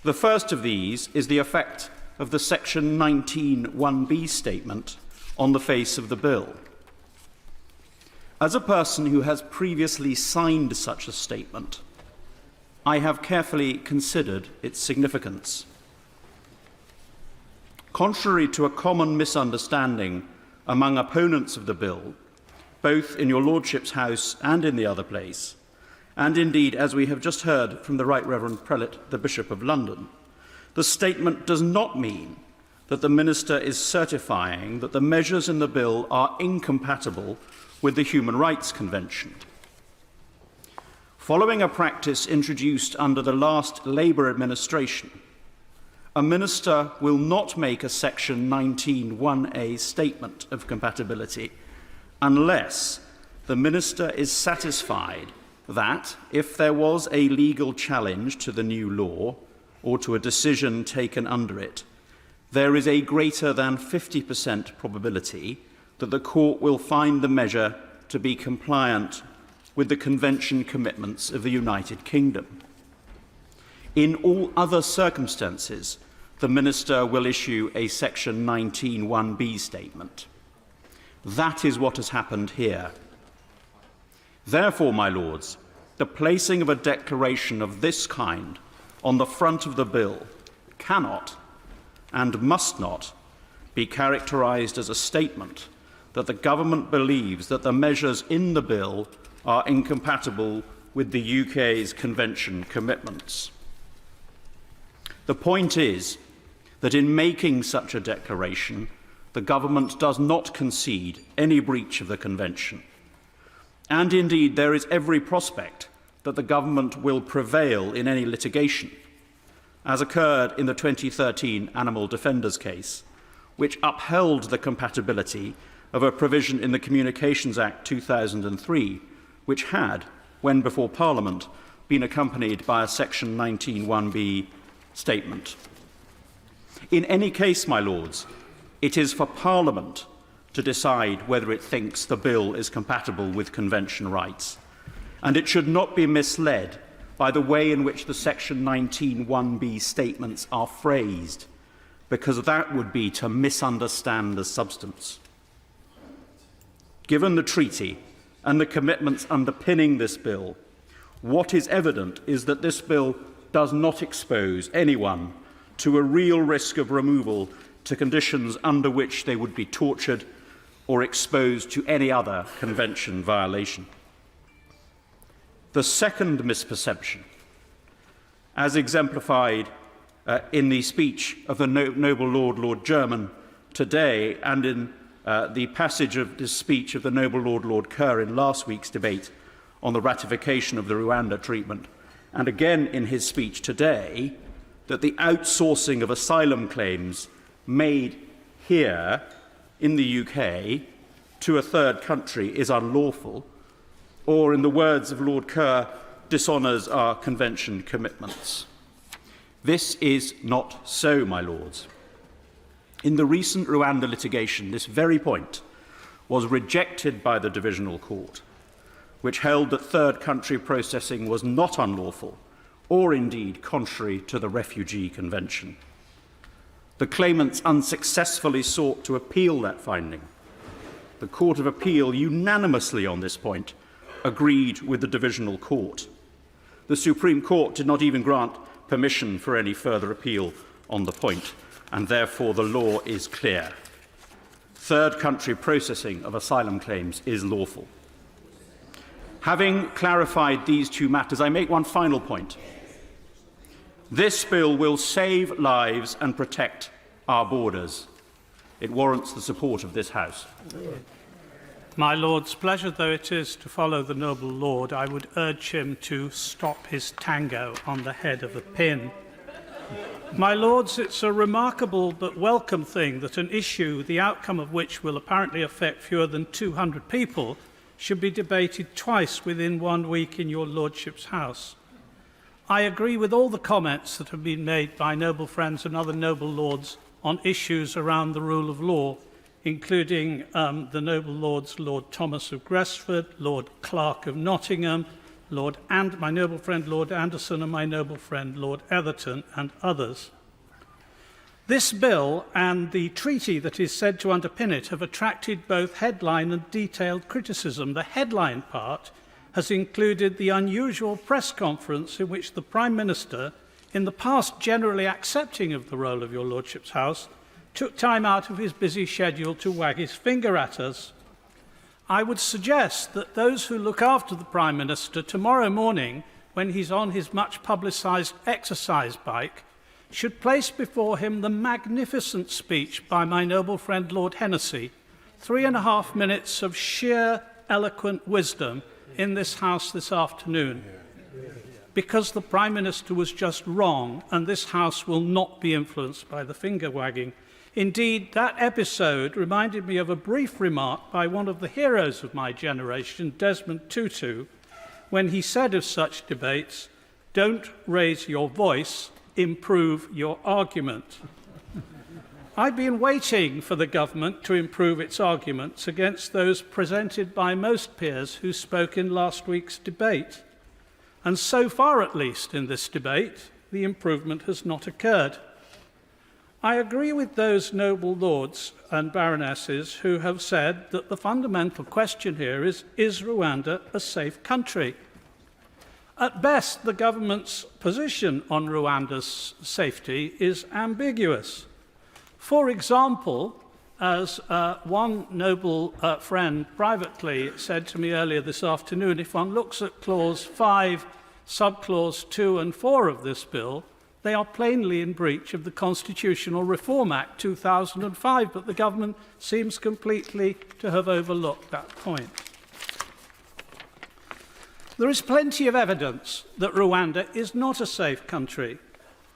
The first of these is the effect of the Section 19(1)(b) statement on the face of the bill. As a person who has previously signed such a statement, I have carefully considered its significance. Contrary to a common misunderstanding among opponents of the bill, both in your Lordship's House and in the other place, and indeed, as we have just heard from the Right Reverend Prelate, the Bishop of London, the statement does not mean that the Minister is certifying that the measures in the bill are incompatible with the Human Rights Convention. Following a practice introduced under the last Labour administration, a Minister will not make a Section 19(1)(a) statement of compatibility unless the Minister is satisfied that, if there was a legal challenge to the new law or to a decision taken under it, there is a greater than 50% probability that the Court will find the measure to be compliant with the Convention commitments of the United Kingdom. In all other circumstances, the Minister will issue a Section 19(1)(b) statement. That is what has happened here. Therefore, my Lords, the placing of a declaration of this kind on the front of the bill cannot and must not be characterised as a statement that the government believes that the measures in the bill are incompatible with the UK's Convention commitments. The point is that in making such a declaration, the government does not concede any breach of the Convention. And indeed, there is every prospect that the government will prevail in any litigation, as occurred in the 2013 Animal Defenders case, which upheld the compatibility of a provision in the Communications Act 2003, which had, when before Parliament, been accompanied by a Section 19(1)(b) statement. In any case, my Lords, it is for Parliament to decide whether it thinks the bill is compatible with Convention rights, and it should not be misled by the way in which the Section 19(1)(b) statements are phrased, because that would be to misunderstand the substance. Given the treaty and the commitments underpinning this bill, what is evident is that this bill does not expose anyone to a real risk of removal to conditions under which they would be tortured or exposed to any other Convention violation. The second misperception, as exemplified in the speech of the Noble Lord Jermyn today and in the passage of this speech of the Noble Lord Kerr in last week's debate on the ratification of the Rwanda treatment, and again in his speech today, that the outsourcing of asylum claims made here in the UK to a third country is unlawful, or, in the words of Lord Kerr, dishonours our Convention commitments. This is not so, my Lords. In the recent Rwanda litigation, this very point was rejected by the Divisional Court, which held that third country processing was not unlawful or indeed contrary to the Refugee Convention. The claimants unsuccessfully sought to appeal that finding. The Court of Appeal unanimously on this point agreed with the Divisional Court. The Supreme Court did not even grant permission for any further appeal on the point, and therefore the law is clear. Third country processing of asylum claims is lawful. Having clarified these two matters, I make one final point. This bill will save lives and protect our borders. It warrants the support of this House. My Lords, pleasure though it is to follow the noble Lord, I would urge him to stop his tango on the head of a pin. My Lords, it's a remarkable but welcome thing that an issue, the outcome of which will apparently affect fewer than 200 people, should be debated twice within 1 week in your Lordship's House. I agree with all the comments that have been made by noble friends and other noble lords on issues around the rule of law, including the noble lords Lord Thomas of Gresford, Lord Clark of Nottingham, my noble friend Lord Anderson and my noble friend Lord Etherton and others. This bill and the treaty that is said to underpin it have attracted both headline and detailed criticism. The headline part has included the unusual press conference in which the Prime Minister, in the past generally accepting of the role of your Lordship's House, took time out of his busy schedule to wag his finger at us. I would suggest that those who look after the Prime Minister tomorrow morning, when he's on his much publicised exercise bike, should place before him the magnificent speech by my noble friend Lord Hennessy, 3.5 minutes of sheer eloquent wisdom in this House this afternoon. Because the Prime Minister was just wrong, and this House will not be influenced by the finger-wagging. Indeed, that episode reminded me of a brief remark by one of the heroes of my generation, Desmond Tutu, when he said of such debates, "Don't raise your voice, improve your argument." I've been waiting for the government to improve its arguments against those presented by most peers who spoke in last week's debate. And so far, at least, in this debate, the improvement has not occurred. I agree with those noble lords and baronesses who have said that the fundamental question here is Rwanda a safe country? At best, the government's position on Rwanda's safety is ambiguous. For example, as one noble friend privately said to me earlier this afternoon, if one looks at Clause 5, Subclause 2 and 4 of this bill, they are plainly in breach of the Constitutional Reform Act 2005, but the government seems completely to have overlooked that point. There is plenty of evidence that Rwanda is not a safe country.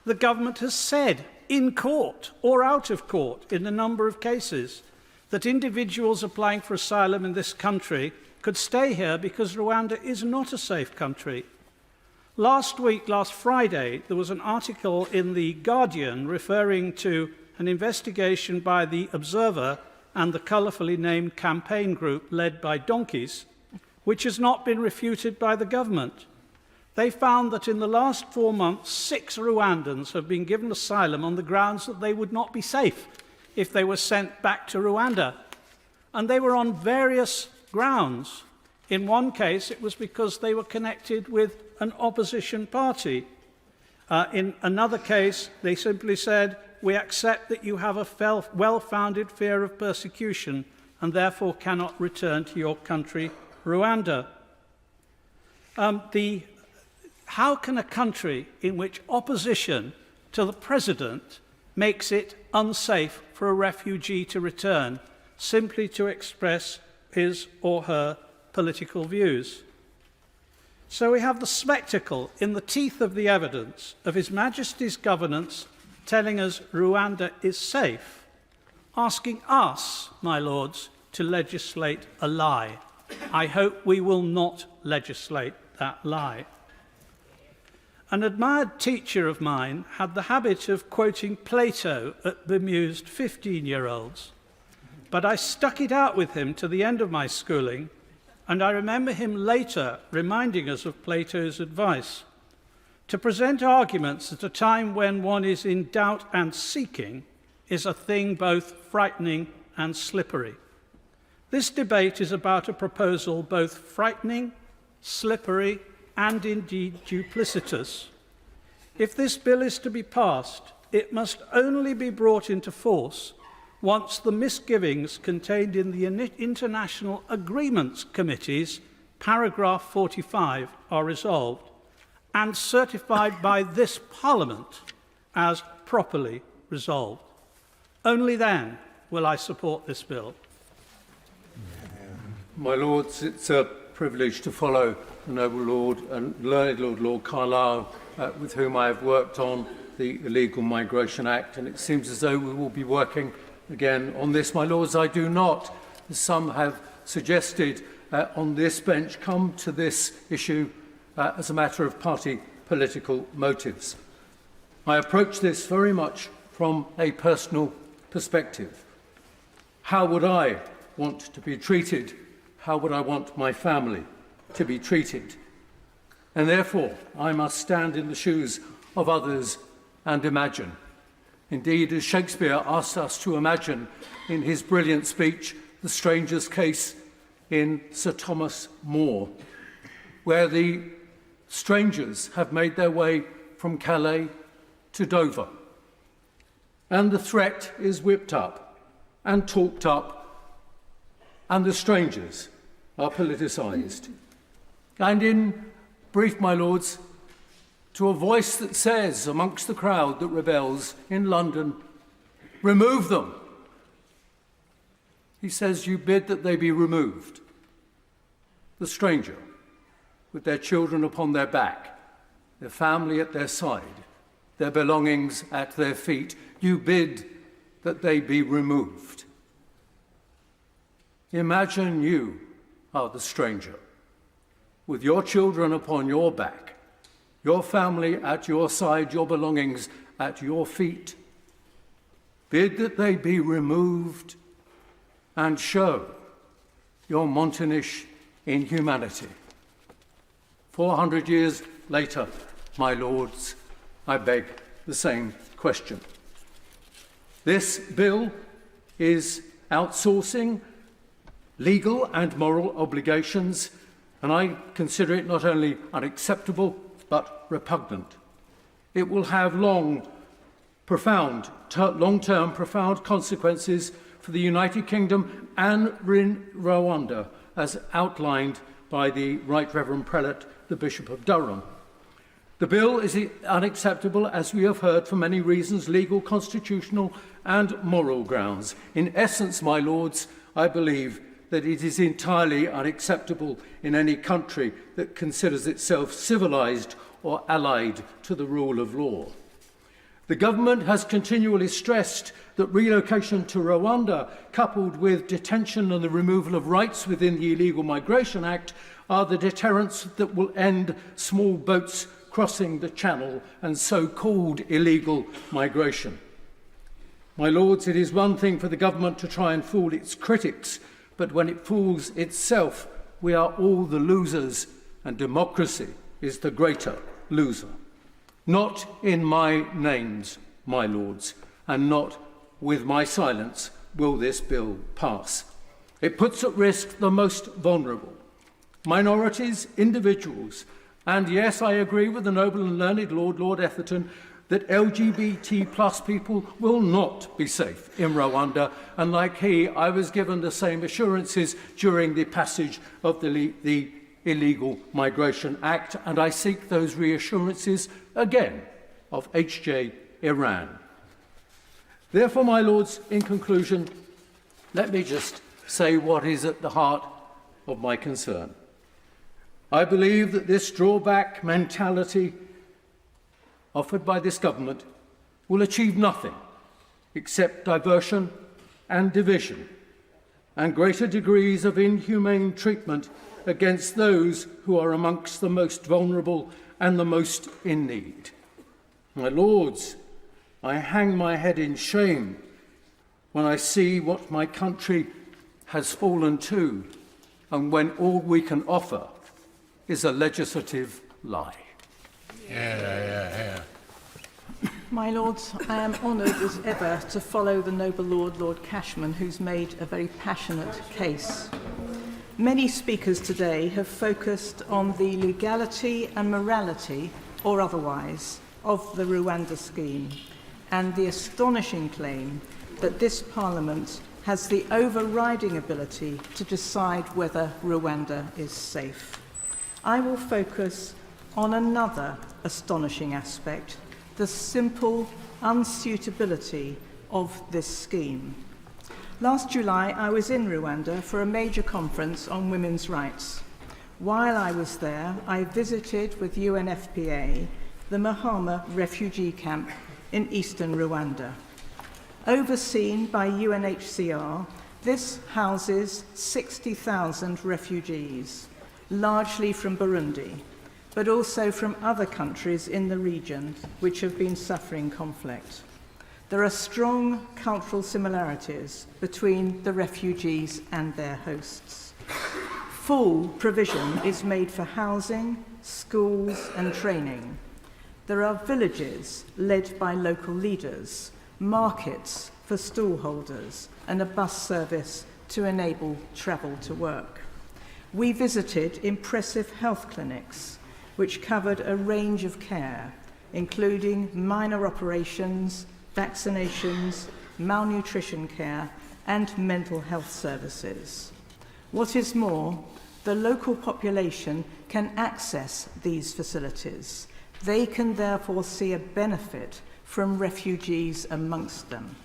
The government has said in court or out of court in a number of cases that individuals applying for asylum in this country could stay here because Rwanda is not a safe country. Last Friday, there was an article in The Guardian referring to an investigation by The Observer and the colourfully named campaign group led by donkeys, which has not been refuted by the government. They found that in the last 4 months, 6 Rwandans have been given asylum on the grounds that they would not be safe if they were sent back to Rwanda. And they were on various grounds. In one case, it was because they were connected with an opposition party. In another case, they simply said, "We accept that you have a well-founded fear of persecution and therefore cannot return to your country, Rwanda." How can a country in which opposition to the president makes it unsafe for a refugee to return simply to express his or her political views? So we have the spectacle in the teeth of the evidence of His Majesty's governance telling us Rwanda is safe, asking us, my lords, to legislate a lie. I hope we will not legislate that lie. An admired teacher of mine had the habit of quoting Plato at bemused 15-year-olds, but I stuck it out with him to the end of my schooling, and I remember him later reminding us of Plato's advice: to present arguments at a time when one is in doubt and seeking is a thing both frightening and slippery. This debate is about a proposal both frightening, slippery, and indeed duplicitous. If this bill is to be passed, it must only be brought into force once the misgivings contained in the International Agreements Committee's paragraph 45 are resolved and certified by this Parliament as properly resolved. Only then will I support this bill. My Lords, it's a privilege to follow the noble Lord and learned Lord Carlisle, with whom I have worked on the Illegal Migration Act, and it seems as though we will be working again on this. My Lords, I do not, as some have suggested on this bench, come to this issue as a matter of party political motives. I approach this very much from a personal perspective. How would I want to be treated? How would I want my family to be treated? And therefore, I must stand in the shoes of others and imagine. Indeed, as Shakespeare asked us to imagine in his brilliant speech, The Stranger's Case in Sir Thomas More, where the strangers have made their way from Calais to Dover. And the threat is whipped up and talked up, and the strangers are politicised. And in brief, my Lords, to a voice that says amongst the crowd that rebels in London, remove them. He says, you bid that they be removed. The stranger, with their children upon their back, their family at their side, their belongings at their feet, you bid that they be removed. Imagine you are the stranger, with your children upon your back, your family at your side, your belongings at your feet. Bid that they be removed and show your Montanish inhumanity. 400 years later, my lords, I beg the same question. This bill is outsourcing legal and moral obligations, and I consider it not only unacceptable, but repugnant. It will have long-term profound consequences for the United Kingdom and Rwanda, as outlined by the Right Reverend Prelate, the Bishop of Durham. The bill is unacceptable, as we have heard, for many reasons, legal, constitutional and moral grounds. In essence, my lords, I believe that it is entirely unacceptable in any country that considers itself civilized or allied to the rule of law. The government has continually stressed that relocation to Rwanda, coupled with detention and the removal of rights within the Illegal Migration Act, are the deterrents that will end small boats crossing the channel and so-called illegal migration. My lords, it is one thing for the government to try and fool its critics, but when it fools itself, we are all the losers, and democracy is the greater loser. Not in my names, my lords, and not with my silence will this bill pass. It puts at risk the most vulnerable, minorities, individuals, and yes, I agree with the noble and learned Lord Etherton, that LGBT plus people will not be safe in Rwanda, and like he, I was given the same assurances during the passage of the Illegal Migration Act, and I seek those reassurances again of HJ Iran. Therefore, my lords, in conclusion, let me just say what is at the heart of my concern. I believe that this drawback mentality offered by this government will achieve nothing except diversion and division and greater degrees of inhumane treatment against those who are amongst the most vulnerable and the most in need. My lords, I hang my head in shame when I see what my country has fallen to, and when all we can offer is a legislative lie. My lords, I am honoured as ever to follow the noble Lord Cashman, who's made a very passionate case. Many speakers today have focused on the legality and morality, or otherwise, of the Rwanda scheme, and the astonishing claim that this Parliament has the overriding ability to decide whether Rwanda is safe. I will focus on another astonishing aspect, the simple unsuitability of this scheme. Last July, I was in Rwanda for a major conference on women's rights. While I was there, I visited with UNFPA the Mahama refugee camp in eastern Rwanda. Overseen by UNHCR, this houses 60,000 refugees, largely from Burundi, but also from other countries in the region which have been suffering conflict. There are strong cultural similarities between the refugees and their hosts. Full provision is made for housing, schools, and training. There are villages led by local leaders, markets for stallholders, and a bus service to enable travel to work. We visited impressive health clinics, which covered a range of care, including minor operations, vaccinations, malnutrition care, and mental health services. What is more, the local population can access these facilities. They can therefore see a benefit from refugees amongst them.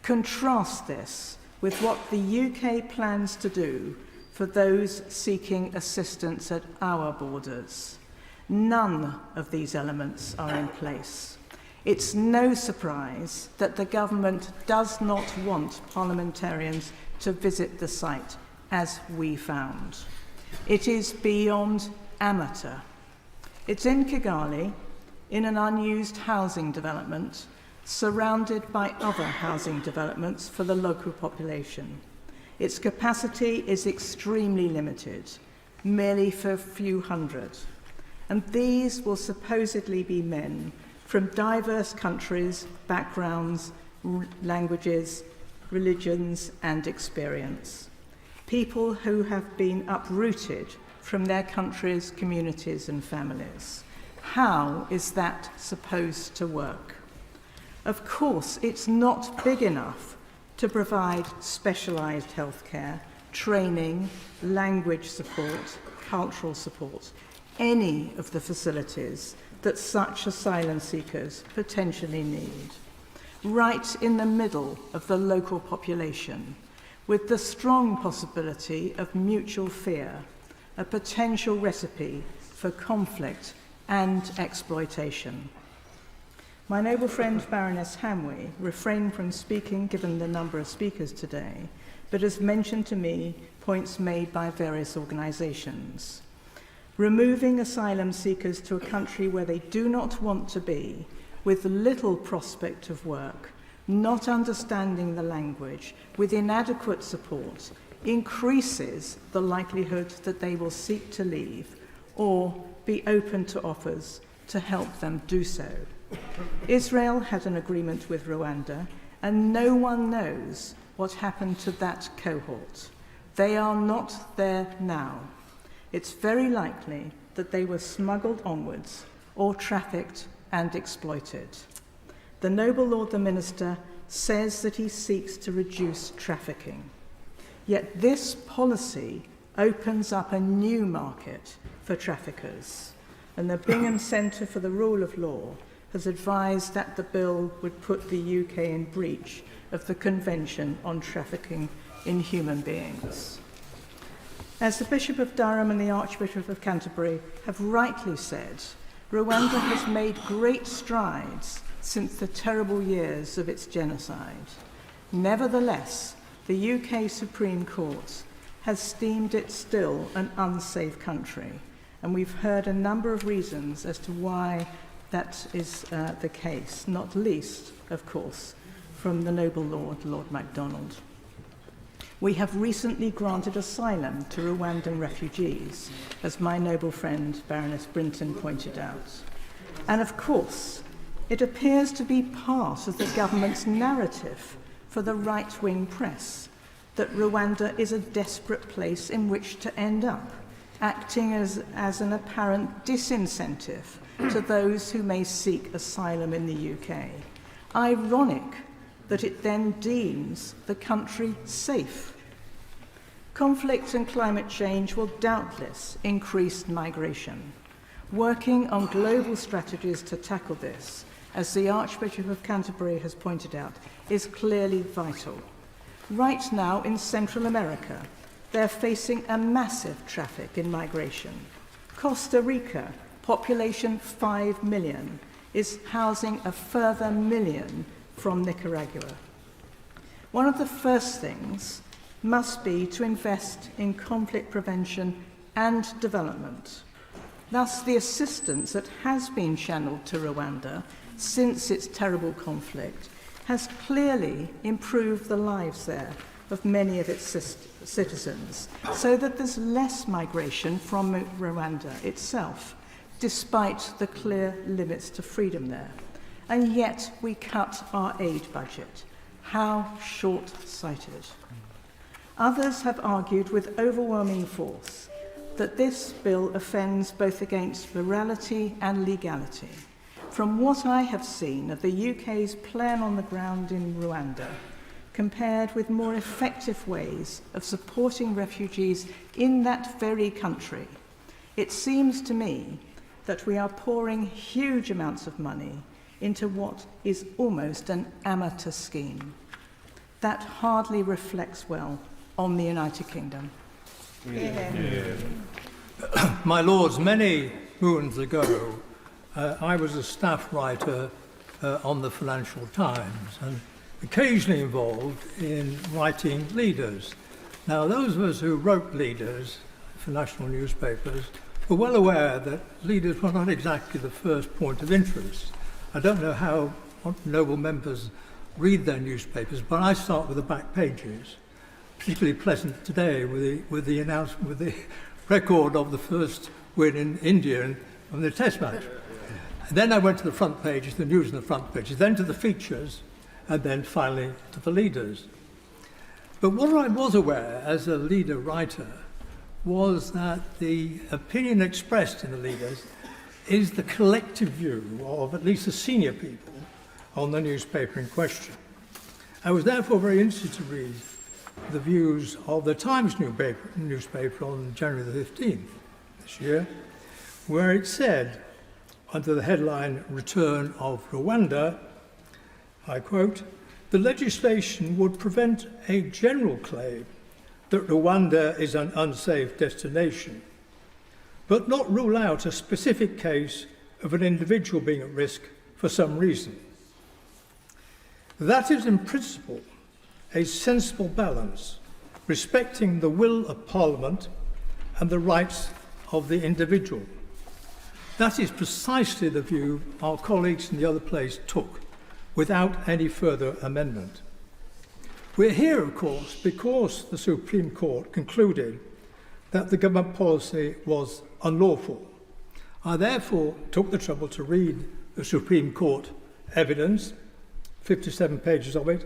Contrast this with what the UK plans to do for those seeking assistance at our borders. None of these elements are in place. It's no surprise that the government does not want parliamentarians to visit the site, as we found. It is beyond amateur. It's in Kigali, in an unused housing development, surrounded by other housing developments for the local population. Its capacity is extremely limited, merely for a few hundred. And these will supposedly be men from diverse countries, backgrounds, languages, religions, and experience. People who have been uprooted from their countries, communities, and families. How is that supposed to work? Of course, it's not big enough to provide specialised healthcare, training, language support, cultural support, any of the facilities that such asylum seekers potentially need. Right in the middle of the local population, with the strong possibility of mutual fear, a potential recipe for conflict and exploitation. My noble friend Baroness Hamway refrained from speaking given the number of speakers today, but has mentioned to me points made by various organisations. Removing asylum seekers to a country where they do not want to be, with little prospect of work, not understanding the language, with inadequate support, increases the likelihood that they will seek to leave or be open to offers to help them do so. Israel had an agreement with Rwanda, and no one knows what happened to that cohort. They are not there now. It's very likely that they were smuggled onwards or trafficked and exploited. The noble Lord the Minister says that he seeks to reduce trafficking. Yet this policy opens up a new market for traffickers, and the Bingham Centre for the Rule of Law has advised that the bill would put the UK in breach of the Convention on Trafficking in Human Beings. As the Bishop of Durham and the Archbishop of Canterbury have rightly said, Rwanda has made great strides since the terrible years of its genocide. Nevertheless, the UK Supreme Court has deemed it still an unsafe country, and we've heard a number of reasons as to why that is the case, not least, of course, from the noble Lord, Lord MacDonald. We have recently granted asylum to Rwandan refugees, as my noble friend Baroness Brinton pointed out. And of course, it appears to be part of the government's narrative for the right-wing press that Rwanda is a desperate place in which to end up, acting as an apparent disincentive to those who may seek asylum in the UK. Ironic that it then deems the country safe. Conflict and climate change will doubtless increase migration. Working on global strategies to tackle this, as the Archbishop of Canterbury has pointed out, is clearly vital. Right now in Central America, they're facing a massive traffic in migration. Costa Rica, population 5 million, is housing a further 1 million from Nicaragua. One of the first things must be to invest in conflict prevention and development. Thus, the assistance that has been channeled to Rwanda since its terrible conflict has clearly improved the lives there of many of its citizens, so that there's less migration from Rwanda itself, despite the clear limits to freedom there. And yet we cut our aid budget. How short-sighted. Others have argued with overwhelming force that this bill offends both against morality and legality. From what I have seen of the UK's plan on the ground in Rwanda, compared with more effective ways of supporting refugees in that very country, it seems to me that we are pouring huge amounts of money into what is almost an amateur scheme. That hardly reflects well on the United Kingdom. My Lords, many moons ago, I was a staff writer on the Financial Times and occasionally involved in writing leaders. Now, those of us who wrote leaders for national newspapers were well aware that leaders were not exactly the first point of interest. I don't know how noble members read their newspapers, but I start with the back pages. Particularly pleasant today with the announcement, with the record of the first win in India on the Test match. And then I went to the front pages, the news on the front pages, then to the features, and then finally to the leaders. But what I was aware as a leader writer was that the opinion expressed in the leaders is the collective view of at least the senior people on the newspaper in question. I was therefore very interested to read the views of the Times newspaper on January the 15th this year, where it said, under the headline, Return of Rwanda, I quote, "The legislation would prevent a general claim that Rwanda is an unsafe destination, but not rule out a specific case of an individual being at risk for some reason. That is in principle a sensible balance, respecting the will of Parliament and the rights of the individual. That is precisely the view our colleagues in the other place took, without any further amendment. We're here, of course, because the Supreme Court concluded that the government policy was unlawful. I therefore took the trouble to read the Supreme Court evidence, 57 pages of it.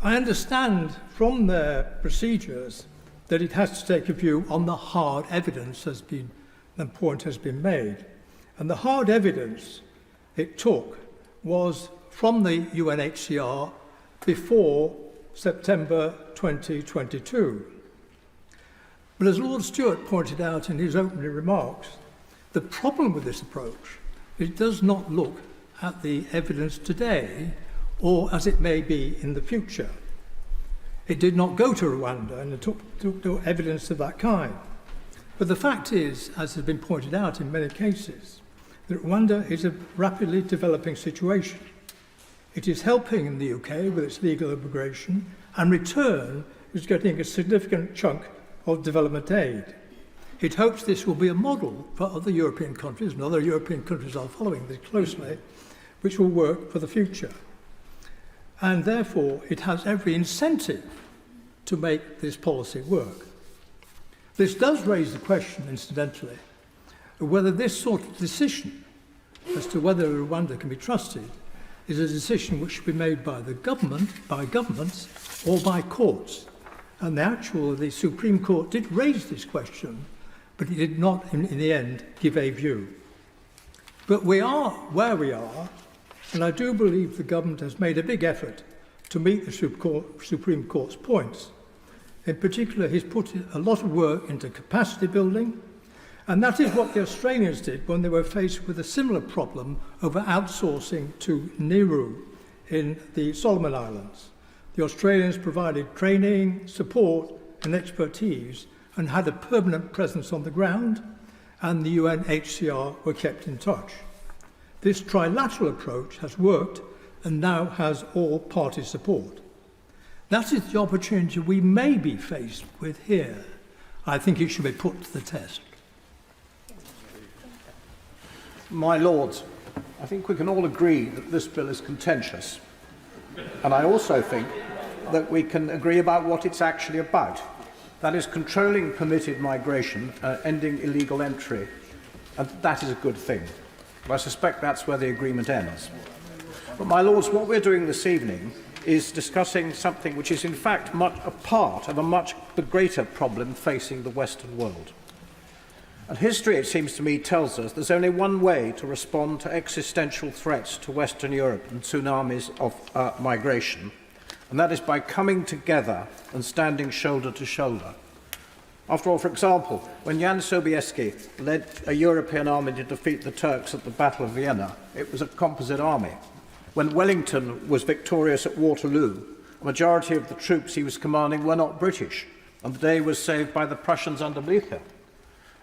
I understand from their procedures that it has to take a view on the hard evidence the point has been made. And the hard evidence it took was from the UNHCR before September 2022. But as Lord Stewart pointed out in his opening remarks, the problem with this approach is it does not look at the evidence today or as it may be in the future. It did not go to Rwanda and it took no evidence of that kind. But the fact is, as has been pointed out in many cases, that Rwanda is a rapidly developing situation. It is helping in the UK with its legal immigration, and return is getting a significant chunk of development aid. It hopes this will be a model for other European countries, and other European countries are following this closely, which will work for the future. And therefore, it has every incentive to make this policy work. This does raise the question, incidentally, of whether this sort of decision as to whether Rwanda can be trusted is a decision which should be made by the government, by governments, or by courts. And the Supreme Court did raise this question, but it did not, in the end, give a view. But we are where we are, and I do believe the government has made a big effort to meet the Supreme Court's points. In particular, he's put a lot of work into capacity building, and that is what the Australians did when they were faced with a similar problem over outsourcing to Nauru in the Solomon Islands. The Australians provided training, support, and expertise and had a permanent presence on the ground, and the UNHCR were kept in touch. This trilateral approach has worked and now has all party support. That is the opportunity we may be faced with here. I think it should be put to the test. My Lords, I think we can all agree that this bill is contentious. And I also think that we can agree about what it's actually about. That is controlling permitted migration, ending illegal entry. And that is a good thing. But I suspect that's where the agreement ends. But, my Lords, what we're doing this evening is discussing something which is in fact a part of a much greater problem facing the Western world. And history, it seems to me, tells us there's only one way to respond to existential threats to Western Europe and tsunamis of migration, and that is by coming together and standing shoulder to shoulder. After all, for example, when Jan Sobieski led a European army to defeat the Turks at the Battle of Vienna, it was a composite army. When Wellington was victorious at Waterloo, a majority of the troops he was commanding were not British, and the day was saved by the Prussians under Blücher.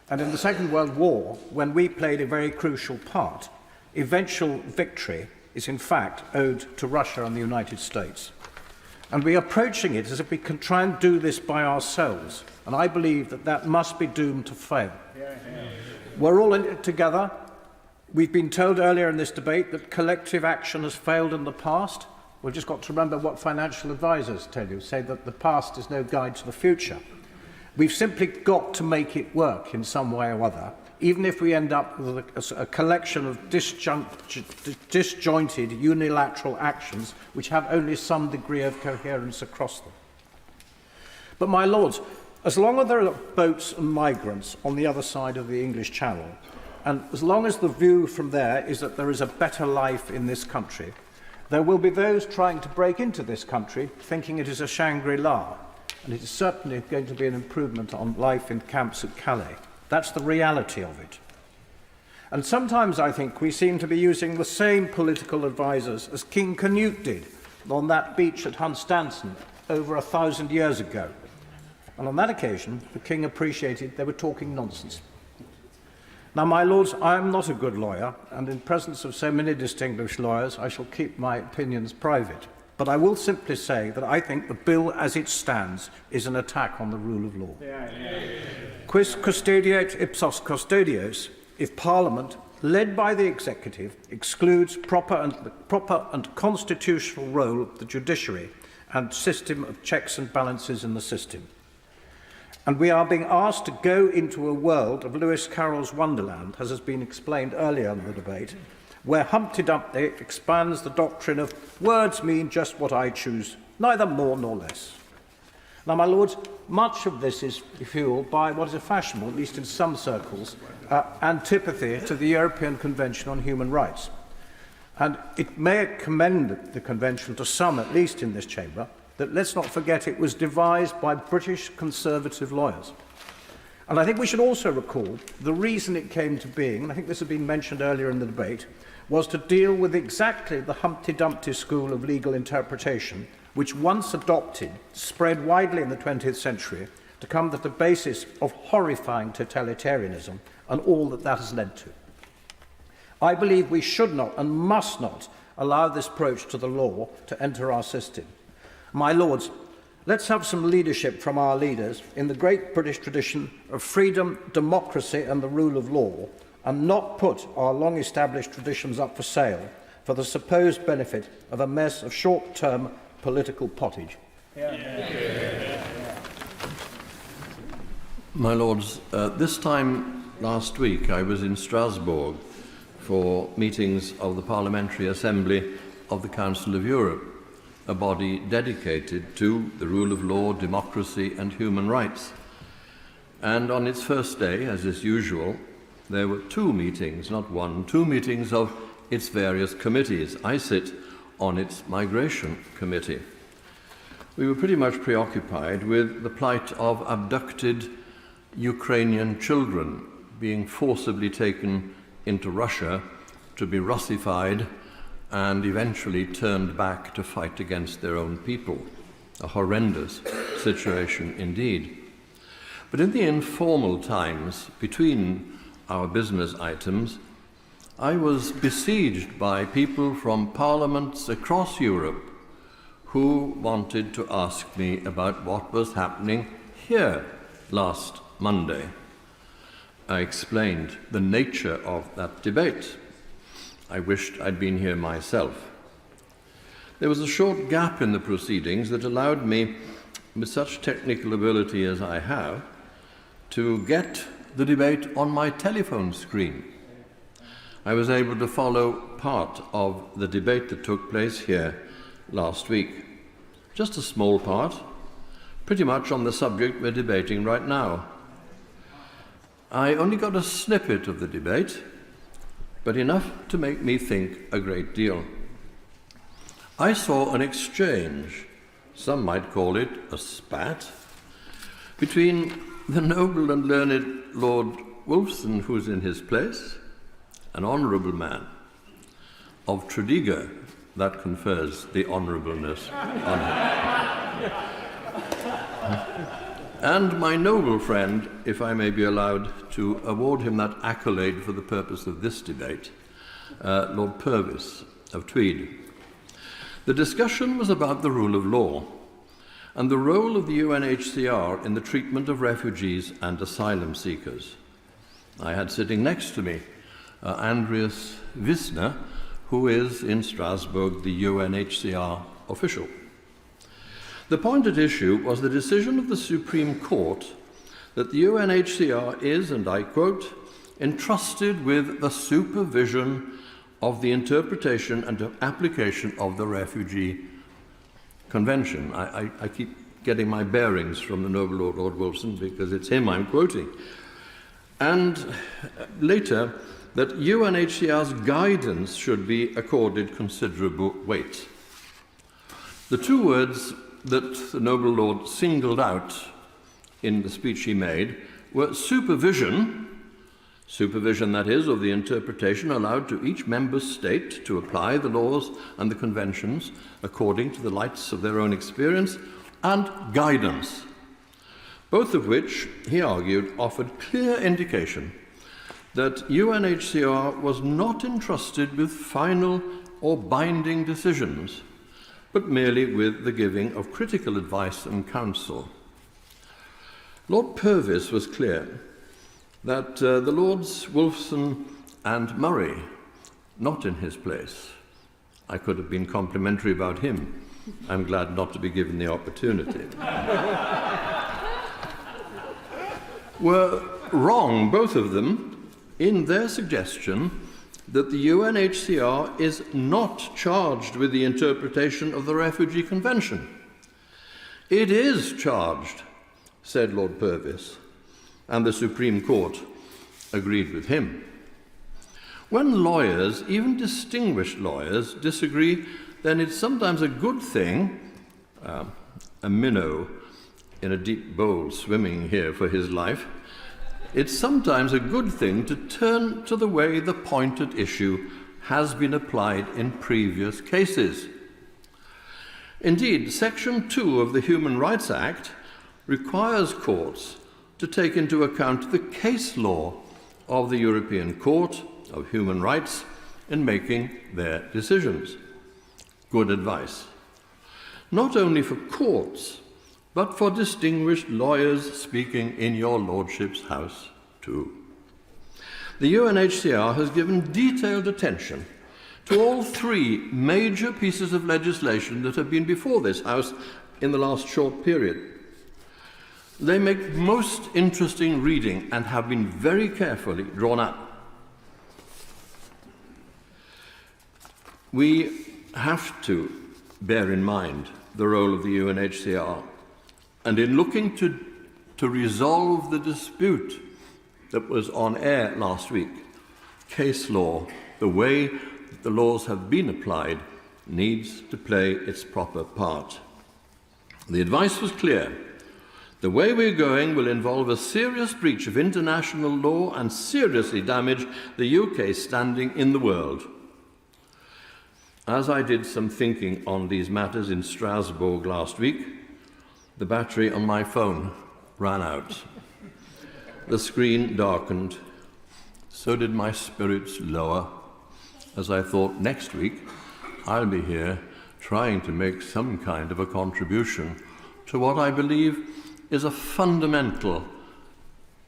And in the Second World War, when we played a very crucial part, eventual victory is in fact owed to Russia and the United States. And we are approaching it as if we can try and do this by ourselves. And I believe that that must be doomed to fail. We're all in it together. We've been told earlier in this debate that collective action has failed in the past. We've just got to remember what financial advisors tell you, say that the past is no guide to the future. We've simply got to make it work in some way or other, even if we end up with a collection of disjointed unilateral actions which have only some degree of coherence across them. But, my lords, as long as there are boats and migrants on the other side of the English Channel, and as long as the view from there is that there is a better life in this country, there will be those trying to break into this country thinking it is a Shangri-La, and it is certainly going to be an improvement on life in camps at Calais. That's the reality of it. And sometimes I think we seem to be using the same political advisors as King Canute did on that beach at Hunstanton over 1,000 years ago. And on that occasion, the King appreciated they were talking nonsense. Now, my lords, I am not a good lawyer, and in presence of so many distinguished lawyers, I shall keep my opinions private. But I will simply say that I think the bill as it stands is an attack on the rule of law. Quis custodiet ipsos custodios, if Parliament, led by the Executive, excludes proper and constitutional role of the judiciary and system of checks and balances in the system. And we are being asked to go into a world of Lewis Carroll's Wonderland, as has been explained earlier in the debate, where Humpty Dumpty expands the doctrine of words mean just what I choose, neither more nor less. Now, my lords, much of this is fueled by what is a fashionable, at least in some circles, antipathy to the European Convention on Human Rights. And it may commend the Convention to some, at least in this chamber, that let's not forget it was devised by British conservative lawyers. And I think we should also recall the reason it came to being, and I think this has been mentioned earlier in the debate, was to deal with exactly the Humpty Dumpty school of legal interpretation, which once adopted, spread widely in the 20th century, to become the basis of horrifying totalitarianism and all that that has led to. I believe we should not and must not allow this approach to the law to enter our system. My lords, let's have some leadership from our leaders in the great British tradition of freedom, democracy and the rule of law, and not put our long-established traditions up for sale for the supposed benefit of a mess of short-term political pottage. My lords, this time last week I was in Strasbourg for meetings of the Parliamentary Assembly of the Council of Europe, a body dedicated to the rule of law, democracy and human rights. And on its first day, as is usual, there were two meetings, not one, two meetings of its various committees. I sit on its migration committee. We were pretty much preoccupied with the plight of abducted Ukrainian children being forcibly taken into Russia to be Russified and eventually turned back to fight against their own people. A horrendous situation indeed. But in the informal times between our business items, I was besieged by people from parliaments across Europe who wanted to ask me about what was happening here last Monday. I explained the nature of that debate. I wished I'd been here myself. There was a short gap in the proceedings that allowed me, with such technical ability as I have, to get the debate on my telephone screen. I was able to follow part of the debate that took place here last week. Just a small part, pretty much on the subject we're debating right now. I only got a snippet of the debate, but enough to make me think a great deal. I saw an exchange, some might call it a spat, between The noble and learned Lord Wolfson, who's in his place, an honourable man, of Tredegar, that confers the honourableness on him. And my noble friend, if I may be allowed to award him that accolade for the purpose of this debate, Lord Purvis of Tweed. The discussion was about the rule of law and the role of the UNHCR in the treatment of refugees and asylum seekers. I had sitting next to me Andreas Wissner, who is in Strasbourg the UNHCR official. The point at issue was the decision of the Supreme Court that the UNHCR is, and I quote, entrusted with the supervision of the interpretation and application of the Refugee Convention. I keep getting my bearings from the noble Lord Wolfson because it's him I'm quoting. And later, that UNHCR's guidance should be accorded considerable weight. The two words that the noble Lord singled out in the speech he made were supervision, supervision that is, of the interpretation allowed to each member state to apply the laws and the conventions according to the lights of their own experience, and guidance, both of which, he argued, offered clear indication that UNHCR was not entrusted with final or binding decisions, but merely with the giving of critical advice and counsel. Lord Purvis was clear that the Lords Wolfson and Murray, not in his place, I could have been complimentary about him. I'm glad not to be given the opportunity. Were wrong, both of them, in their suggestion that the UNHCR is not charged with the interpretation of the Refugee Convention. It is charged, said Lord Purvis, and the Supreme Court agreed with him. When lawyers, even distinguished lawyers, disagree, then it's sometimes a good thing, a minnow in a deep bowl swimming here for his life, it's sometimes a good thing to turn to the way the point at issue has been applied in previous cases. Indeed, Section 2 of the Human Rights Act requires courts to take into account the case law of the European Court of Human Rights in making their decisions. Good advice. Not only for courts, but for distinguished lawyers speaking in your lordship's house too. The UNHCR has given detailed attention to all three major pieces of legislation that have been before this House in the last short period. They make most interesting reading and have been very carefully drawn up. We have to bear in mind the role of the UNHCR, and in looking to resolve the dispute that was on air last week, case law, the way the laws have been applied, needs to play its proper part. The advice was clear. The way we're going will involve a serious breach of international law and seriously damage the UK's standing in the world. As I did some thinking on these matters in Strasbourg last week, the battery on my phone ran out. The screen darkened. So did my spirits lower, as I thought next week I'll be here trying to make some kind of a contribution to what I believe is a fundamental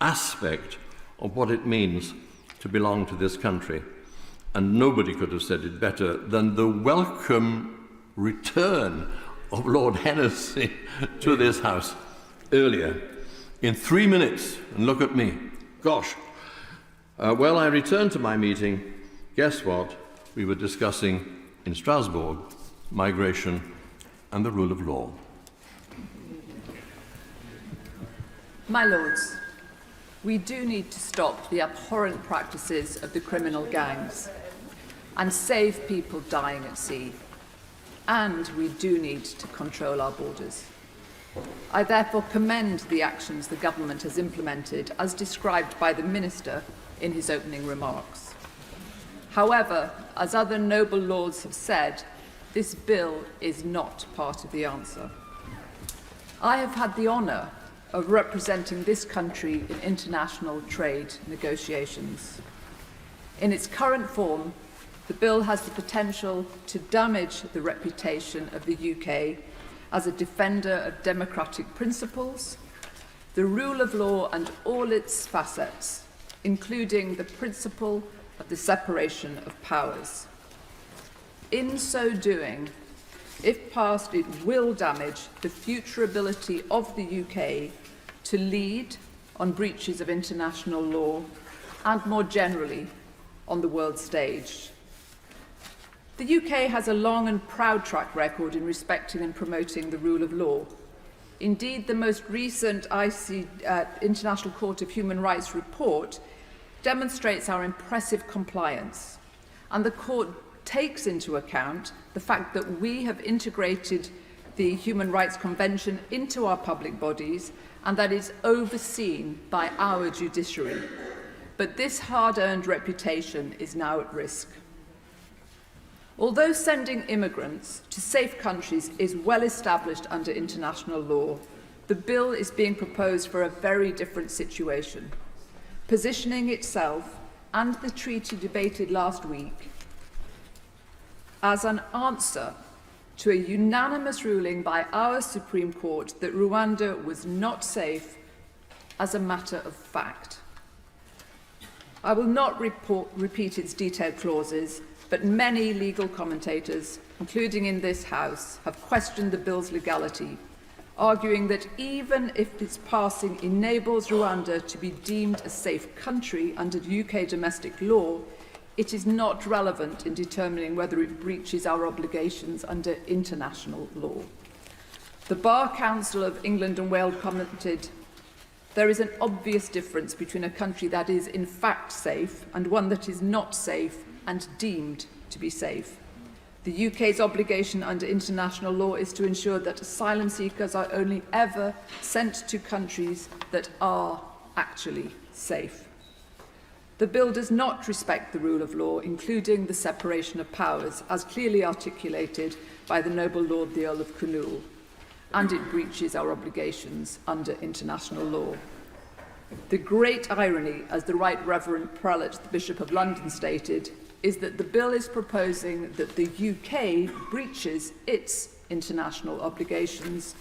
aspect of what it means to belong to this country. And nobody could have said it better than the welcome return of Lord Hennessy to this House earlier. In 3 minutes, and look at me, gosh. Well, I returned to my meeting. Guess what? We were discussing in Strasbourg migration and the rule of law. My Lords, we do need to stop the abhorrent practices of the criminal gangs and save people dying at sea. And we do need to control our borders. I therefore commend the actions the government has implemented as described by the Minister in his opening remarks. However, as other noble lords have said, this bill is not part of the answer. I have had the honour of representing this country in international trade negotiations. In its current form, the bill has the potential to damage the reputation of the UK as a defender of democratic principles, the rule of law and all its facets, including the principle of the separation of powers. In so doing, if passed, it will damage the future ability of the UK to lead on breaches of international law and more generally on the world stage. The UK has a long and proud track record in respecting and promoting the rule of law. Indeed, the most recent International Court of Human Rights report demonstrates our impressive compliance, and the Court takes into account the fact that we have integrated the Human Rights Convention into our public bodies and that is overseen by our judiciary. But this hard-earned reputation is now at risk. Although sending immigrants to safe countries is well established under international law, the bill is being proposed for a very different situation, positioning itself and the treaty debated last week as an answer to a unanimous ruling by our Supreme Court that Rwanda was not safe as a matter of fact. I will not repeat its detailed clauses, but many legal commentators, including in this House, have questioned the bill's legality, arguing that even if its passing enables Rwanda to be deemed a safe country under UK domestic law, it is not relevant in determining whether it breaches our obligations under international law. The Bar Council of England and Wales commented, "There is an obvious difference between a country that is in fact safe and one that is not safe and deemed to be safe. The UK's obligation under international law is to ensure that asylum seekers are only ever sent to countries that are actually safe. The bill does not respect the rule of law, including the separation of powers, as clearly articulated by the noble Lord the Earl of Cornwall, and it breaches our obligations under international law. The great irony, as the Right Reverend Prelate, the Bishop of London, stated, is that the bill is proposing that the UK breaches its international obligations,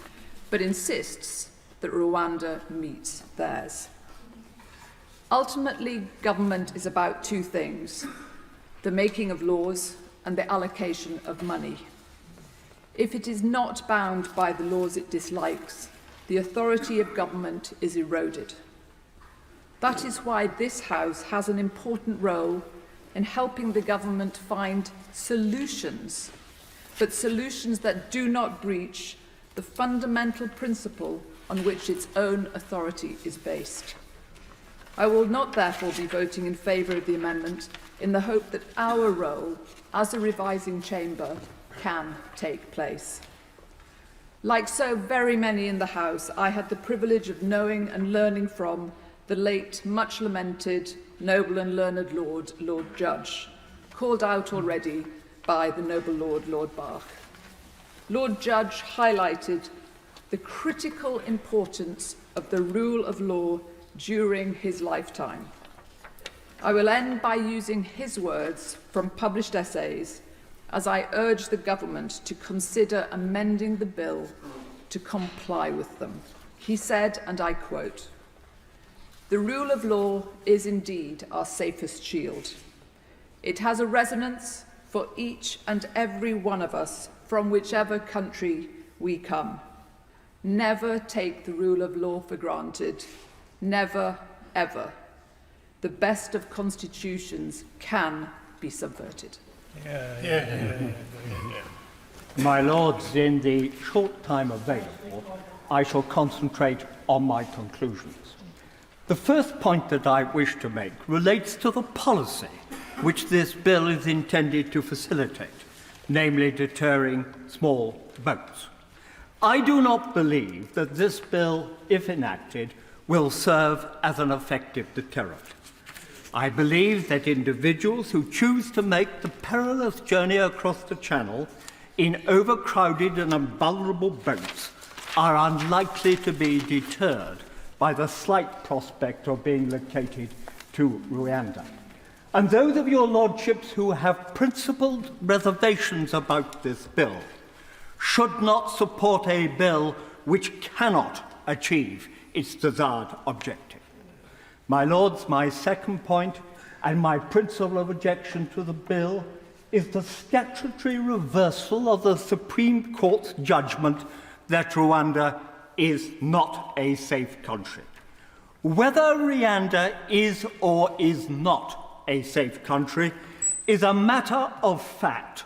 but insists that Rwanda meets theirs. Ultimately, government is about two things: the making of laws and the allocation of money. If it is not bound by the laws it dislikes, the authority of government is eroded. That is why this House has an important role in helping the government find solutions, but solutions that do not breach the fundamental principle on which its own authority is based. I will not therefore be voting in favour of the amendment in the hope that our role as a revising chamber can take place. Like so very many in the House, I had the privilege of knowing and learning from the late, much lamented, noble and learned Lord Judge, called out already by the noble Lord Bach. Lord Judge highlighted the critical importance of the rule of law during his lifetime. I will end by using his words from published essays as I urge the government to consider amending the bill to comply with them. He said, and I quote, "The rule of law is indeed our safest shield. It has a resonance for each and every one of us from whichever country we come. Never take the rule of law for granted. Never, ever. The best of constitutions can be subverted." My Lords, in the short time available, I shall concentrate on my conclusions. The first point that I wish to make relates to the policy which this bill is intended to facilitate, namely deterring small boats. I do not believe that this bill, if enacted, will serve as an effective deterrent. I believe that individuals who choose to make the perilous journey across the Channel in overcrowded and vulnerable boats are unlikely to be deterred by the slight prospect of being located to Rwanda. And those of your lordships who have principled reservations about this bill should not support a bill which cannot achieve its desired objective. My lords, my second point and my principal objection to the bill is the statutory reversal of the Supreme Court's judgment that Rwanda is not a safe country. Whether Rwanda is or is not a safe country is a matter of fact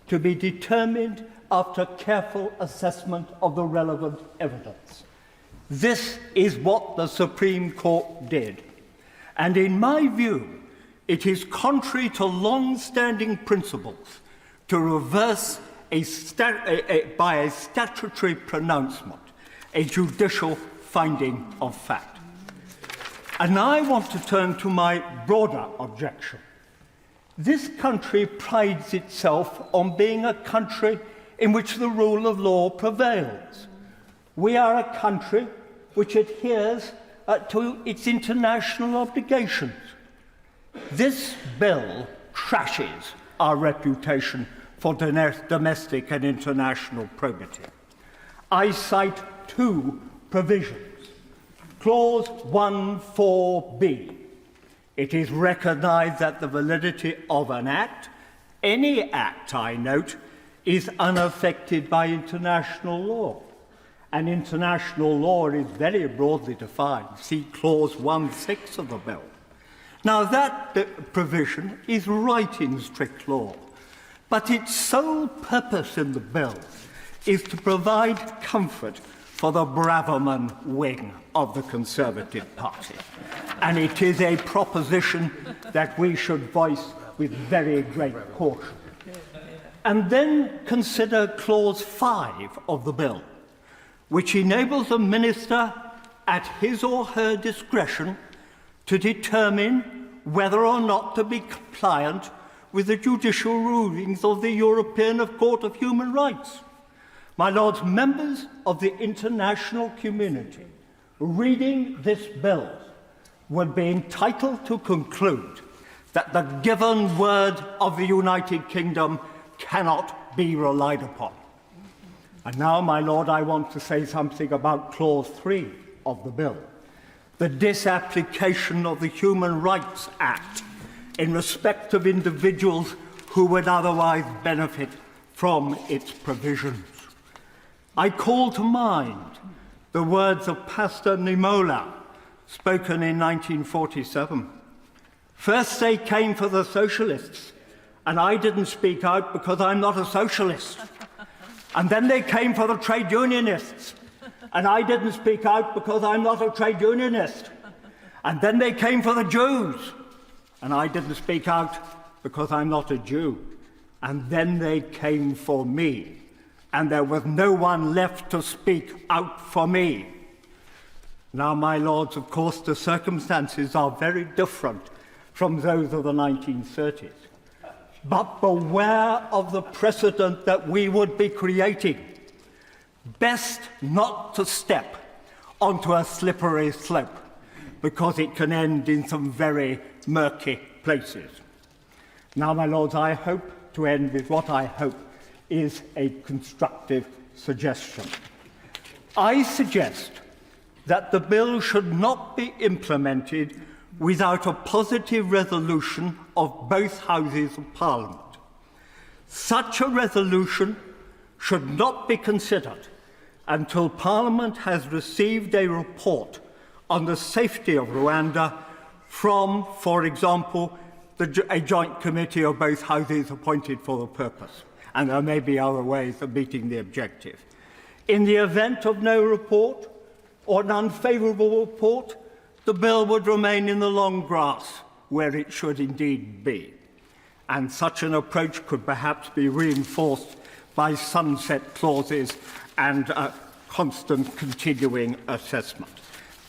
to be determined after careful assessment of the relevant evidence. This is what the Supreme Court did. And in my view, it is contrary to long-standing principles to reverse by a statutory pronouncement a judicial finding of fact. And now I want to turn to my broader objection. This country prides itself on being a country in which the rule of law prevails. We are a country which adheres to its international obligations. This bill trashes our reputation for domestic and international probity. I cite two provisions. Clause 1(4)(b). It is recognised that the validity of an act, any act, I note, is unaffected by international law. And international law is very broadly defined. See Clause 1(6) of the bill. Now, that provision is right in strict law, but its sole purpose in the bill is to provide comfort for the Braverman wing of the Conservative Party. And it is a proposition that we should voice with very great caution. And then consider Clause 5 of the bill, which enables the minister, at his or her discretion, to determine whether or not to be compliant with the judicial rulings of the European Court of Human Rights. My lords, members of the international community reading this bill would be entitled to conclude that the given word of the United Kingdom cannot be relied upon. And now, my lord, I want to say something about Clause 3 of the bill, the disapplication of the Human Rights Act in respect of individuals who would otherwise benefit from its provisions. I call to mind the words of Pastor Nimola, spoken in 1947. First they came for the socialists, and I didn't speak out because I'm not a socialist. And then they came for the trade unionists, and I didn't speak out because I'm not a trade unionist. And then they came for the Jews, and I didn't speak out because I'm not a Jew. And then they came for me, and there was no one left to speak out for me. Now, my lords, of course, the circumstances are very different from those of the 1930s. But beware of the precedent that we would be creating. Best not to step onto a slippery slope, because it can end in some very murky places. Now, my lords, I hope to end with what I hope is a constructive suggestion. I suggest that the bill should not be implemented without a positive resolution of both houses of Parliament. Such a resolution should not be considered until Parliament has received a report on the safety of Rwanda from, for example, a joint committee of both houses appointed for the purpose. And there may be other ways of meeting the objective. In the event of no report or an unfavourable report, the bill would remain in the long grass, where it should indeed be. And such an approach could perhaps be reinforced by sunset clauses and constant continuing assessment.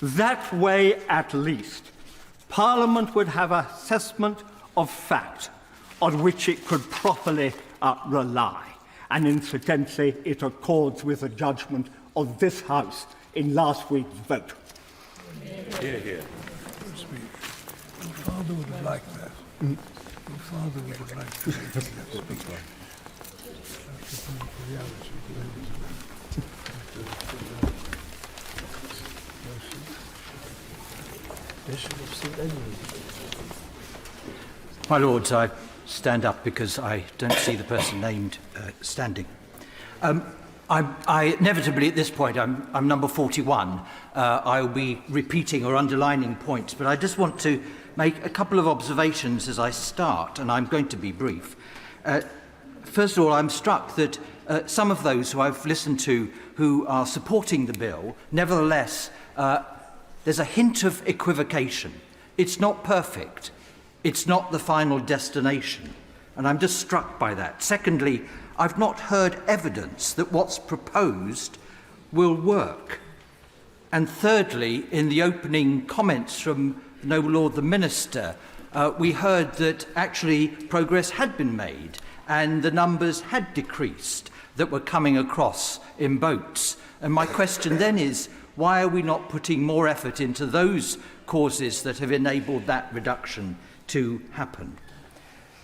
That way, at least, Parliament would have an assessment of fact on which it could properly rely. And incidentally, it accords with the judgment of this House in last week's vote. Hear, hear. Your father would have liked that. Your father would have liked that. My Lords, I stand up because I don't see the person named standing. I inevitably at this point, I'm number 41. I'll be repeating or underlining points, but I just want to make a couple of observations as I start, and I'm going to be brief. First of all, I'm struck that some of those who I've listened to who are supporting the bill, nevertheless, there's a hint of equivocation. It's not perfect. It's not the final destination. And I'm just struck by that. Secondly, I've not heard evidence that what's proposed will work. And thirdly, in the opening comments from the Noble Lord the Minister, we heard that actually progress had been made and the numbers had decreased that were coming across in boats. And my question then is, why are we not putting more effort into those causes that have enabled that reduction to happen?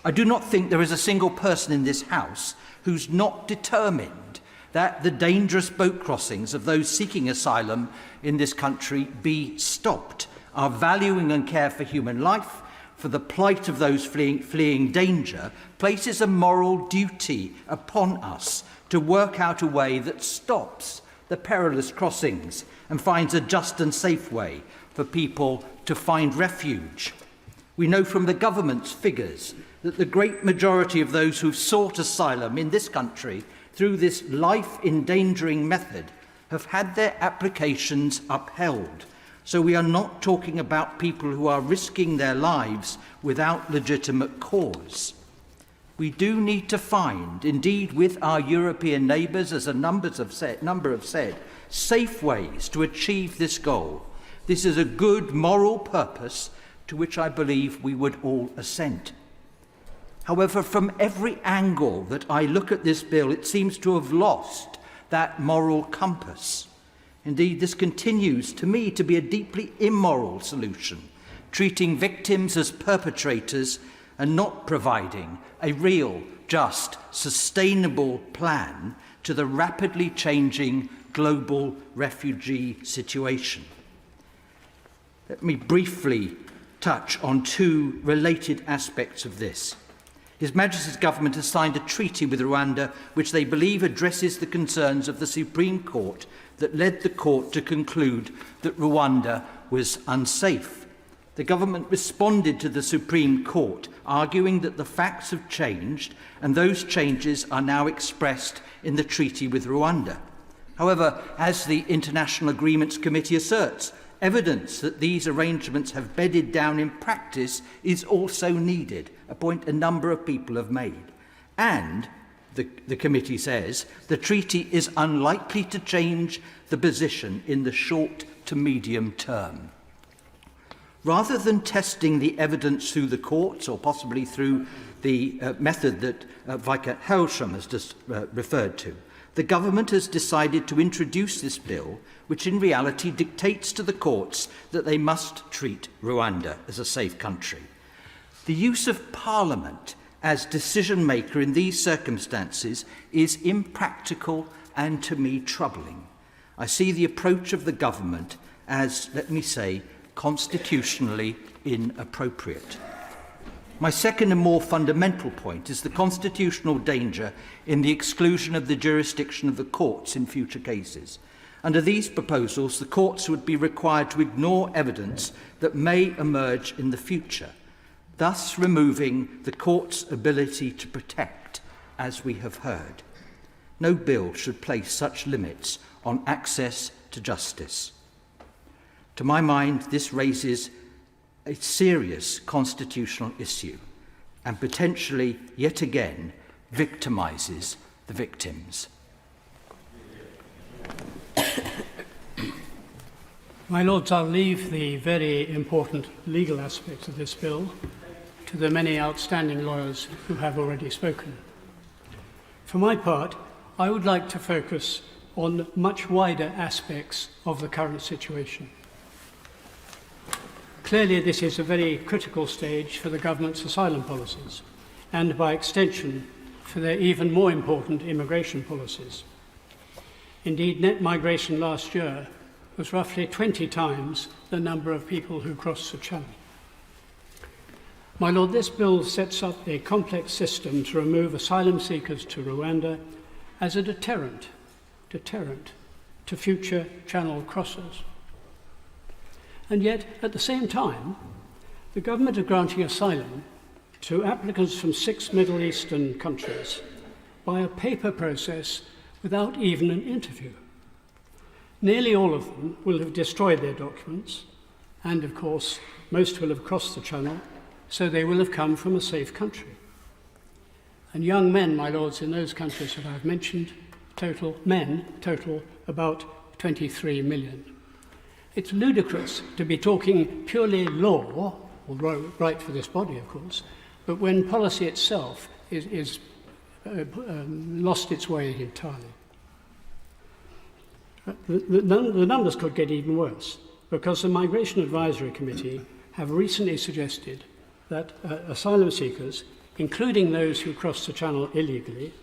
I do not think there is a single person in this House who's not determined that the dangerous boat crossings of those seeking asylum in this country be stopped. Our valuing and care for human life, for the plight of those fleeing danger, places a moral duty upon us to work out a way that stops the perilous crossings and finds a just and safe way for people to find refuge. We know from the government's figures that the great majority of those who've sought asylum in this country through this life-endangering method have had their applications upheld. So we are not talking about people who are risking their lives without legitimate cause. We do need to find, indeed with our European neighbours, as a number have said, safe ways to achieve this goal. This is a good moral purpose to which I believe we would all assent. However, from every angle that I look at this bill, it seems to have lost that moral compass. Indeed, this continues to me to be a deeply immoral solution, treating victims as perpetrators and not providing a real, just, sustainable plan to the rapidly changing global refugee situation. Let me briefly touch on two related aspects of this. His Majesty's government has signed a treaty with Rwanda which they believe addresses the concerns of the Supreme Court that led the court to conclude that Rwanda was unsafe. The government responded to the Supreme Court, arguing that the facts have changed and those changes are now expressed in the treaty with Rwanda. However, as the International Agreements Committee asserts, evidence that these arrangements have bedded down in practice is also needed, a point a number of people have made. And, the committee says, the treaty is unlikely to change the position in the short to medium term. Rather than testing the evidence through the courts or possibly through the method that Viscount Helsham has just referred to, the government has decided to introduce this bill, which in reality dictates to the courts that they must treat Rwanda as a safe country. The use of Parliament as decision maker in these circumstances is impractical and to me troubling. I see the approach of the government as, let me say, constitutionally inappropriate. My second and more fundamental point is the constitutional danger in the exclusion of the jurisdiction of the courts in future cases. Under these proposals, the courts would be required to ignore evidence that may emerge in the future, thus removing the court's ability to protect, as we have heard. No bill should place such limits on access to justice. To my mind, this raises a serious constitutional issue and potentially, yet again, victimises the victims. My Lords, I'll leave the very important legal aspects of this bill to the many outstanding lawyers who have already spoken. For my part, I would like to focus on much wider aspects of the current situation. Clearly, this is a very critical stage for the government's asylum policies, and by extension, for their even more important immigration policies. Indeed, net migration last year was roughly 20 times the number of people who crossed the Channel. My Lord, this bill sets up a complex system to remove asylum seekers to Rwanda as a deterrent to future Channel crossers. And yet, at the same time, the government are granting asylum to applicants from 6 Middle Eastern countries by a paper process without even an interview. Nearly all of them will have destroyed their documents, and of course, most will have crossed the Channel, so they will have come from a safe country. And young men, my lords, in those countries that I've mentioned, total about 23 million. It's ludicrous to be talking purely law, or right for this body, of course, but when policy itself is lost its way entirely. The numbers could get even worse, because the Migration Advisory Committee have recently suggested that asylum seekers, including those who cross the Channel illegally,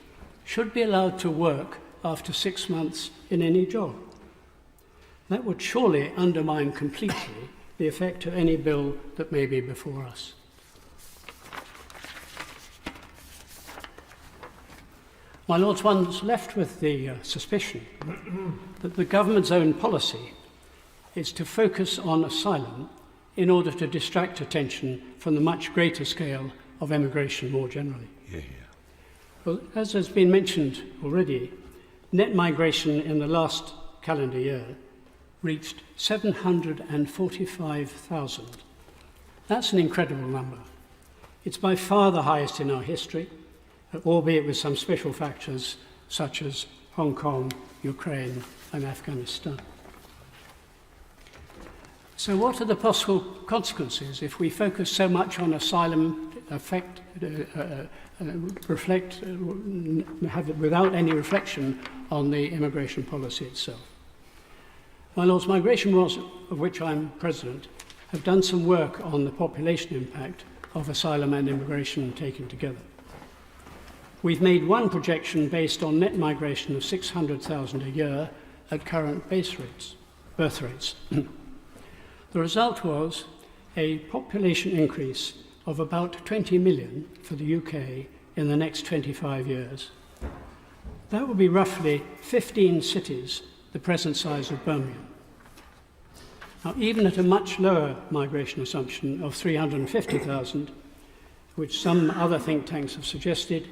should be allowed to work after 6 months in any job. That would surely undermine completely the effect of any bill that may be before us. My Lords, one's left with the suspicion that the government's own policy is to focus on asylum in order to distract attention from the much greater scale of immigration more generally. Well, as has been mentioned already, net migration in the last calendar year reached 745,000. That's an incredible number. It's by far the highest in our history, albeit with some special factors such as Hong Kong, Ukraine, and Afghanistan. So what are the possible consequences if we focus so much on asylum without any reflection on the immigration policy itself? My Lords, Migration Laws, of which I'm President, have done some work on the population impact of asylum and immigration taken together. We've made one projection based on net migration of 600,000 a year at current birth rates. The result was a population increase of about 20 million for the UK in the next 25 years. That would be roughly 15 cities the present size of Birmingham. Now, even at a much lower migration assumption of 350,000, which some other think tanks have suggested,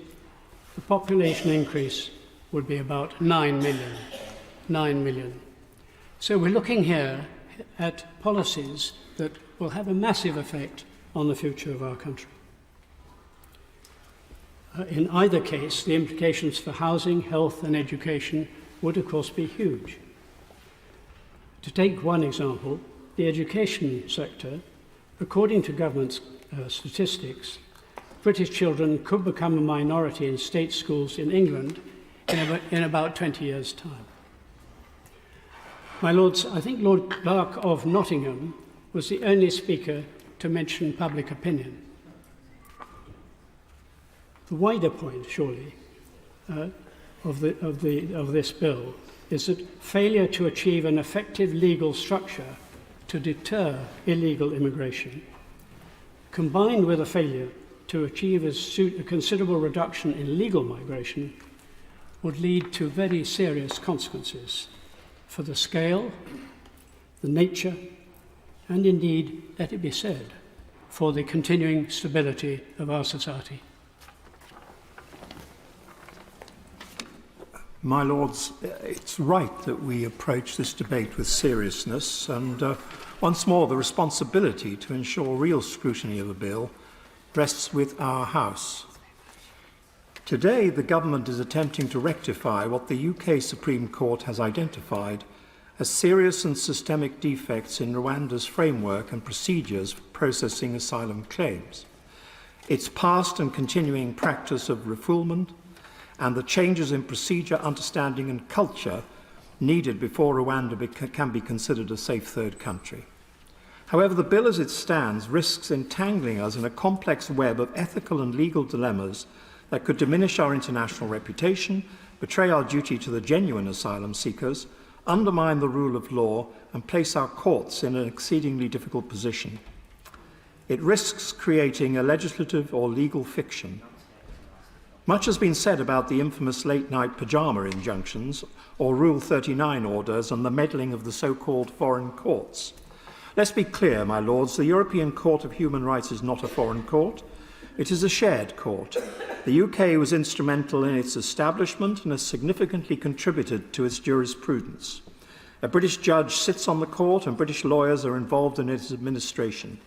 the population increase would be about 9 million. 9 million. So we're looking here at policies that will have a massive effect on the future of our country. In either case, the implications for housing, health and education would of course be huge. To take one example, the education sector, according to government statistics, British children could become a minority in state schools in England in about 20 years' time. My Lords, I think Lord Clark of Nottingham was the only speaker to mention public opinion. The wider point, surely, of this bill is that failure to achieve an effective legal structure to deter illegal immigration, combined with a failure to achieve a considerable reduction in legal migration, would lead to very serious consequences for the scale, the nature, and indeed, let it be said, for the continuing stability of our society. My Lords, it's right that we approach this debate with seriousness and once more the responsibility to ensure real scrutiny of the bill rests with our House. Today, the government is attempting to rectify what the UK Supreme Court has identified as serious and systemic defects in Rwanda's framework and procedures for processing asylum claims, its past and continuing practice of refoulement, and the changes in procedure, understanding and culture needed before Rwanda can be considered a safe third country. However, the bill as it stands risks entangling us in a complex web of ethical and legal dilemmas that could diminish our international reputation, betray our duty to the genuine asylum seekers, undermine the rule of law, and place our courts in an exceedingly difficult position. It risks creating a legislative or legal fiction. Much has been said about the infamous late-night pyjama injunctions or Rule 39 orders and the meddling of the so-called foreign courts. Let's be clear, my lords, the European Court of Human Rights is not a foreign court. It is a shared court. The UK was instrumental in its establishment and has significantly contributed to its jurisprudence. A British judge sits on the court and British lawyers are involved in its administration.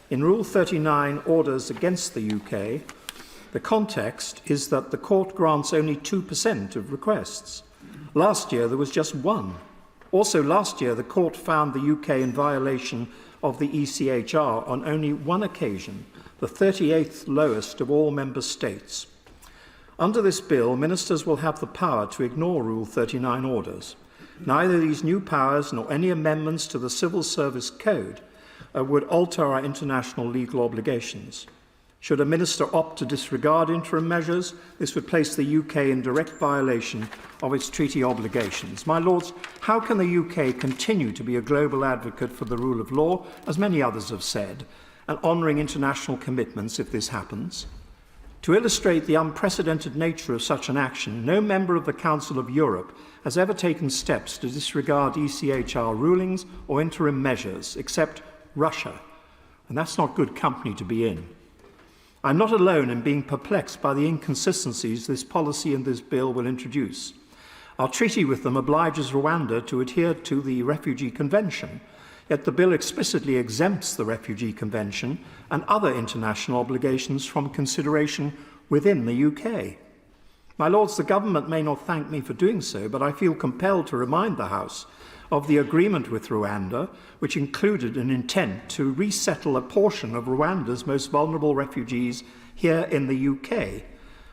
In Rule 39 orders against the UK, the context is that the court grants only 2% of requests. Last year there was just 1%. Also last year the court found the UK in violation of the ECHR on only 1 occasion, the 38th lowest of all member states. Under this bill, ministers will have the power to ignore Rule 39 orders. Neither these new powers nor any amendments to the Civil Service Code would alter our international legal obligations. Should a minister opt to disregard interim measures, this would place the UK in direct violation of its treaty obligations. My lords, how can the UK continue to be a global advocate for the rule of law, as many others have said, and honouring international commitments if this happens? To illustrate the unprecedented nature of such an action, no member of the Council of Europe has ever taken steps to disregard ECHR rulings or interim measures, except Russia, and that's not good company to be in. I'm not alone in being perplexed by the inconsistencies this policy and this bill will introduce. Our treaty with them obliges Rwanda to adhere to the Refugee Convention, yet the bill explicitly exempts the Refugee Convention and other international obligations from consideration within the UK. My lords, the government may not thank me for doing so, but I feel compelled to remind the House of the agreement with Rwanda, which included an intent to resettle a portion of Rwanda's most vulnerable refugees here in the UK,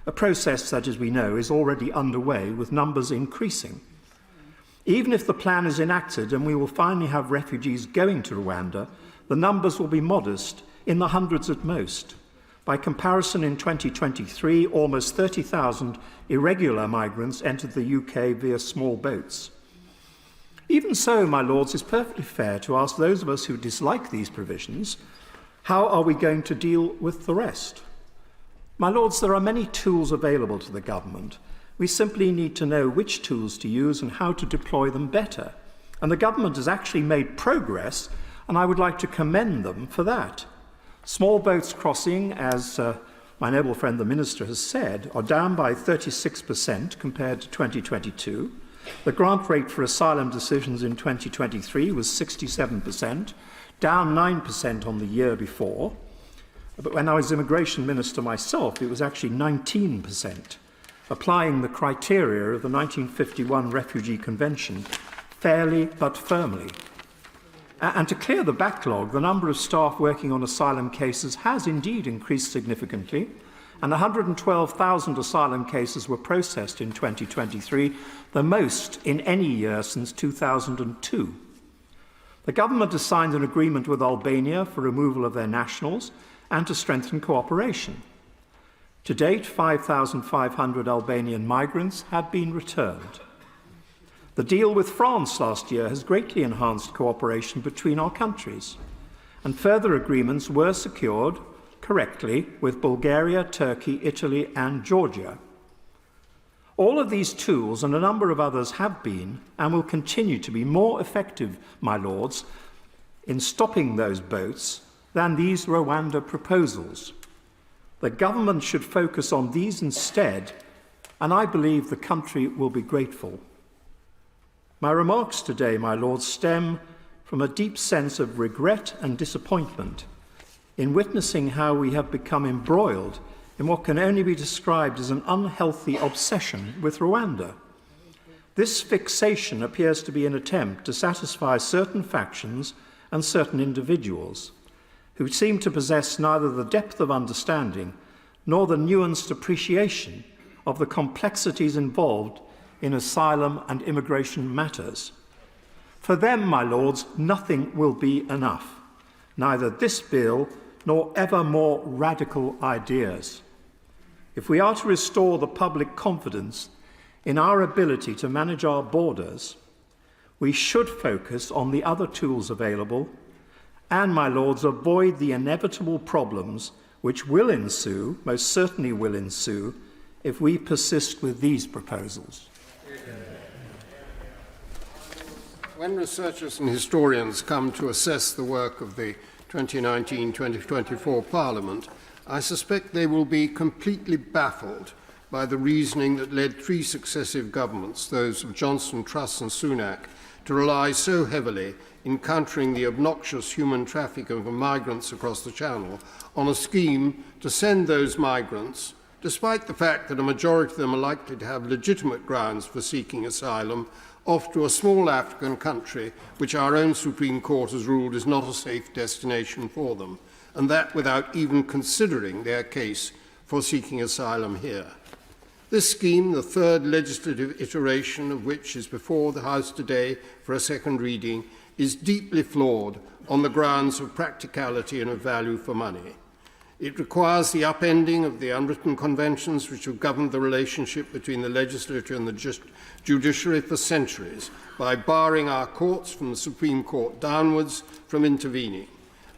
a process that, as we know, is already underway with numbers increasing. Even if the plan is enacted and we will finally have refugees going to Rwanda, the numbers will be modest, in the hundreds at most. By comparison, in 2023, almost 30,000 irregular migrants entered the UK via small boats. Even so, my lords, it's perfectly fair to ask those of us who dislike these provisions, how are we going to deal with the rest? My lords, there are many tools available to the government. We simply need to know which tools to use and how to deploy them better. And the government has actually made progress, and I would like to commend them for that. Small boats crossing, as my noble friend the Minister has said, are down by 36% compared to 2022. The grant rate for asylum decisions in 2023 was 67%, down 9% on the year before. But when I was Immigration Minister myself, it was actually 19%, applying the criteria of the 1951 Refugee Convention fairly but firmly. And to clear the backlog, the number of staff working on asylum cases has indeed increased significantly, and 112,000 asylum cases were processed in 2023, the most in any year since 2002. The government has signed an agreement with Albania for removal of their nationals and to strengthen cooperation. To date, 5,500 Albanian migrants have been returned. The deal with France last year has greatly enhanced cooperation between our countries, and further agreements were secured correctly with Bulgaria, Turkey, Italy and Georgia. All of these tools and a number of others have been and will continue to be more effective, my lords, in stopping those boats than these Rwanda proposals. The government should focus on these instead, and I believe the country will be grateful. My remarks today, my lords, stem from a deep sense of regret and disappointment in witnessing how we have become embroiled in what can only be described as an unhealthy obsession with Rwanda. This fixation appears to be an attempt to satisfy certain factions and certain individuals who seem to possess neither the depth of understanding nor the nuanced appreciation of the complexities involved in asylum and immigration matters. For them, my lords, nothing will be enough, neither this bill nor ever more radical ideas. If we are to restore the public confidence in our ability to manage our borders, we should focus on the other tools available and, my lords, avoid the inevitable problems which will ensue, most certainly will ensue, if we persist with these proposals. When researchers and historians come to assess the work of the 2019-2024 Parliament, I suspect they will be completely baffled by the reasoning that led three successive governments, those of Johnson, Truss and Sunak, to rely so heavily in countering the obnoxious human trafficking of migrants across the Channel on a scheme to send those migrants, despite the fact that a majority of them are likely to have legitimate grounds for seeking asylum, off to a small African country which our own Supreme Court has ruled is not a safe destination for them, and that without even considering their case for seeking asylum here. This scheme, the third legislative iteration of which is before the House today for a second reading, is deeply flawed on the grounds of practicality and of value for money. It requires the upending of the unwritten conventions which have governed the relationship between the legislature and the judiciary for centuries by barring our courts from the Supreme Court downwards from intervening.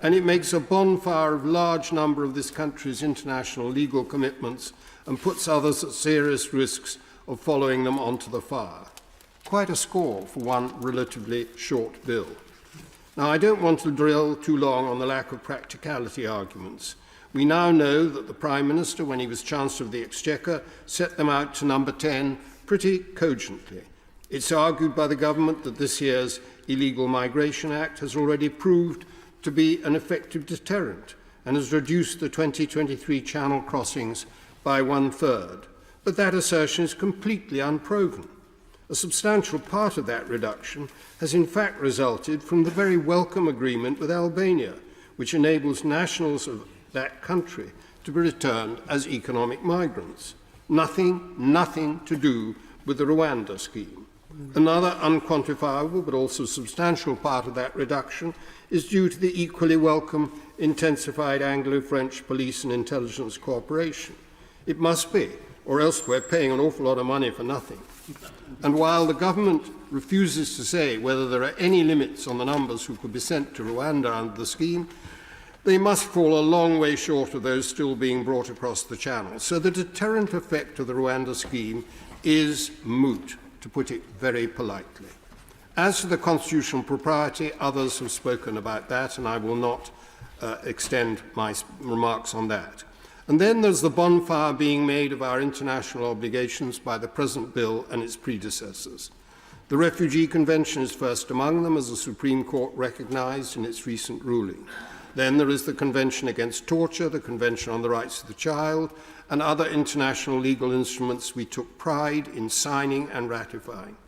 And it makes a bonfire of a large number of this country's international legal commitments and puts others at serious risks of following them onto the fire. Quite a score for one relatively short bill. Now, I don't want to dwell too long on the lack of practicality arguments. We now know that the Prime Minister, when he was Chancellor of the Exchequer, set them out to number 10 pretty cogently. It's argued by the government that this year's Illegal Migration Act has already proved to be an effective deterrent and has reduced the 2023 Channel crossings by 1/3. But that assertion is completely unproven. A substantial part of that reduction has in fact resulted from the very welcome agreement with Albania, which enables nationals of that country to be returned as economic migrants. Nothing to do with the Rwanda scheme. Another unquantifiable but also substantial part of that reduction is due to the equally welcome intensified Anglo-French police and intelligence cooperation. It must be, or else we're paying an awful lot of money for nothing. And while the government refuses to say whether there are any limits on the numbers who could be sent to Rwanda under the scheme, they must fall a long way short of those still being brought across the Channel. So the deterrent effect of the Rwanda scheme is moot, to put it very politely. As to the constitutional propriety, others have spoken about that, and I will not extend my remarks on that. And then there's the bonfire being made of our international obligations by the present bill and its predecessors. The Refugee Convention is first among them, as the Supreme Court recognised in its recent ruling. Then there is the Convention Against Torture, the Convention on the Rights of the Child, and other international legal instruments we took pride in signing and ratifying.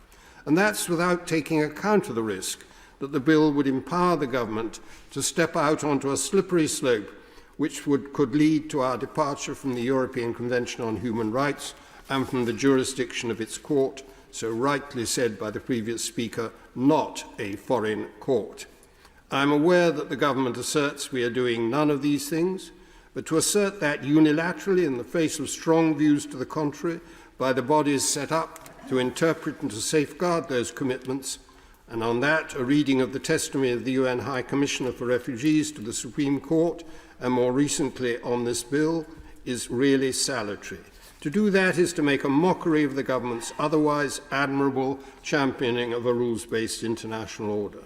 And that's without taking account of the risk that the bill would empower the government to step out onto a slippery slope which could lead to our departure from the European Convention on Human Rights and from the jurisdiction of its court, so rightly said by the previous speaker, not a foreign court. I am aware that the government asserts we are doing none of these things, but to assert that unilaterally in the face of strong views to the contrary by the bodies set up to interpret and to safeguard those commitments, and on that a reading of the testimony of the UN High Commissioner for Refugees to the Supreme Court, and more recently on this bill, is really salutary. To do that is to make a mockery of the government's otherwise admirable championing of a rules-based international order.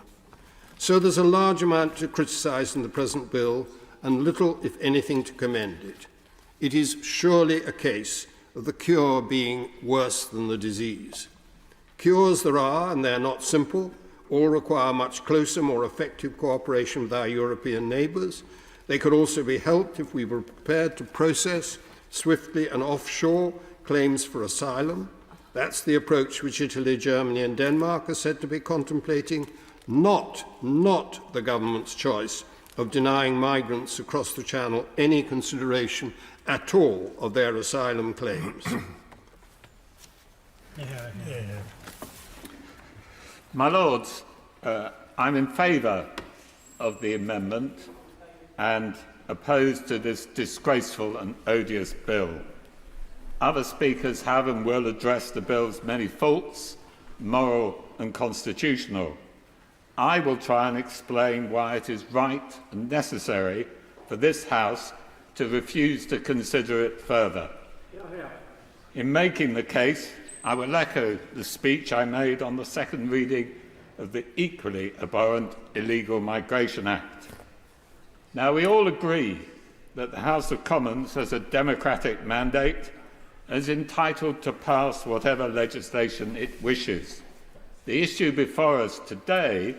So there's a large amount to criticise in the present bill, and little, if anything, to commend it. It is surely a case of the cure being worse than the disease. Cures there are, and they're not simple. All require much closer, more effective cooperation with our European neighbours. They could also be helped if we were prepared to process swiftly and offshore claims for asylum. That's the approach which Italy, Germany and Denmark are said to be contemplating, not the government's choice of denying migrants across the Channel any consideration at all of their asylum claims. My Lords, I'm in favour of the amendment and opposed to this disgraceful and odious bill. Other speakers have and will address the bill's many faults, moral and constitutional. I will try and explain why it is right and necessary for this House to refuse to consider it further. In making the case, I will echo the speech I made on the second reading of the equally abhorrent Illegal Migration Act. Now, we all agree that the House of Commons has a democratic mandate and is entitled to pass whatever legislation it wishes. The issue before us today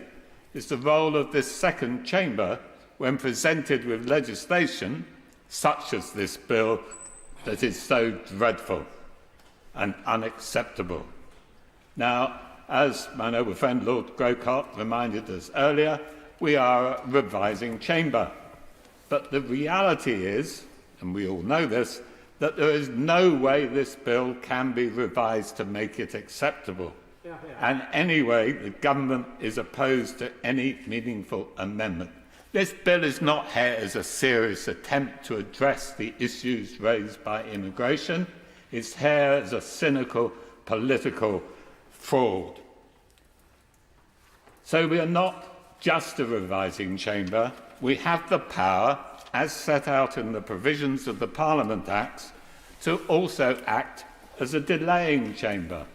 is the role of this second chamber when presented with legislation such as this bill that is so dreadful and unacceptable. Now, as my noble friend Lord Grocott reminded us earlier, we are a revising chamber. But the reality is, and we all know this, that there is no way this bill can be revised to make it acceptable. And anyway, the government is opposed to any meaningful amendment. This bill is not here as a serious attempt to address the issues raised by immigration. It's here as a cynical political fraud. So we are not just a revising chamber. We have the power, as set out in the provisions of the Parliament Acts, to also act as a delaying chamber.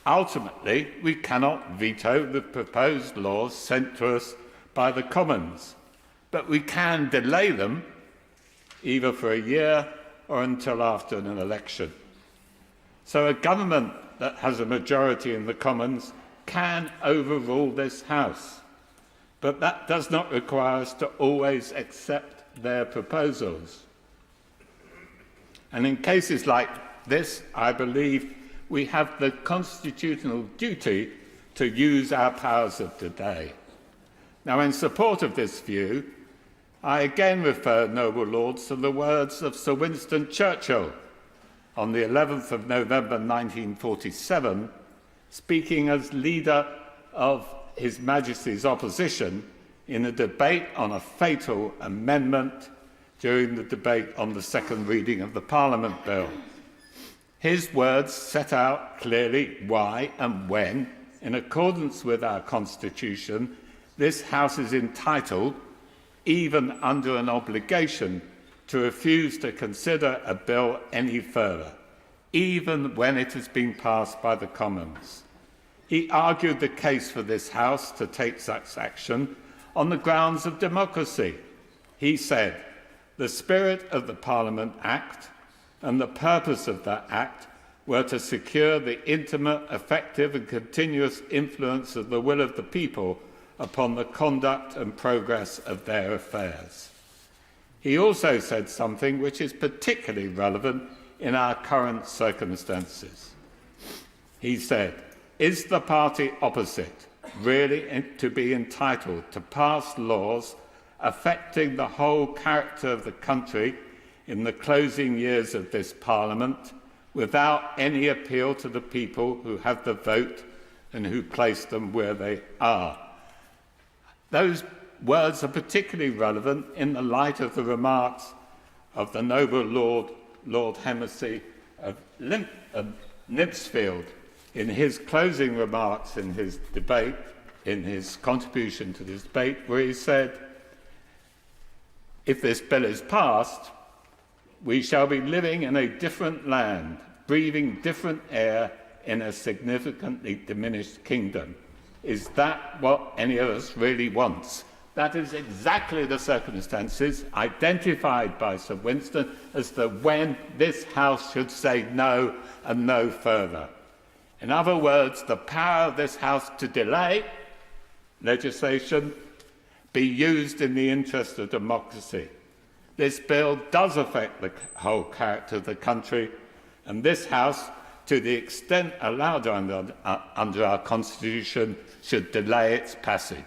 Ultimately, we cannot veto the proposed laws sent to us by the Commons, but we can delay them either for a year or until after an election. So a government that has a majority in the Commons can overrule this House, but that does not require us to always accept their proposals. And in cases like this, I believe we have the constitutional duty to use our powers of today. Now, in support of this view, I again refer, noble lords, to the words of Sir Winston Churchill on the 11th of November 1947, speaking as leader of His Majesty's opposition in a debate on a fatal amendment during the debate on the second reading of the Parliament Bill. His words set out clearly why and when, in accordance with our Constitution, this House is entitled, even under an obligation, to refuse to consider a bill any further, even when it has been passed by the Commons. He argued the case for this House to take such action on the grounds of democracy. He said, "The spirit of the Parliament Act and the purpose of that Act were to secure the intimate, effective and continuous influence of the will of the people upon the conduct and progress of their affairs." He also said something which is particularly relevant in our current circumstances. He said, "Is the party opposite really to be entitled to pass laws affecting the whole character of the country in the closing years of this Parliament without any appeal to the people who have the vote and who place them where they are?" Those words are particularly relevant in the light of the remarks of the noble Lord Hemmersey of Nipsfield in his closing remarks in his debate, in his contribution to this debate, where he said, "If this bill is passed, we shall be living in a different land, breathing different air in a significantly diminished kingdom. Is that what any of us really wants?" That is exactly the circumstances identified by Sir Winston as to when this House should say no and no further. In other words, the power of this House to delay legislation be used in the interest of democracy. This bill does affect the whole character of the country, and this House to the extent allowed under our Constitution, should delay its passage.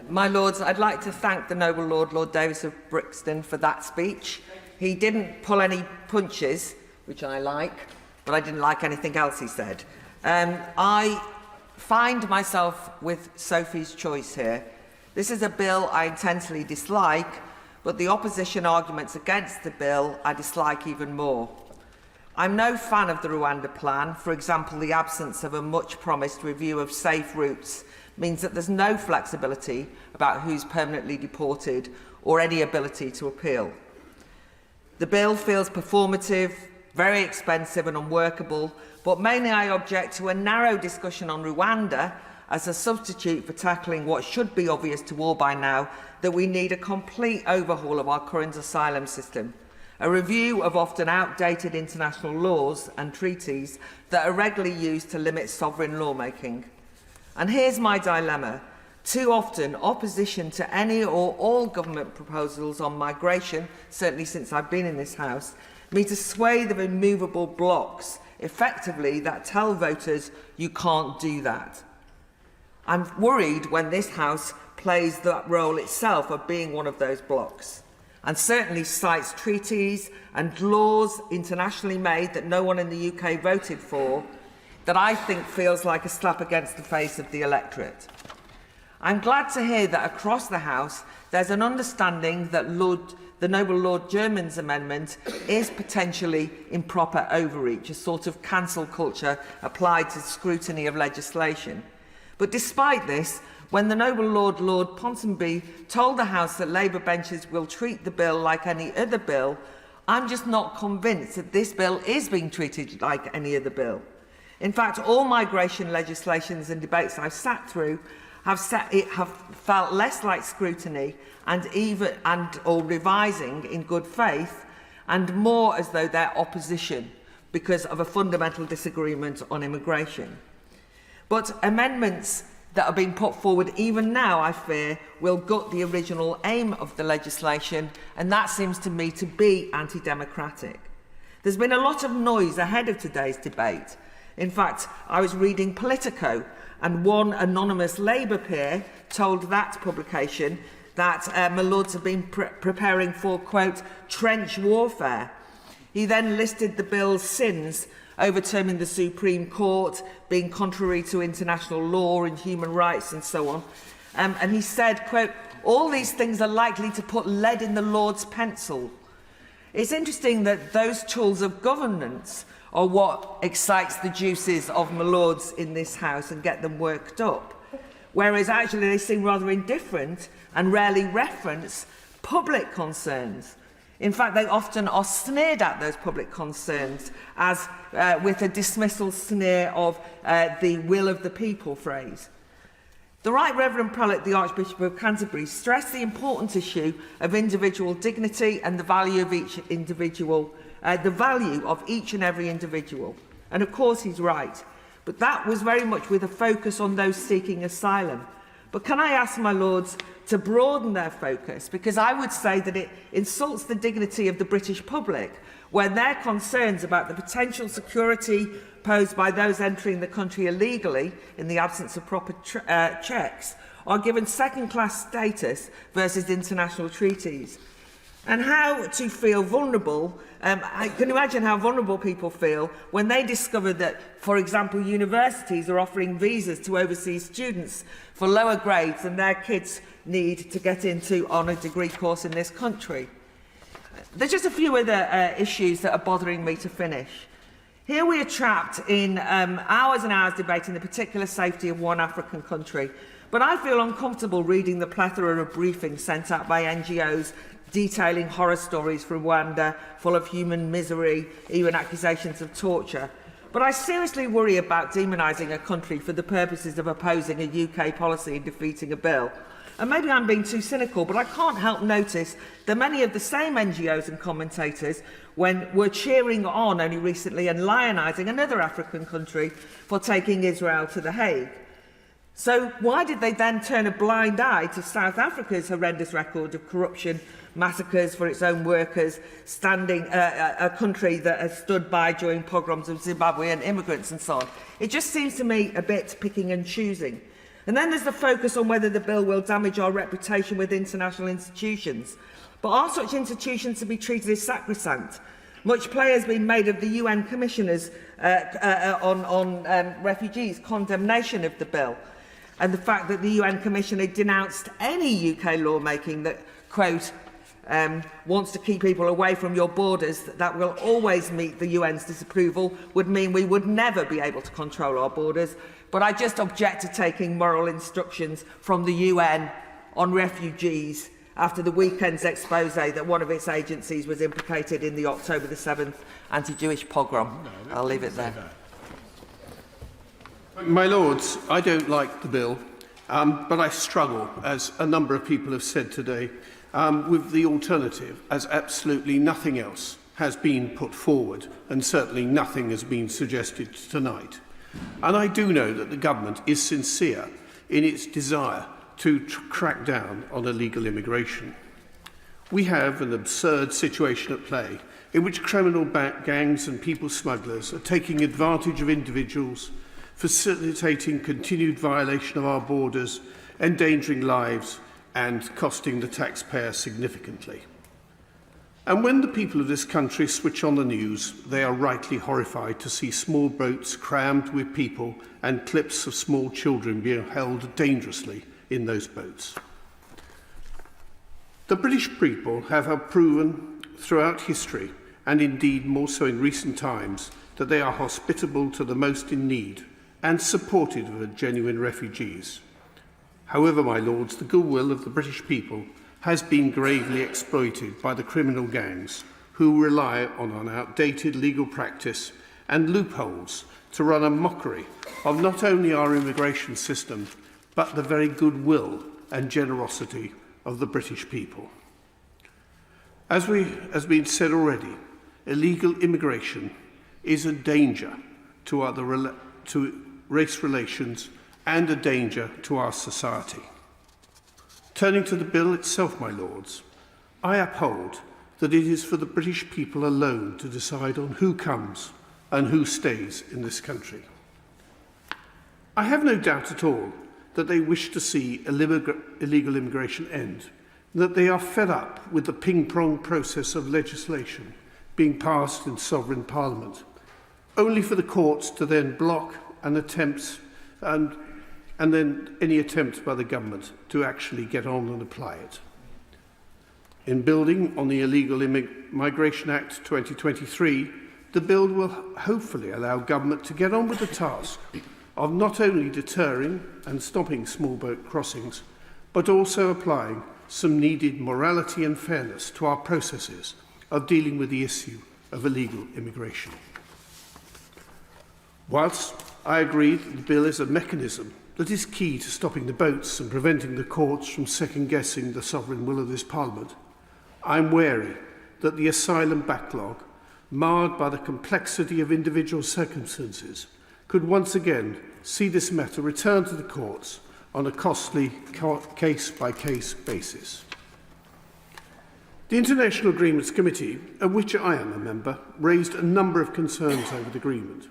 My Lords, I'd like to thank the noble Lord Davis of Brixton, for that speech. He didn't pull any punches, which I like, but I didn't like anything else he said. I find myself with Sophie's choice here. This is a bill I intensely dislike, but the opposition arguments against the bill I dislike even more. I'm no fan of the Rwanda plan. For example, the absence of a much-promised review of safe routes means that there's no flexibility about who's permanently deported or any ability to appeal. The bill feels performative, very expensive and unworkable, but mainly I object to a narrow discussion on Rwanda as a substitute for tackling what should be obvious to all by now, that we need a complete overhaul of our current asylum system, a review of often outdated international laws and treaties that are regularly used to limit sovereign lawmaking. And here's my dilemma. Too often, opposition to any or all government proposals on migration, certainly since I've been in this House, mean to sway the immovable blocks, effectively, that tell voters you can't do that. I'm worried when this House plays that role itself of being one of those blocks, and certainly cites treaties and laws internationally made that no one in the UK voted for, that I think feels like a slap against the face of the electorate. I'm glad to hear that across the House there's an understanding that the noble Lord German's amendment is potentially improper overreach, a sort of cancel culture applied to scrutiny of legislation. But despite this, when the noble Lord Ponsonby told the House that Labour benches will treat the bill like any other bill, I'm just not convinced that this bill is being treated like any other bill. In fact, all migration legislations and debates I've sat through have felt less like scrutiny or revising in good faith, and more as though they're opposition because of a fundamental disagreement on immigration. But amendments that are being put forward even now, I fear, will gut the original aim of the legislation, and that seems to me to be anti-democratic. There's been a lot of noise ahead of today's debate. In fact, I was reading Politico, and one anonymous Labour peer told that publication that my Lords have been preparing for, quote, trench warfare. He then listed the bill's sins: overturning the Supreme Court, being contrary to international law and human rights and so on. And he said, quote, all these things are likely to put lead in the Lord's pencil. It's interesting that those tools of governance are what excites the juices of my Lords in this House and get them worked up, whereas actually they seem rather indifferent and rarely reference public concerns. In fact, they often are sneered at, those public concerns, as with a dismissal sneer of the will of the people phrase. The Right Reverend Prelate, the Archbishop of Canterbury, stressed the important issue of individual dignity and the value of each individual, the value of each and every individual. And of course he's right, but that was very much with a focus on those seeking asylum. But can I ask my Lords to broaden their focus, because I would say that it insults the dignity of the British public when their concerns about the potential security posed by those entering the country illegally in the absence of proper checks are given second-class status versus international treaties. And how to feel vulnerable, I can imagine how vulnerable people feel when they discover that, for example, universities are offering visas to overseas students for lower grades than their kids need to get into on a degree course in this country. There's just a few other issues that are bothering me to finish. Here we are trapped in hours and hours debating the particular safety of one African country, but I feel uncomfortable reading the plethora of briefings sent out by NGOs detailing horror stories from Rwanda, full of human misery, even accusations of torture. But I seriously worry about demonising a country for the purposes of opposing a UK policy and defeating a bill. And maybe I'm being too cynical, but I can't help notice that many of the same NGOs and commentators were cheering on only recently and lionising another African country for taking Israel to The Hague. So why did they then turn a blind eye to South Africa's horrendous record of corruption, massacres for its own workers, a country that has stood by during pogroms of Zimbabwean immigrants and so on? It just seems to me a bit picking and choosing. And then there's the focus on whether the bill will damage our reputation with international institutions. But are such institutions to be treated as sacrosanct? Much play has been made of the UN Commissioners on refugees' condemnation of the bill, and the fact that the UN Commissioner denounced any UK lawmaking that, quote, wants to keep people away from your borders, that will always meet the UN's disapproval, would mean we would never be able to control our borders. But I just object to taking moral instructions from the UN on refugees after the weekend's expose that one of its agencies was implicated in the October the 7th anti-Jewish pogrom. I'll leave it there. My Lords, I don't like the bill, but I struggle, as a number of people have said today, with the alternative, as absolutely nothing else has been put forward, and certainly nothing has been suggested tonight. And I do know that the government is sincere in its desire to crack down on illegal immigration. We have an absurd situation at play in which criminal gangs and people smugglers are taking advantage of individuals, facilitating continued violation of our borders, endangering lives and costing the taxpayer significantly. And when the people of this country switch on the news, they are rightly horrified to see small boats crammed with people and clips of small children being held dangerously in those boats. The British people have proven throughout history, and indeed more so in recent times, that they are hospitable to the most in need and supportive of genuine refugees. However, my Lords, the goodwill of the British people has been gravely exploited by the criminal gangs who rely on an outdated legal practice and loopholes to run a mockery of not only our immigration system, but the very goodwill and generosity of the British people. As has been said already, illegal immigration is a danger to race relations and a danger to our society. Turning to the bill itself, my Lords, I uphold that it is for the British people alone to decide on who comes and who stays in this country. I have no doubt at all that they wish to see illegal immigration end, and that they are fed up with the ping-pong process of legislation being passed in sovereign parliament, only for the courts to then block and then any attempt by the government to actually get on and apply it. In building on the Illegal Migration Act 2023, the bill will hopefully allow government to get on with the task of not only deterring and stopping small boat crossings, but also applying some needed morality and fairness to our processes of dealing with the issue of illegal immigration. Whilst I agree that the bill is a mechanism that is key to stopping the boats and preventing the courts from second-guessing the sovereign will of this Parliament, I'm wary that the asylum backlog, marred by the complexity of individual circumstances, could once again see this matter return to the courts on a costly case-by-case basis. The International Agreements Committee, of which I am a member, raised a number of concerns over the agreement.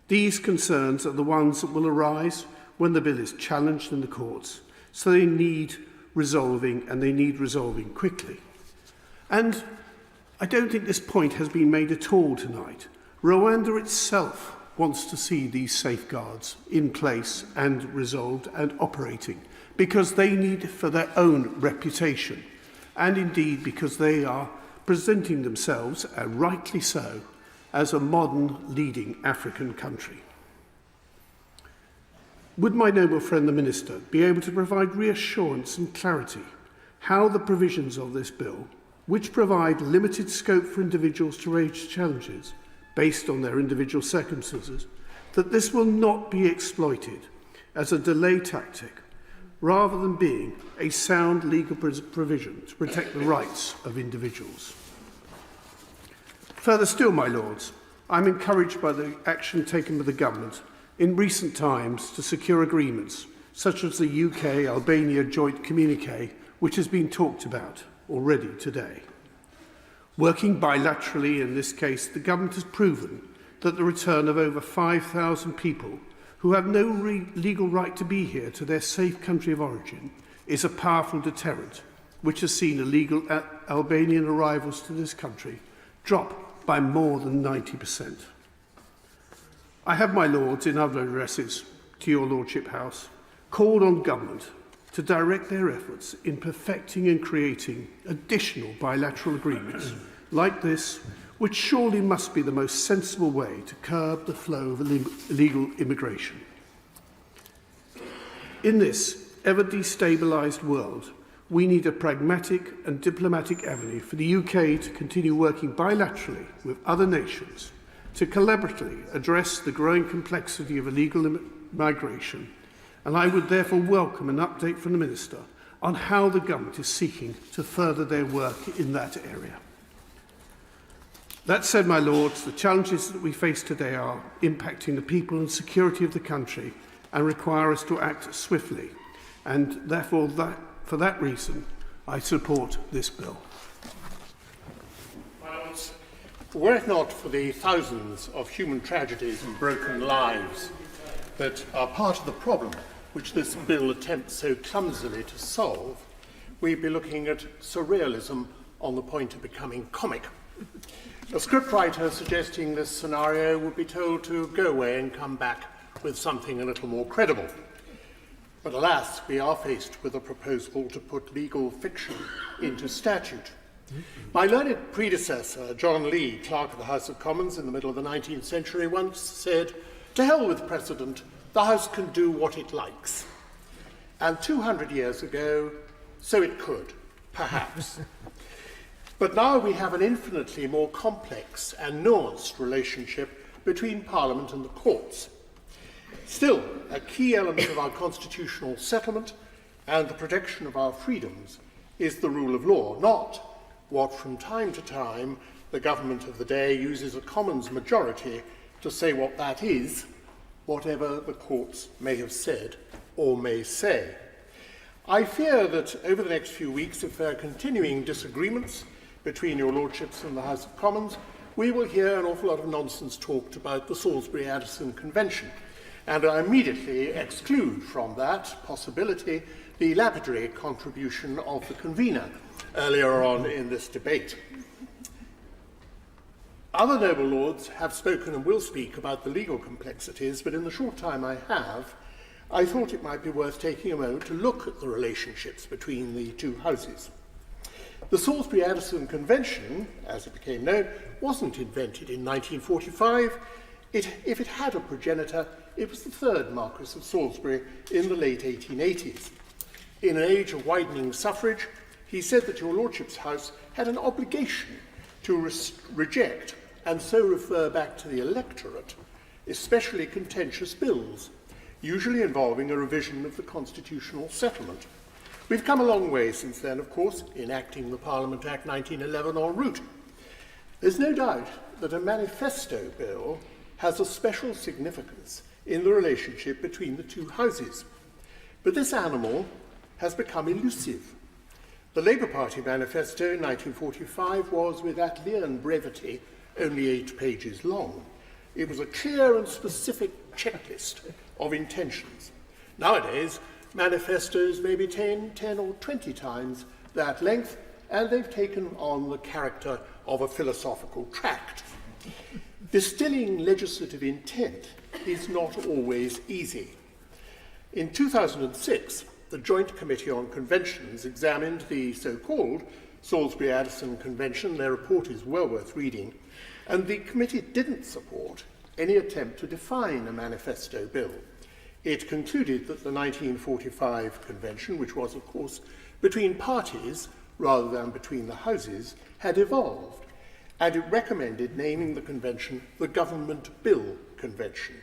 These concerns are the ones that will arise when the bill is challenged in the courts, so they need resolving, and they need resolving quickly. And I don't think this point has been made at all tonight. Rwanda itself wants to see these safeguards in place and resolved and operating, because they need it for their own reputation, and indeed because they are presenting themselves, and rightly so, as a modern leading African country. Would my noble friend the Minister be able to provide reassurance and clarity how the provisions of this bill, which provide limited scope for individuals to raise challenges based on their individual circumstances, that this will not be exploited as a delay tactic, rather than being a sound legal provision to protect the rights of individuals? Further still, my Lords, I'm encouraged by the action taken by the Government in recent times to secure agreements such as the UK-Albania joint communique, which has been talked about already today. Working bilaterally in this case, the government has proven that the return of over 5,000 people who have no legal right to be here to their safe country of origin is a powerful deterrent, which has seen illegal Albanian arrivals to this country drop by more than 90%. I have, my lords, in other addresses to your Lordship House, called on government to direct their efforts in perfecting and creating additional bilateral agreements like this, which surely must be the most sensible way to curb the flow of illegal immigration. In this ever destabilised world, we need a pragmatic and diplomatic avenue for the UK to continue working bilaterally with other nations to collaboratively address the growing complexity of illegal migration, and I would therefore welcome an update from the Minister on how the government is seeking to further their work in that area. That said, my lords, the challenges that we face today are impacting the people and security of the country and require us to act swiftly, and therefore for that reason I support this bill. My lords, were it not for the thousands of human tragedies and broken lives that are part of the problem which this bill attempts so clumsily to solve, we'd be looking at surrealism on the point of becoming comic. A scriptwriter suggesting this scenario would be told to go away and come back with something a little more credible. But alas, we are faced with a proposal to put legal fiction into statute. My learned predecessor, John Lee, Clerk of the House of Commons in the middle of the 19th century, once said, "To hell with precedent, the House can do what it likes." And 200 years ago, so it could, perhaps. But now we have an infinitely more complex and nuanced relationship between Parliament and the courts. Still, a key element of our constitutional settlement and the protection of our freedoms is the rule of law, not what from time to time the government of the day uses a Commons majority to say what that is, whatever the courts may have said or may say. I fear that over the next few weeks, if there are continuing disagreements between your lordships and the House of Commons, we will hear an awful lot of nonsense talked about the Salisbury-Addison Convention, and I immediately exclude from that possibility the lapidary contribution of the convener earlier on in this debate. Other noble lords have spoken and will speak about the legal complexities, but in the short time I have, I thought it might be worth taking a moment to look at the relationships between the two houses. The Salisbury-Addison Convention, as it became known, wasn't invented in 1945. If it had a progenitor, it was the third Marquess of Salisbury in the late 1880s. In an age of widening suffrage, he said that your lordship's house had an obligation to reject and so refer back to the electorate, especially contentious bills, usually involving a revision of the constitutional settlement. We've come a long way since then, of course, enacting the Parliament Act 1911 en route. There's no doubt that a manifesto bill has a special significance in the relationship between the two houses. But this animal has become elusive. The Labour Party manifesto in 1945 was, with Atlean brevity, only 8 pages long. It was a clear and specific checklist of intentions. Nowadays, manifestos may be 10 or 20 times that length, and they've taken on the character of a philosophical tract. Distilling legislative intent is not always easy. In 2006, the Joint Committee on Conventions examined the so-called Salisbury-Addison Convention. Their report is well worth reading, and the committee didn't support any attempt to define a manifesto bill. It concluded that the 1945 convention, which was, of course, between parties rather than between the houses, had evolved, and it recommended naming the convention the Government Bill Convention.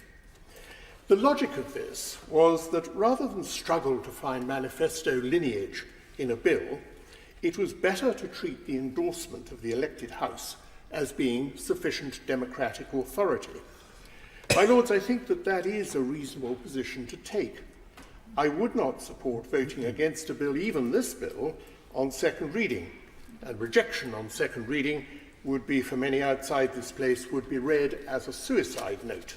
The logic of this was that rather than struggle to find manifesto lineage in a bill, it was better to treat the endorsement of the elected House as being sufficient democratic authority. My lords, I think that that is a reasonable position to take. I would not support voting against a bill, even this bill, on second reading. And rejection on second reading would be, for many outside this place, would be read as a suicide note.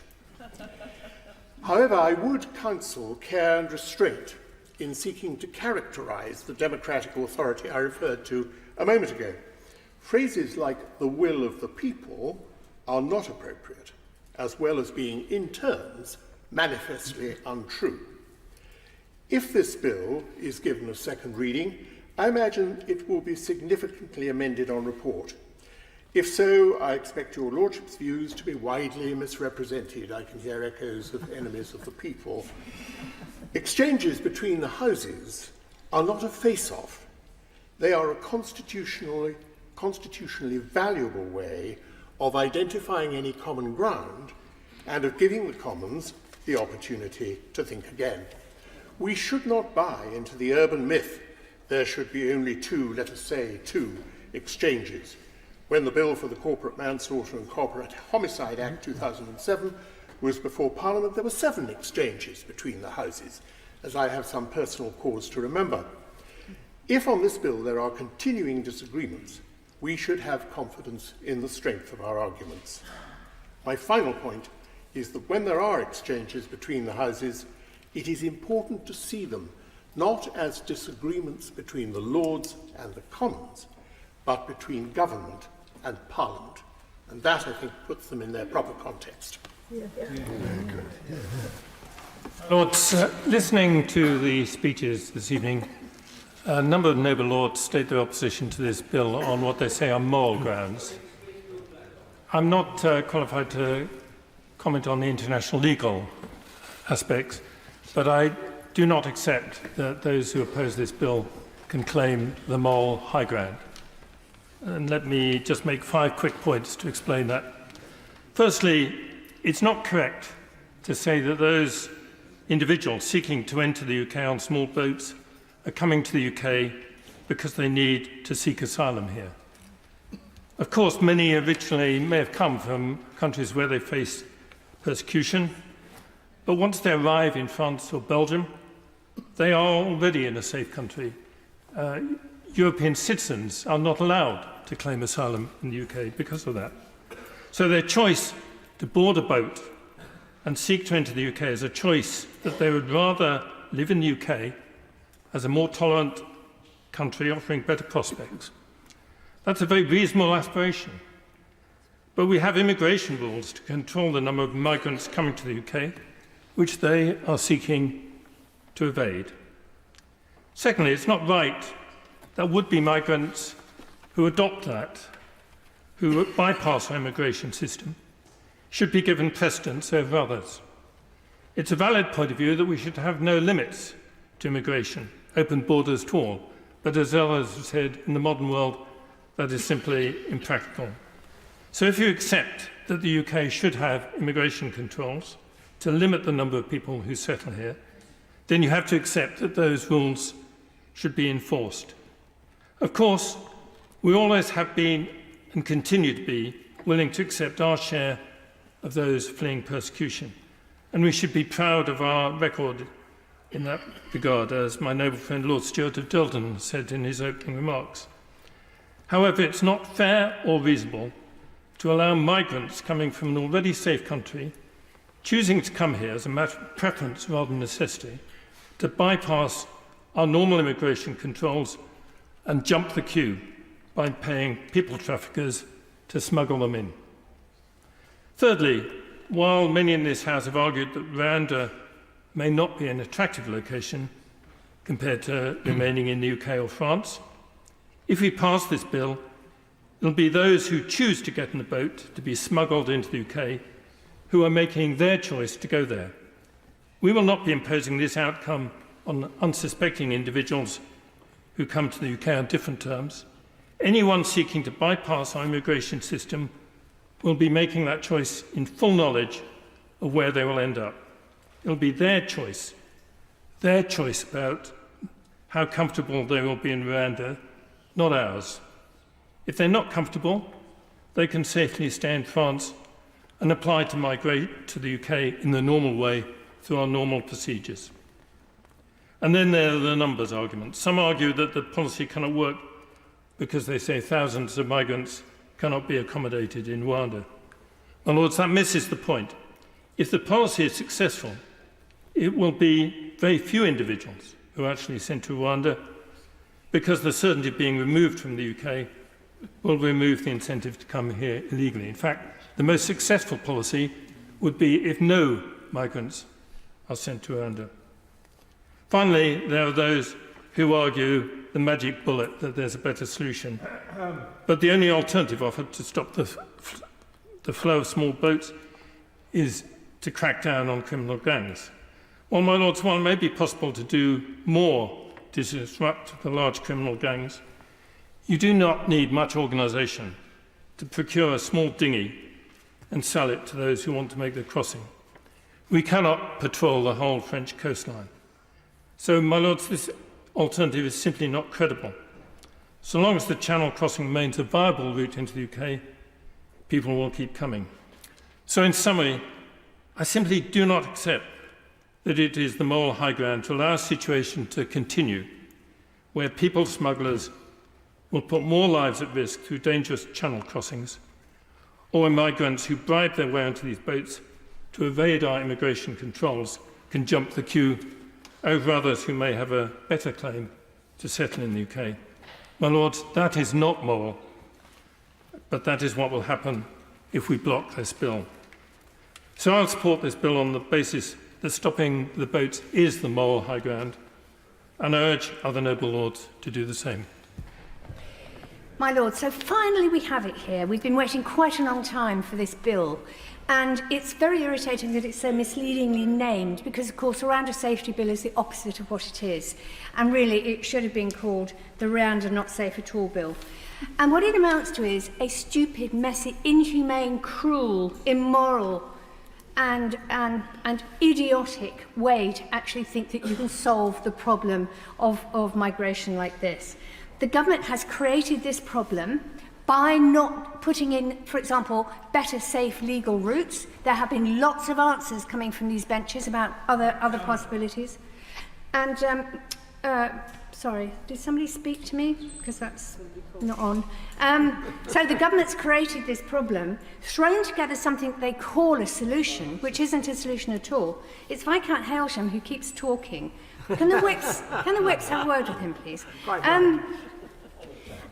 However, I would counsel care and restraint in seeking to characterise the democratic authority I referred to a moment ago. Phrases like the will of the people are not appropriate, as well as being, in terms, manifestly untrue. If this bill is given a second reading, I imagine it will be significantly amended on report. If so, I expect your Lordship's views to be widely misrepresented. I can hear echoes of enemies of the people. Exchanges between the houses are not a face-off. They are a constitutionally valuable way of identifying any common ground and of giving the Commons the opportunity to think again. We should not buy into the urban myth there should be only two, let us say, two exchanges. When the Bill for the Corporate Manslaughter and Corporate Homicide Act 2007 was before Parliament, there were 7 exchanges between the houses, as I have some personal cause to remember. If on this bill there are continuing disagreements, we should have confidence in the strength of our arguments. My final point is that when there are exchanges between the houses, it is important to see them not as disagreements between the Lords and the Commons, but between government and Parliament. And that, I think, puts them in their proper context. Lords, listening to the speeches this evening, a number of noble lords state their opposition to this bill on what they say are moral grounds. I'm not qualified to comment on the international legal aspects, but I do not accept that those who oppose this bill can claim the moral high ground. And let me just make 5 quick points to explain that. Firstly, it's not correct to say that those individuals seeking to enter the UK on small boats are coming to the UK because they need to seek asylum here. Of course, many originally may have come from countries where they face persecution, but once they arrive in France or Belgium, they are already in a safe country. European citizens are not allowed to claim asylum in the UK because of that. So their choice to board a boat and seek to enter the UK is a choice that they would rather live in the UK as a more tolerant country offering better prospects. That's a very reasonable aspiration. But we have immigration rules to control the number of migrants coming to the UK, which they are seeking to evade. Secondly, it's not right that would-be migrants who adopt that, who bypass our immigration system, should be given precedence over others. It's a valid point of view that we should have no limits to immigration, open borders to all, but as others have said, in the modern world, that is simply impractical. So if you accept that the UK should have immigration controls to limit the number of people who settle here, then you have to accept that those rules should be enforced. Of course, we always have been and continue to be willing to accept our share of those fleeing persecution, and we should be proud of our record in that regard, as my noble friend Lord Stewart of Dilton said in his opening remarks. However, it's not fair or reasonable to allow migrants coming from an already safe country, choosing to come here as a matter of preference rather than necessity, to bypass our normal immigration controls and jump the queue by paying people traffickers to smuggle them in. Thirdly, while many in this House have argued that Rwanda may not be an attractive location compared to remaining in the UK or France, if we pass this bill, it will be those who choose to get in the boat to be smuggled into the UK who are making their choice to go there. We will not be imposing this outcome on unsuspecting individuals who come to the UK on different terms. Anyone seeking to bypass our immigration system will be making that choice in full knowledge of where they will end up. It will be their choice about how comfortable they will be in Rwanda, not ours. If they're not comfortable, they can safely stay in France and apply to migrate to the UK in the normal way through our normal procedures. And then there are the numbers arguments. Some argue that the policy cannot work because they say thousands of migrants cannot be accommodated in Rwanda. My Lords, that misses the point. If the policy is successful, it will be very few individuals who are actually sent to Rwanda, because the certainty of being removed from the UK will remove the incentive to come here illegally. In fact, the most successful policy would be if no migrants are sent to Rwanda. Finally, there are those who argue the magic bullet, that there's a better solution. But the only alternative offered to stop the flow of small boats is to crack down on criminal gangs. Well, my Lords, while it may be possible to do more to disrupt the large criminal gangs, you do not need much organisation to procure a small dinghy and sell it to those who want to make the crossing. We cannot patrol the whole French coastline. So, my Lords, this alternative is simply not credible. So long as the Channel crossing remains a viable route into the UK, people will keep coming. So, in summary, I simply do not accept that it is the moral high ground to allow a situation to continue where people smugglers will put more lives at risk through dangerous Channel crossings, or migrants who bribe their way onto these boats to evade our immigration controls can jump the queue over others who may have a better claim to settle in the UK. My Lords, that is not moral, but that is what will happen if we block this bill. So I'll support this bill on the basis that stopping the boats is the moral high ground, and I urge other noble lords to do the same. My Lord, so finally we have it here. We've been waiting quite a long time for this bill, and it's very irritating that it's so misleadingly named, because of course the Rwanda Safety Bill is the opposite of what it is, and really it should have been called the Rwanda Not Safe at All Bill. And what it amounts to is a stupid, messy, inhumane, cruel, immoral and idiotic way to actually think that you can solve the problem of migration like this. The government has created this problem by not putting in, for example, better, safe, legal routes. There have been lots of answers coming from these benches about other possibilities. And, sorry, did somebody speak to me? Because that's not on. So the government's created this problem, thrown together something they call a solution, which isn't a solution at all. It's Viscount Hailsham who keeps talking. Can the whips have a word with him, please?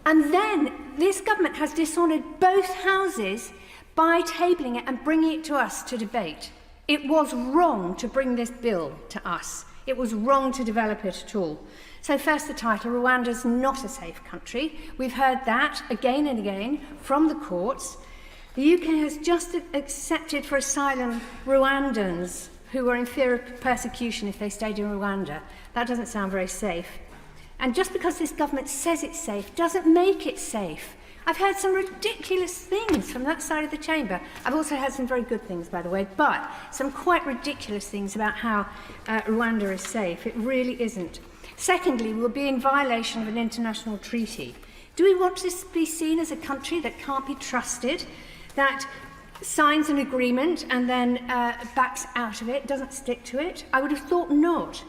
And then this government has dishonoured both houses by tabling it and bringing it to us to debate. It was wrong to bring this bill to us. It was wrong to develop it at all. So first the title, Rwanda's not a safe country. We've heard that again and again from the courts. The UK has just accepted for asylum Rwandans who were in fear of persecution if they stayed in Rwanda. That doesn't sound very safe. And just because this government says it's safe doesn't make it safe. I've heard some ridiculous things from that side of the chamber. I've also heard some very good things, by the way, but some quite ridiculous things about how Rwanda is safe. It really isn't. Secondly, we'll be in violation of an international treaty. Do we want to be seen as a country that can't be trusted, that signs an agreement and then backs out of it, doesn't stick to it? I would have thought not.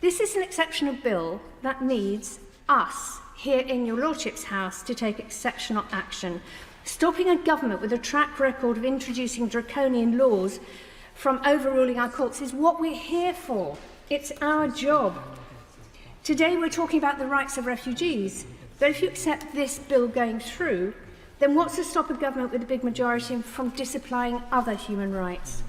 This is an exceptional bill that needs us here in your Lordship's House to take exceptional action. Stopping a government with a track record of introducing draconian laws from overruling our courts is what we're here for. It's our job. Today we're talking about the rights of refugees, but if you accept this bill going through, then what's to stop a government with a big majority from disapplying other human rights?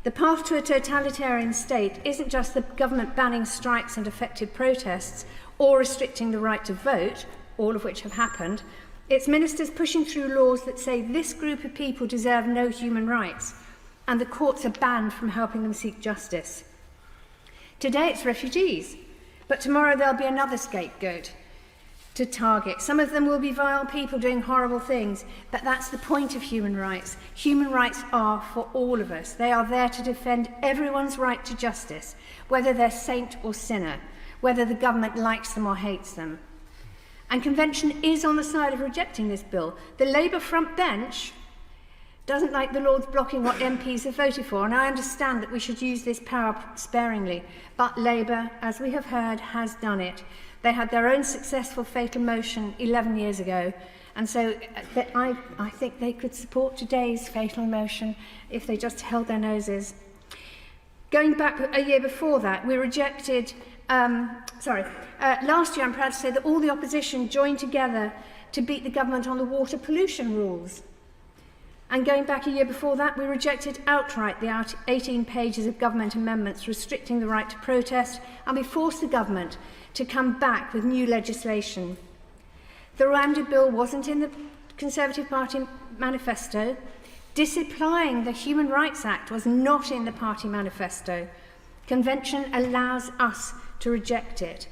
The path to a totalitarian state isn't just the government banning strikes and affected protests or restricting the right to vote, all of which have happened. It's ministers pushing through laws that say this group of people deserve no human rights, and the courts are banned from helping them seek justice. Today it's refugees, but tomorrow there'll be another scapegoat to target. Some of them will be vile people doing horrible things, but that's the point of human rights. Human rights are for all of us. They are there to defend everyone's right to justice, whether they're saint or sinner, whether the government likes them or hates them. And Convention is on the side of rejecting this bill. The Labour front bench doesn't like the Lords blocking what MPs have voted for, and I understand that we should use this power sparingly, but Labour, as we have heard, has done it. They had their own successful fatal motion 11 years ago, and so I think they could support today's fatal motion if they just held their noses. Going back a year before that, we rejected, last year I'm proud to say that all the opposition joined together to beat the government on the water pollution rules. And going back a year before that, we rejected outright the 18 pages of government amendments restricting the right to protest, and we forced the government to come back with new legislation. The Rwanda bill wasn't in the Conservative Party manifesto. Disapplying the Human Rights Act was not in the party manifesto. Convention allows us to reject it.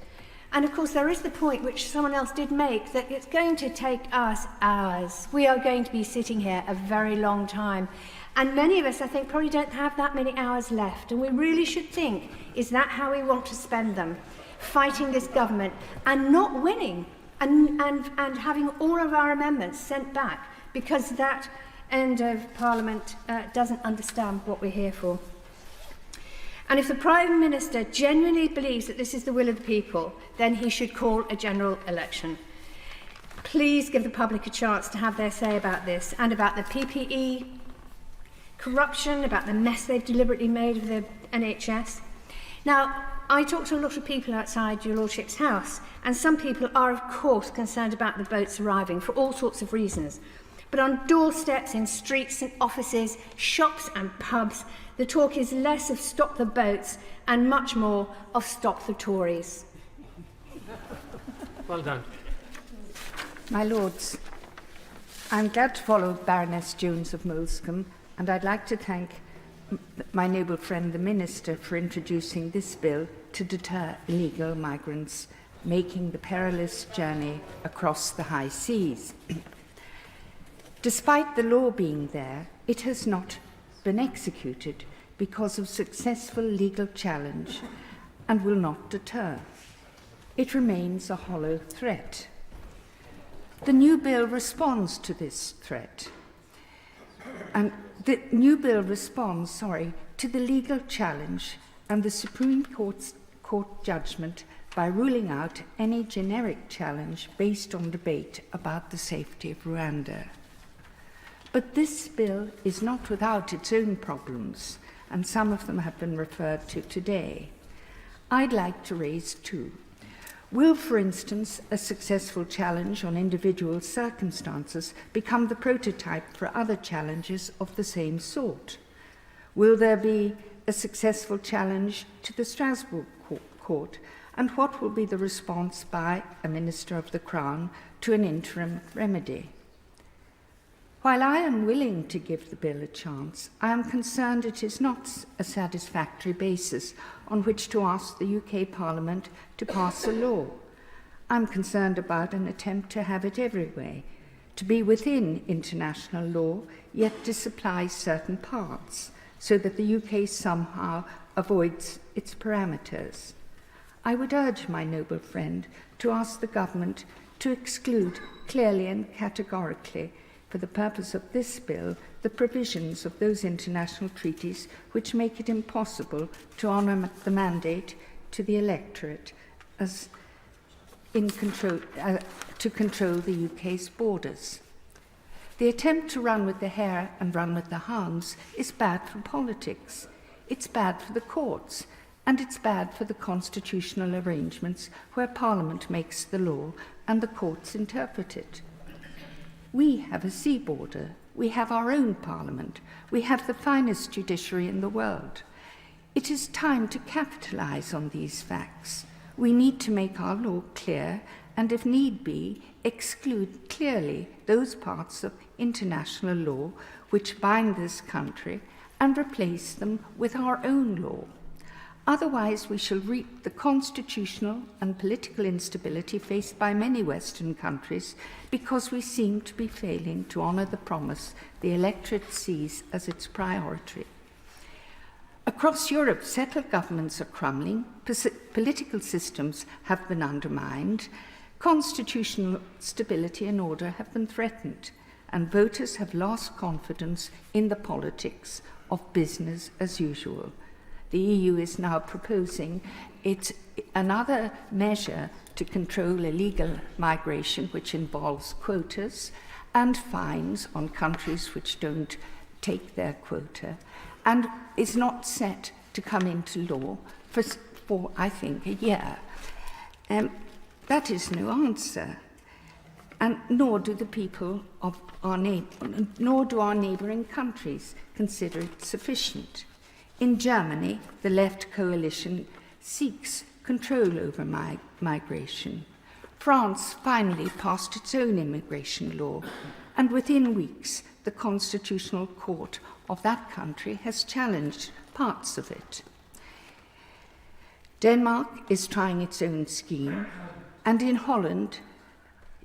And of course, there is the point which someone else did make, that it's going to take us hours. We are going to be sitting here a very long time. And many of us, I think, probably don't have that many hours left. And we really should think, is that how we want to spend them? Fighting this government and not winning and having all of our amendments sent back because that end of Parliament doesn't understand what we're here for. And if the Prime Minister genuinely believes that this is the will of the people, then he should call a general election. Please give the public a chance to have their say about this and about the PPE, corruption, about the mess they've deliberately made of the NHS. Now, I talk to a lot of people outside your Lordship's house, and some people are, of course, concerned about the boats arriving for all sorts of reasons. But on doorsteps, in streets and offices, shops and pubs, the talk is less of stop the boats and much more of stop the Tories. Well done. My Lords, I'm glad to follow Baroness Jones of Molescombe, and I'd like to thank my noble friend the Minister for introducing this bill to deter illegal migrants making the perilous journey across the high seas. Despite the law being there, it has not been executed because of successful legal challenge and will not deter. It remains a hollow threat. The new bill responds to this threat. And the new bill responds, to the legal challenge and the Supreme Court judgment by ruling out any generic challenge based on debate about the safety of Rwanda. But this bill is not without its own problems, and some of them have been referred to today. I'd like to raise two. Will, for instance, a successful challenge on individual circumstances become the prototype for other challenges of the same sort? Will there be a successful challenge to the Strasbourg Court, and what will be the response by a Minister of the Crown to an interim remedy? While I am willing to give the bill a chance, I am concerned it is not a satisfactory basis on which to ask the UK Parliament to pass a law. I'm concerned about an attempt to have it every way, to be within international law, yet disapply certain parts, so that the UK somehow avoids its parameters. I would urge my noble friend to ask the government to exclude clearly and categorically, for the purpose of this bill, the provisions of those international treaties which make it impossible to honour the mandate to the electorate as to control the UK's borders. The attempt to run with the hare and run with the hounds is bad for politics, it's bad for the courts, and it's bad for the constitutional arrangements where Parliament makes the law and the courts interpret it. We have a sea border, we have our own Parliament, we have the finest judiciary in the world. It is time to capitalise on these facts. We need to make our law clear and, if need be, exclude clearly those parts of international law which bind this country and replace them with our own law. Otherwise, we shall reap the constitutional and political instability faced by many Western countries because we seem to be failing to honour the promise the electorate sees as its priority. Across Europe, settled governments are crumbling, political systems have been undermined, constitutional stability and order have been threatened. and voters have lost confidence in the politics of business as usual. The EU is now proposing another measure to control illegal migration, which involves quotas and fines on countries which don't take their quota, and is not set to come into law for I think, a year. That is no answer, and nor do the people of nor do our neighbouring countries consider it sufficient. In Germany, the left coalition seeks control over migration. France finally passed its own immigration law, and within weeks, the Constitutional Court of that country has challenged parts of it. Denmark is trying its own scheme, and in Holland,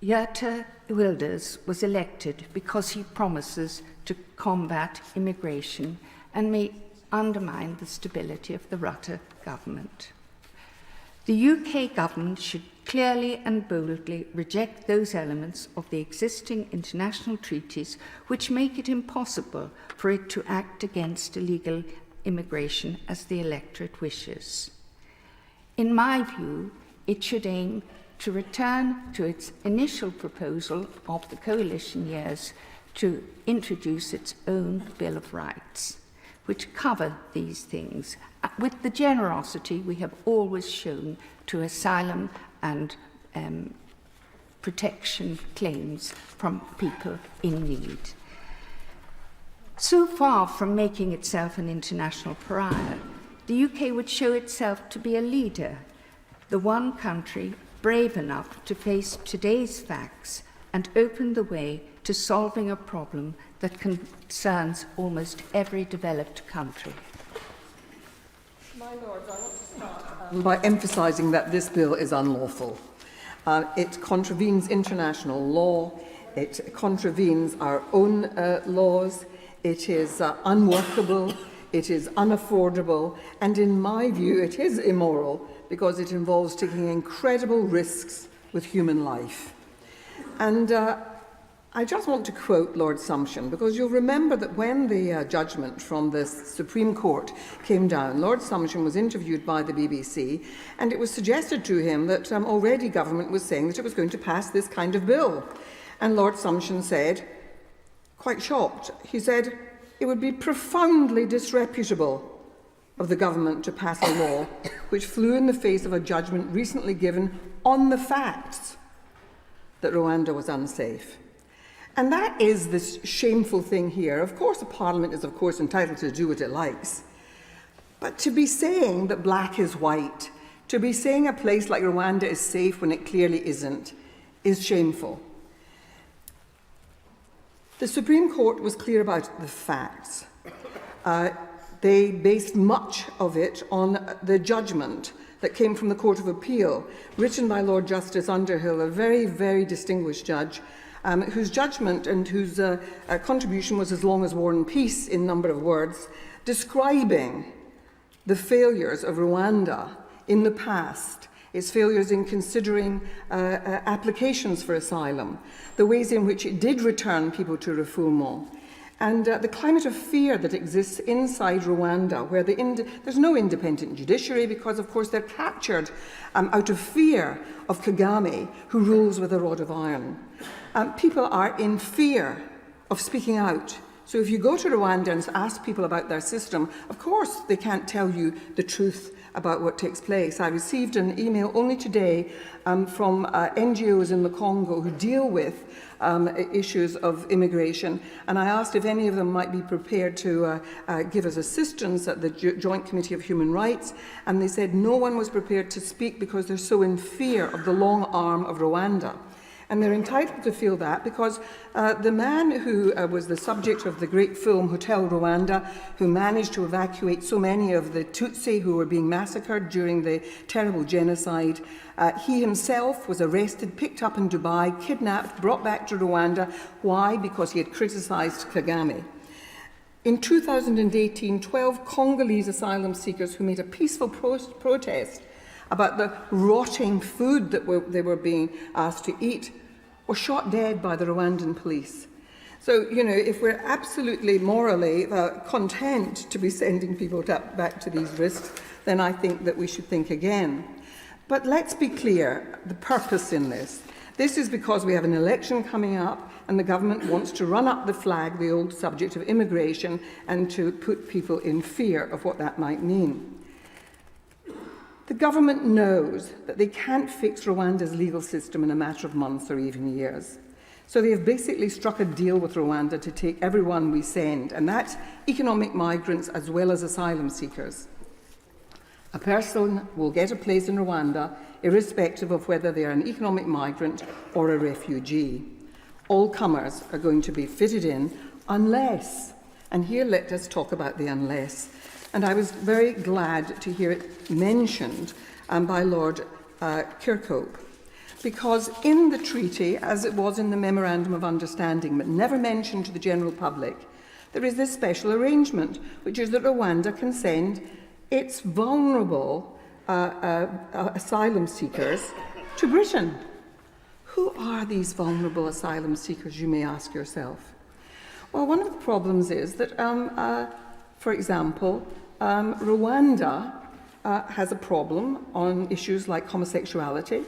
Geert Wilders was elected because he promises to combat immigration and may undermine the stability of the Rutte government. The UK government should clearly and boldly reject those elements of the existing international treaties which make it impossible for it to act against illegal immigration as the electorate wishes. In my view, it should aim to return to its initial proposal of the coalition years to introduce its own Bill of Rights, which cover these things with the generosity we have always shown to asylum and protection claims from people in need. So far from making itself an international pariah, the UK would show itself to be a leader, the one country brave enough to face today's facts and open the way to solving a problem that concerns almost every developed country. My Lords, I want to start by emphasising that this bill is unlawful. It contravenes international law, it contravenes our own laws, it is unworkable, it is unaffordable, and in my view it is immoral because it involves taking incredible risks with human life. And I just want to quote Lord Sumption, because you'll remember that when the judgment from the Supreme Court came down, Lord Sumption was interviewed by the BBC, and it was suggested to him that already government was saying that it was going to pass this kind of bill. And Lord Sumption said, quite shocked, he said, it would be profoundly disreputable of the government to pass a law which flew in the face of a judgment recently given on the facts that Rwanda was unsafe. And that is this shameful thing here. Of course, the Parliament is, of course, entitled to do what it likes. But to be saying that black is white, to be saying a place like Rwanda is safe when it clearly isn't, is shameful. The Supreme Court was clear about the facts. They based much of it on the judgment that came from the Court of Appeal, written by Lord Justice Underhill, a very, very distinguished judge, whose judgment and whose contribution was as long as War and Peace in number of words, describing the failures of Rwanda in the past, its failures in considering applications for asylum, the ways in which it did return people to refoulement, and the climate of fear that exists inside Rwanda, where there's no independent judiciary because, of course, they're captured out of fear of Kagame, who rules with a rod of iron. People are in fear of speaking out. So if you go to Rwanda and ask people about their system, of course they can't tell you the truth about what takes place. I received an email only today from NGOs in the Congo who deal with issues of immigration, and I asked if any of them might be prepared to give us assistance at the Joint Committee of Human Rights, and they said no one was prepared to speak because they're so in fear of the long arm of Rwanda. And they're entitled to feel that because the man who was the subject of the great film Hotel Rwanda, who managed to evacuate so many of the Tutsi who were being massacred during the terrible genocide, he himself was arrested, picked up in Dubai, kidnapped, brought back to Rwanda. Why? Because he had criticized Kagame. In 2018, 12 Congolese asylum seekers who made a peaceful protest about the rotting food that they were being asked to eat were shot dead by the Rwandan police. So, you know, if we're absolutely morally content to be sending people back to these risks, then I think that we should think again. But let's be clear, the purpose in this. This is because we have an election coming up and the government wants to run up the flag, the old subject of immigration, and to put people in fear of what that might mean. The government knows that they can't fix Rwanda's legal system in a matter of months or even years. So they have basically struck a deal with Rwanda to take everyone we send, and that's economic migrants as well as asylum seekers. A person will get a place in Rwanda irrespective of whether they are an economic migrant or a refugee. All comers are going to be fitted in unless, and here let us talk about the unless, and I was very glad to hear it mentioned by Lord Kirkhope, because in the treaty, as it was in the Memorandum of Understanding, but never mentioned to the general public, there is this special arrangement, which is that Rwanda can send its vulnerable asylum seekers to Britain. Who are these vulnerable asylum seekers, you may ask yourself? Well, one of the problems is that, for example, Rwanda has a problem on issues like homosexuality.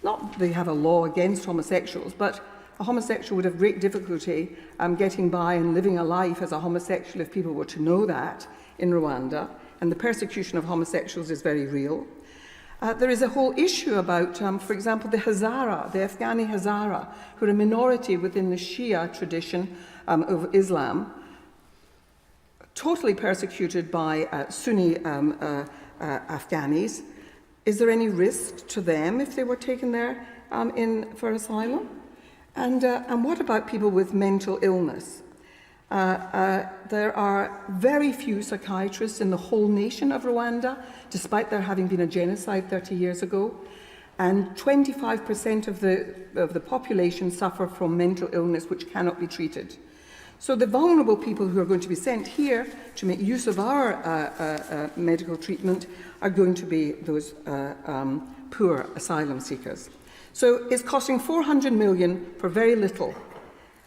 Not that they have a law against homosexuals, but a homosexual would have great difficulty getting by and living a life as a homosexual if people were to know that in Rwanda, and the persecution of homosexuals is very real. There is a whole issue about, for example, the Hazara, the Afghani Hazara, who are a minority within the Shia tradition of Islam, totally persecuted by Sunni Afghanis. Is there any risk to them if they were taken there for asylum? And what about people with mental illness? There are very few psychiatrists in the whole nation of Rwanda, despite there having been a genocide 30 years ago. And 25% of the population suffer from mental illness which cannot be treated. So the vulnerable people who are going to be sent here to make use of our medical treatment are going to be those poor asylum seekers. So it's costing 400 million for very little.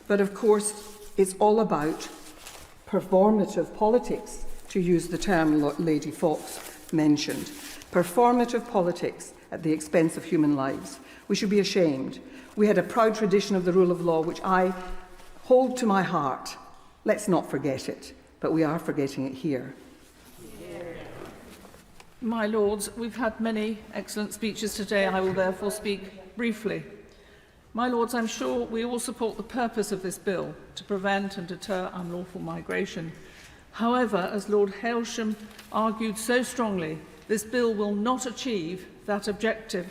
But of course, it's all about performative politics, to use the term Lady Fox mentioned. Performative politics at the expense of human lives. We should be ashamed. We had a proud tradition of the rule of law, which I hold to my heart. Let's not forget it, but we are forgetting it here. My Lords, we've had many excellent speeches today. I will therefore speak briefly. My Lords, I'm sure we all support the purpose of this bill, to prevent and deter unlawful migration. However, as Lord Hailsham argued so strongly, this bill will not achieve that objective.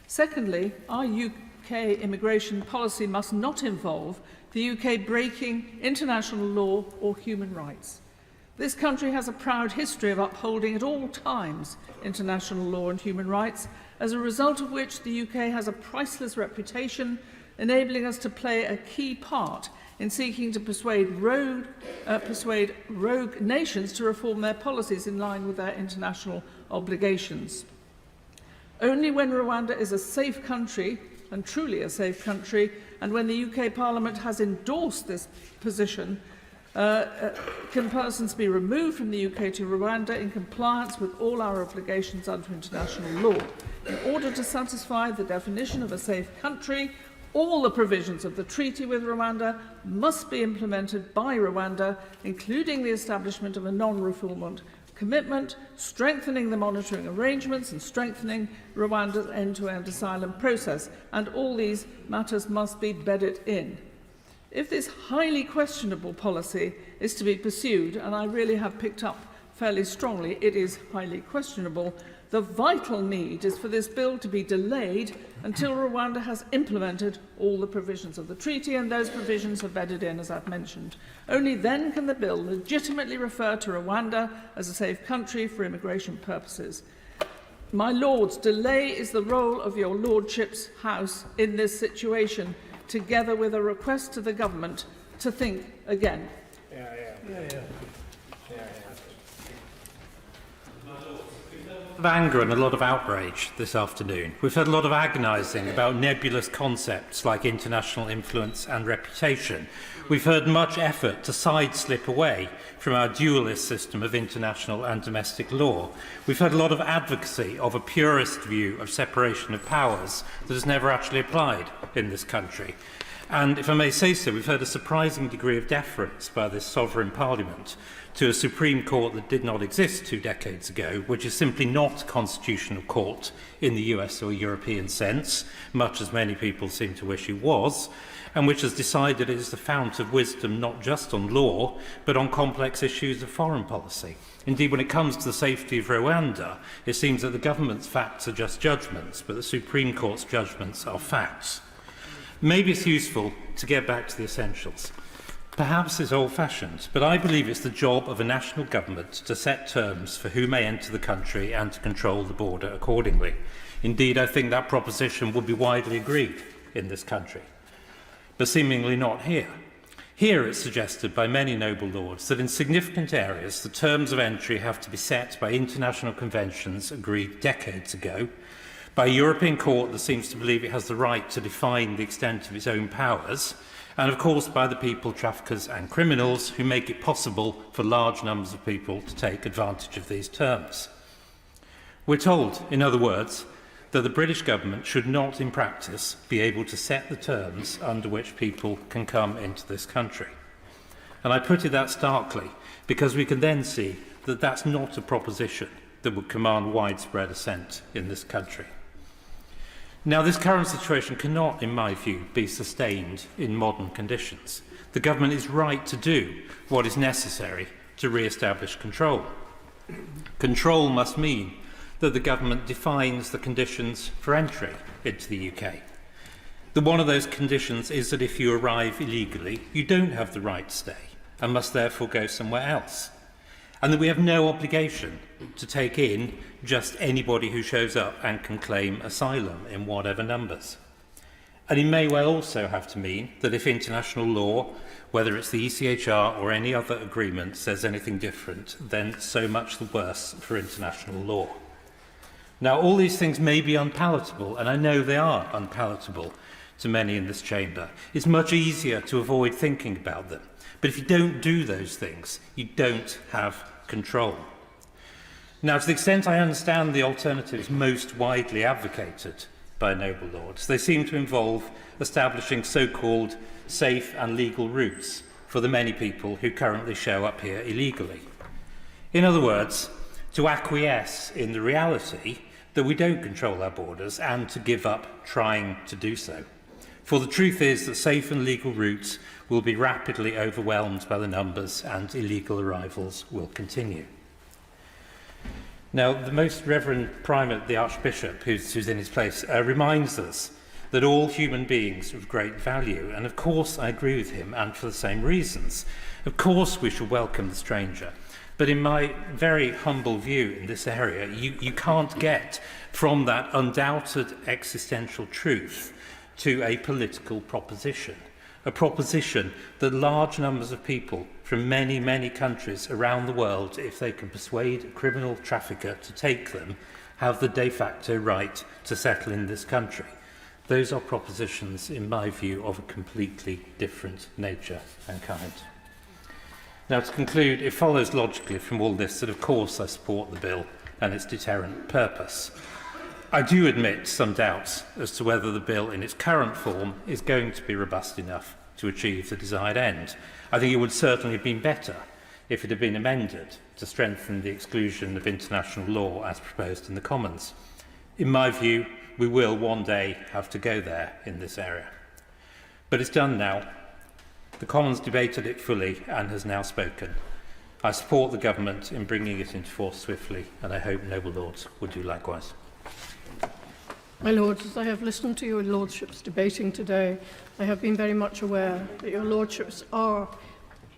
Secondly, our UK immigration policy must not involve the UK breaking international law or human rights. This country has a proud history of upholding at all times international law and human rights, as a result of which the UK has a priceless reputation, enabling us to play a key part in seeking to persuade rogue nations to reform their policies in line with their international obligations. Only when Rwanda is a safe country, and truly a safe country, and when the UK Parliament has endorsed this position, can persons be removed from the UK to Rwanda in compliance with all our obligations under international law. In order to satisfy the definition of a safe country, all the provisions of the treaty with Rwanda must be implemented by Rwanda, including the establishment of a non-refoulement commitment, strengthening the monitoring arrangements and strengthening Rwanda's end-to-end asylum process. And all these matters must be bedded in. If this highly questionable policy is to be pursued, and I really have picked up fairly strongly, it is highly questionable, the vital need is for this bill to be delayed until Rwanda has implemented all the provisions of the treaty, and those provisions are bedded in, as I've mentioned. Only then can the bill legitimately refer to Rwanda as a safe country for immigration purposes. My Lords, delay is the role of your Lordship's House in this situation, together with a request to the government to think again. anger and a lot of outrage this afternoon. We've heard a lot of agonising about nebulous concepts like international influence and reputation. We've heard much effort to side-slip away from our dualist system of international and domestic law. We've heard a lot of advocacy of a purist view of separation of powers that has never actually applied in this country. And if I may say so, we've heard a surprising degree of deference by this sovereign parliament to a Supreme Court that did not exist 2 decades ago, which is simply not a constitutional court in the US or European sense, much as many people seem to wish it was, and which has decided it is the fount of wisdom not just on law, but on complex issues of foreign policy. Indeed, when it comes to the safety of Rwanda, it seems that the government's facts are just judgments, but the Supreme Court's judgments are facts. Maybe it's useful to get back to the essentials. Perhaps it's old-fashioned, but I believe it's the job of a national government to set terms for who may enter the country and to control the border accordingly. Indeed, I think that proposition would be widely agreed in this country, but seemingly not here. Here it's suggested by many noble lords that in significant areas the terms of entry have to be set by international conventions agreed decades ago, by a European court that seems to believe it has the right to define the extent of its own powers, and of course by the people, traffickers and criminals who make it possible for large numbers of people to take advantage of these terms. We're told, in other words, that the British government should not in practice be able to set the terms under which people can come into this country. And I put it that starkly because we can then see that that's not a proposition that would command widespread assent in this country. Now, this current situation cannot, in my view, be sustained in modern conditions. The government is right to do what is necessary to re-establish control. Control must mean that the government defines the conditions for entry into the UK. That one of those conditions is that if you arrive illegally, you don't have the right to stay and must therefore go somewhere else. And that we have no obligation to take in just anybody who shows up and can claim asylum in whatever numbers. And it may well also have to mean that if international law, whether it's the ECHR or any other agreement, says anything different, then so much the worse for international law. Now, all these things may be unpalatable, and I know they are unpalatable to many in this chamber. It's much easier to avoid thinking about them. But if you don't do those things, you don't have control. Now, to the extent I understand the alternatives most widely advocated by noble lords, they seem to involve establishing so-called safe and legal routes for the many people who currently show up here illegally. In other words, to acquiesce in the reality that we don't control our borders and to give up trying to do so. For the truth is that safe and legal routes will be rapidly overwhelmed by the numbers and illegal arrivals will continue. Now, the Most Reverend Primate, the Archbishop, who's in his place, reminds us that all human beings are of great value, and of course I agree with him, and for the same reasons. Of course we should welcome the stranger, but in my very humble view in this area, you can't get from that undoubted existential truth to a political proposition. A proposition that large numbers of people from many, many countries around the world, if they can persuade a criminal trafficker to take them, have the de facto right to settle in this country. Those are propositions, in my view, of a completely different nature and kind. Now, to conclude, it follows logically from all this that, of course, I support the bill and its deterrent purpose. I do admit some doubts as to whether the bill in its current form is going to be robust enough to achieve the desired end. I think it would certainly have been better if it had been amended to strengthen the exclusion of international law as proposed in the Commons. In my view, we will one day have to go there in this area. But it's done now. The Commons debated it fully and has now spoken. I support the government in bringing it into force swiftly, and I hope noble lords would do likewise. My Lords, as I have listened to your Lordships debating today, I have been very much aware that your Lordships are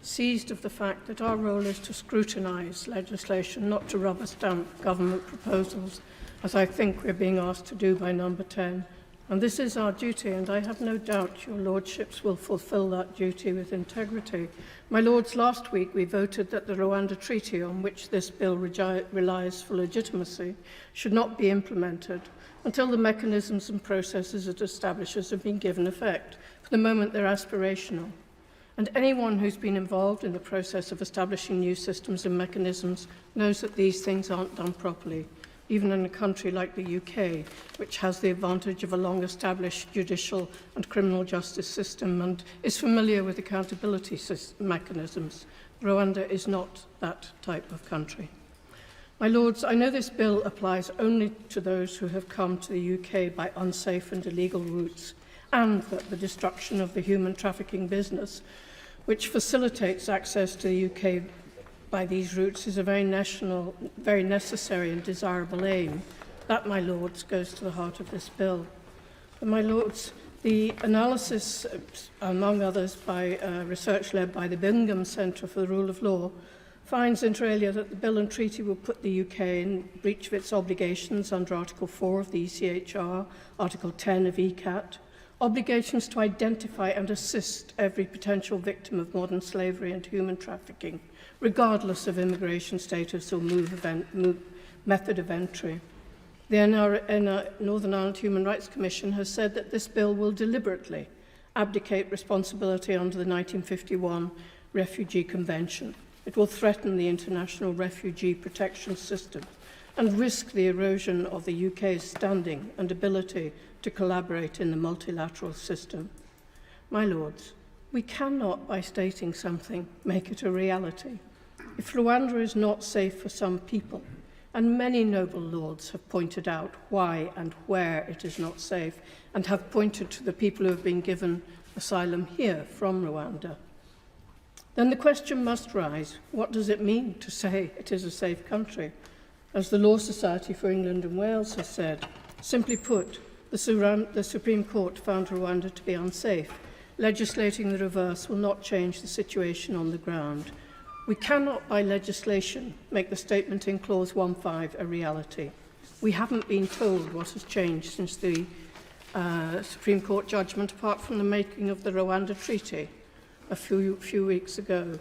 seized of the fact that our role is to scrutinise legislation, not to rubber stamp government proposals, as I think we're being asked to do by number 10 And this is our duty, and I have no doubt your lordships will fulfil that duty with integrity. My lords, last week we voted that the Rwanda Treaty, on which this bill relies for legitimacy, should not be implemented until the mechanisms and processes it establishes have been given effect. For the moment, they're aspirational. And anyone who's been involved in the process of establishing new systems and mechanisms knows that these things aren't done properly, even in a country like the UK, which has the advantage of a long-established judicial and criminal justice system and is familiar with accountability mechanisms. Rwanda is not that type of country. My lords, I know this bill applies only to those who have come to the UK by unsafe and illegal routes, and that the destruction of the human trafficking business, which facilitates access to the UK by these routes, is a very necessary and desirable aim. That, my lords, goes to the heart of this bill. And my lords, the analysis, among others, by research led by the Bingham Centre for the Rule of Law, finds inter alia that the bill and treaty will put the UK in breach of its obligations under Article 4 of the ECHR, Article 10 of ECAT, obligations to identify and assist every potential victim of modern slavery and human trafficking, regardless of immigration status or method of entry. The Northern Ireland Human Rights Commission has said that this bill will deliberately abdicate responsibility under the 1951 Refugee Convention. It will threaten the international refugee protection system and risk the erosion of the UK's standing and ability to collaborate in the multilateral system. My lords, we cannot, by stating something, make it a reality. If Rwanda is not safe for some people, and many noble lords have pointed out why and where it is not safe, and have pointed to the people who have been given asylum here from Rwanda, then the question must rise, what does it mean to say it is a safe country? As the Law Society for England and Wales has said, simply put, the Supreme Court found Rwanda to be unsafe. Legislating the reverse will not change the situation on the ground. We cannot, by legislation, make the statement in Clause 1.5 a reality. We haven't been told what has changed since the Supreme Court judgment, apart from the making of the Rwanda Treaty a few weeks ago,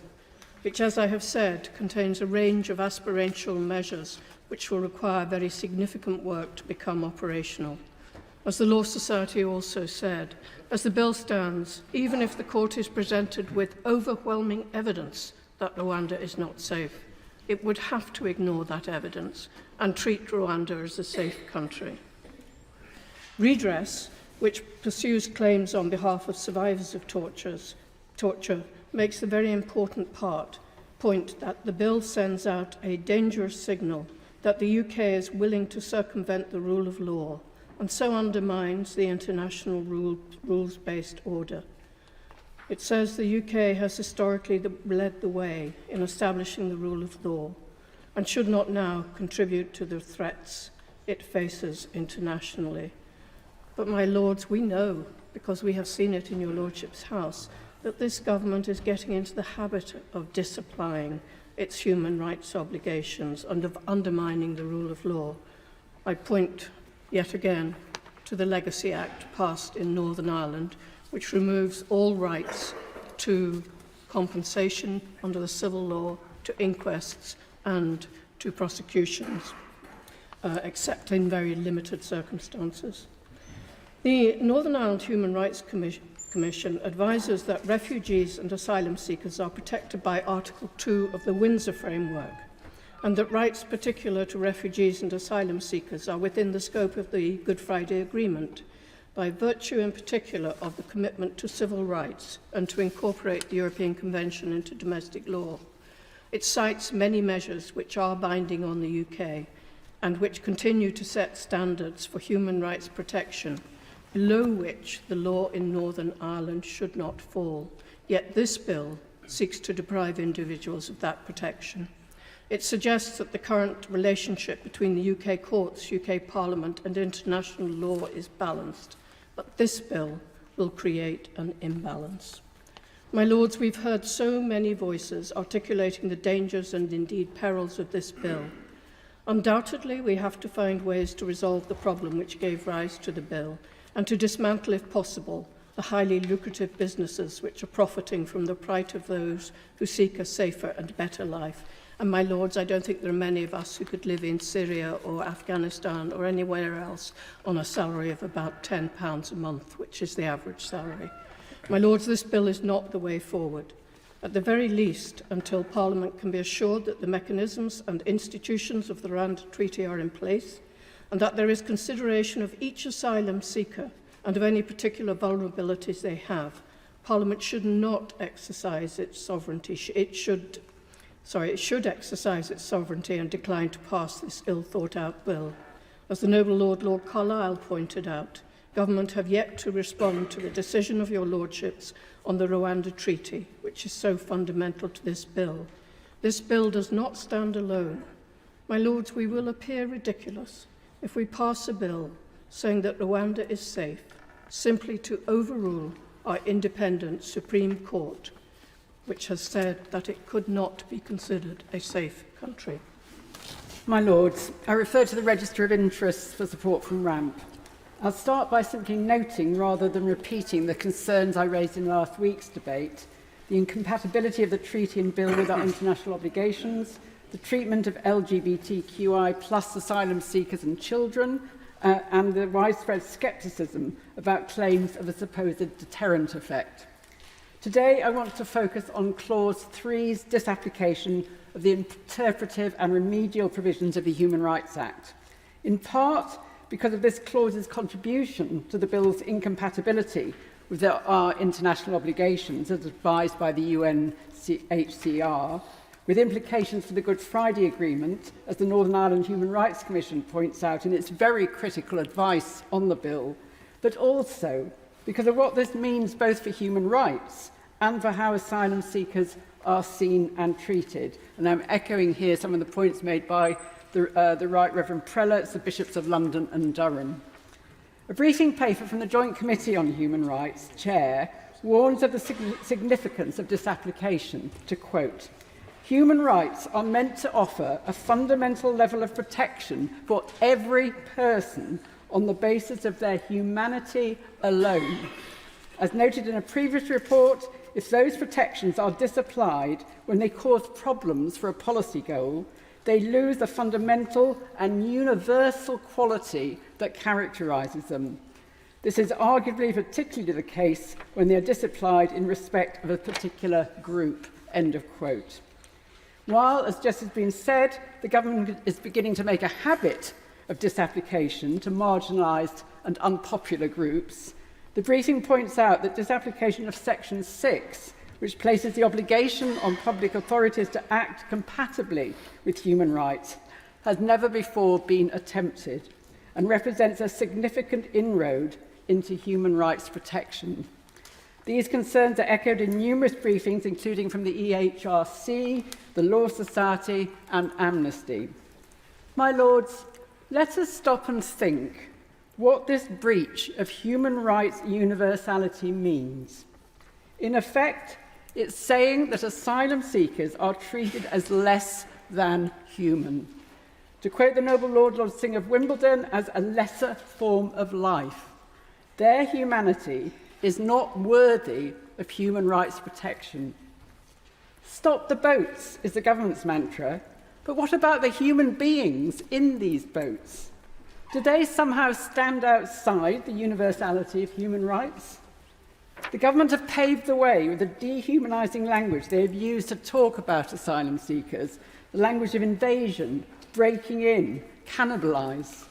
which, as I have said, contains a range of aspirational measures which will require very significant work to become operational. As the Law Society also said, as the bill stands, even if the court is presented with overwhelming evidence that Rwanda is not safe, it would have to ignore that evidence and treat Rwanda as a safe country. Redress, which pursues claims on behalf of survivors of torture, makes the very important point that the bill sends out a dangerous signal that the UK is willing to circumvent the rule of law and so undermines the international rules-based order. It says the UK has historically led the way in establishing the rule of law and should not now contribute to the threats it faces internationally. But, my lords, we know, because we have seen it in your lordship's house, that this government is getting into the habit of disapplying its human rights obligations and of undermining the rule of law. I point yet again to the Legacy Act passed in Northern Ireland, which removes all rights to compensation under the civil law, to inquests and to prosecutions, except in very limited circumstances. The Northern Ireland Human Rights Commission advises that refugees and asylum seekers are protected by Article 2 of the Windsor Framework, and that rights particular to refugees and asylum seekers are within the scope of the Good Friday Agreement, by virtue in particular of the commitment to civil rights and to incorporate the European Convention into domestic law. It cites many measures which are binding on the UK and which continue to set standards for human rights protection, below which the law in Northern Ireland should not fall. Yet this bill seeks to deprive individuals of that protection. It suggests that the current relationship between the UK courts, UK Parliament and international law is balanced, but this bill will create an imbalance. My lords, we've heard so many voices articulating the dangers and indeed perils of this bill. Undoubtedly, we have to find ways to resolve the problem which gave rise to the bill, and to dismantle, if possible, the highly lucrative businesses which are profiting from the plight of those who seek a safer and better life. And my lords, I don't think there are many of us who could live in Syria or Afghanistan or anywhere else on a salary of about £10 a month, which is the average salary. My lords, this bill is not the way forward. At the very least, until Parliament can be assured that the mechanisms and institutions of the Rwanda Treaty are in place, and that there is consideration of each asylum seeker and of any particular vulnerabilities they have, Parliament should not exercise its sovereignty. It should exercise its sovereignty and decline to pass this ill-thought-out bill. As the noble Lord Carlisle pointed out, Government have yet to respond to the decision of your lordships on the Rwanda Treaty, which is so fundamental to this bill. This bill does not stand alone. My lords, we will appear ridiculous if we pass a bill saying that Rwanda is safe, simply to overrule our independent Supreme Court, which has said that it could not be considered a safe country. My Lords, I refer to the Register of Interests for support from RAMP. I'll start by simply noting, rather than repeating, the concerns I raised in last week's debate: the incompatibility of the treaty and bill with our international obligations, the treatment of LGBTQI plus asylum seekers and children, and the widespread scepticism about claims of a supposed deterrent effect. Today, I want to focus on Clause 3's disapplication of the interpretive and remedial provisions of the Human Rights Act, in part because of this clause's contribution to the bill's incompatibility with our international obligations as advised by the UNHCR, with implications for the Good Friday Agreement, as the Northern Ireland Human Rights Commission points out in its very critical advice on the bill, but also because of what this means both for human rights and for how asylum seekers are seen and treated. And I'm echoing here some of the points made by the Right Reverend Prelates, the Bishops of London and Durham. A briefing paper from the Joint Committee on Human Rights chair warns of the significance of disapplication, to quote, "Human rights are meant to offer a fundamental level of protection for every person on the basis of their humanity alone. As noted in a previous report, if those protections are disapplied when they cause problems for a policy goal, they lose the fundamental and universal quality that characterises them. This is arguably particularly the case when they are disapplied in respect of a particular group." End of quote. While, as just has been said, the government is beginning to make a habit of disapplication to marginalised and unpopular groups, the briefing points out that disapplication of Section 6, which places the obligation on public authorities to act compatibly with human rights, has never before been attempted and represents a significant inroad into human rights protection. These concerns are echoed in numerous briefings, including from the EHRC, the Law Society and Amnesty. My Lords, let us stop and think what this breach of human rights universality means. In effect, it's saying that asylum seekers are treated as less than human. To quote the noble Lord Singh of Wimbledon, as a lesser form of life. Their humanity is not worthy of human rights protection. Stop the boats is the government's mantra, but what about the human beings in these boats? Do they somehow stand outside the universality of human rights? The government have paved the way with the dehumanising language they have used to talk about asylum seekers, the language of invasion, breaking in, cannibalise,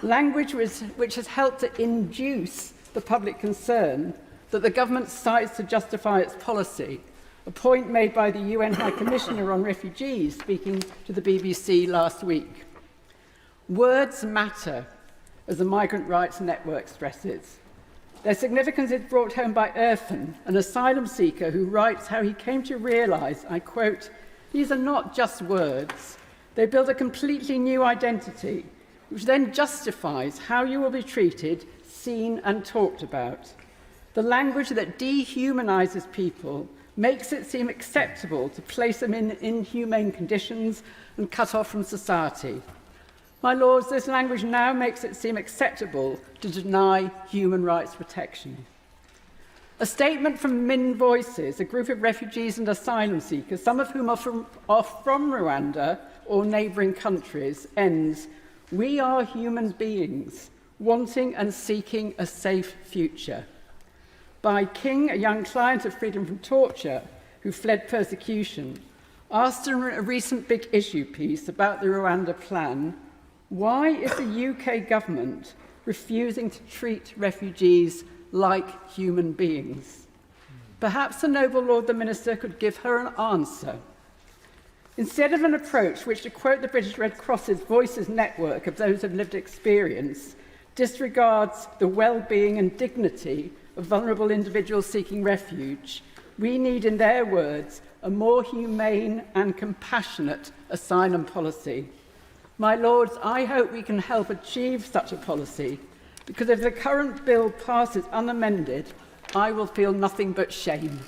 language which has helped to induce the public concern that the government cites to justify its policy, a point made by the UN High Commissioner on Refugees speaking to the BBC last week. Words matter, as the Migrant Rights Network stresses. Their significance is brought home by Irfan, an asylum seeker who writes how he came to realise, I quote, "These are not just words. They build a completely new identity, which then justifies how you will be treated, seen and talked about. The language that dehumanises people makes it seem acceptable to place them in inhumane conditions and cut off from society. My Lords, this language now makes it seem acceptable to deny human rights protection. A statement from Min Voices, a group of refugees and asylum seekers, some of whom are from Rwanda or neighbouring countries, ends, "We are human beings, wanting and seeking a safe future." By King, a young client of freedom from torture who fled persecution, asked in a recent Big Issue piece about the Rwanda plan, why is the UK government refusing to treat refugees like human beings? Perhaps the noble Lord the Minister could give her an answer. Instead of an approach which, to quote the British Red Cross's Voices network of those of lived experience, disregards the well-being and dignity of vulnerable individuals seeking refuge, we need, in their words, a more humane and compassionate asylum policy. My Lords, I hope we can help achieve such a policy, because if the current bill passes unamended, I will feel nothing but shame.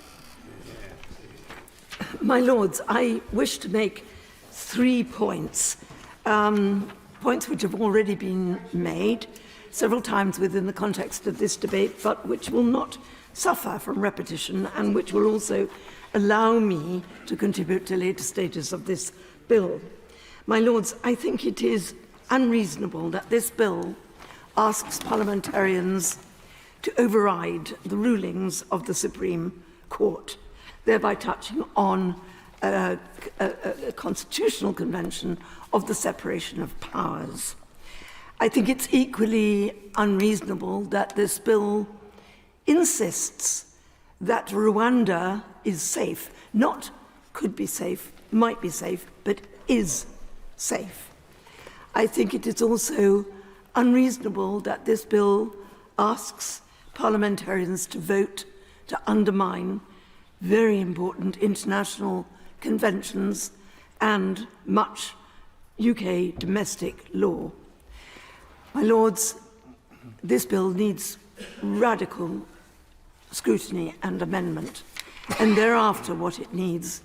My Lords, I wish to make 3 points, points which have already been made several times within the context of this debate, but which will not suffer from repetition and which will also allow me to contribute to later stages of this bill. My Lords, I think it is unreasonable that this bill asks parliamentarians to override the rulings of the Supreme Court, thereby touching on a constitutional convention of the separation of powers. I think it's equally unreasonable that this bill insists that Rwanda is safe, not could be safe, might be safe, but is safe. I think it is also unreasonable that this bill asks parliamentarians to vote to undermine very important international conventions and much UK domestic law. My Lords, this bill needs radical scrutiny and amendment, and thereafter what it needs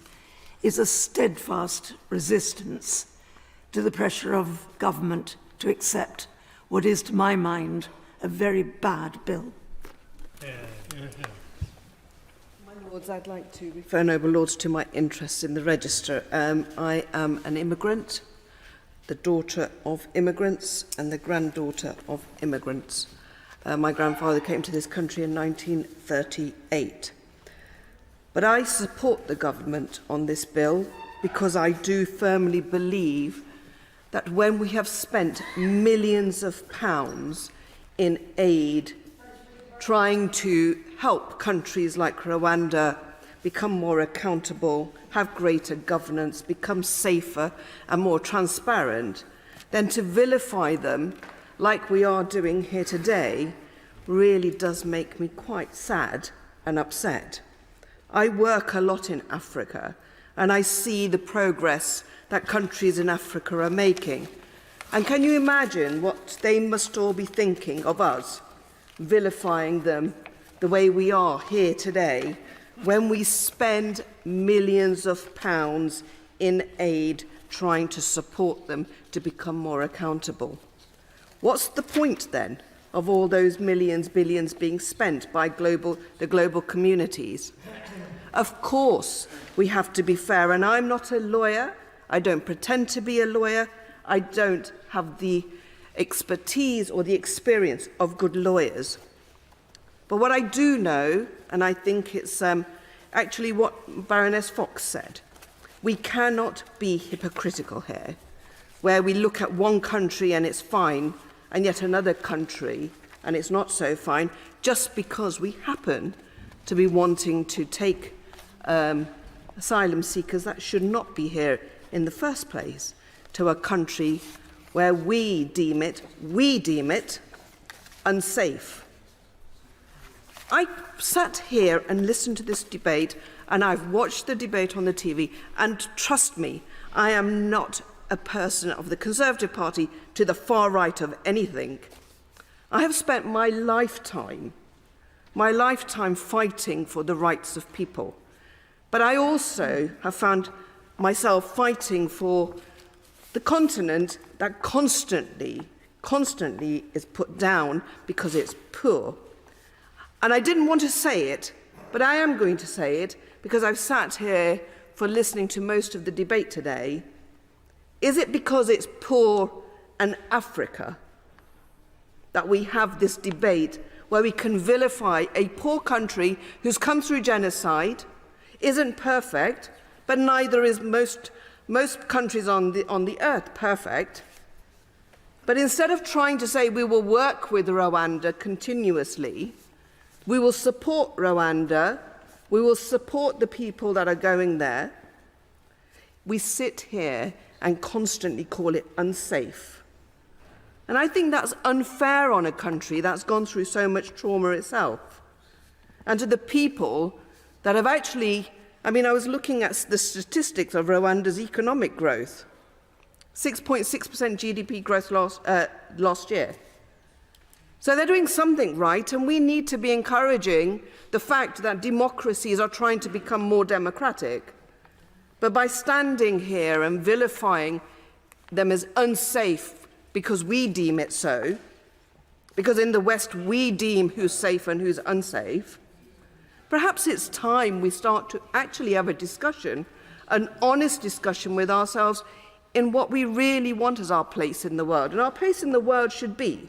is a steadfast resistance to the pressure of government to accept what is, to my mind, a very bad bill. My Lords, I'd like to refer, noble Lords, to my interest in the register. I am an immigrant, the daughter of immigrants and the granddaughter of immigrants. My grandfather came to this country in 1938. But I support the government on this bill because I do firmly believe that when we have spent millions of pounds in aid trying to help countries like Rwanda become more accountable, have greater governance, become safer and more transparent, then to vilify them like we are doing here today really does make me quite sad and upset. I work a lot in Africa and I see the progress that countries in Africa are making. And can you imagine what they must all be thinking of us, vilifying them the way we are here today, when we spend millions of pounds in aid trying to support them to become more accountable? What's the point then of all those millions, billions being spent by the global communities? Of course, we have to be fair, and I'm not a lawyer. I don't pretend to be a lawyer. I don't have the expertise or the experience of good lawyers. But what I do know, and I think it's actually what Baroness Fox said, we cannot be hypocritical here, where we look at one country and it's fine, and yet another country and it's not so fine, just because we happen to be wanting to take asylum seekers that should not be here in the first place, to a country where we deem it unsafe. I sat here and listened to this debate, and I've watched the debate on the TV, and trust me, I am not a person of the Conservative Party to the far right of anything. I have spent my lifetime fighting for the rights of people. But I also have found myself fighting for The continent that constantly is put down because it's poor. And I didn't want to say it, but I am going to say it because I've sat here for listening to most of the debate today. Is it because it's poor and Africa that we have this debate where we can vilify a poor country who's come through genocide, isn't perfect, but neither is most countries on the earth perfect. But instead of trying to say we will work with Rwanda continuously, we will support Rwanda, we will support the people that are going there, we sit here and constantly call it unsafe. And I think that's unfair on a country that's gone through so much trauma itself. And to the people that have actually, I was looking at the statistics of Rwanda's economic growth. 6.6% GDP growth last year. So they're doing something right, and we need to be encouraging the fact that democracies are trying to become more democratic. But by standing here and vilifying them as unsafe because we deem it so, because in the West we deem who's safe and who's unsafe, perhaps it's time we start to actually have a discussion, an honest discussion with ourselves in what we really want as our place in the world. And our place in the world should be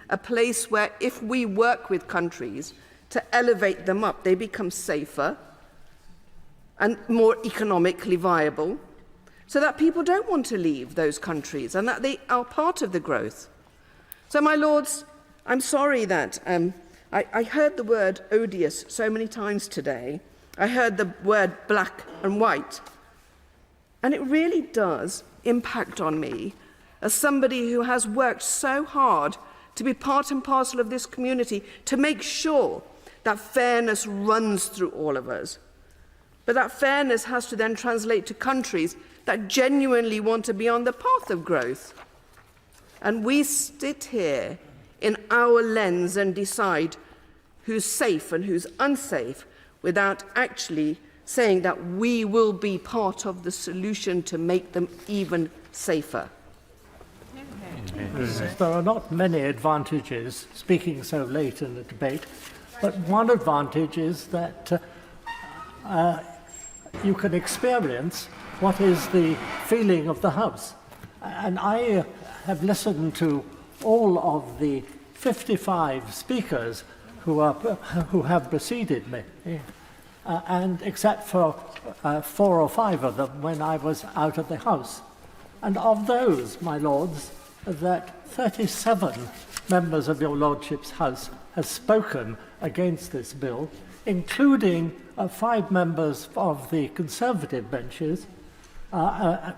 a place where if we work with countries to elevate them up, they become safer and more economically viable, so that people don't want to leave those countries and that they are part of the growth. So, my lords, I'm sorry that I heard the word odious so many times today. I heard the word black and white. And it really does impact on me as somebody who has worked so hard to be part and parcel of this community, to make sure that fairness runs through all of us. But that fairness has to then translate to countries that genuinely want to be on the path of growth. And we sit here in our lens and decide who's safe and who's unsafe without actually saying that we will be part of the solution to make them even safer. There are not many advantages speaking so late in the debate, but one advantage is that you can experience what is the feeling of the House. And I have listened to all of the 55 speakers who have preceded me, and except for 4 or 5 of them when I was out of the House. And of those, my lords, that 37 members of your lordship's House have spoken against this bill, including 5 members of the Conservative benches,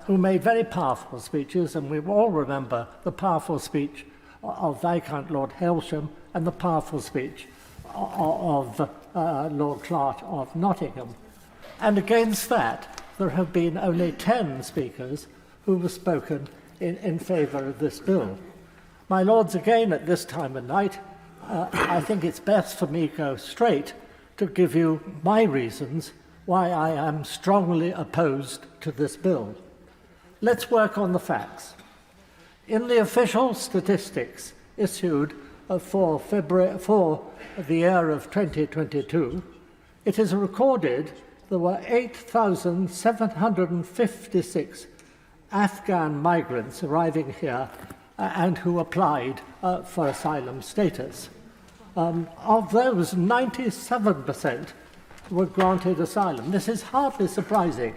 who made very powerful speeches, and we all remember the powerful speech of Viscount Lord Hailsham and the powerful speech of Lord Clark of Nottingham. And against that, there have been only 10 speakers who have spoken in favour of this bill. My lords, again at this time of night, I think it's best for me to go straight to give you my reasons why I am strongly opposed to this bill. Let's work on the facts. In the official statistics issued for the year of 2022, it is recorded there were 8,756 Afghan migrants arriving here and who applied for asylum status. Of those, 97% were granted asylum. This is hardly surprising,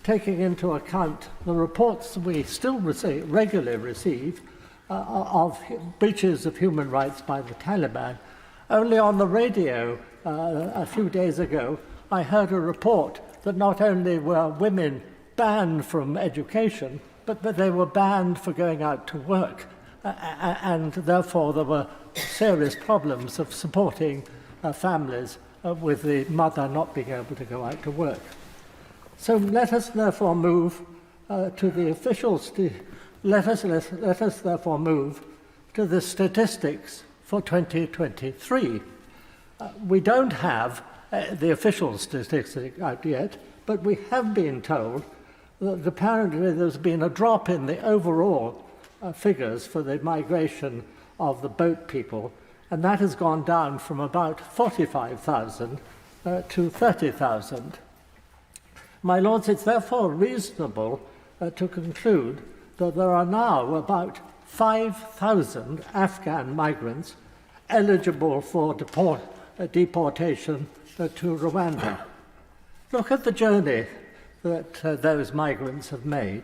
taking into account the reports we still regularly receive of breaches of human rights by the Taliban. Only on the radio a few days ago, I heard a report that not only were women banned from education, but that they were banned for going out to work, and therefore there were serious problems of supporting families with the mother not being able to go out to work. So let us therefore move to the officials. Let us therefore move to the statistics for 2023. We don't have the official statistics out yet, but we have been told that apparently there's been a drop in the overall figures for the migration of the boat people, and that has gone down from about 45,000 to 30,000. My Lords, it's therefore reasonable to conclude that there are now about 5,000 Afghan migrants eligible for deportation to Rwanda. Look at the journey that those migrants have made.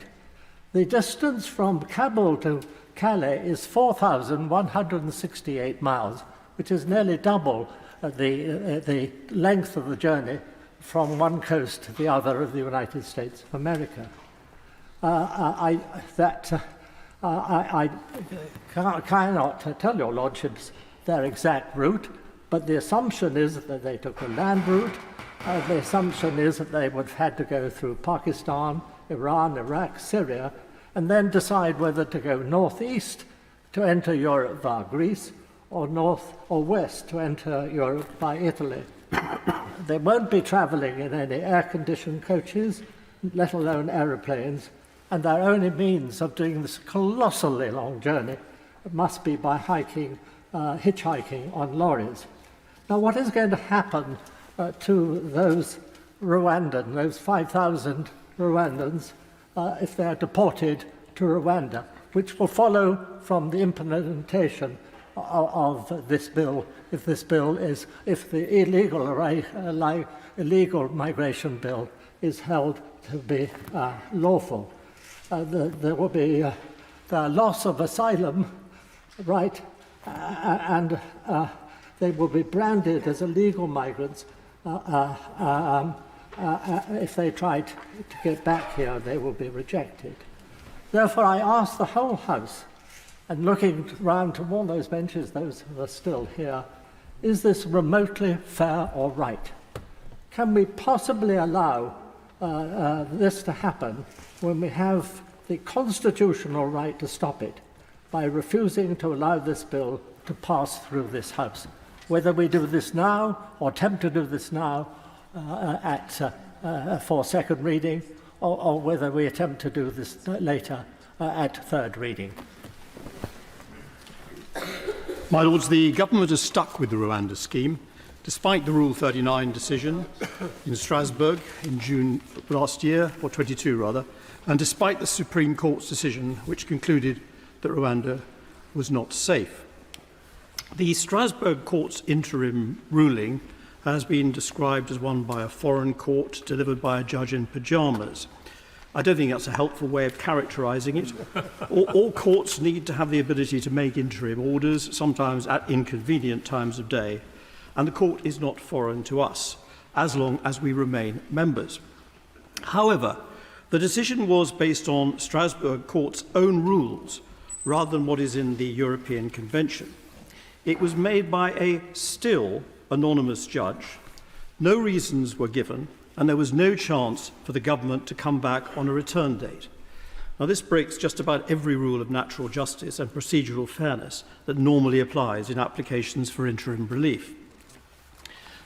The distance from Kabul to Calais is 4,168 miles, which is nearly double the length of the journey from one coast to the other of the United States of America. I cannot tell your lordships their exact route, but the assumption is that they took a land route. The assumption is that they would have had to go through Pakistan, Iran, Iraq, Syria, and then decide whether to go northeast to enter Europe via Greece, or north or west to enter Europe by Italy. They won't be travelling in any air-conditioned coaches, let alone aeroplanes, and their only means of doing this colossally long journey must be by hitchhiking on lorries. Now, what is going to happen to those 5,000 Rwandans, if they are deported to Rwanda, which will follow from the implementation of this bill, if the illegal migration bill is held to be lawful. There will be the loss of asylum, right, and they will be branded as illegal migrants. If they try to get back here, they will be rejected. Therefore, I ask the whole House, and looking round to all those benches, those who are still here, is this remotely fair or right? Can we possibly allow this to happen when we have the constitutional right to stop it by refusing to allow this bill to pass through this House? Whether we do this now or attempt to do this now for second reading, or whether we attempt to do this later at third reading. My Lords, the Government has stuck with the Rwanda scheme, despite the Rule 39 decision in Strasbourg in June last year, or 22 rather, and despite the Supreme Court's decision which concluded that Rwanda was not safe. The Strasbourg Court's interim ruling has been described as one by a foreign court delivered by a judge in pyjamas. I don't think that's a helpful way of characterising it. All courts need to have the ability to make interim orders, sometimes at inconvenient times of day, and the court is not foreign to us, as long as we remain members. However, the decision was based on Strasbourg Court's own rules, rather than what is in the European Convention. It was made by a still anonymous judge. No reasons were given, and there was no chance for the government to come back on a return date. Now, this breaks just about every rule of natural justice and procedural fairness that normally applies in applications for interim relief.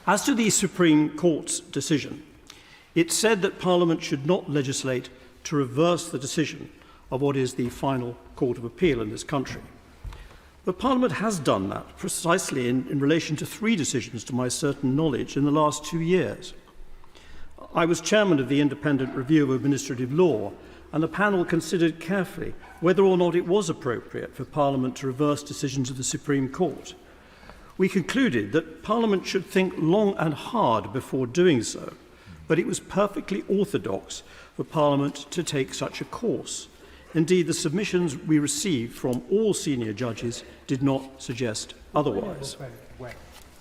As to the Supreme Court's decision, it said that Parliament should not legislate to reverse the decision of what is the final Court of Appeal in this country. But Parliament has done that precisely in relation to 3 decisions, to my certain knowledge, in the last 2 years. I was chairman of the Independent Review of Administrative Law, and the panel considered carefully whether or not it was appropriate for Parliament to reverse decisions of the Supreme Court. We concluded that Parliament should think long and hard before doing so, but it was perfectly orthodox for Parliament to take such a course. Indeed, the submissions we received from all senior judges did not suggest otherwise.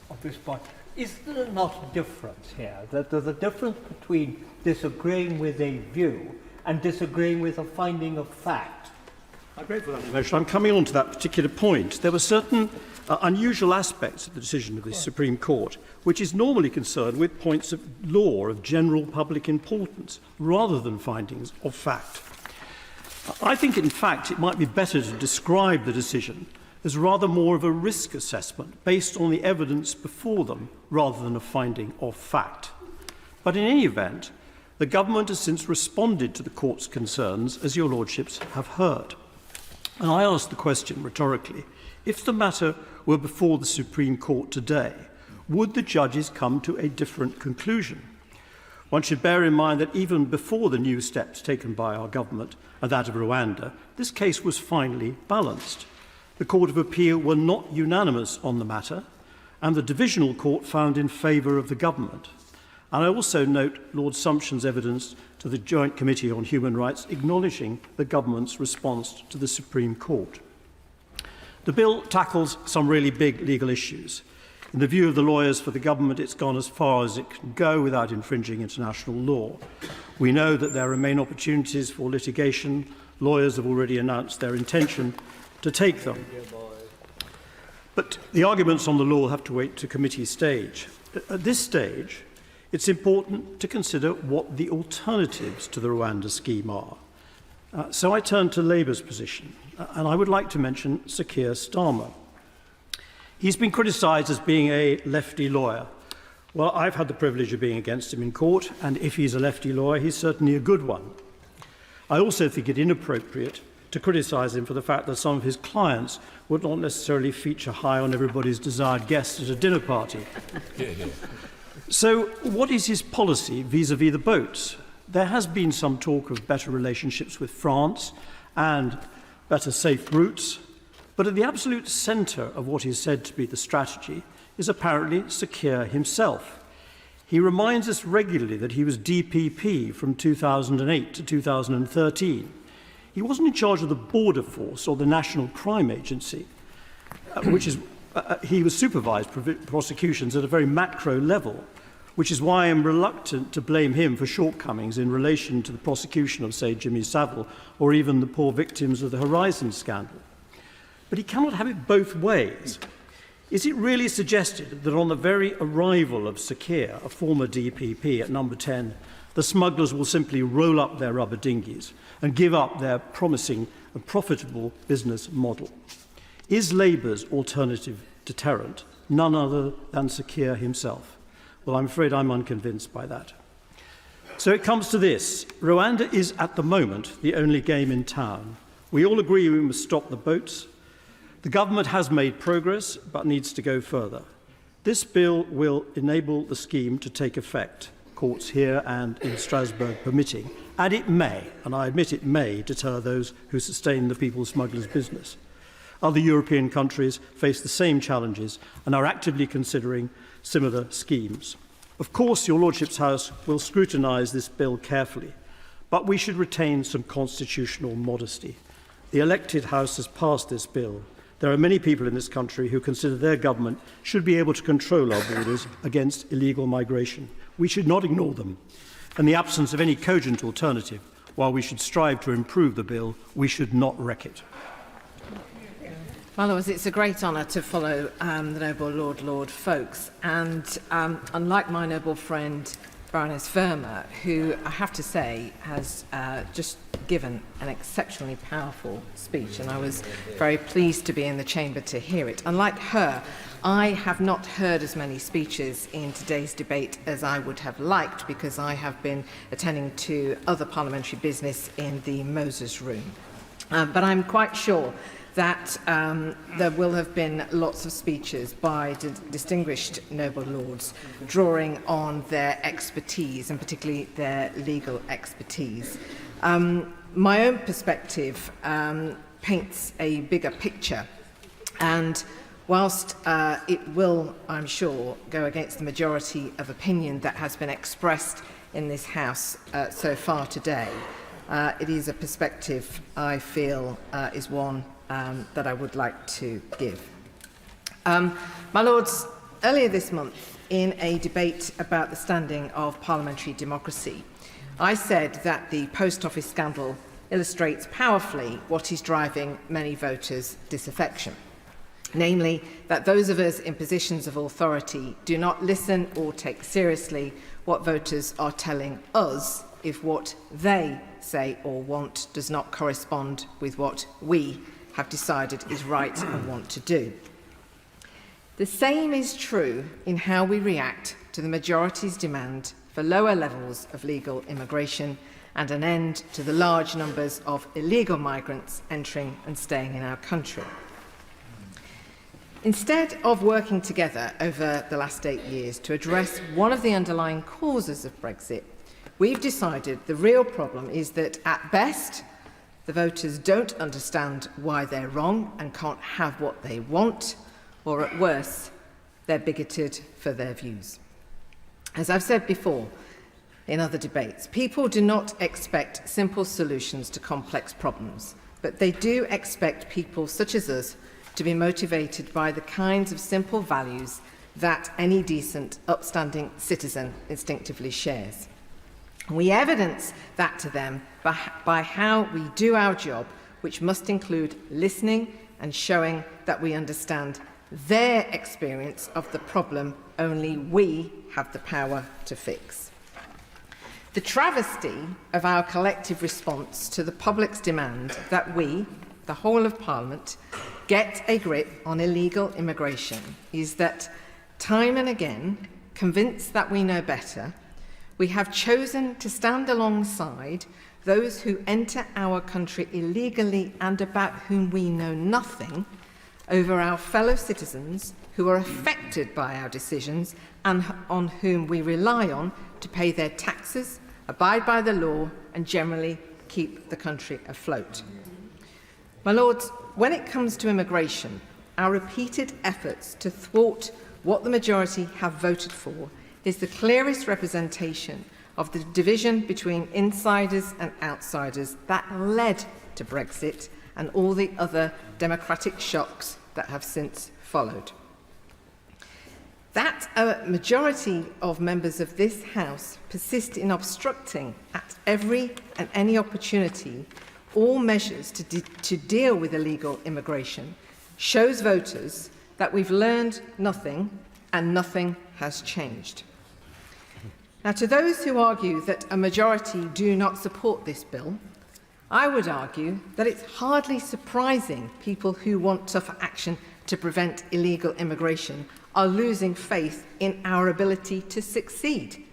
Of this point. Is there not a difference here? That there's a difference between disagreeing with a view and disagreeing with a finding of fact? I'm grateful for that motion. I'm coming on to that particular point. There were certain unusual aspects of the decision of the Supreme Court, which is normally concerned with points of law of general public importance, rather than findings of fact. I think, in fact, it might be better to describe the decision as rather more of a risk assessment based on the evidence before them, rather than a finding of fact. But in any event, The government has since responded to the court's concerns, as your lordships have heard. And I ask the question rhetorically, if the matter were before the Supreme Court today, would the judges come to a different conclusion? One should bear in mind that even before the new steps taken by our government and that of Rwanda, this case was finely balanced. The Court of Appeal were not unanimous on the matter, and the Divisional Court found in favour of the government. And I also note Lord Sumption's evidence to the Joint Committee on Human Rights acknowledging the government's response to the Supreme Court. The bill tackles some really big legal issues. In the view of the lawyers for the government, it's gone as far as it can go without infringing international law. We know that there remain opportunities for litigation. Lawyers have already announced their intention to take them. But the arguments on the law have to wait to committee stage. At this stage, it's important to consider what the alternatives to the Rwanda scheme are. So I turn to Labour's position, and I would like to mention Sir Keir Starmer. He's been criticised as being a lefty lawyer. Well, I've had the privilege of being against him in court, and if he's a lefty lawyer, he's certainly a good one. I also think it inappropriate to criticise him for the fact that some of his clients would not necessarily feature high on everybody's desired guests at a dinner party. So what is his policy vis-à-vis the boats? There has been some talk of better relationships with France and better safe routes, but at the absolute centre of what is said to be the strategy is apparently Sir Keir himself. He reminds us regularly that he was DPP from 2008 to 2013. He wasn't in charge of the Border Force or the National Crime Agency, he was supervised prosecutions at a very macro level, which is why I am reluctant to blame him for shortcomings in relation to the prosecution of, say, Jimmy Savile or even the poor victims of the Horizon scandal. But he cannot have it both ways. Is it really suggested that on the very arrival of Sir Keir, a former DPP at number 10, the smugglers will simply roll up their rubber dinghies and give up their promising and profitable business model? Is Labour's alternative deterrent none other than Sir Keir himself? Well, I'm afraid I'm unconvinced by that. So it comes to this. Rwanda is at the moment the only game in town. We all agree we must stop the boats. The government has made progress, but needs to go further. This bill will enable the scheme to take effect, courts here and in Strasbourg permitting, and it may, and I admit it may, deter those who sustain the people smugglers' business. Other European countries face the same challenges and are actively considering similar schemes. Of course, your Lordship's House will scrutinise this bill carefully, but we should retain some constitutional modesty. The elected House has passed this bill. There are many people in this country who consider their government should be able to control our borders against illegal migration. We should not ignore them. In the absence of any cogent alternative, while we should strive to improve the bill, we should not wreck it. My Lords, it's a great honour to follow the noble Lord Folkes, and unlike my noble friend Baroness Verma, who I have to say has just given an exceptionally powerful speech, and I was very pleased to be in the chamber to hear it. Unlike her, I have not heard as many speeches in today's debate as I would have liked, because I have been attending to other parliamentary business in the Moses room. But I'm quite sure that there will have been lots of speeches by distinguished noble lords drawing on their expertise, and particularly their legal expertise. My own perspective paints a bigger picture, and whilst it will, I'm sure, go against the majority of opinion that has been expressed in this House so far today, it is a perspective I feel is one that I would like to give. My Lords, earlier this month, in a debate about the standing of parliamentary democracy, I said that the post office scandal illustrates powerfully what is driving many voters' disaffection. Namely, that those of us in positions of authority do not listen or take seriously what voters are telling us if what they say or want does not correspond with what we have decided is right and want to do. The same is true in how we react to the majority's demand for lower levels of legal immigration and an end to the large numbers of illegal migrants entering and staying in our country. Instead of working together over the last 8 years to address one of the underlying causes of Brexit, we've decided the real problem is that, at best, the voters don't understand why they're wrong and can't have what they want, or at worst, they're bigoted for their views. As I've said before in other debates, people do not expect simple solutions to complex problems, but they do expect people such as us to be motivated by the kinds of simple values that any decent, upstanding citizen instinctively shares. We evidence that to them by how we do our job, which must include listening and showing that we understand their experience of the problem only we have the power to fix. The travesty of our collective response to the public's demand that we, the whole of Parliament, get a grip on illegal immigration is that, time and again, convinced that we know better, we have chosen to stand alongside those who enter our country illegally and about whom we know nothing over our fellow citizens who are affected by our decisions and on whom we rely on to pay their taxes, abide by the law and generally keep the country afloat. My Lords, when it comes to immigration, our repeated efforts to thwart what the majority have voted for is the clearest representation of the division between insiders and outsiders that led to Brexit and all the other democratic shocks that have since followed. That a majority of members of this House persist in obstructing at every and any opportunity all measures to deal with illegal immigration shows voters that we've learned nothing and nothing has changed. Now, to those who argue that a majority do not support this bill, I would argue that it's hardly surprising people who want tougher action to prevent illegal immigration are losing faith in our ability to succeed.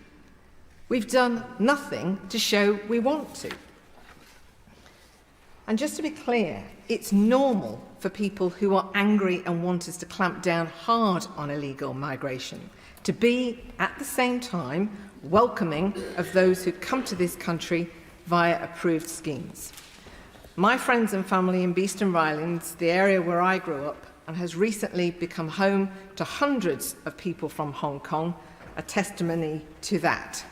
We've done nothing to show we want to. And just to be clear, it's normal for people who are angry and want us to clamp down hard on illegal migration to be, at the same time, welcoming of those who come to this country via approved schemes. My friends and family in Beeston Rylands, the area where I grew up, and has recently become home to hundreds of people from Hong Kong, are testimony to that.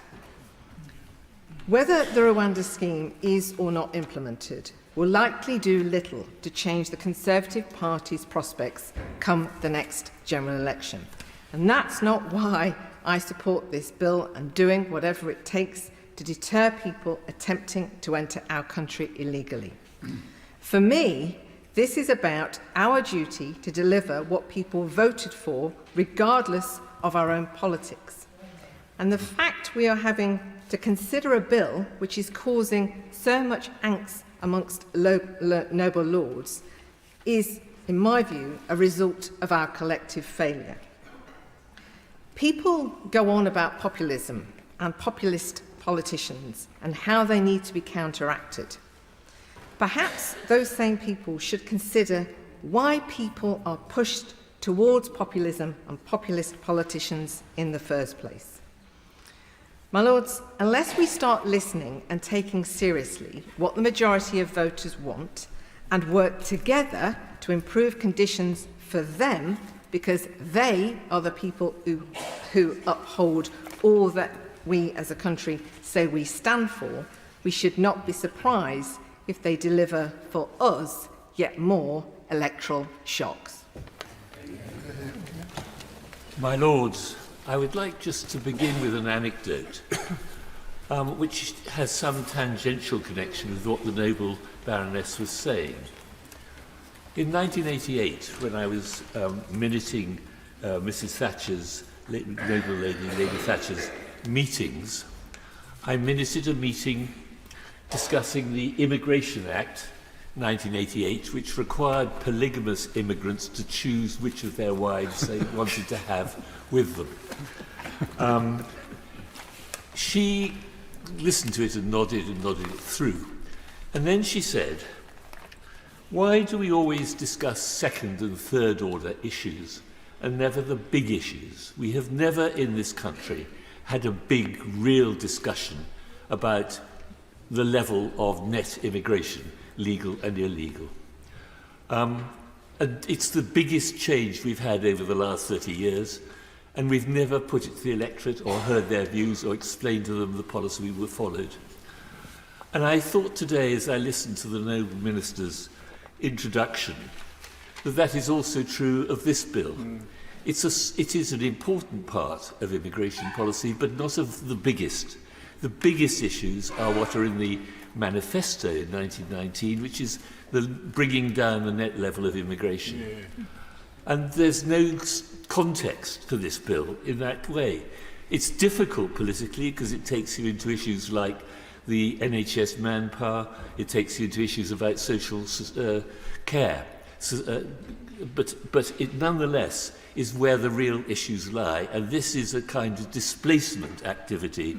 Whether the Rwanda scheme is or not implemented will likely do little to change the Conservative Party's prospects come the next general election. And that's not why I support this bill and doing whatever it takes to deter people attempting to enter our country illegally. For me, this is about our duty to deliver what people voted for, regardless of our own politics. And the fact we are having to consider a bill which is causing so much angst amongst noble lords is, in my view, a result of our collective failure. People go on about populism and populist politicians and how they need to be counteracted. Perhaps those same people should consider why people are pushed towards populism and populist politicians in the first place. My Lords, unless we start listening and taking seriously what the majority of voters want and work together to improve conditions for them, because they are the people who uphold all that we as a country say we stand for, we should not be surprised if they deliver for us yet more electoral shocks. My Lords, I would like just to begin with an anecdote which has some tangential connection with what the noble Baroness was saying. In 1988, when I was minuting Mrs. Thatcher's, noble Lady Thatcher's meetings, I minuted a meeting discussing the Immigration Act 1988, which required polygamous immigrants to choose which of their wives they wanted to have with them. She listened to it and nodded it through. And then she said, why do we always discuss second and third order issues and never the big issues? We have never in this country had a big, real discussion about the level of net immigration, legal and illegal. And it's the biggest change we've had over the last 30 years, and we've never put it to the electorate or heard their views or explained to them the policy we followed. And I thought today, as I listened to the Noble Minister's introduction, that is also true of this bill. It is an important part of immigration policy, but not of the biggest. The biggest issues are what are in the manifesto in 1919, which is the bringing down the net level of immigration. Yeah. And there's no context for this bill in that way. It's difficult politically because it takes you into issues like the NHS manpower, it takes you into issues about social care. But it nonetheless is where the real issues lie, and this is a kind of displacement activity,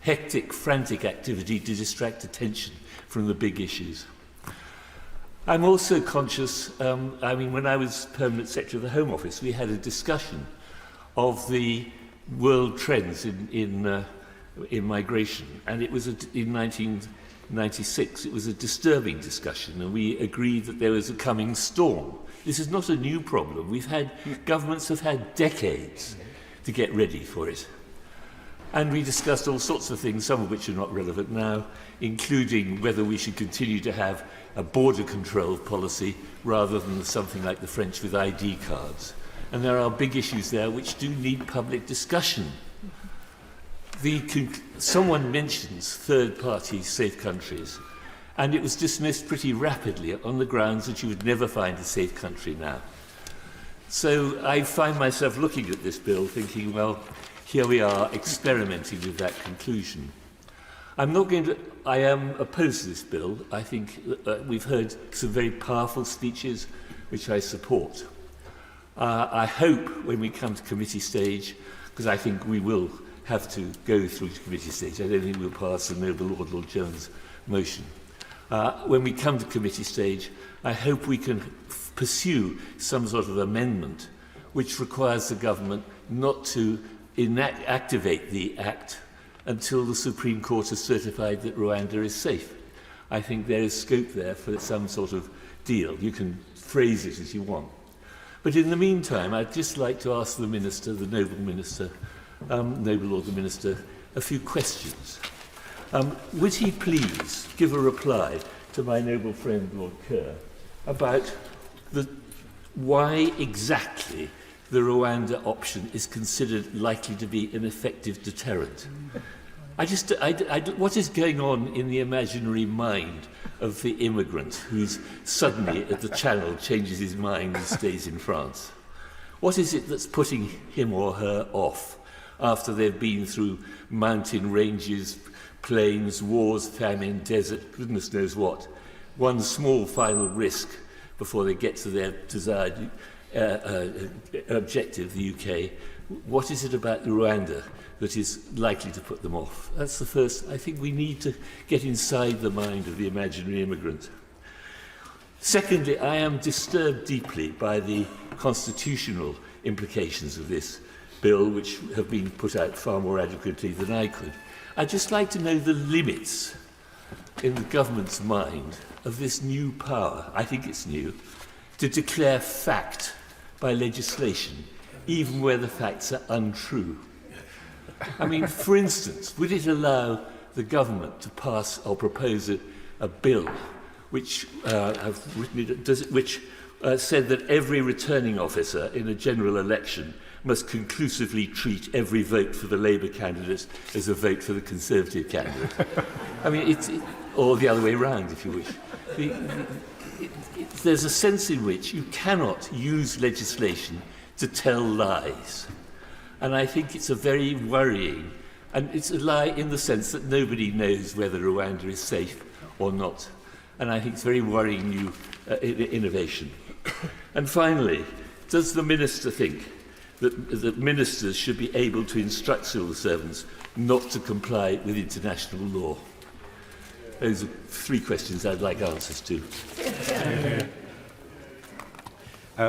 hectic, frantic activity to distract attention from the big issues. I'm also conscious, when I was Permanent Secretary of the Home Office, we had a discussion of the world trends in migration, and it was in 1996. It was a disturbing discussion, and we agreed that there was a coming storm. This is not a new problem. Governments have had decades to get ready for it. And we discussed all sorts of things, some of which are not relevant now, including whether we should continue to have a border control policy rather than something like the French with ID cards. And there are big issues there which do need public discussion. Someone mentions third-party safe countries, and it was dismissed pretty rapidly on the grounds that you would never find a safe country now. So I find myself looking at this bill thinking, well, here we are experimenting with that conclusion. I am opposed to this bill. I think we've heard some very powerful speeches, which I support. I hope when we come to committee stage, because I think we will have to go through to committee stage, I don't think we'll pass the Noble Lord Jones motion. When we come to committee stage, I hope we can pursue some sort of amendment which requires the government not to activate the Act until the Supreme Court has certified that Rwanda is safe. I think there is scope there for some sort of deal. You can phrase it as you want. But in the meantime, I'd just like to ask the Minister, the Noble Minister, Noble Lord the Minister, a few questions. Would he please give a reply to my noble friend Lord Kerr about why exactly the Rwanda option is considered likely to be an effective deterrent? What is going on in the imaginary mind of the immigrant who's suddenly at the Channel changes his mind and stays in France? What is it that's putting him or her off after they've been through mountain ranges, plains, wars, famine, desert, goodness knows what? One small final risk before they get to their desired objective, the UK. What is it about Rwanda that is likely to put them off? That's the first. I think we need to get inside the mind of the imaginary immigrant. Secondly, I am disturbed deeply by the constitutional implications of this bill, which have been put out far more adequately than I could. I'd just like to know the limits in the government's mind of this new power, I think it's new, to declare fact by legislation, even where the facts are untrue. I mean, for instance, would it allow the government to pass or propose a bill which said that every returning officer in a general election must conclusively treat every vote for the Labour candidate as a vote for the Conservative candidate? I mean, or the other way around, if you wish. There's a sense in which you cannot use legislation to tell lies. And I think it's a very worrying, and it's a lie in the sense that nobody knows whether Rwanda is safe or not. And I think it's very worrying new innovation. And finally, does the Minister think that ministers should be able to instruct civil servants not to comply with international law? Those are three questions I'd like answers to.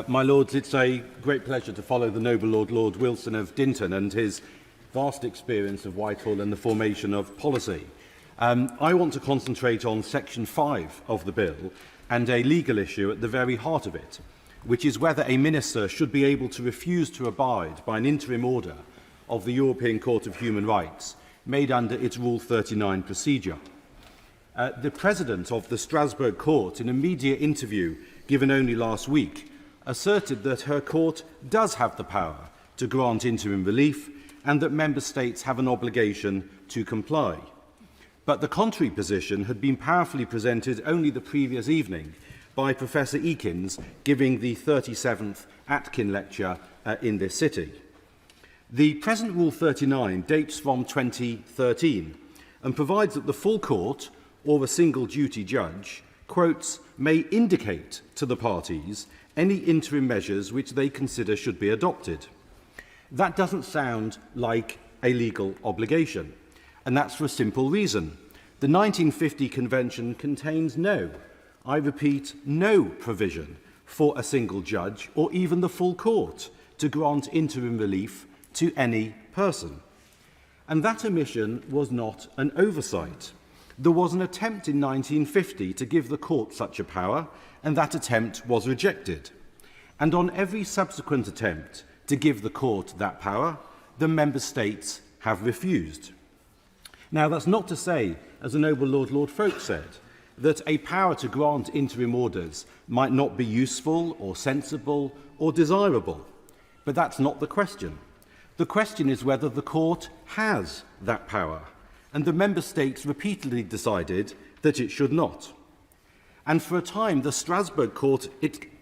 My Lords, it's a great pleasure to follow the noble Lord Wilson of Dinton and his vast experience of Whitehall and the formation of policy. I want to concentrate on Section 5 of the bill and a legal issue at the very heart of it, which is whether a minister should be able to refuse to abide by an interim order of the European Court of Human Rights made under its Rule 39 procedure. The President of the Strasbourg Court, in a media interview given only last week, asserted that her court does have the power to grant interim relief and that Member States have an obligation to comply. But the contrary position had been powerfully presented only the previous evening by Professor Eakins giving the 37th Atkin Lecture in this city. The present Rule 39 dates from 2013 and provides that the full court or a single duty judge, quotes, may indicate to the parties any interim measures which they consider should be adopted. That doesn't sound like a legal obligation, and that's for a simple reason. The 1950 Convention contains no, I repeat, no provision for a single judge or even the full court to grant interim relief to any person. And that omission was not an oversight. There was an attempt in 1950 to give the court such a power, and that attempt was rejected. And on every subsequent attempt to give the court that power, the Member States have refused. Now, that's not to say, as the noble Lord Folk said, that a power to grant interim orders might not be useful or sensible or desirable. But that's not the question. The question is whether the court has that power, and the Member States repeatedly decided that it should not. And for a time, the Strasbourg Court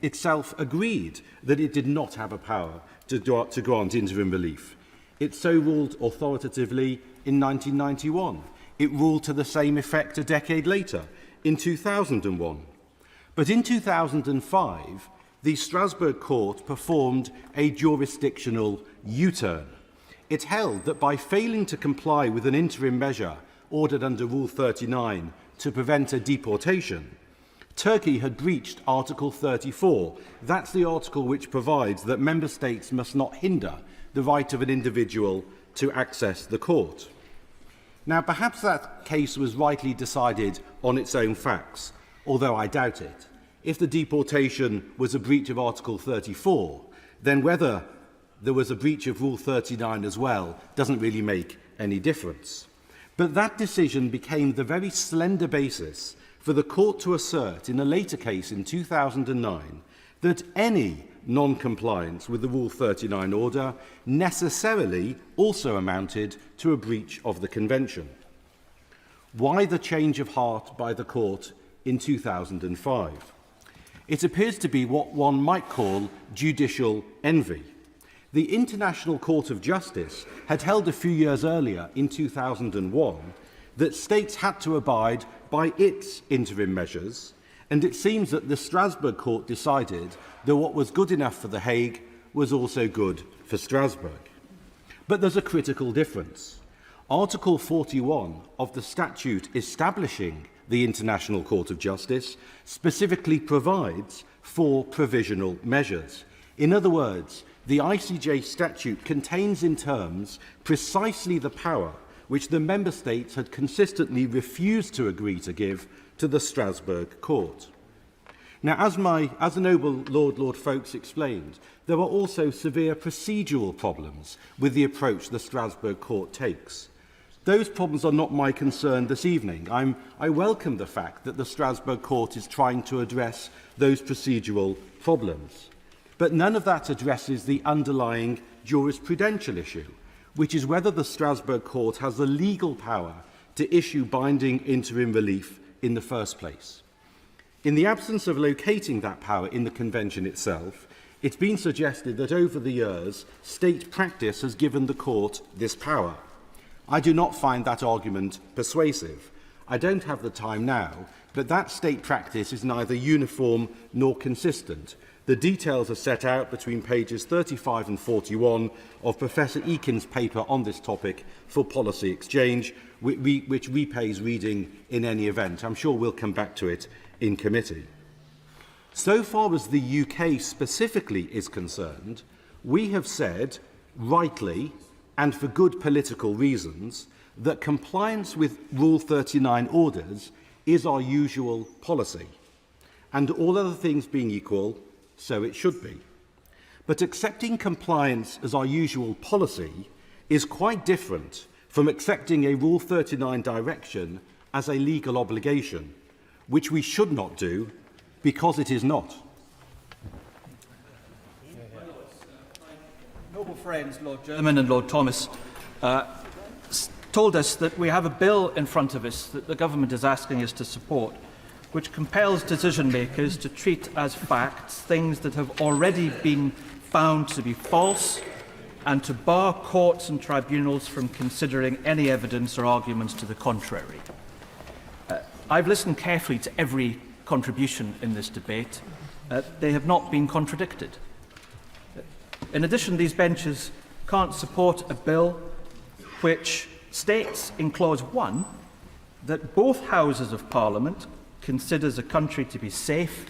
itself agreed that it did not have a power to grant interim relief. It so ruled authoritatively in 1991. It ruled to the same effect a decade later, in 2001. But in 2005, the Strasbourg Court performed a jurisdictional U-turn. It held that by failing to comply with an interim measure ordered under Rule 39 to prevent a deportation, Turkey had breached Article 34. That's the article which provides that Member States must not hinder the right of an individual to access the court. Now, perhaps that case was rightly decided on its own facts, although I doubt it. If the deportation was a breach of Article 34, then whether there was a breach of Rule 39 as well doesn't really make any difference. But that decision became the very slender basis for the court to assert in a later case in 2009 that any non-compliance with the Rule 39 order necessarily also amounted to a breach of the Convention. Why the change of heart by the court in 2005? It appears to be what one might call judicial envy. The International Court of Justice had held a few years earlier, in 2001, that states had to abide by its interim measures, and it seems that the Strasbourg Court decided that what was good enough for The Hague was also good for Strasbourg. But there's a critical difference. Article 41 of the statute establishing the International Court of Justice specifically provides for provisional measures. In other words, the ICJ statute contains in terms precisely the power which the Member States had consistently refused to agree to give to the Strasbourg Court. Now, as the noble Lord Folks explained, there are also severe procedural problems with the approach the Strasbourg Court takes. Those problems are not my concern this evening. I welcome the fact that the Strasbourg Court is trying to address those procedural problems. But none of that addresses the underlying jurisprudential issue, which is whether the Strasbourg Court has the legal power to issue binding interim relief in the first place. In the absence of locating that power in the Convention itself, it's been suggested that over the years, state practice has given the court this power. I do not find that argument persuasive. I don't have the time now, but that state practice is neither uniform nor consistent. The details are set out between pages 35 and 41 of Professor Eakin's paper on this topic for Policy Exchange, which repays reading in any event. I'm sure we'll come back to it in committee. So far as the UK specifically is concerned, we have said, rightly and for good political reasons, that compliance with Rule 39 orders is our usual policy, and all other things being equal, so it should be. But accepting compliance as our usual policy is quite different from accepting a Rule 39 direction as a legal obligation, which we should not do because it is not. Noble friends, Lord Jermyn and Lord Thomas, told us that we have a bill in front of us that the government is asking us to support, which compels decision makers to treat as facts things that have already been found to be false, and to bar courts and tribunals from considering any evidence or arguments to the contrary. I've listened carefully to every contribution in this debate. They have not been contradicted. In addition, these benches can't support a bill which states in Clause 1 that both Houses of Parliament considers a country to be safe,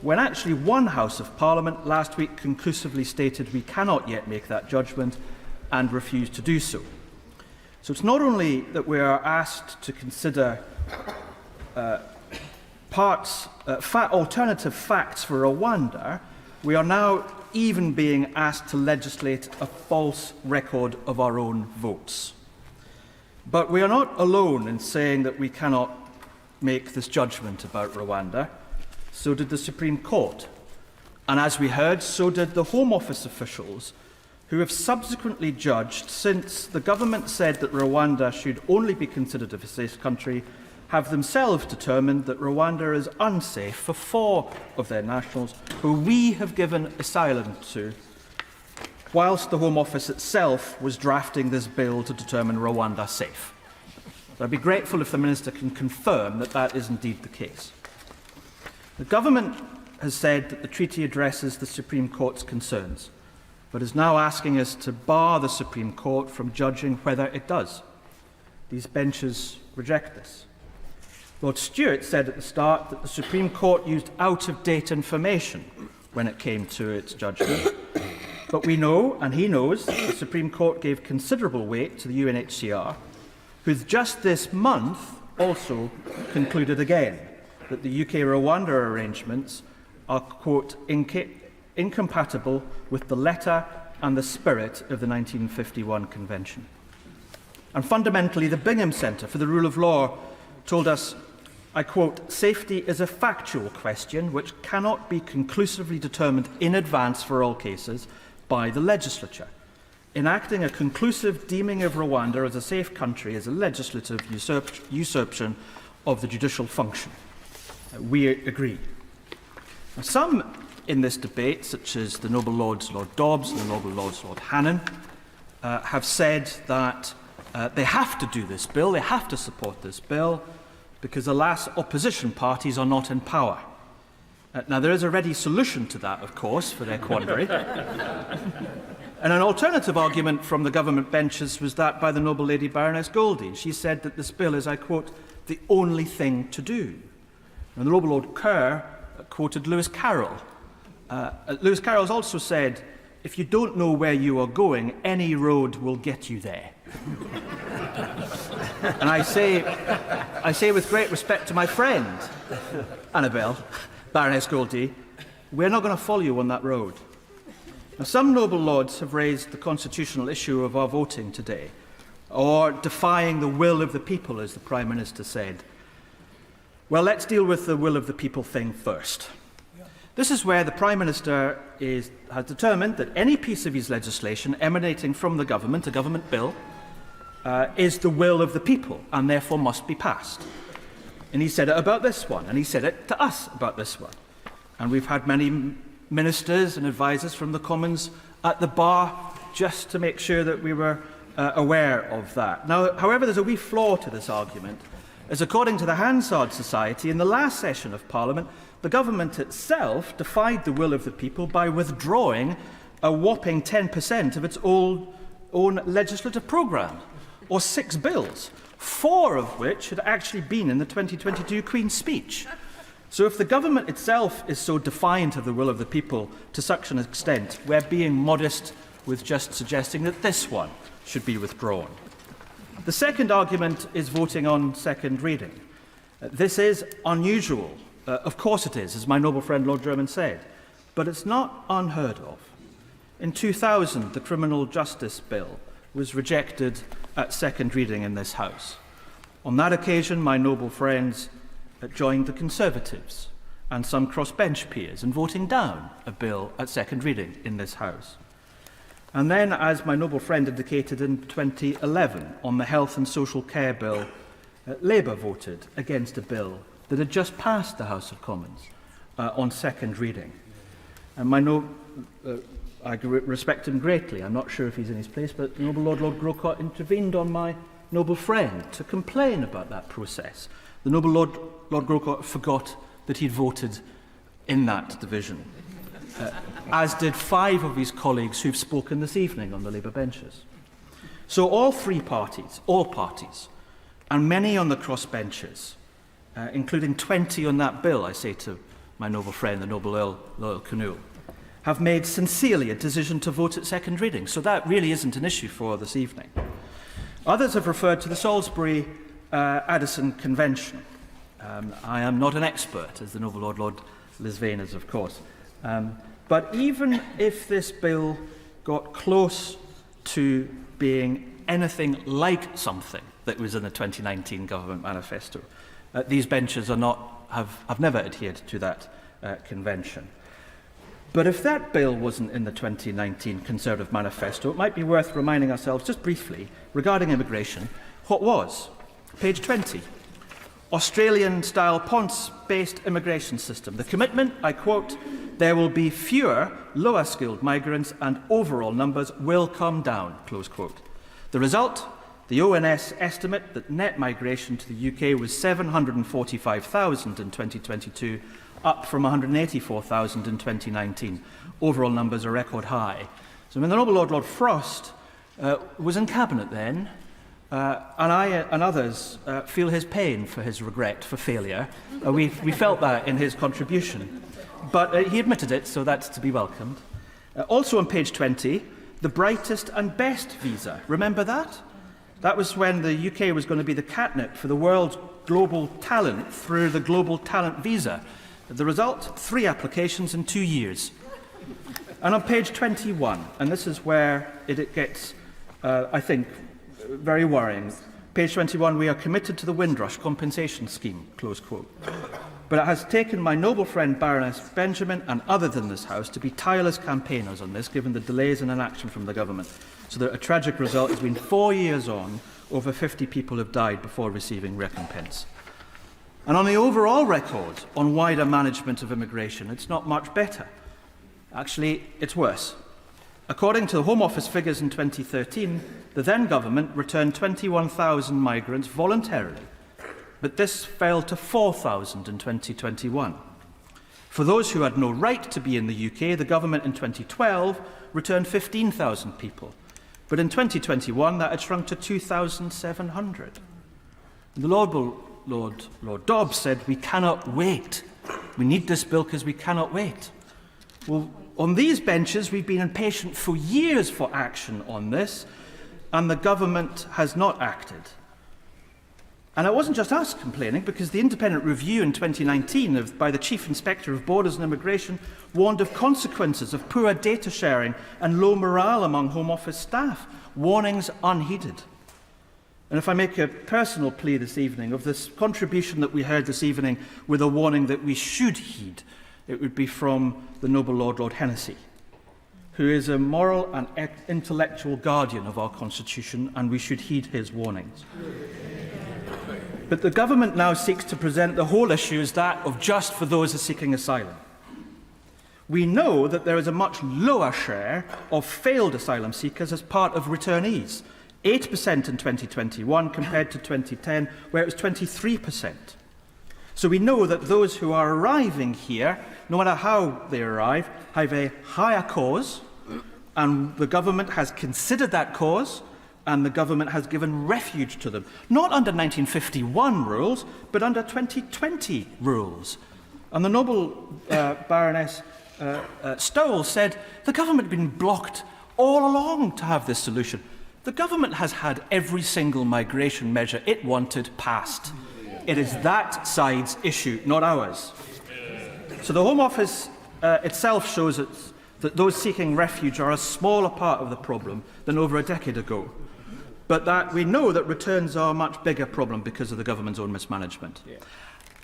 when actually one House of Parliament last week conclusively stated we cannot yet make that judgment and refused to do so. So it's not only that we are asked to consider alternative facts for Rwanda, we are now even being asked to legislate a false record of our own votes. But we are not alone in saying that we cannot make this judgment about Rwanda. So did the Supreme Court. And as we heard, so did the Home Office officials, who have subsequently judged, since the government said that Rwanda should only be considered a safe country, have themselves determined that Rwanda is unsafe for 4 of their nationals who we have given asylum to, whilst the Home Office itself was drafting this bill to determine Rwanda safe. So I'd be grateful if the Minister can confirm that that is indeed the case. The government has said that the treaty addresses the Supreme Court's concerns, but is now asking us to bar the Supreme Court from judging whether it does. These benches reject this. Lord Stewart said at the start that the Supreme Court used out-of-date information when it came to its judgment. But we know, and he knows, the Supreme Court gave considerable weight to the UNHCR, who just this month also concluded again that the UK-Rwanda arrangements are, quote, incompatible with the letter and the spirit of the 1951 Convention. And fundamentally, the Bingham Centre for the Rule of Law told us, I quote, safety is a factual question which cannot be conclusively determined in advance for all cases by the legislature. Enacting a conclusive deeming of Rwanda as a safe country is a legislative usurpation of the judicial function. We agree. Now, some in this debate, such as the Noble Lords Lord Dobbs and the Noble Lords Lord Hannon, have said that they have to do this bill, they have to support this bill, because, alas, opposition parties are not in power. Now, there is a ready solution to that, of course, for their quandary. And an alternative argument from the government benches was that by the Noble Lady Baroness Goldie. She said that this bill is, I quote, the only thing to do. And the Noble Lord Kerr quoted Lewis Carroll. Lewis Carroll has also said, if you don't know where you are going, any road will get you there. And I say with great respect to my friend, Annabel, Baroness Goldie, we're not going to follow you on that road. Now, some noble lords have raised the constitutional issue of our voting today, or defying the will of the people, as the Prime Minister said. Well, let's deal with the will of the people thing first. This is where the Prime Minister has determined that any piece of his legislation emanating from the government, a government bill, is the will of the people and therefore must be passed. And he said it about this one, and he said it to us about this one. And we've had many ministers and advisers from the Commons at the bar just to make sure that we were aware of that. Now, however, there's a wee flaw to this argument. as according to the Hansard Society, in the last session of Parliament, the government itself defied the will of the people by withdrawing a whopping 10% of its own legislative programme, or 6 bills, 4 of which had actually been in the 2022 Queen's Speech. So if the government itself is so defiant of the will of the people to such an extent, we're being modest with just suggesting that this one should be withdrawn. The second argument is voting on second reading. This is unusual. Of course it is, as my noble friend Lord Jermyn said, but it's not unheard of. In 2000, the Criminal Justice Bill was rejected at second reading in this House. On that occasion, my noble friends joined the Conservatives and some crossbench peers in voting down a bill at second reading in this House. And then, as my noble friend indicated in 2011, on the Health and Social Care Bill, Labour voted against a bill that had just passed the House of Commons on second reading. And I respect him greatly. I'm not sure if he's in his place, but the noble Lord Grocott intervened on my noble friend to complain about that process. The noble Lord Grocott forgot that he'd voted in that division, as did 5 of his colleagues who've spoken this evening on the Labour benches. So all parties, and many on the crossbenches, including 20 on that bill, I say to my noble friend, the noble Earl Canoe, have made sincerely a decision to vote at second reading. So that really isn't an issue for this evening. Others have referred to the Salisbury-Addison Convention. I am not an expert, as the noble Lord Lisvane is, of course. But even if this bill got close to being anything like something that was in the 2019 Government Manifesto, these benches have never adhered to that convention. But if that bill wasn't in the 2019 Conservative Manifesto, it might be worth reminding ourselves just briefly, regarding immigration, what was. Page 20. Australian-style Ponce-based immigration system. The commitment, I quote, there will be fewer lower-skilled migrants and overall numbers will come down, close quote. The result, the ONS estimate that net migration to the UK was 745,000 in 2022, up from 184,000 in 2019. Overall numbers are record high. So when the noble Lord Frost was in Cabinet then, and I and others feel his pain for his regret for failure. We felt that in his contribution. But he admitted it, so that's to be welcomed. Also on page 20, the brightest and best visa. Remember that? That was when the UK was going to be the catnip for the world's global talent through the global talent visa. The result, 3 applications in 2 years. And on page 21, and this is where it gets, I think, very worrying. Page 21, we are committed to the Windrush compensation scheme, close quote. But it has taken my noble friend Baroness Benjamin and others in this House to be tireless campaigners on this, given the delays in inaction from the government. So that a tragic result has been 4 years on, over 50 people have died before receiving recompense. And on the overall record on wider management of immigration, it's not much better. Actually, it's worse. According to the Home Office figures in 2013, the then government returned 21,000 migrants voluntarily, but this fell to 4,000 in 2021. For those who had no right to be in the UK, the government in 2012 returned 15,000 people, but in 2021 that had shrunk to 2,700. The Lord Dobbs said, we cannot wait. We need this bill because we cannot wait. Well, on these benches, we've been impatient for years for action on this, and the government has not acted. And it wasn't just us complaining, because the independent review in 2019 by the Chief Inspector of Borders and Immigration warned of consequences of poor data sharing and low morale among Home Office staff. Warnings unheeded. And if I make a personal plea this evening of this contribution that we heard this evening with a warning that we should heed, it would be from the noble Lord Hennessy, who is a moral and intellectual guardian of our Constitution, and we should heed his warnings. But the government now seeks to present the whole issue as that of just for those seeking asylum. We know that there is a much lower share of failed asylum seekers as part of returnees. 8% in 2021 compared to 2010, where it was 23%. So we know that those who are arriving here, no matter how they arrive, have a higher cause, and the government has considered that cause, and the government has given refuge to them. Not under 1951 rules, but under 2020 rules. And the noble Baroness Stowell said the government had been blocked all along to have this solution. The government has had every single migration measure it wanted passed. It is that side's issue, not ours. So the Home Office itself shows us that those seeking refuge are a smaller part of the problem than over a decade ago. But that we know that returns are a much bigger problem because of the government's own mismanagement. Yeah.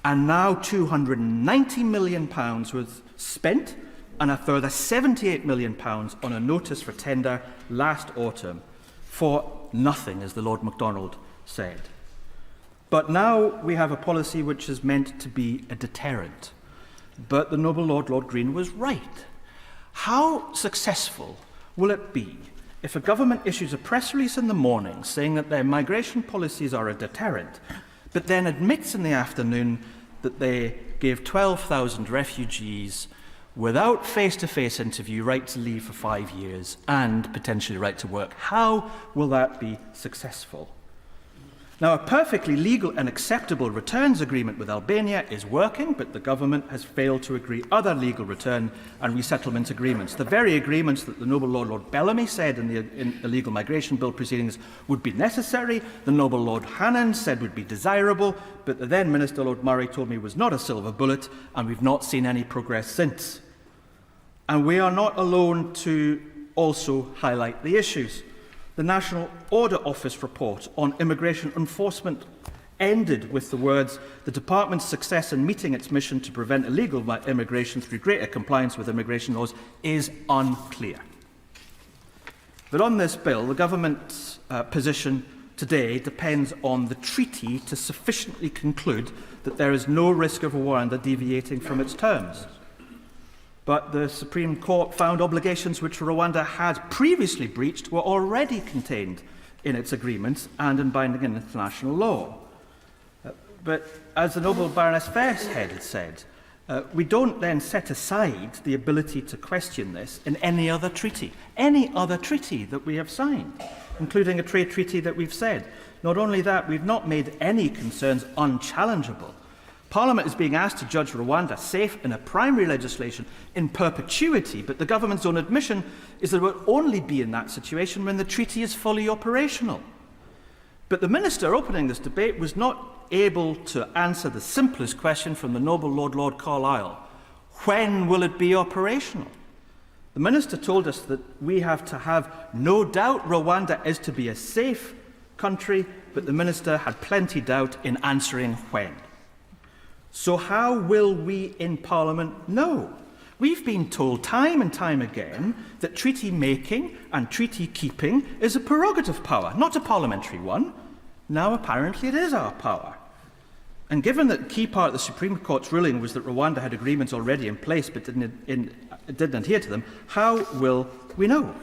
And now £290 million was spent, and a further £78 million on a notice for tender last autumn for nothing, as the Lord MacDonald said. But now we have a policy which is meant to be a deterrent. But the noble Lord Green was right. How successful will it be if a government issues a press release in the morning saying that their migration policies are a deterrent, but then admits in the afternoon that they gave 12,000 refugees without face-to-face interview right to leave for 5 years and potentially right to work? How will that be successful? Now, a perfectly legal and acceptable returns agreement with Albania is working, but the government has failed to agree other legal return and resettlement agreements. The very agreements that the noble Lord Bellamy said in the illegal migration bill proceedings would be necessary, the noble Lord Hannan said would be desirable, but the then Minister Lord Murray told me was not a silver bullet, and we've not seen any progress since. And we are not alone to also highlight the issues. The National Order Office report on immigration enforcement ended with the words, "The Department's success in meeting its mission to prevent illegal immigration through greater compliance with immigration laws is unclear." But on this bill, the government's position today depends on the treaty to sufficiently conclude that there is no risk of Rwanda deviating from its terms. But the Supreme Court found obligations which Rwanda had previously breached were already contained in its agreements and in binding international law. But as the noble Baroness Fairhead had said, we don't then set aside the ability to question this in any other treaty that we have signed, including a trade treaty that we've said. Not only that, we've not made any concerns unchallengeable. Parliament is being asked to judge Rwanda safe in a primary legislation in perpetuity, but the government's own admission is that it will only be in that situation when the treaty is fully operational. But the Minister opening this debate was not able to answer the simplest question from the noble Lord Carlisle. When will it be operational? The Minister told us that we have to have no doubt Rwanda is to be a safe country, but the Minister had plenty doubt in answering when. So how will we in Parliament know? We've been told time and time again that treaty making and treaty keeping is a prerogative power, not a parliamentary one. Now apparently it is our power. And given that a key part of the Supreme Court's ruling was that Rwanda had agreements already in place but didn't adhere to them, how will we know?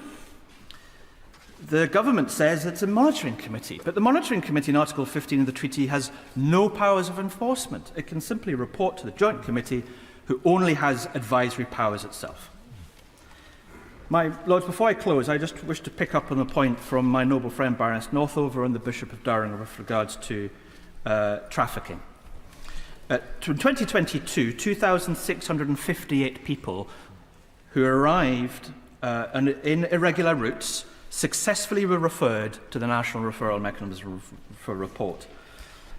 The government says it's a monitoring committee, but the monitoring committee in Article 15 of the treaty has no powers of enforcement. It can simply report to the joint committee, who only has advisory powers itself. My Lords, before I close, I just wish to pick up on a point from my noble friend Baroness Northover and the Bishop of Durham with regards to trafficking. In 2022, 2,658 people who arrived in irregular routes successfully were referred to the National Referral Mechanism for report.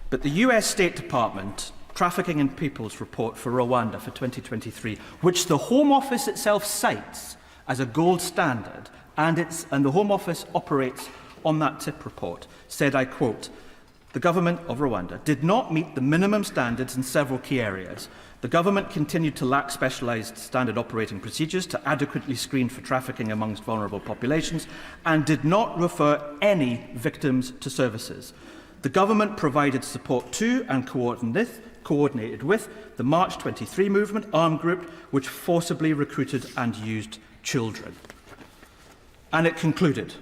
But the US State Department Trafficking in Peoples report for Rwanda for 2023, which the Home Office itself cites as a gold standard, and the Home Office operates on that TIP report, said, I quote, "The government of Rwanda did not meet the minimum standards in several key areas. The government continued to lack specialised standard operating procedures to adequately screen for trafficking amongst vulnerable populations and did not refer any victims to services. The government provided support to and coordinated with the March 23 movement armed group which forcibly recruited and used children." And it concluded,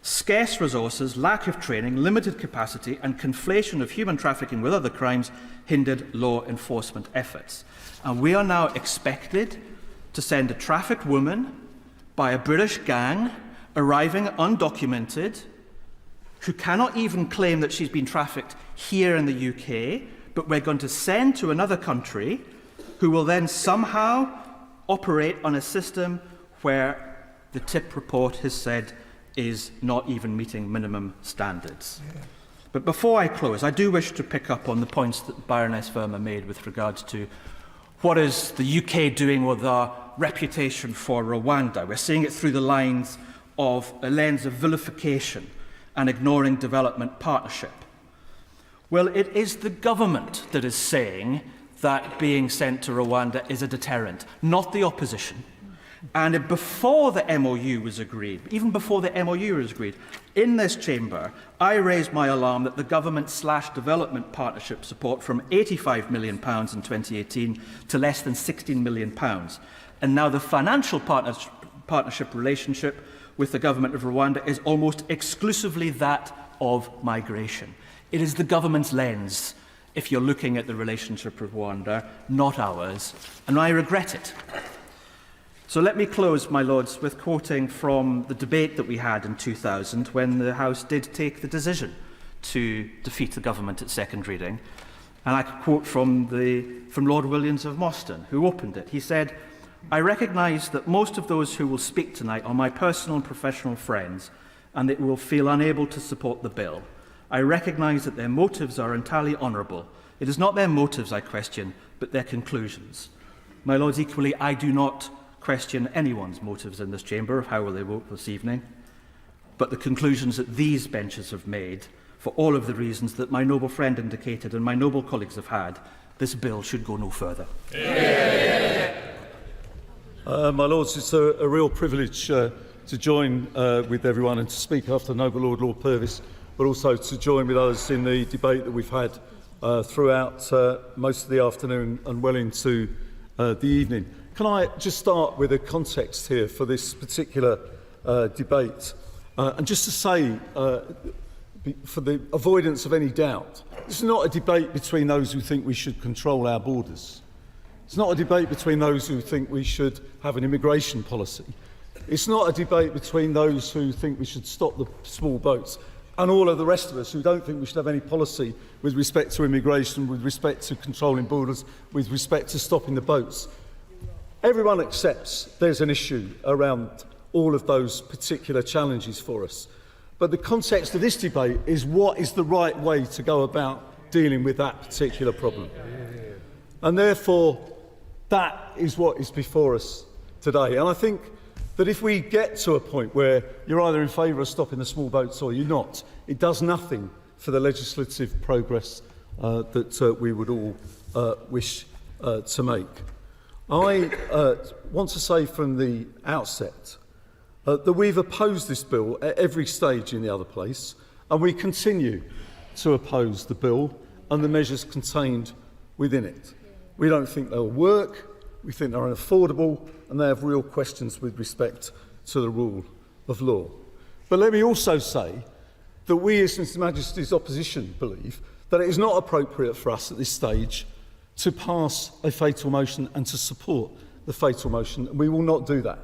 Scarce resources, lack of training, limited capacity, and conflation of human trafficking with other crimes hindered law enforcement efforts. And we are now expected to send a trafficked woman by a British gang arriving undocumented, who cannot even claim that she's been trafficked here in the UK, but we're going to send to another country, who will then somehow operate on a system where the TIP report has said is not even meeting minimum standards. But before I close, I do wish to pick up on the points that Baroness Verma made with regards to what is the UK doing with our reputation for Rwanda. We're seeing it through the lens of vilification and ignoring development partnership. Well, it is the government that is saying that being sent to Rwanda is a deterrent, not the opposition. And before the MOU was agreed, even before the MOU was agreed, in this chamber, I raised my alarm that the government/development partnership support from £85 million in 2018 to less than £16 million. And now the financial partnership relationship with the government of Rwanda is almost exclusively that of migration. It is the government's lens, if you're looking at the relationship with Rwanda, not ours, and I regret it. So let me close, my lords, with quoting from the debate that we had in 2000 when the House did take the decision to defeat the government at second reading. And I could quote from Lord Williams of Moston, who opened it. He said, "I recognise that most of those who will speak tonight are my personal and professional friends, and that will feel unable to support the bill. I recognise that their motives are entirely honourable. It is not their motives I question, but their conclusions." My lords, equally, I do not question anyone's motives in this chamber of how will they vote this evening, but the conclusions that these benches have made, for all of the reasons that my noble friend indicated and my noble colleagues have had, this bill should go no further. My lords, it's a real privilege to join with everyone and to speak after Noble Lord Purvis, but also to join with others in the debate that we've had throughout most of the afternoon and well into the evening. Can I just start with a context here for this particular debate? And just to say, for the avoidance of any doubt, this is not a debate between those who think we should control our borders. It's not a debate between those who think we should have an immigration policy. It's not a debate between those who think we should stop the small boats and all of the rest of us who don't think we should have any policy with respect to immigration, with respect to controlling borders, with respect to stopping the boats. Everyone accepts there's an issue around all of those particular challenges for us. But the context of this debate is what is the right way to go about dealing with that particular problem. And therefore, that is what is before us today. And I think that if we get to a point where you're either in favour of stopping the small boats or you're not, it does nothing for the legislative progress that we would all wish to make. I want to say from the outset that we've opposed this bill at every stage in the other place, and we continue to oppose the bill and the measures contained within it. We don't think they'll work, we think they're unaffordable, and they have real questions with respect to the rule of law. But let me also say that we, as His Majesty's opposition, believe that it is not appropriate for us at this stage to pass a fatal motion and to support the fatal motion, and we will not do that,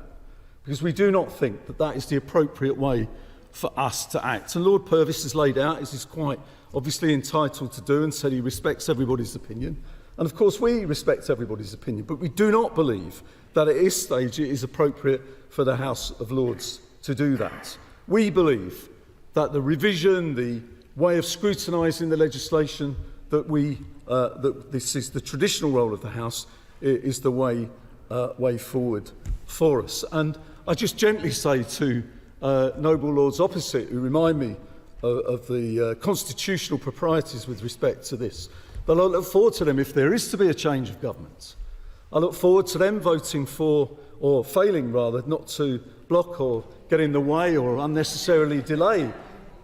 because we do not think that that is the appropriate way for us to act. And Lord Purvis has laid out, as he's quite obviously entitled to do, and said he respects everybody's opinion. And of course we respect everybody's opinion, but we do not believe that at this stage it is appropriate for the House of Lords to do that. We believe that the revision, the way of scrutinising the legislation, that this is the traditional role of the House, is the way forward for us. And I just gently say to noble lords opposite, who remind me of the constitutional proprieties with respect to this, that I look forward to them, if there is to be a change of government, I look forward to them voting for, or failing rather, not to block or get in the way or unnecessarily delay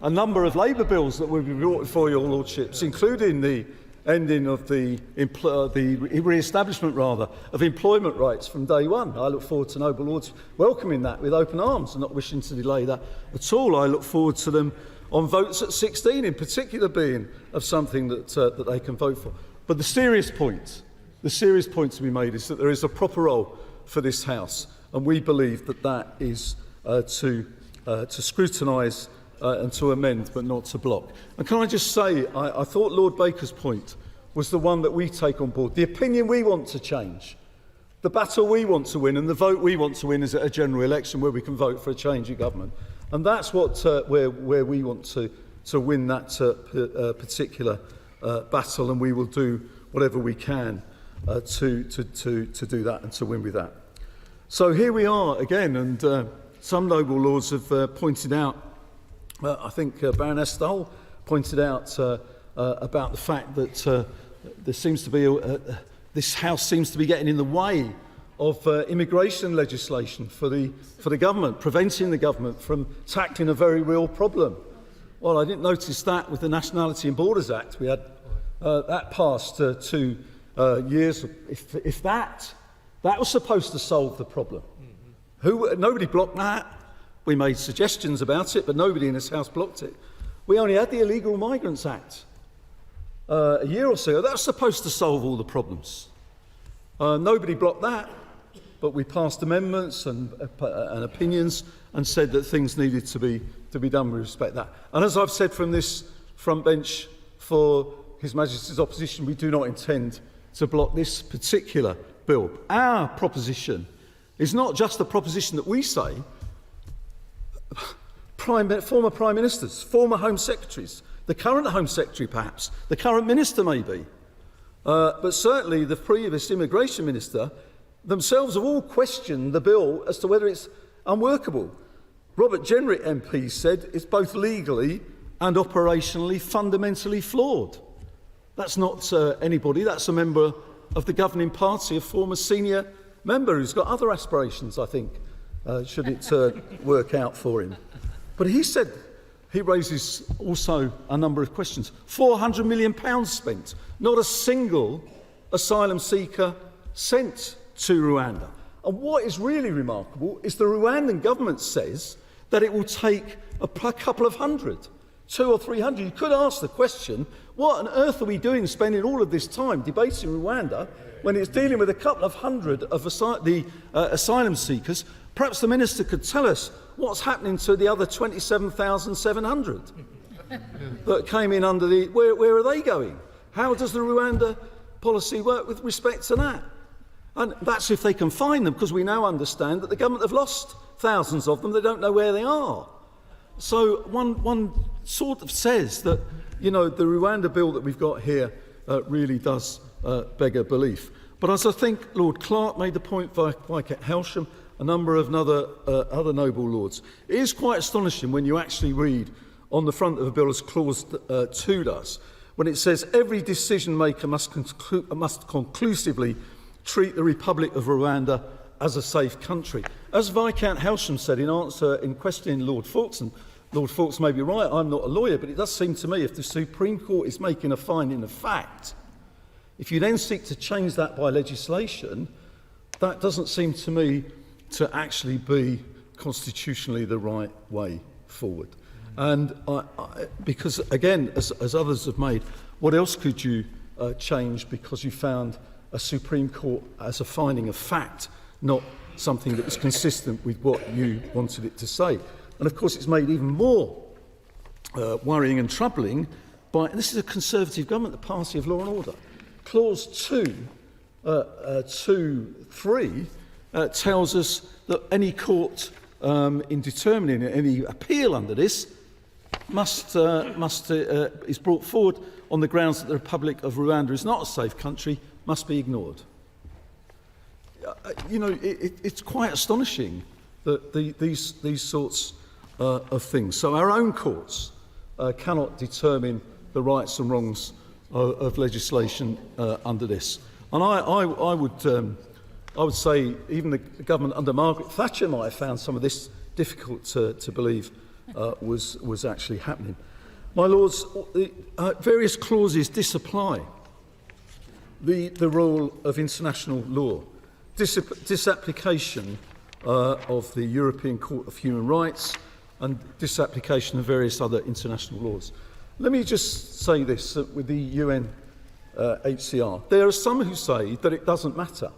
a number of Labour bills that will be brought before your lordships, including the ending of the re-establishment, rather, of employment rights from day one. I look forward to noble lords welcoming that with open arms and not wishing to delay that at all. I look forward to them on votes at 16, in particular, being of something that they can vote for. But the serious point to be made is that there is a proper role for this House, and we believe that that is to scrutinise and to amend, but not to block. And can I just say, I thought Lord Baker's point was the one that we take on board. The opinion we want to change, the battle we want to win, and the vote we want to win is at a general election where we can vote for a change in government. And that's what where we want to win that particular battle, and we will do whatever we can to do that and to win with that. So here we are again, and some noble lords have pointed out, I think Baroness Stoll pointed out about the fact that there seems to be this House seems to be getting in the way of immigration legislation for the government, preventing the government from tackling a very real problem. Well, I didn't notice that with the Nationality and Borders Act. We had that passed 2 years. If that was supposed to solve the problem, nobody blocked that. We made suggestions about it, but nobody in this House blocked it. We only had the Illegal Migrants Act a year or so ago. That was supposed to solve all the problems. Nobody blocked that, but we passed amendments and opinions and said that things needed to be done with respect to that. And as I've said from this front bench for His Majesty's opposition, we do not intend to block this particular bill. Our proposition is not just the proposition that we say. Former Prime Ministers, former Home Secretaries, the current Home Secretary perhaps, the current Minister maybe, but certainly the previous Immigration Minister themselves have all questioned the bill as to whether it's unworkable. Robert Jenrick MP said it's both legally and operationally fundamentally flawed. That's not anybody, that's a member of the governing party, a former senior member who's got other aspirations, I think, should it work out for him. But he said, he raises also a number of questions. £400 million spent, not a single asylum seeker sent to Rwanda. And what is really remarkable is the Rwandan government says that it will take a couple of hundred, 200 or 300. You could ask the question, what on earth are we doing spending all of this time debating Rwanda when it's dealing with a couple of hundred of the asylum seekers? Perhaps the Minister could tell us what's happening to the other 27,700 that came in under the... Where are they going? How does the Rwanda policy work with respect to that? And that's if they can find them, because we now understand that the government have lost thousands of them. They don't know where they are. So one sort of says that, you know, the Rwanda bill that we've got here really does beg a belief. But as I think Lord Clark made the point, Viscount Helsham, a number of other noble lords, it is quite astonishing when you actually read on the front of the bill, as Clause 2 does, when it says every decision maker must conclusively treat the Republic of Rwanda as a safe country. As Viscount Helsham said in answer in questioning Lord Fawkes, and Lord Fawkes may be right, I'm not a lawyer, but it does seem to me if the Supreme Court is making a finding of fact, if you then seek to change that by legislation, that doesn't seem to me to actually be constitutionally the right way forward. And because, again, as others have made, what else could you change because you found a Supreme Court as a finding of fact, not something that was consistent with what you wanted it to say? And of course, it's made even more worrying and troubling by, this is a Conservative government, the party of law and order. Clause 2.3 tells us that any court in determining any appeal under this is brought forward on the grounds that the Republic of Rwanda is not a safe country, must be ignored. You know, it's quite astonishing that these sorts of things. So our own courts cannot determine the rights and wrongs of legislation under this. And I would say even the government under Margaret Thatcher might have found some of this difficult to believe was actually happening. My Lords, various clauses disapply the role of international law, disapplication of the European Court of Human Rights and disapplication of various other international laws. Let me just say this with the UNHCR. There are some who say that it doesn't matter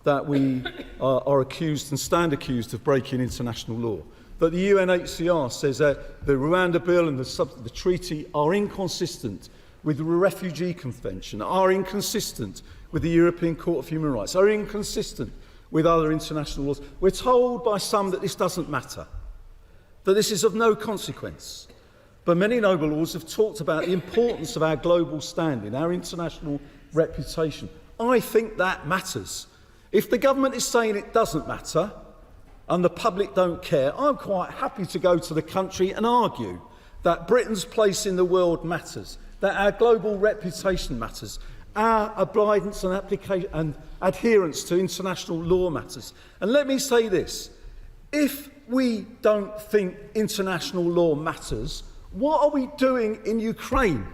that we are accused and stand accused of breaking international law, that the UNHCR says that the Rwanda Bill and the treaty are inconsistent with the Refugee Convention, are inconsistent with the European Court of Human Rights, are inconsistent with other international laws. We're told by some that this doesn't matter, that this is of no consequence. But many noble lords have talked about the importance of our global standing, our international reputation. I think that matters. If the government is saying it doesn't matter and the public don't care, I'm quite happy to go to the country and argue that Britain's place in the world matters, that our global reputation matters, our obedience and application and adherence to international law matters. And let me say this, if we don't think international law matters, what are we doing in Ukraine?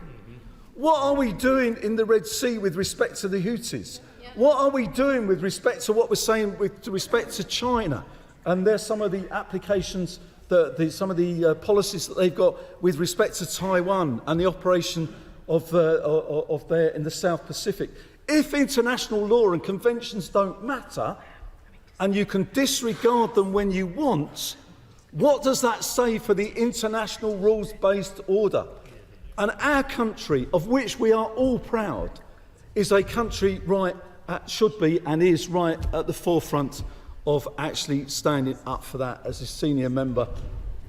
What are we doing in the Red Sea with respect to the Houthis? What are we doing with respect to what we're saying with respect to China? And there's some of the applications, some of the policies that they've got with respect to Taiwan and the operation of there in the South Pacific. If international law and conventions don't matter, and you can disregard them when you want, what does that say for the international rules-based order? And our country, of which we are all proud, is a country should be and is right at the forefront of actually standing up for that as a senior member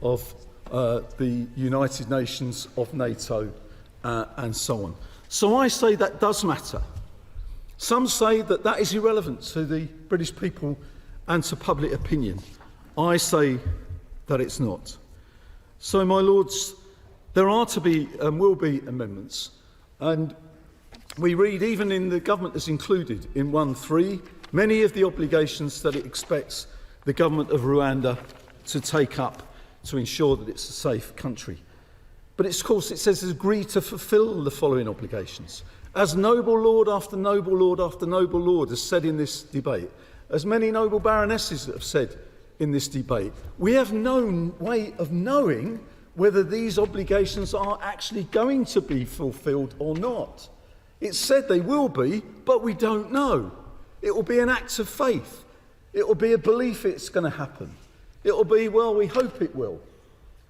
of the United Nations, of NATO, and so on. So I say that does matter. Some say that that is irrelevant to the British people and to public opinion. I say that it's not. So, my lords, there are to be and will be amendments, and we read, even in the government as included in 1.3, many of the obligations that it expects the government of Rwanda to take up to ensure that it's a safe country. But of course it says agree to fulfil the following obligations. As noble lord after noble lord after noble lord has said in this debate, as many noble baronesses have said in this debate, we have no way of knowing whether these obligations are actually going to be fulfilled or not. It's said they will be, but we don't know. It will be an act of faith. It will be a belief it's going to happen. It will be, well, we hope it will.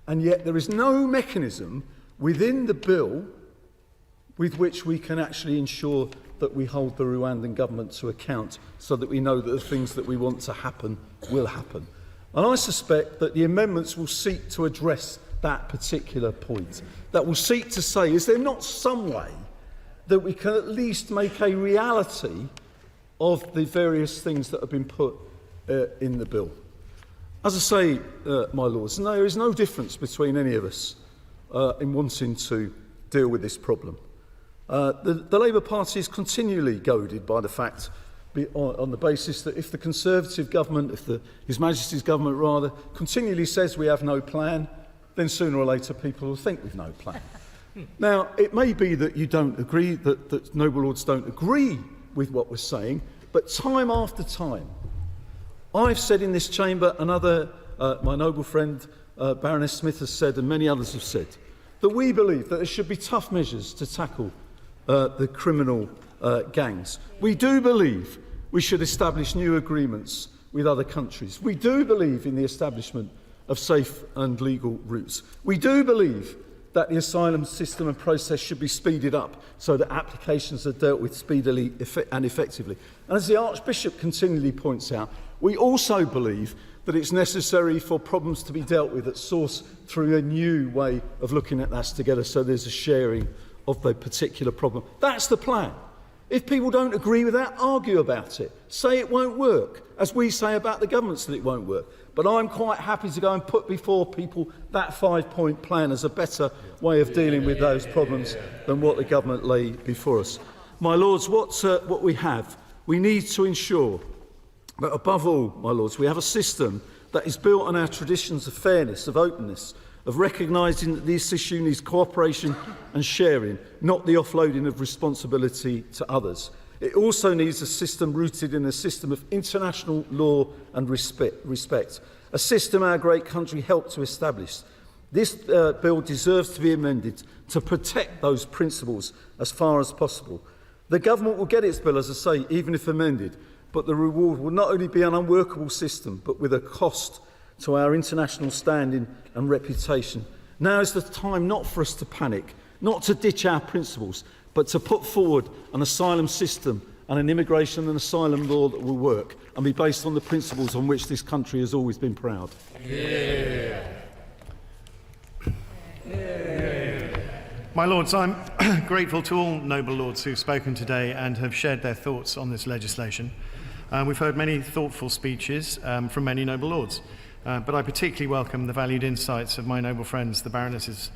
And yet there is no mechanism within the bill with which we can actually ensure that we hold the Rwandan government to account so that we know that the things that we want to happen will happen. And I suspect that the amendments will seek to address that particular point, that will seek to say, is there not some way that we can at least make a reality of the various things that have been put in the bill? As I say, my lords, there is no difference between any of us in wanting to deal with this problem. The Labour Party is continually goaded by the fact, on the basis that if the Conservative government, His Majesty's government rather, continually says we have no plan, then sooner or later people will think we've no plan. Now, it may be that you don't agree, that noble lords don't agree with what we're saying, but time after time, I've said in this chamber, and my noble friend Baroness Smith has said, and many others have said, that we believe that there should be tough measures to tackle the criminal gangs. We do believe we should establish new agreements with other countries. We do believe in the establishment of safe and legal routes. We do believe that the asylum system and process should be speeded up so that applications are dealt with speedily and effectively. And as the Archbishop continually points out, we also believe that it's necessary for problems to be dealt with at source through a new way of looking at that together, so there's a sharing of the particular problem. That's the plan. If people don't agree with that, argue about it. Say it won't work, as we say about the governments that it won't work. But I'm quite happy to go and put before people that 5-point plan as a better way of dealing with those problems than what the government lay before us. My lords, what we have, we need to ensure that above all, my lords, we have a system that is built on our traditions of fairness, of openness, of recognising that this issue needs cooperation and sharing, not the offloading of responsibility to others. It also needs a system rooted in a system of international law and respect, a system our great country helped to establish. This bill deserves to be amended to protect those principles as far as possible. The government will get its bill, as I say, even if amended, but the reward will not only be an unworkable system, but with a cost to our international standing and reputation. Now is the time not for us to panic, not to ditch our principles, but to put forward an asylum system and an immigration and asylum law that will work and be based on the principles on which this country has always been proud. Yeah. My Lords, I'm grateful to all noble lords who've spoken today and have shared their thoughts on this legislation. We've heard many thoughtful speeches from many noble lords, but I particularly welcome the valued insights of my noble friends, the Baronesses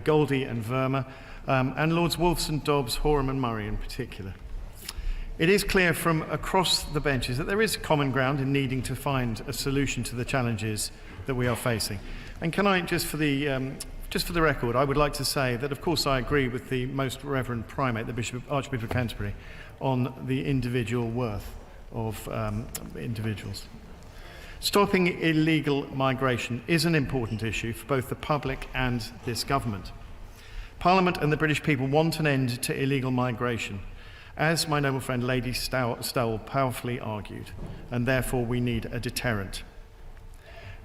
Goldie and Verma, and Lords Wolfson, Dobbs, Horam and Murray in particular. It is clear from across the benches that there is common ground in needing to find a solution to the challenges that we are facing. And can I, just for the record, I would like to say that, of course, I agree with the Most Reverend Primate, the Archbishop of Canterbury, on the individual worth of individuals. Stopping illegal migration is an important issue for both the public and this government. Parliament and the British people want an end to illegal migration, as my noble friend Lady Stowell powerfully argued, and therefore we need a deterrent.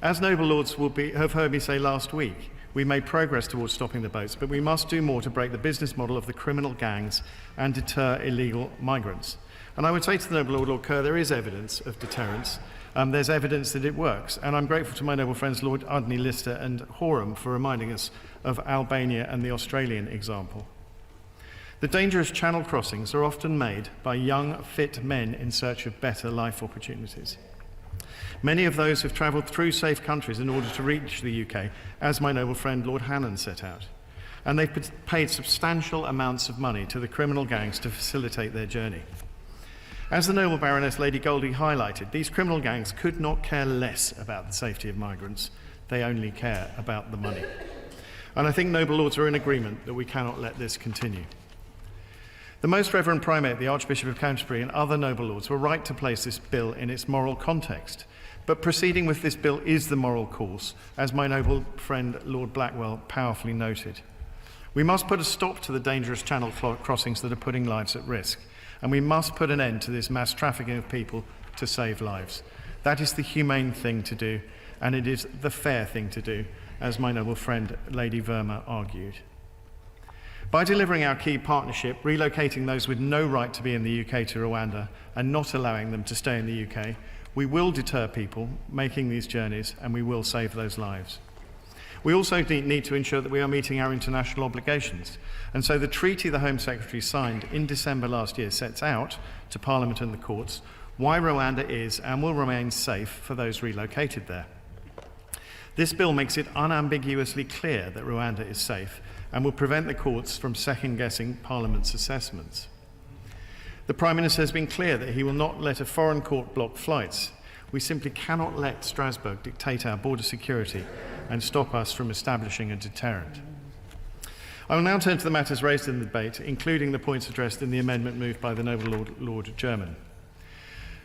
As noble lords have heard me say last week, we made progress towards stopping the boats, but we must do more to break the business model of the criminal gangs and deter illegal migrants. And I would say to the noble Lord Kerr, there is evidence of deterrence. There's evidence that it works. And I'm grateful to my noble friends Lord Udney, Lister and Horam for reminding us of Albania and the Australian example. The dangerous channel crossings are often made by young, fit men in search of better life opportunities. Many of those have travelled through safe countries in order to reach the UK, as my noble friend Lord Hannan set out. And they've paid substantial amounts of money to the criminal gangs to facilitate their journey. As the noble Baroness Lady Goldie highlighted, these criminal gangs could not care less about the safety of migrants. They only care about the money. And I think noble lords are in agreement that we cannot let this continue. The Most Reverend Primate, the Archbishop of Canterbury, and other noble lords were right to place this bill in its moral context. But proceeding with this bill is the moral course, as my noble friend Lord Blackwell powerfully noted. We must put a stop to the dangerous channel crossings that are putting lives at risk, and we must put an end to this mass trafficking of people to save lives. That is the humane thing to do, and it is the fair thing to do, as my noble friend Lady Verma argued. By delivering our key partnership, relocating those with no right to be in the UK to Rwanda and not allowing them to stay in the UK, we will deter people making these journeys and we will save those lives. We also need to ensure that we are meeting our international obligations. And so the treaty the Home Secretary signed in December last year sets out to Parliament and the courts why Rwanda is and will remain safe for those relocated there. This bill makes it unambiguously clear that Rwanda is safe and will prevent the courts from second-guessing Parliament's assessments. The Prime Minister has been clear that he will not let a foreign court block flights. We simply cannot let Strasbourg dictate our border security and stop us from establishing a deterrent. I will now turn to the matters raised in the debate, including the points addressed in the amendment moved by the noble Lord German.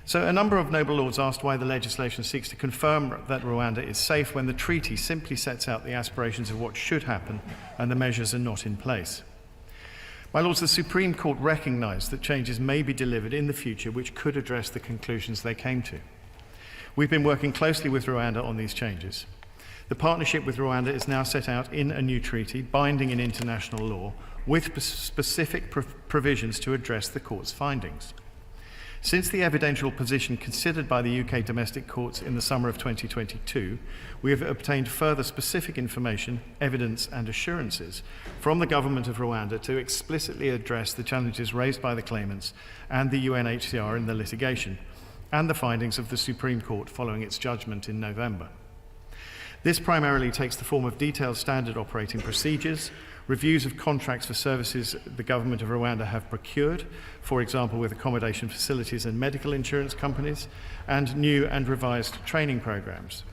So a number of noble lords asked why the legislation seeks to confirm that Rwanda is safe when the treaty simply sets out the aspirations of what should happen and the measures are not in place. My lords, the Supreme Court recognised that changes may be delivered in the future which could address the conclusions they came to. We've been working closely with Rwanda on these changes. The partnership with Rwanda is now set out in a new treaty, binding in international law, with specific provisions to address the court's findings. Since the evidential position considered by the UK domestic courts in the summer of 2022, we have obtained further specific information, evidence and assurances from the government of Rwanda to explicitly address the challenges raised by the claimants and the UNHCR in the litigation, and the findings of the Supreme Court following its judgment in November. This primarily takes the form of detailed standard operating procedures, reviews of contracts for services the government of Rwanda have procured, for example with accommodation facilities and medical insurance companies, and new and revised training programs.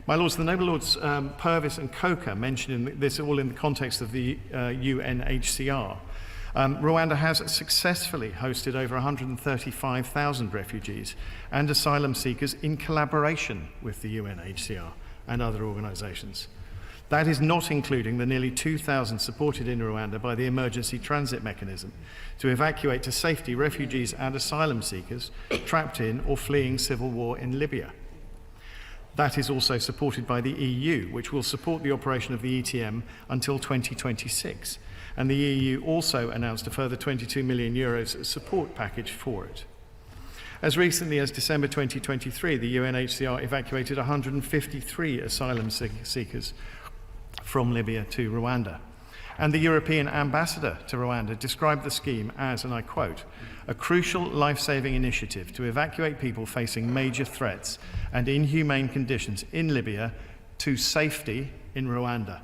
My lords, the noble lords Purvis and Coker mentioned this all in the context of the UNHCR. Rwanda has successfully hosted over 135,000 refugees and asylum seekers in collaboration with the UNHCR and other organisations. That is not including the nearly 2,000 supported in Rwanda by the emergency transit mechanism to evacuate to safety refugees and asylum seekers trapped in or fleeing civil war in Libya. That is also supported by the EU, which will support the operation of the ETM until 2026. And the EU also announced a further €22 million support package for it. As recently as December 2023, the UNHCR evacuated 153 asylum seekers from Libya to Rwanda. And the European ambassador to Rwanda described the scheme as, and I quote, a crucial life-saving initiative to evacuate people facing major threats and inhumane conditions in Libya to safety in Rwanda.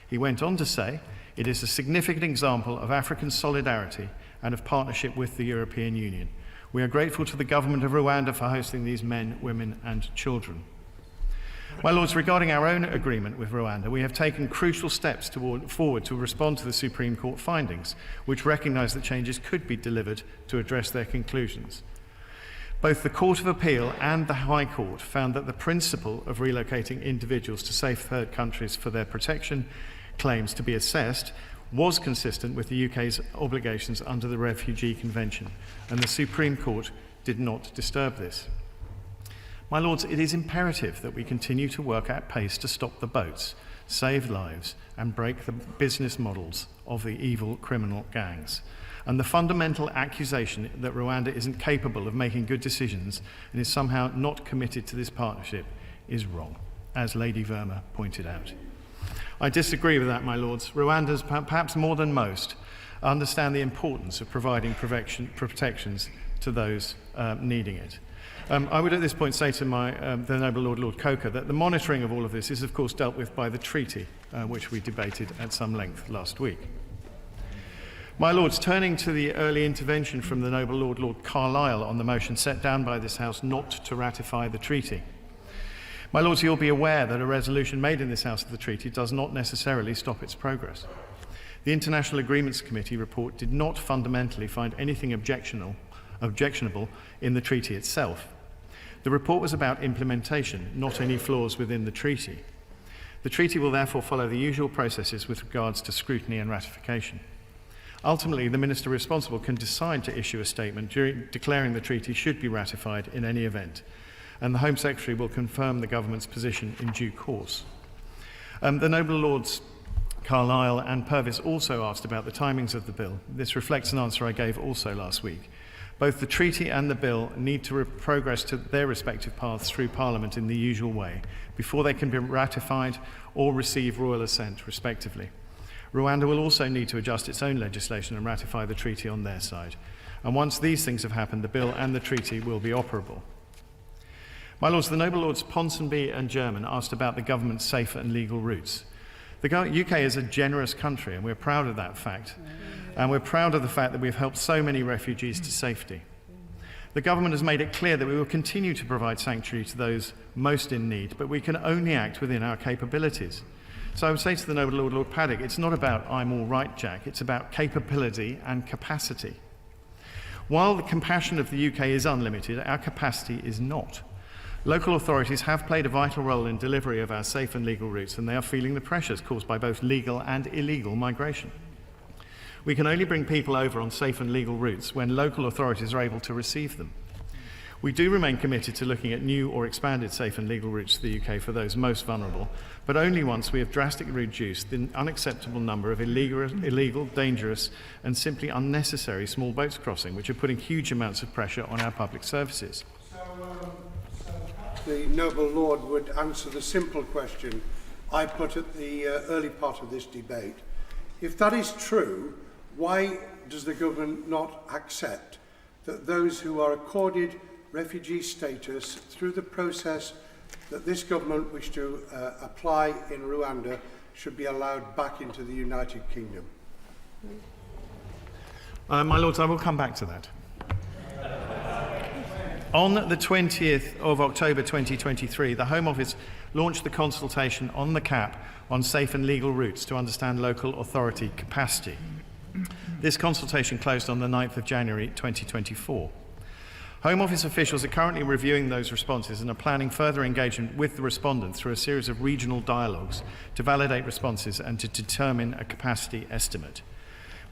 He went on to say, it is a significant example of African solidarity and of partnership with the European Union. We are grateful to the government of Rwanda for hosting these men, women and children. My Lords, regarding our own agreement with Rwanda, we have taken crucial steps forward to respond to the Supreme Court findings, which recognise that changes could be delivered to address their conclusions. Both the Court of Appeal and the High Court found that the principle of relocating individuals to safe third countries for their protection claims to be assessed was consistent with the UK's obligations under the Refugee Convention, and the Supreme Court did not disturb this. My Lords, it is imperative that we continue to work at pace to stop the boats, save lives, and break the business models of the evil criminal gangs. And the fundamental accusation that Rwanda isn't capable of making good decisions and is somehow not committed to this partnership is wrong, as Lady Verma pointed out. I disagree with that, my Lords. Rwandans, perhaps more than most, understand the importance of providing protections to those needing it. I would at this point say to the Noble Lord Coker that the monitoring of all of this is of course dealt with by the treaty, which we debated at some length last week. My Lords, turning to the early intervention from the Noble Lord Carlisle on the motion set down by this House not to ratify the treaty. My Lords, you'll be aware that a resolution made in this House of the treaty does not necessarily stop its progress. The International Agreements Committee report did not fundamentally find anything objectionable in the treaty itself. The report was about implementation, not any flaws within the treaty. The treaty will therefore follow the usual processes with regards to scrutiny and ratification. Ultimately, the minister responsible can decide to issue a statement declaring the treaty should be ratified in any event, and the Home Secretary will confirm the government's position in due course. The Noble Lords Carlisle and Purvis also asked about the timings of the bill. This reflects an answer I gave also last week. Both the treaty and the bill need to progress to their respective paths through Parliament in the usual way before they can be ratified or receive royal assent, respectively. Rwanda will also need to adjust its own legislation and ratify the treaty on their side. And once these things have happened, the bill and the treaty will be operable. My Lords, the Noble Lords Ponsonby and German asked about the government's safe and legal routes. The UK is a generous country, and we're proud of that fact. And we're proud of the fact that we've helped so many refugees to safety. The government has made it clear that we will continue to provide sanctuary to those most in need, but we can only act within our capabilities. So I would say to the Noble Lord Paddock, it's not about I'm all right, Jack, it's about capability and capacity. While the compassion of the UK is unlimited, our capacity is not. Local authorities have played a vital role in delivery of our safe and legal routes, and they are feeling the pressures caused by both legal and illegal migration. We can only bring people over on safe and legal routes when local authorities are able to receive them. We do remain committed to looking at new or expanded safe and legal routes to the UK for those most vulnerable, but only once we have drastically reduced the unacceptable number of illegal, dangerous and simply unnecessary small boats crossing, which are putting huge amounts of pressure on our public services. The Noble Lord would answer the simple question I put at the early part of this debate. If that is true, why does the government not accept that those who are accorded refugee status through the process that this government wished to apply in Rwanda should be allowed back into the United Kingdom? My Lords, I will come back to that. On the 20th of October 2023, the Home Office launched the consultation on the cap on safe and legal routes to understand local authority capacity. This consultation closed on the 9th of January 2024. Home Office officials are currently reviewing those responses and are planning further engagement with the respondents through a series of regional dialogues to validate responses and to determine a capacity estimate.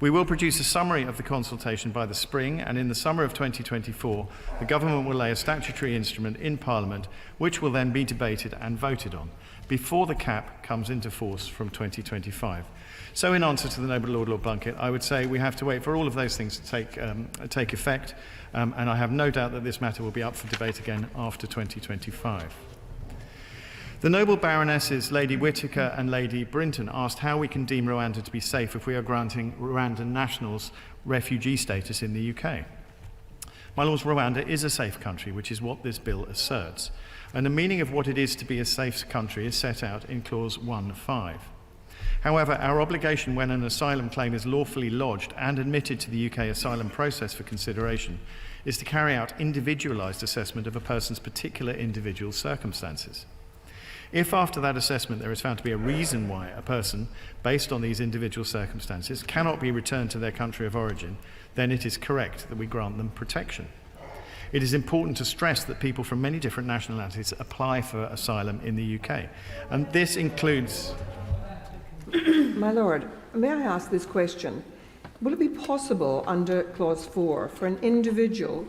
We will produce a summary of the consultation by the spring, and in the summer of 2024, the government will lay a statutory instrument in Parliament, which will then be debated and voted on, before the cap comes into force from 2025. So in answer to the Noble Lord Blunkett, I would say we have to wait for all of those things to take effect, and I have no doubt that this matter will be up for debate again after 2025. The Noble Baronesses Lady Whittaker and Lady Brinton asked how we can deem Rwanda to be safe if we are granting Rwandan nationals refugee status in the UK. My lords, Rwanda is a safe country, which is what this bill asserts, and the meaning of what it is to be a safe country is set out in clause 1.5. However, our obligation when an asylum claim is lawfully lodged and admitted to the UK asylum process for consideration is to carry out individualised assessment of a person's particular individual circumstances. If after that assessment there is found to be a reason why a person, based on these individual circumstances, cannot be returned to their country of origin, then it is correct that we grant them protection. It is important to stress that people from many different nationalities apply for asylum in the UK, and this includes... My Lord, may I ask this question? Will it be possible under Clause 4 for an individual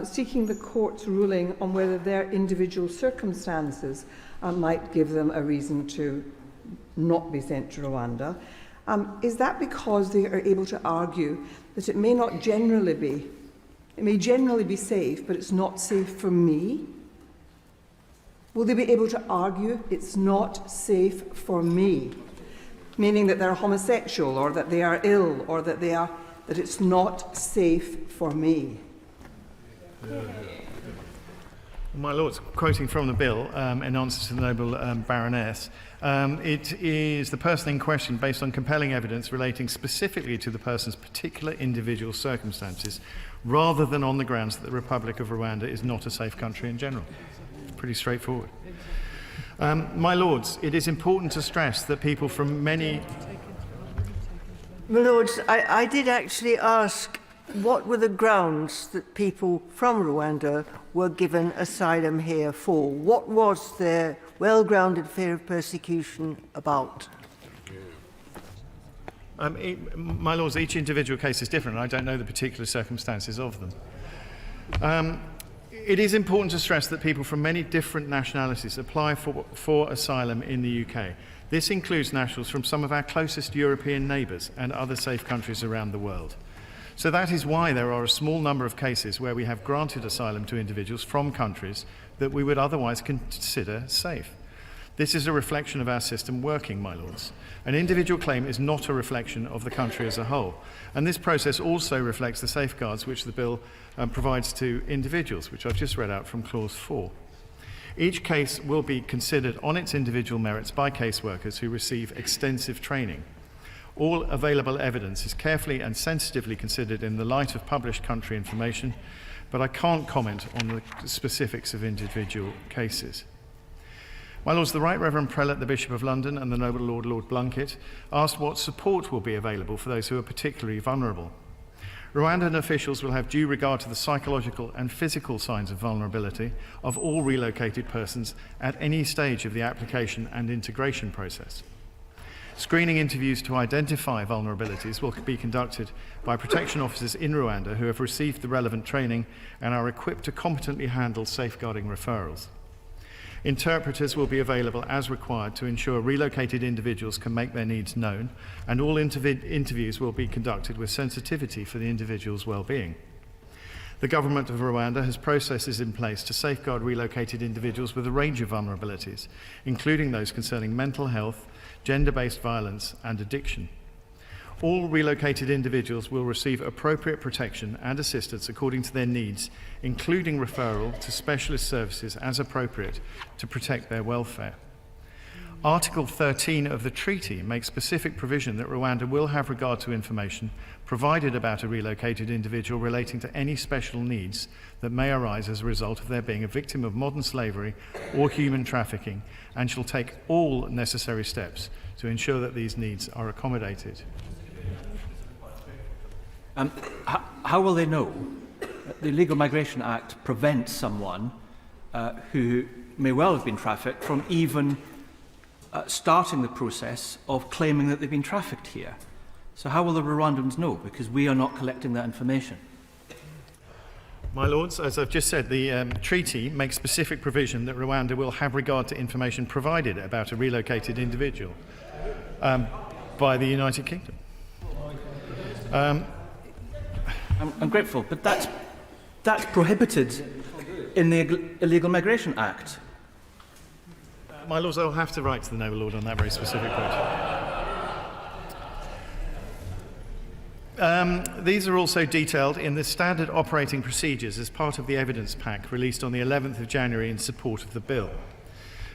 seeking the court's ruling on whether their individual circumstances might give them a reason to not be sent to Rwanda? Is that because they are able to argue that it may generally be safe, but it's not safe for me? Will they be able to argue it's not safe for me? Meaning that they're homosexual, or that they are ill, or that it's not safe for me. My Lords, quoting from the bill in answer to the Noble Baroness, it is the person in question based on compelling evidence relating specifically to the person's particular individual circumstances, rather than on the grounds that the Republic of Rwanda is not a safe country in general. Pretty straightforward. My Lords, it is important to stress that people from many... My Lords, I did actually ask what were the grounds that people from Rwanda were given asylum here for. What was their well-grounded fear of persecution about? My Lords, each individual case is different. I don't know the particular circumstances of them. It is important to stress that people from many different nationalities apply for asylum in the UK. This includes nationals from some of our closest European neighbours and other safe countries around the world. So that is why there are a small number of cases where we have granted asylum to individuals from countries that we would otherwise consider safe. This is a reflection of our system working, my lords. An individual claim is not a reflection of the country as a whole, and this process also reflects the safeguards which the bill provides to individuals, which I've just read out from clause 4. Each case will be considered on its individual merits by caseworkers who receive extensive training. All available evidence is carefully and sensitively considered in the light of published country information, but I can't comment on the specifics of individual cases. My Lords, the Right Reverend Prelate, the Bishop of London, and the Noble Lord Blunkett asked what support will be available for those who are particularly vulnerable. Rwandan officials will have due regard to the psychological and physical signs of vulnerability of all relocated persons at any stage of the application and integration process. Screening interviews to identify vulnerabilities will be conducted by protection officers in Rwanda who have received the relevant training and are equipped to competently handle safeguarding referrals. Interpreters will be available as required to ensure relocated individuals can make their needs known, and all interviews will be conducted with sensitivity for the individual's well-being. The government of Rwanda has processes in place to safeguard relocated individuals with a range of vulnerabilities, including those concerning mental health, gender-based violence and addiction. All relocated individuals will receive appropriate protection and assistance according to their needs, including referral to specialist services as appropriate to protect their welfare. Article 13 of the treaty makes specific provision that Rwanda will have regard to information provided about a relocated individual relating to any special needs that may arise as a result of their being a victim of modern slavery or human trafficking, and shall take all necessary steps to ensure that these needs are accommodated. How will they know? The Illegal Migration Act prevents someone who may well have been trafficked from even starting the process of claiming that they've been trafficked here. So how will the Rwandans know? Because we are not collecting that information. My Lords, as I've just said, the treaty makes specific provision that Rwanda will have regard to information provided about a relocated individual by the United Kingdom. I'm grateful, but that's prohibited in the Illegal Migration Act. My Lords, I'll have to write to the Noble Lord on that very specific point. These are also detailed in the standard operating procedures as part of the evidence pack released on the 11th of January in support of the bill.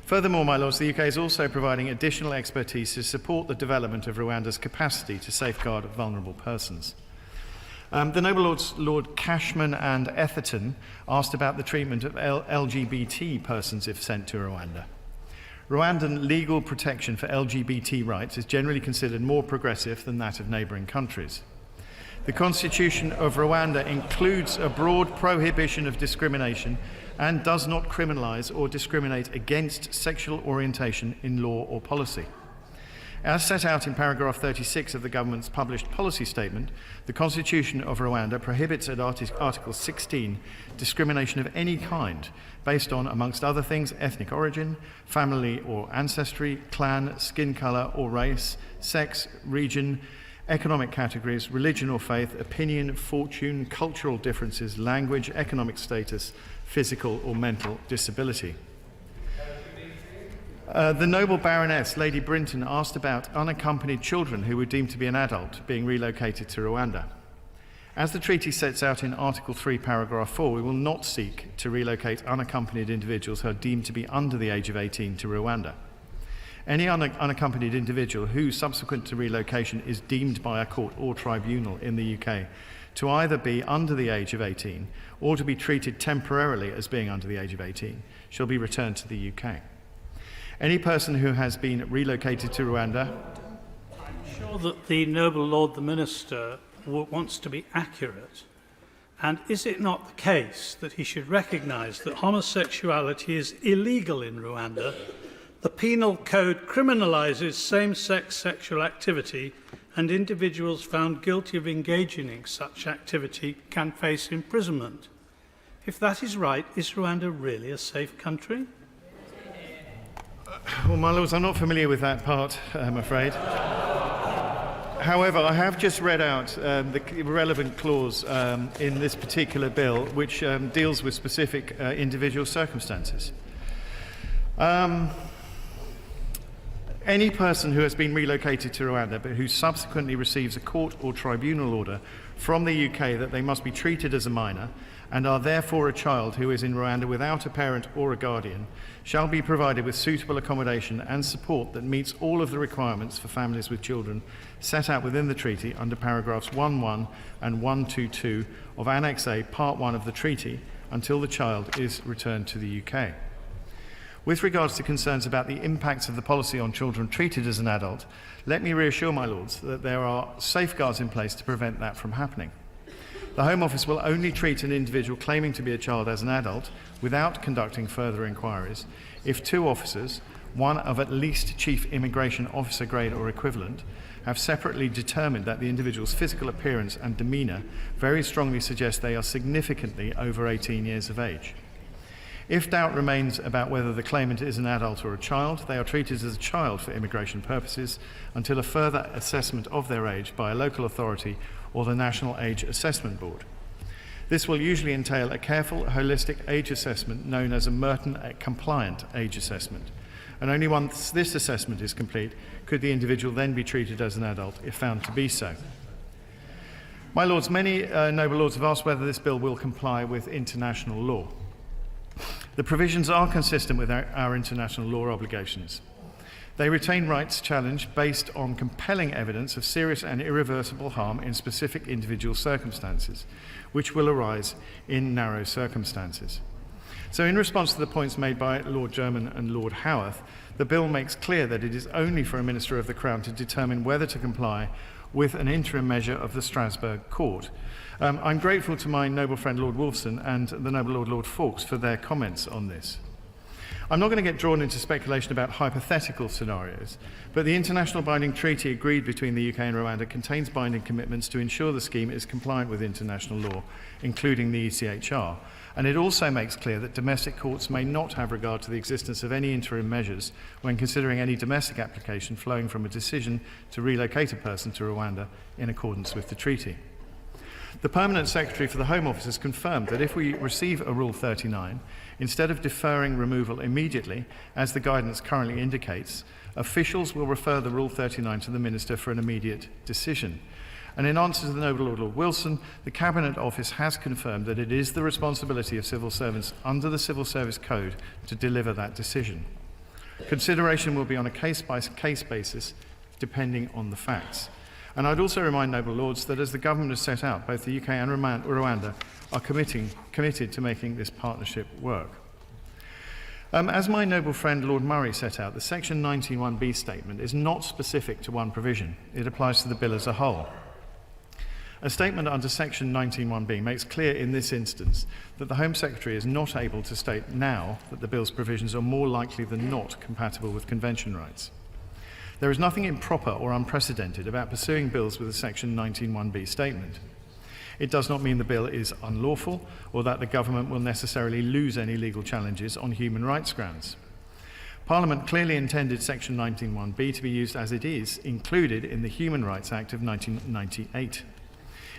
Furthermore, my Lords, the UK is also providing additional expertise to support the development of Rwanda's capacity to safeguard vulnerable persons. The Noble Lords, Lord Cashman and Etherton, asked about the treatment of LGBT persons if sent to Rwanda. Rwandan legal protection for LGBT rights is generally considered more progressive than that of neighbouring countries. The Constitution of Rwanda includes a broad prohibition of discrimination and does not criminalise or discriminate against sexual orientation in law or policy. As set out in paragraph 36 of the government's published policy statement, the Constitution of Rwanda prohibits at Article 16 discrimination of any kind based on, amongst other things, ethnic origin, family or ancestry, clan, skin colour or race, sex, region, economic categories, religion or faith, opinion, fortune, cultural differences, language, economic status, physical or mental disability. The noble Baroness, Lady Brinton, asked about unaccompanied children who were deemed to be an adult being relocated to Rwanda. As the treaty sets out in Article 3, paragraph 4, we will not seek to relocate unaccompanied individuals who are deemed to be under the age of 18 to Rwanda. Any unaccompanied individual who, subsequent to relocation, is deemed by a court or tribunal in the UK to either be under the age of 18 or to be treated temporarily as being under the age of 18 shall be returned to the UK. Any person who has been relocated to Rwanda... I'm sure that the Noble Lord the Minister wants to be accurate. And is it not the case that he should recognise that homosexuality is illegal in Rwanda? The penal code criminalises same-sex sexual activity, and individuals found guilty of engaging in such activity can face imprisonment. If that is right, is Rwanda really a safe country? Well, my Lords, I'm not familiar with that part, I'm afraid. However, I have just read out the relevant clause in this particular bill, which deals with specific individual circumstances. Any person who has been relocated to Rwanda but who subsequently receives a court or tribunal order from the UK that they must be treated as a minor and are therefore a child who is in Rwanda without a parent or a guardian shall be provided with suitable accommodation and support that meets all of the requirements for families with children set out within the treaty under paragraphs 1.1 and 1.2.2 of Annex A, Part 1 of the treaty until the child is returned to the UK. With regards to concerns about the impacts of the policy on children treated as an adult, let me reassure my Lords that there are safeguards in place to prevent that from happening. The Home Office will only treat an individual claiming to be a child as an adult without conducting further inquiries if two officers, one of at least Chief Immigration Officer grade or equivalent, have separately determined that the individual's physical appearance and demeanour very strongly suggest they are significantly over 18 years of age. If doubt remains about whether the claimant is an adult or a child, they are treated as a child for immigration purposes until a further assessment of their age by a local authority or the National Age Assessment Board. This will usually entail a careful, holistic age assessment known as a Merton-compliant age assessment. And only once this assessment is complete could the individual then be treated as an adult if found to be so. My Lords, many noble Lords have asked whether this bill will comply with international law. The provisions are consistent with our international law obligations. They retain rights challenged based on compelling evidence of serious and irreversible harm in specific individual circumstances, which will arise in narrow circumstances. So in response to the points made by Lord Jermyn and Lord Howarth, the bill makes clear that it is only for a Minister of the Crown to determine whether to comply with an interim measure of the Strasbourg Court. I'm grateful to my noble friend Lord Wolfson and the noble Lord Fawkes for their comments on this. I'm not going to get drawn into speculation about hypothetical scenarios, but the international binding treaty agreed between the UK and Rwanda contains binding commitments to ensure the scheme is compliant with international law, including the ECHR. And it also makes clear that domestic courts may not have regard to the existence of any interim measures when considering any domestic application flowing from a decision to relocate a person to Rwanda in accordance with the treaty. The Permanent Secretary for the Home Office has confirmed that if we receive a Rule 39, instead of deferring removal immediately, as the guidance currently indicates, officials will refer the Rule 39 to the Minister for an immediate decision. And in answer to the noble Lord Wilson, the Cabinet Office has confirmed that it is the responsibility of civil servants under the Civil Service Code to deliver that decision. Consideration will be on a case-by-case basis, depending on the facts. And I'd also remind noble lords that as the government has set out, both the UK and Rwanda are committed to making this partnership work. As my noble friend Lord Murray set out, the Section 19(1)b statement is not specific to one provision. It applies to the bill as a whole. A statement under Section 19(1)b makes clear in this instance that the Home Secretary is not able to state now that the bill's provisions are more likely than not compatible with convention rights. There is nothing improper or unprecedented about pursuing bills with a Section 19(1)b statement. It does not mean the bill is unlawful or that the government will necessarily lose any legal challenges on human rights grounds. Parliament clearly intended Section 19(1)b to be used as it is included in the Human Rights Act of 1998.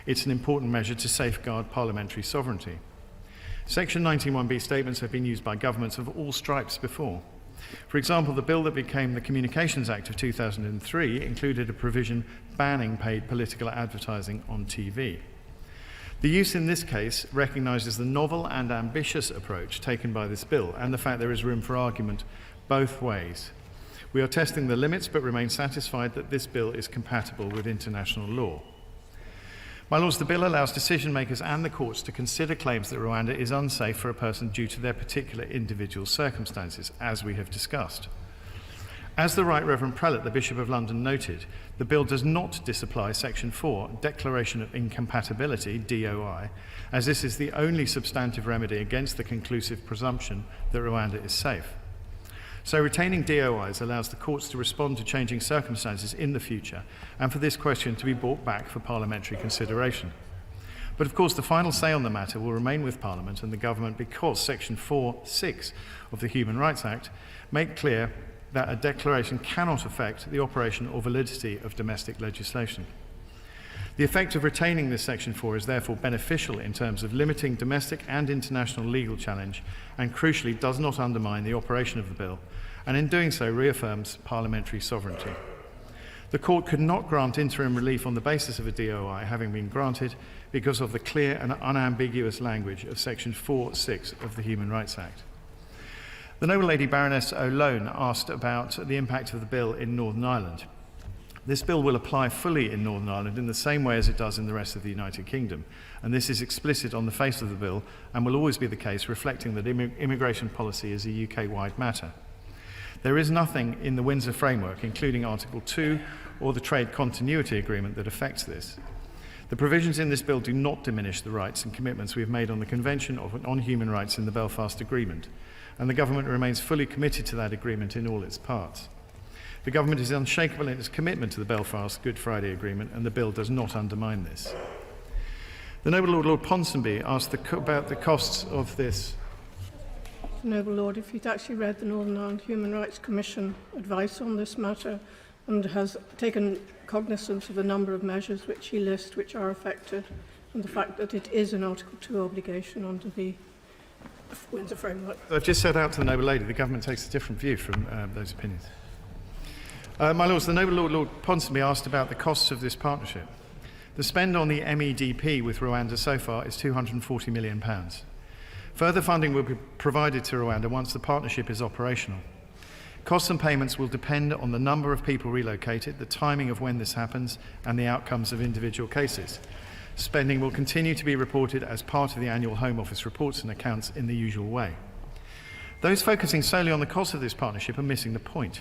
It's an important measure to safeguard parliamentary sovereignty. Section 19(1)b statements have been used by governments of all stripes before. For example, the bill that became the Communications Act of 2003 included a provision banning paid political advertising on TV. The use in this case recognises the novel and ambitious approach taken by this bill and the fact there is room for argument both ways. We are testing the limits but remain satisfied that this bill is compatible with international law. My lords, the bill allows decision makers and the courts to consider claims that Rwanda is unsafe for a person due to their particular individual circumstances, as we have discussed. As the Right Reverend Prelate, the Bishop of London, noted, the bill does not disapply Section 4, Declaration of Incompatibility, DOI, as this is the only substantive remedy against the conclusive presumption that Rwanda is safe. So retaining DOIs allows the courts to respond to changing circumstances in the future and for this question to be brought back for parliamentary consideration. But of course the final say on the matter will remain with Parliament and the government because Section 4(6) of the Human Rights Act make clear that a declaration cannot affect the operation or validity of domestic legislation. The effect of retaining this Section 4 is therefore beneficial in terms of limiting domestic and international legal challenge and crucially does not undermine the operation of the bill and in doing so reaffirms parliamentary sovereignty. The court could not grant interim relief on the basis of a DOI having been granted because of the clear and unambiguous language of Section 4(6) of the Human Rights Act. The noble lady Baroness O'Lone asked about the impact of the bill in Northern Ireland. This bill will apply fully in Northern Ireland in the same way as it does in the rest of the United Kingdom, and this is explicit on the face of the bill and will always be the case, reflecting that immigration policy is a UK-wide matter. There is nothing in the Windsor Framework, including Article 2 or the Trade Continuity Agreement, that affects this. The provisions in this bill do not diminish the rights and commitments we have made on the Convention on Human Rights in the Belfast Agreement, and the government remains fully committed to that agreement in all its parts. The government is unshakable in its commitment to the Belfast Good Friday Agreement, and the bill does not undermine this. The noble Lord Ponsonby asked about the costs of this. Noble Lord, if he'd actually read the Northern Ireland Human Rights Commission advice on this matter and has taken cognizance of a number of measures which he lists which are affected and the fact that it is an Article 2 obligation under the Windsor Framework. I've just set out to the noble lady, the government takes a different view from those opinions. My lords, the noble Lord Ponsonby asked about the costs of this partnership. The spend on the MEDP with Rwanda so far is £240 million. Further funding will be provided to Rwanda once the partnership is operational. Costs and payments will depend on the number of people relocated, the timing of when this happens, and the outcomes of individual cases. Spending will continue to be reported as part of the annual Home Office reports and accounts in the usual way. Those focusing solely on the cost of this partnership are missing the point.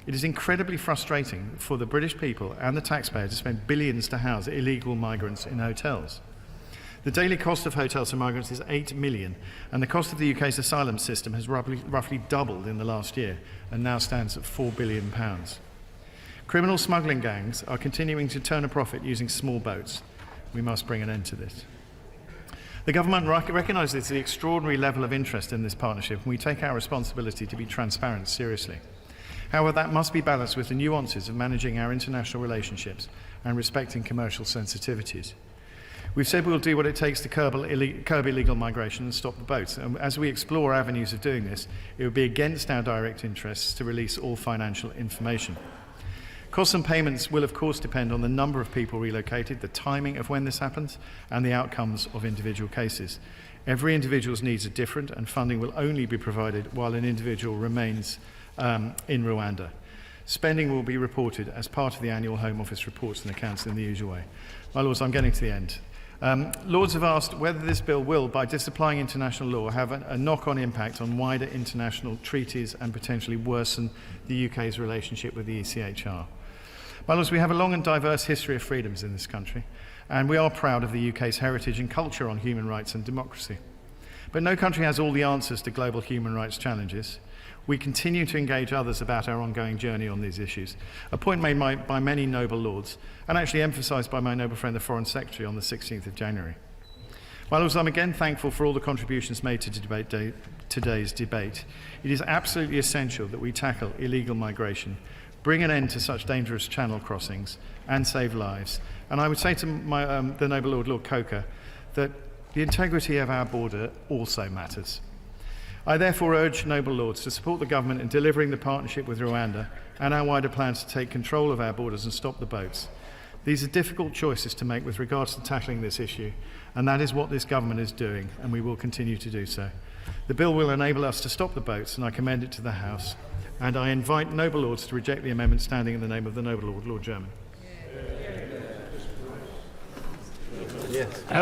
It is incredibly frustrating for the British people and the taxpayer to spend billions to house illegal migrants in hotels. The daily cost of hotels to migrants is 8 million, and the cost of the UK's asylum system has roughly doubled in the last year and now stands at £4 billion. Criminal smuggling gangs are continuing to turn a profit using small boats. We must bring an end to this. The government recognises the extraordinary level of interest in this partnership, and we take our responsibility to be transparent seriously. However, that must be balanced with the nuances of managing our international relationships and respecting commercial sensitivities. We've said we'll do what it takes to curb illegal migration and stop the boats. And as we explore avenues of doing this, it would be against our direct interests to release all financial information. Costs and payments will of course depend on the number of people relocated, the timing of when this happens, and the outcomes of individual cases. Every individual's needs are different, and funding will only be provided while an individual remains in Rwanda. Spending will be reported as part of the annual Home Office reports and accounts in the usual way. My Lords, I'm getting to the end. Lords have asked whether this bill will, by disapplying international law, have a knock-on impact on wider international treaties and potentially worsen the UK's relationship with the ECHR. My Lords, we have a long and diverse history of freedoms in this country, and we are proud of the UK's heritage and culture on human rights and democracy. But no country has all the answers to global human rights challenges. We continue to engage others about our ongoing journey on these issues, a point made by many noble lords, and actually emphasised by my noble friend the Foreign Secretary on the 16th of January. My Lords, I'm again thankful for all the contributions made to today's debate. It is absolutely essential that we tackle illegal migration, bring an end to such dangerous channel crossings, and save lives. And I would say to the noble Lord, Lord Coker, that the integrity of our border also matters. I therefore urge noble lords to support the government in delivering the partnership with Rwanda and our wider plans to take control of our borders and stop the boats. These are difficult choices to make with regards to tackling this issue, and that is what this government is doing, and we will continue to do so. The bill will enable us to stop the boats, and I commend it to the House. And I invite noble lords to reject the amendment standing in the name of the noble Lord, Lord Jermyn.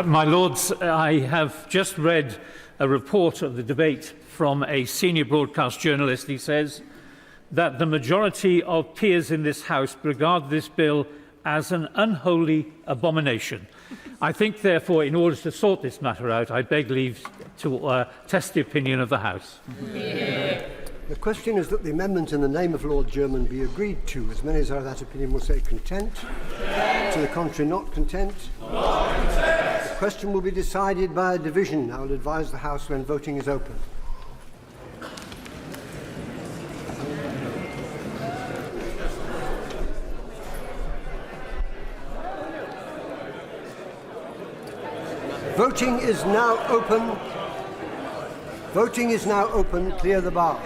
My Lords, I have just read a report of the debate from a senior broadcast journalist. He says that the majority of peers in this House regard this bill as an unholy abomination. I think, therefore, in order to sort this matter out, I beg leave to test the opinion of the House. The question is that the amendment in the name of Lord Jermyn be agreed to. As many as are of that opinion will say content. To the contrary, not content. Not content. The question will be decided by a division. I will advise the House when voting is open. Voting is now open. Voting is now open. Clear the bar.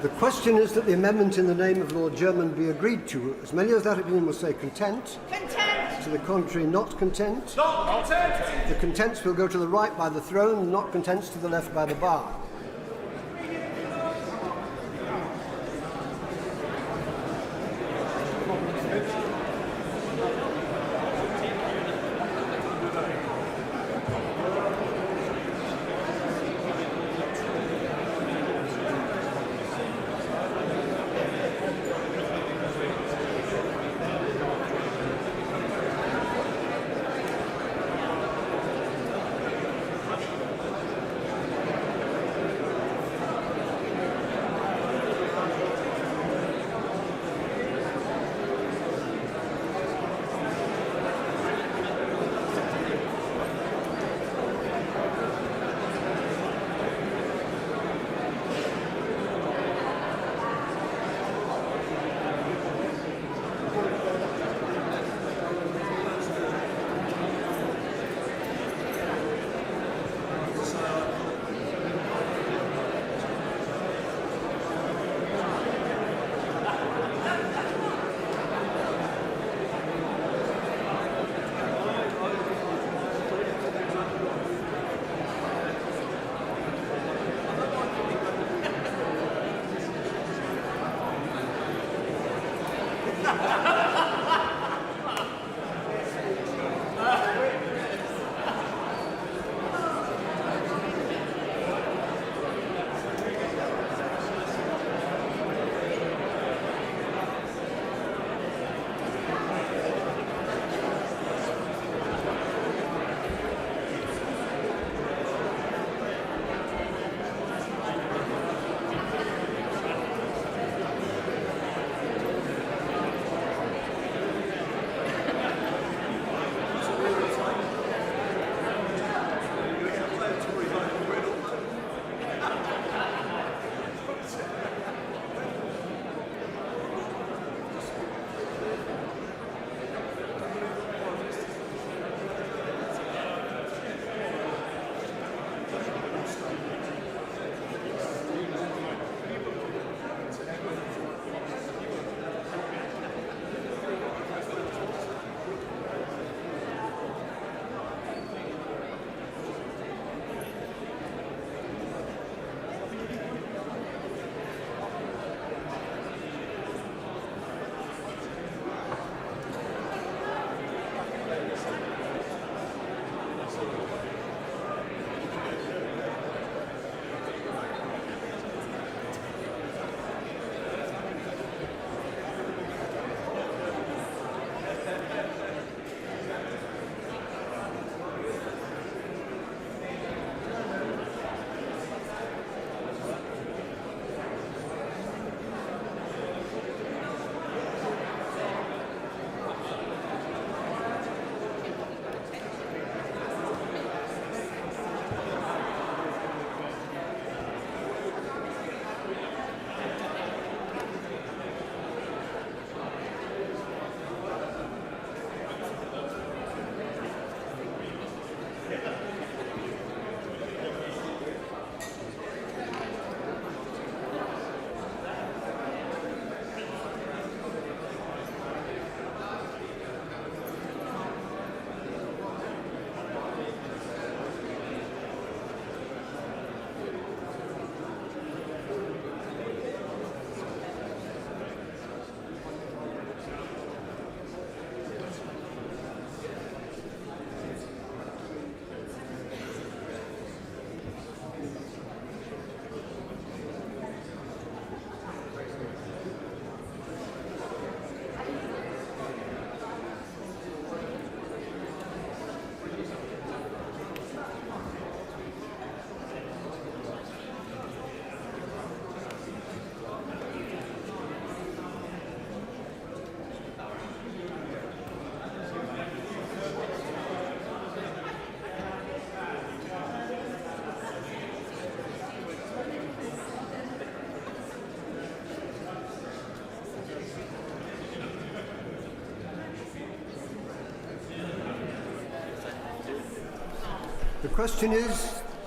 The question is that the amendment in the name of Lord German be agreed to. As many as that opinion will say content. Content. To the contrary, not content. Not content. The contents will go to the right by the throne, not contents to the left by the bar.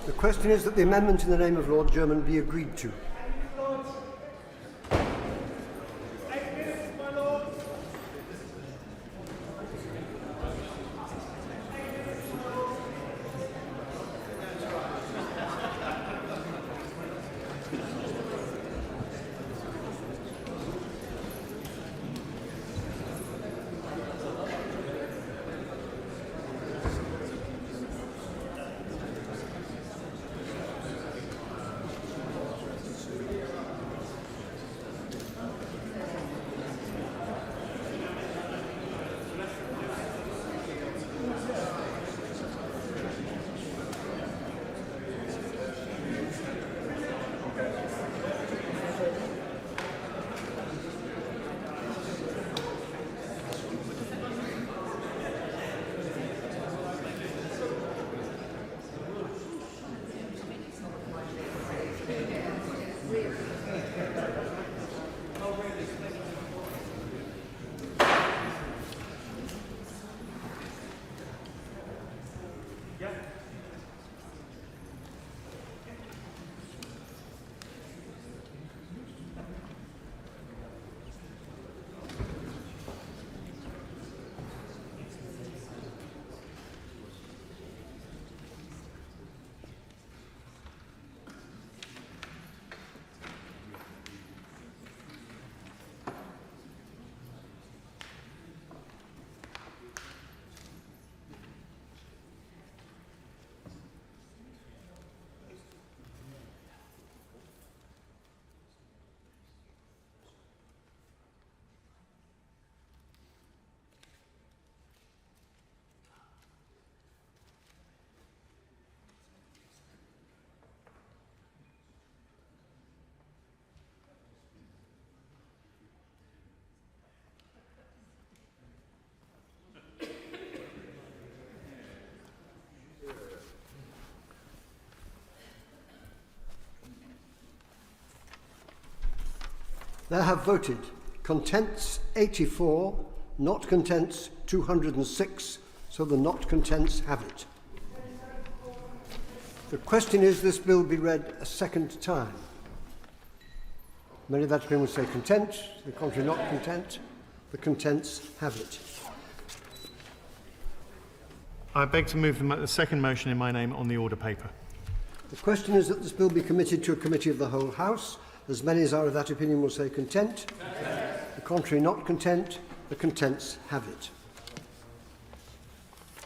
The question is that the amendment in the name of Lord German be agreed to. There have voted contents 84, not contents 206, so the not contents have it. The question is this bill be read a second time. Many of that opinion will say content, the contrary not content. The contents have it. I beg to move the second motion in my name on the order paper. The question is that this bill be committed to a committee of the whole House. As many as are of that opinion will say content. The contrary not content. The contents have it.